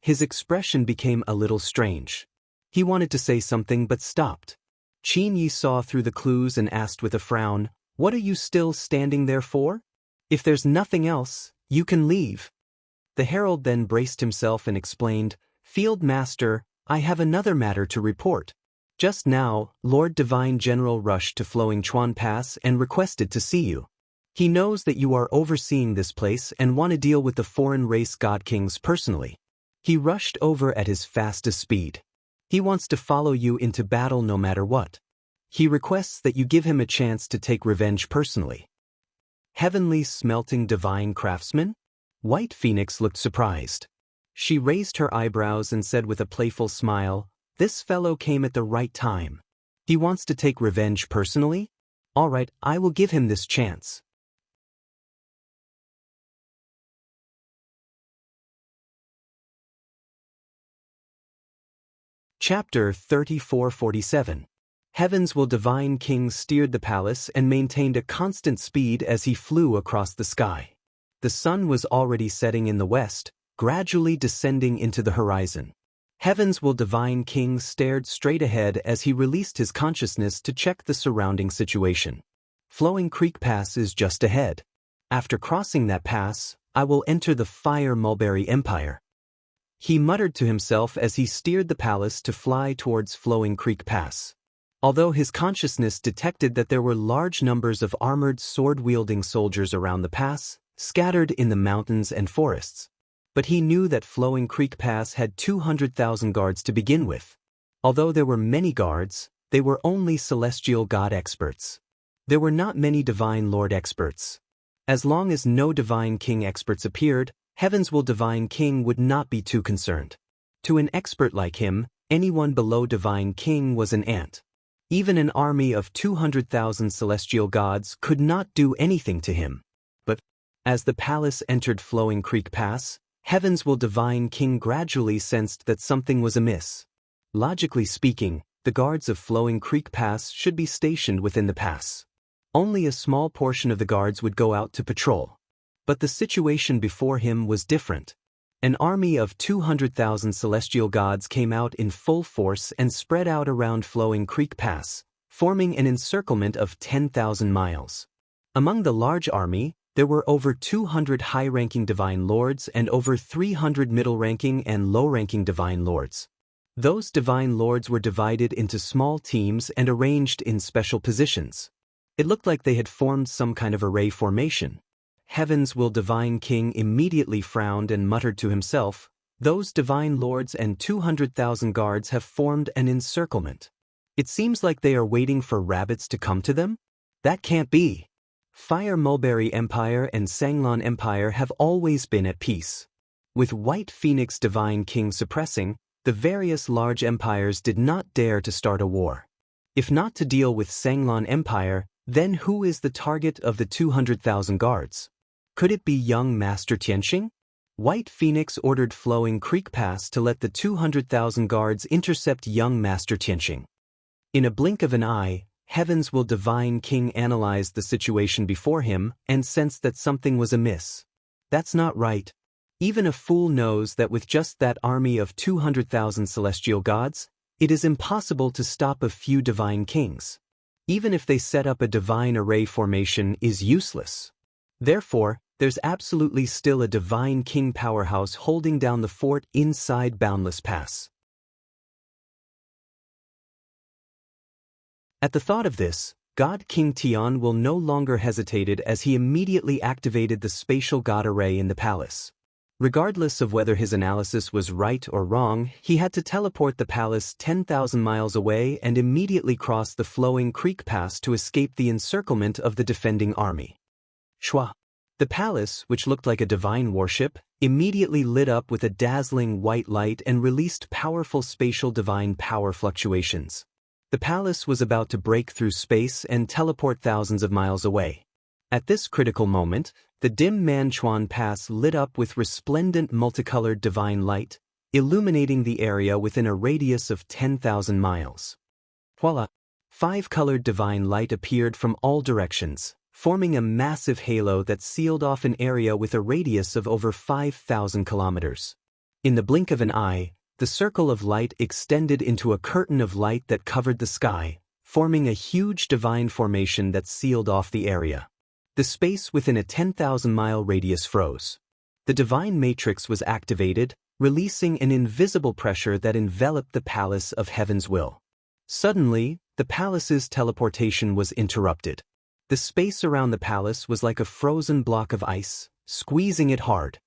His expression became a little strange. He wanted to say something but stopped. Qin Yi saw through the clues and asked with a frown, "What are you still standing there for? If there's nothing else, you can leave." The herald then braced himself and explained, "Field Master, I have another matter to report. Just now, Lord Divine General rushed to Flowing Chuan Pass and requested to see you. He knows that you are overseeing this place and want to deal with the foreign race god kings personally. He rushed over at his fastest speed. He wants to follow you into battle no matter what. He requests that you give him a chance to take revenge personally." Heavenly Smelting Divine Craftsman? White Phoenix looked surprised. She raised her eyebrows and said with a playful smile, "This fellow came at the right time. He wants to take revenge personally? All right, I will give him this chance." Chapter 3447. Heavens Will Divine King steered the palace and maintained a constant speed as he flew across the sky. The sun was already setting in the west, gradually descending into the horizon. Heavens Will Divine King stared straight ahead as he released his consciousness to check the surrounding situation. Flowing Creek Pass is just ahead. After crossing that pass, I will enter the Fire Mulberry Empire. He muttered to himself as he steered the palace to fly towards Flowing Creek Pass. Although his consciousness detected that there were large numbers of armored sword-wielding soldiers around the pass, scattered in the mountains and forests. But he knew that Flowing Creek Pass had 200,000 guards to begin with. Although there were many guards, they were only celestial god experts. There were not many divine lord experts. As long as no divine king experts appeared, Heaven's Will Divine King would not be too concerned. To an expert like him, anyone below Divine King was an ant. Even an army of 200,000 celestial gods could not do anything to him. But, as the palace entered Flowing Creek Pass, Heaven's Will Divine King gradually sensed that something was amiss. Logically speaking, the guards of Flowing Creek Pass should be stationed within the pass. Only a small portion of the guards would go out to patrol. But the situation before him was different. An army of 200,000 celestial gods came out in full force and spread out around Flowing Creek Pass, forming an encirclement of 10,000 miles. Among the large army, there were over 200 high-ranking divine lords and over 300 middle-ranking and low-ranking divine lords. Those divine lords were divided into small teams and arranged in special positions. It looked like they had formed some kind of array formation. Heaven's Will Divine King immediately frowned and muttered to himself, "Those divine lords and 200,000 guards have formed an encirclement. It seems like they are waiting for rabbits to come to them? That can't be." Fire Mulberry Empire and Sanglon Empire have always been at peace. With White Phoenix Divine King suppressing, the various large empires did not dare to start a war. If not to deal with Sanglon Empire, then who is the target of the 200,000 guards? Could it be young Master Tianxing? White Phoenix ordered Flowing Creek Pass to let the 200,000 guards intercept young Master Tianxing. In a blink of an eye, Heaven's Will Divine King analyzed the situation before him and sensed that something was amiss. That's not right. Even a fool knows that with just that army of 200,000 celestial gods, it is impossible to stop a few divine kings. Even if they set up a divine array formation is useless. Therefore, there's absolutely still a divine king powerhouse holding down the fort inside Boundless Pass. At the thought of this, God King Tian will no longer hesitated as he immediately activated the spatial god array in the palace. Regardless of whether his analysis was right or wrong, he had to teleport the palace 10,000 miles away and immediately cross the Flowing Creek Pass to escape the encirclement of the defending army. Shwa. The palace, which looked like a divine warship, immediately lit up with a dazzling white light and released powerful spatial divine power fluctuations. The palace was about to break through space and teleport thousands of miles away. At this critical moment, the dim Manchuan Pass lit up with resplendent multicolored divine light, illuminating the area within a radius of 10,000 miles. Voila! 5-colored divine light appeared from all directions, forming a massive halo that sealed off an area with a radius of over 5,000 kilometers. In the blink of an eye, the circle of light extended into a curtain of light that covered the sky, forming a huge divine formation that sealed off the area. The space within a 10,000-mile radius froze. The divine matrix was activated, releasing an invisible pressure that enveloped the palace of Heaven's Will. Suddenly, the palace's teleportation was interrupted. The space around the palace was like a frozen block of ice, squeezing it hard.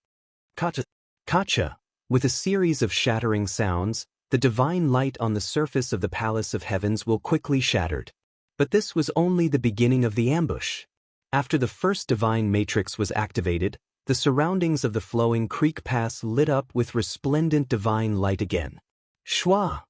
Kacha. With a series of shattering sounds, the divine light on the surface of the Palace of Heavens will quickly shattered. But this was only the beginning of the ambush. After the first divine matrix was activated, the surroundings of the Flowing Creek Pass lit up with resplendent divine light again. Shwa!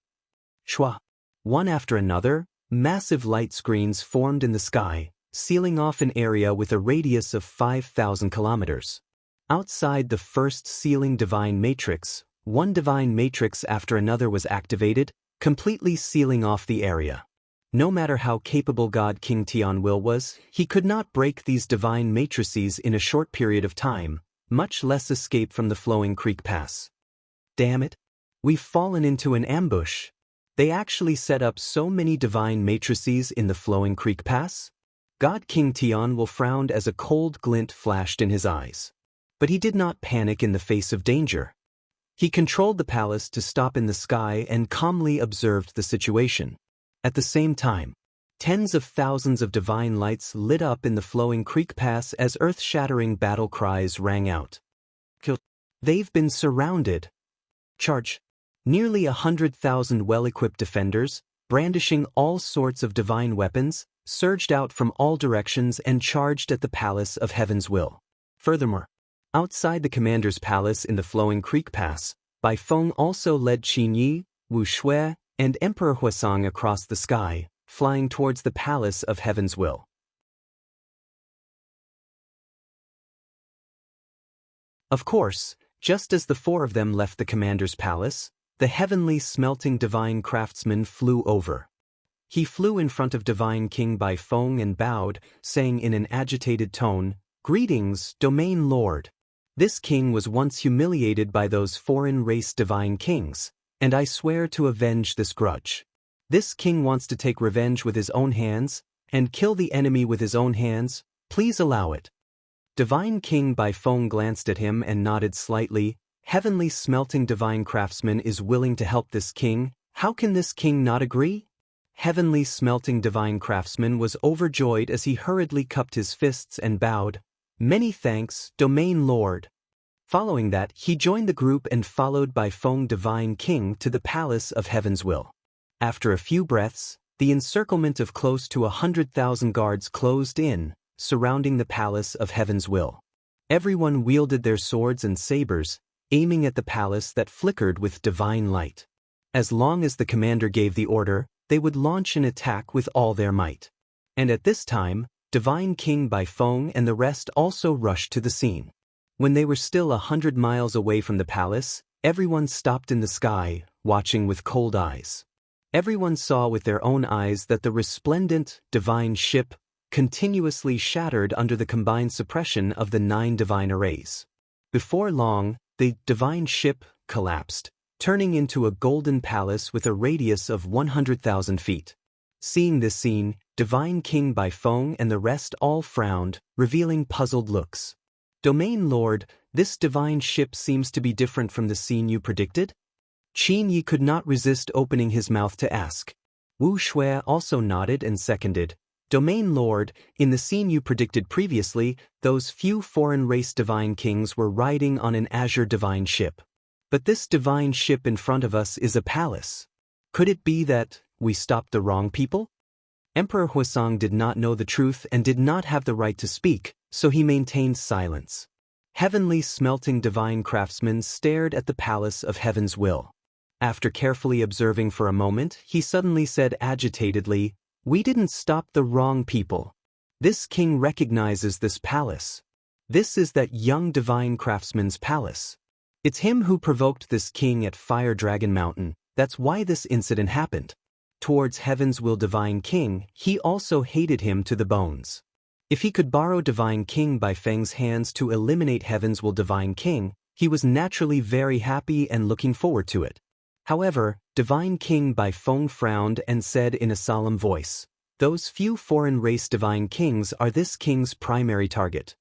Shwa! One after another, massive light screens formed in the sky, sealing off an area with a radius of 5,000 kilometers. Outside the first sealing divine matrix, one divine matrix after another was activated, completely sealing off the area. No matter how capable God King Tianwil was, he could not break these divine matrices in a short period of time, much less escape from the Flowing Creek Pass. Damn it! We've fallen into an ambush. They actually set up so many divine matrices in the Flowing Creek Pass? God King Tian will frowned as a cold glint flashed in his eyes. But he did not panic in the face of danger. He controlled the palace to stop in the sky and calmly observed the situation. At the same time, tens of thousands of divine lights lit up in the flowing creek pass as earth-shattering battle cries rang out. They've been surrounded. Charge. Nearly 100,000 well-equipped defenders, brandishing all sorts of divine weapons, surged out from all directions and charged at the Palace of Heaven's Will. Furthermore, outside the commander's palace in the flowing creek pass, Bai Feng also led Qin Yi, Wu Shui, and Emperor Huasong across the sky, flying towards the Palace of Heaven's Will. Of course, just as the four of them left the commander's palace, the heavenly smelting divine craftsman flew over. He flew in front of divine King Bai Feng and bowed, saying in an agitated tone, "Greetings, domain lord. This king was once humiliated by those foreign race divine kings, and I swear to avenge this grudge. This king wants to take revenge with his own hands, and kill the enemy with his own hands. Please allow it." Divine King Bai Feng glanced at him and nodded slightly. Heavenly smelting divine craftsman is willing to help this king. How can this king not agree? Heavenly smelting divine craftsman was overjoyed as he hurriedly cupped his fists and bowed. "Many thanks, domain lord." Following that, he joined the group and followed Bai Feng divine king to the Palace of Heaven's Will. After a few breaths, the encirclement of close to 100,000 guards closed in, surrounding the Palace of Heaven's Will. Everyone wielded their swords and sabers, aiming at the palace that flickered with divine light. As long as the commander gave the order, they would launch an attack with all their might. And at this time, Divine King Bai Feng and the rest also rushed to the scene. When they were still 100 miles away from the palace, everyone stopped in the sky, watching with cold eyes. Everyone saw with their own eyes that the resplendent, divine ship continuously shattered under the combined suppression of the 9 divine arrays. Before long, the divine ship collapsed, turning into a golden palace with a radius of 100,000 feet. Seeing this scene, Divine King Bai Feng and the rest all frowned, revealing puzzled looks. "Domain Lord, this divine ship seems to be different from the scene you predicted?" Qin Yi could not resist opening his mouth to ask. Wu Shui also nodded and seconded. "Domain Lord, in the scene you predicted previously, those few foreign race divine kings were riding on an azure divine ship. But this divine ship in front of us is a palace. Could it be that we stopped the wrong people?" Emperor Huasong did not know the truth and did not have the right to speak, so he maintained silence. Heavenly smelting divine craftsman stared at the Palace of Heaven's Will. After carefully observing for a moment, he suddenly said agitatedly, "We didn't stop the wrong people. This king recognizes this palace. This is that young divine craftsman's palace. It's him who provoked this king at Fire Dragon Mountain. That's why this incident happened." Towards Heaven's Will divine king, he also hated him to the bones. If he could borrow divine king Bai Feng's hands to eliminate Heaven's Will divine king, he was naturally very happy and looking forward to it. However, Divine King Bai Feng frowned and said in a solemn voice, "Those few foreign race divine kings are this king's primary target."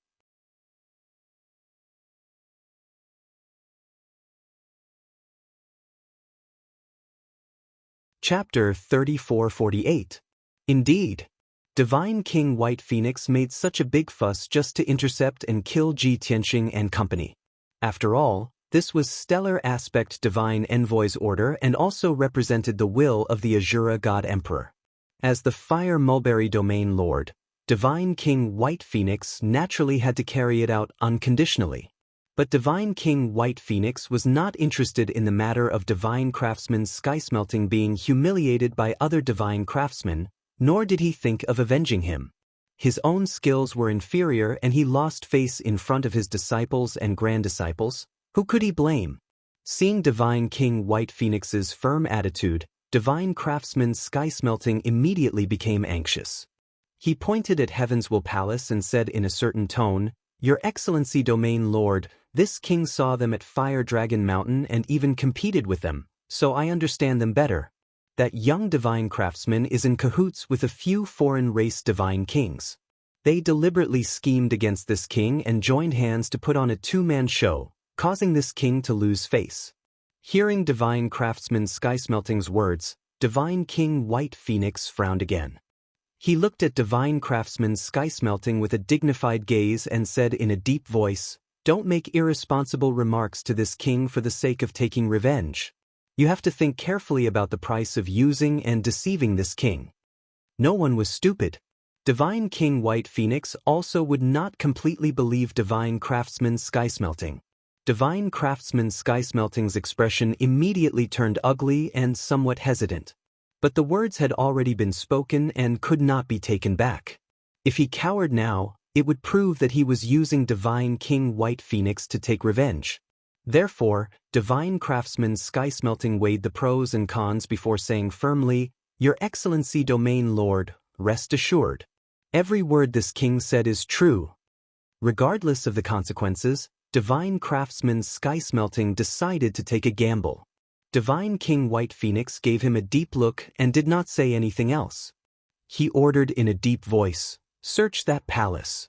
Chapter 3448. Indeed, Divine King White Phoenix made such a big fuss just to intercept and kill Ji Tianxing and company. After all, this was stellar aspect divine envoy's order and also represented the will of the Azura God Emperor. As the Fire Mulberry Domain Lord, Divine King White Phoenix naturally had to carry it out unconditionally. But Divine King White Phoenix was not interested in the matter of divine craftsman skysmelting being humiliated by other divine craftsmen, nor did he think of avenging him. His own skills were inferior and he lost face in front of his disciples and grand-disciples. Who could he blame? Seeing Divine King White Phoenix's firm attitude, Divine Craftsman Skysmelting immediately became anxious. He pointed at Heaven's Will Palace and said in a certain tone, "Your Excellency Domain Lord, this king saw them at Fire Dragon Mountain and even competed with them, so I understand them better. That young divine craftsman is in cahoots with a few foreign race divine kings. They deliberately schemed against this king and joined hands to put on a two-man show, causing this king to lose face. Hearing Divine Craftsman Skysmelting's words, Divine King White Phoenix frowned again. He looked at Divine Craftsman Skysmelting with a dignified gaze and said in a deep voice, "Don't make irresponsible remarks to this king for the sake of taking revenge. You have to think carefully about the price of using and deceiving this king." No one was stupid. Divine King White Phoenix also would not completely believe Divine Craftsman Skysmelting. Divine Craftsman Skysmelting's expression immediately turned ugly and somewhat hesitant. But the words had already been spoken and could not be taken back. If he cowered now, it would prove that he was using Divine King White Phoenix to take revenge. Therefore, Divine Craftsman Skysmelting weighed the pros and cons before saying firmly, "Your Excellency Domain Lord, rest assured. Every word this king said is true." Regardless of the consequences, Divine Craftsman Skysmelting decided to take a gamble. Divine King White Phoenix gave him a deep look and did not say anything else. He ordered in a deep voice, "Search that palace."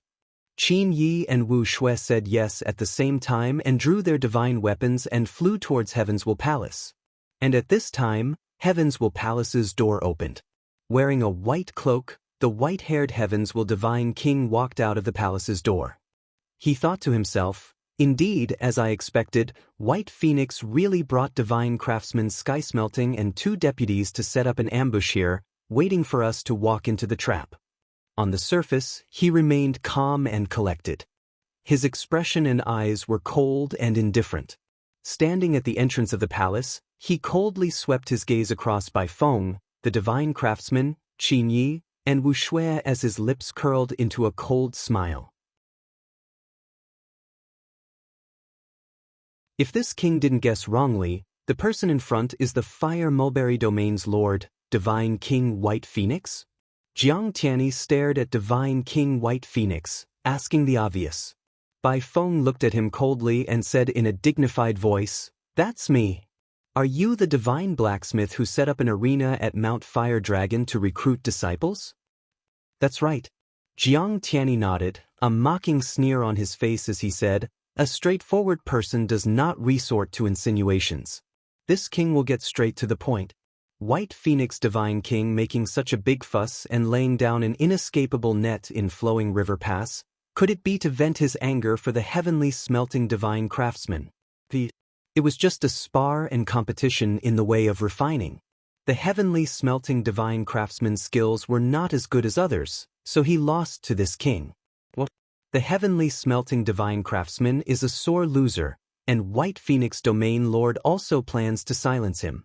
Qin Yi and Wu Shui said yes at the same time and drew their divine weapons and flew towards Heavenswell Palace. And at this time, Heavenswell Palace's door opened. Wearing a white cloak, the white-haired Heavenswell Divine King walked out of the palace's door. He thought to himself, "Indeed, as I expected, White Phoenix really brought Divine Craftsman Skysmelting and two deputies to set up an ambush here, waiting for us to walk into the trap." On the surface, he remained calm and collected. His expression and eyes were cold and indifferent. Standing at the entrance of the palace, he coldly swept his gaze across Bai Feng, the Divine Craftsman, Qin Yi, and Wu Shui as his lips curled into a cold smile. If this king didn't guess wrongly, the person in front is the Fire Mulberry Domain's Lord, Divine King White Phoenix? Jiang Tianyi stared at Divine King White Phoenix, asking the obvious. Bai Feng looked at him coldly and said in a dignified voice, "That's me. Are you the divine blacksmith who set up an arena at Mount Fire Dragon to recruit disciples?" "That's right." Jiang Tianyi nodded, a mocking sneer on his face as he said, "A straightforward person does not resort to insinuations. This king will get straight to the point." White Phoenix Divine King making such a big fuss and laying down an inescapable net in Flowing River Pass, could it be to vent his anger for the heavenly smelting divine craftsman? It was just a spar and competition in the way of refining. The heavenly smelting divine craftsman's skills were not as good as others, so he lost to this king. The heavenly smelting divine craftsman is a sore loser, and White Phoenix Domain Lord also plans to silence him.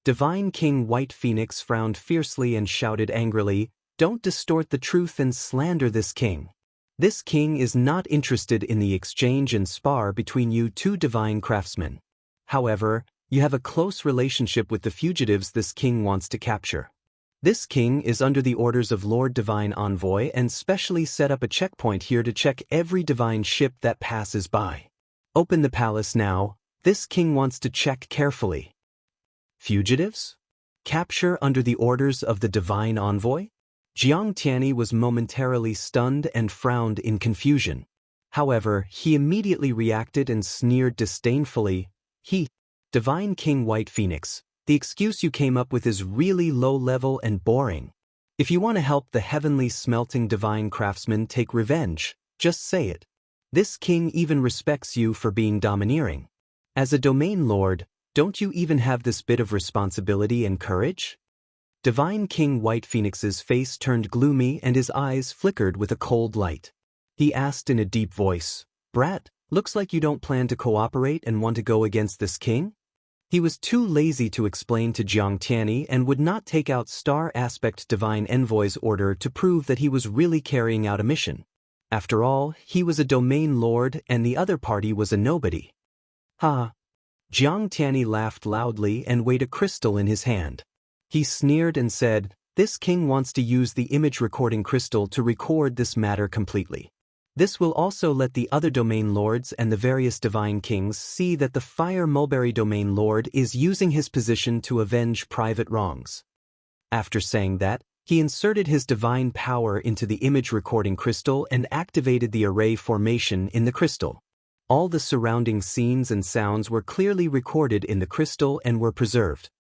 Divine King White Phoenix frowned fiercely and shouted angrily, "Don't distort the truth and slander this king. This king is not interested in the exchange and spar between you two divine craftsmen. However, you have a close relationship with the fugitives this king wants to capture. This king is under the orders of Lord Divine Envoy and specially set up a checkpoint here to check every divine ship that passes by. Open the palace now. This king wants to check carefully." Fugitives? Capture under the orders of the Divine Envoy? Jiang Tianyi was momentarily stunned and frowned in confusion. However, he immediately reacted and sneered disdainfully. Divine King White Phoenix, the excuse you came up with is really low-level and boring. If you want to help the heavenly smelting divine craftsman take revenge, just say it. This king even respects you for being domineering. As a domain lord, don't you even have this bit of responsibility and courage? Divine King White Phoenix's face turned gloomy and his eyes flickered with a cold light. He asked in a deep voice, "Brat, looks like you don't plan to cooperate and want to go against this king?" He was too lazy to explain to Jiang Tianyi and would not take out Star Aspect Divine Envoy's order to prove that he was really carrying out a mission. After all, he was a domain lord and the other party was a nobody. Ha! Jiang Tianyi laughed loudly and weighed a crystal in his hand. He sneered and said, "This king wants to use the image recording crystal to record this matter completely. This will also let the other domain lords and the various divine kings see that the Fire Mulberry Domain Lord is using his position to avenge private wrongs." After saying that, He inserted his divine power into the image recording crystal and activated the array formation in the crystal. All the surrounding scenes and sounds were clearly recorded in the crystal and were preserved.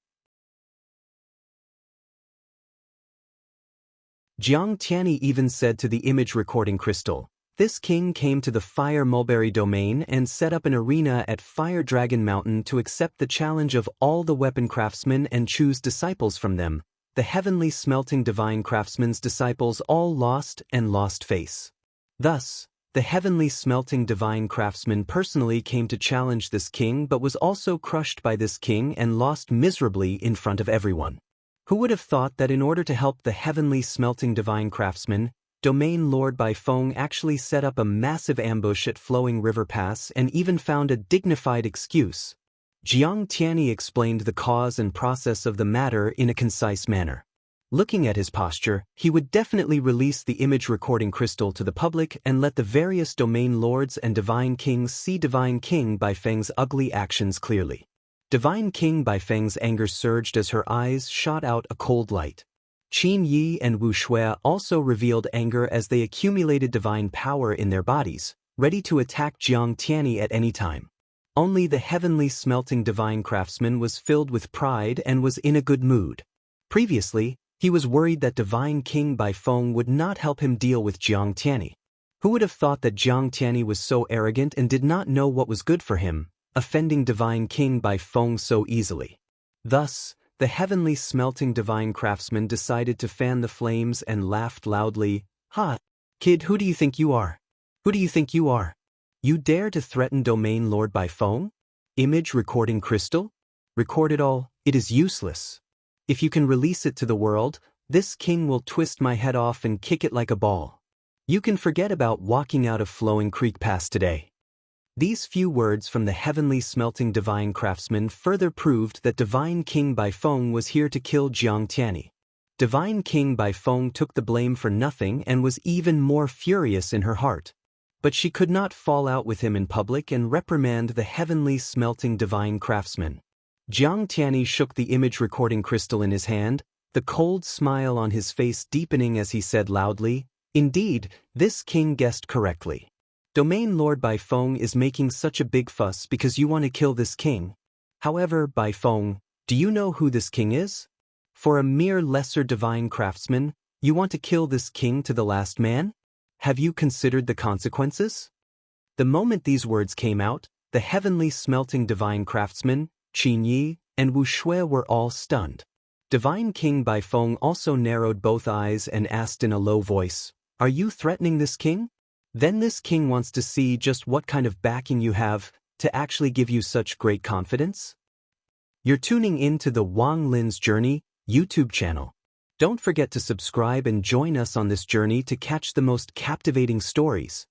Jiang Tianyi even said to the image recording crystal, "This king came to the Fire Mulberry domain and set up an arena at Fire Dragon Mountain to accept the challenge of all the weapon craftsmen and choose disciples from them. The heavenly smelting divine craftsmen's disciples all lost and lost face." Thus, the heavenly smelting divine craftsman personally came to challenge this king but was also crushed by this king and lost miserably in front of everyone. Who would have thought that in order to help the heavenly smelting divine craftsman, Domain Lord Bai Feng actually set up a massive ambush at Flowing River Pass and even found a dignified excuse. Jiang Tianyi explained the cause and process of the matter in a concise manner. Looking at his posture, he would definitely release the image recording crystal to the public and let the various domain lords and divine kings see Divine King Bai Feng's ugly actions clearly. Divine King Bai Feng's anger surged as her eyes shot out a cold light. Qin Yi and Wu Shui also revealed anger as they accumulated divine power in their bodies, ready to attack Jiang Tianyi at any time. Only the heavenly smelting divine craftsman was filled with pride and was in a good mood. Previously, he was worried that Divine King Bai Feng would not help him deal with Jiang Tianyi. Who would have thought that Jiang Tianyi was so arrogant and did not know what was good for him, offending Divine King Bai Feng so easily. Thus, the heavenly smelting divine craftsman decided to fan the flames and laughed loudly. "Ha! Kid, who do you think you are? Who do you think you are? You dare to threaten Domain Lord Bai Feng? Image recording crystal? Record it all, it is useless. If you can release it to the world, this king will twist my head off and kick it like a ball. You can forget about walking out of Flowing Creek Pass today." These few words from the heavenly smelting divine craftsman further proved that Divine King Bai Feng was here to kill Jiang Tianyi. Divine King Bai Feng took the blame for nothing and was even more furious in her heart. But she could not fall out with him in public and reprimand the heavenly smelting divine craftsman. Jiang Tianyi shook the image recording crystal in his hand, the cold smile on his face deepening as he said loudly, "Indeed, this king guessed correctly. Domain Lord Bai Feng is making such a big fuss because you want to kill this king. However, Bai Feng, do you know who this king is? For a mere lesser divine craftsman, you want to kill this king to the last man? Have you considered the consequences?" The moment these words came out, the heavenly smelting divine craftsman, Qin Yi, and Wu Shui were all stunned. Divine King Bai Feng also narrowed both eyes and asked in a low voice, "Are you threatening this king? Then this king wants to see just what kind of backing you have to actually give you such great confidence?" You're tuning in to the Wang Lin's Journey YouTube channel. Don't forget to subscribe and join us on this journey to catch the most captivating stories.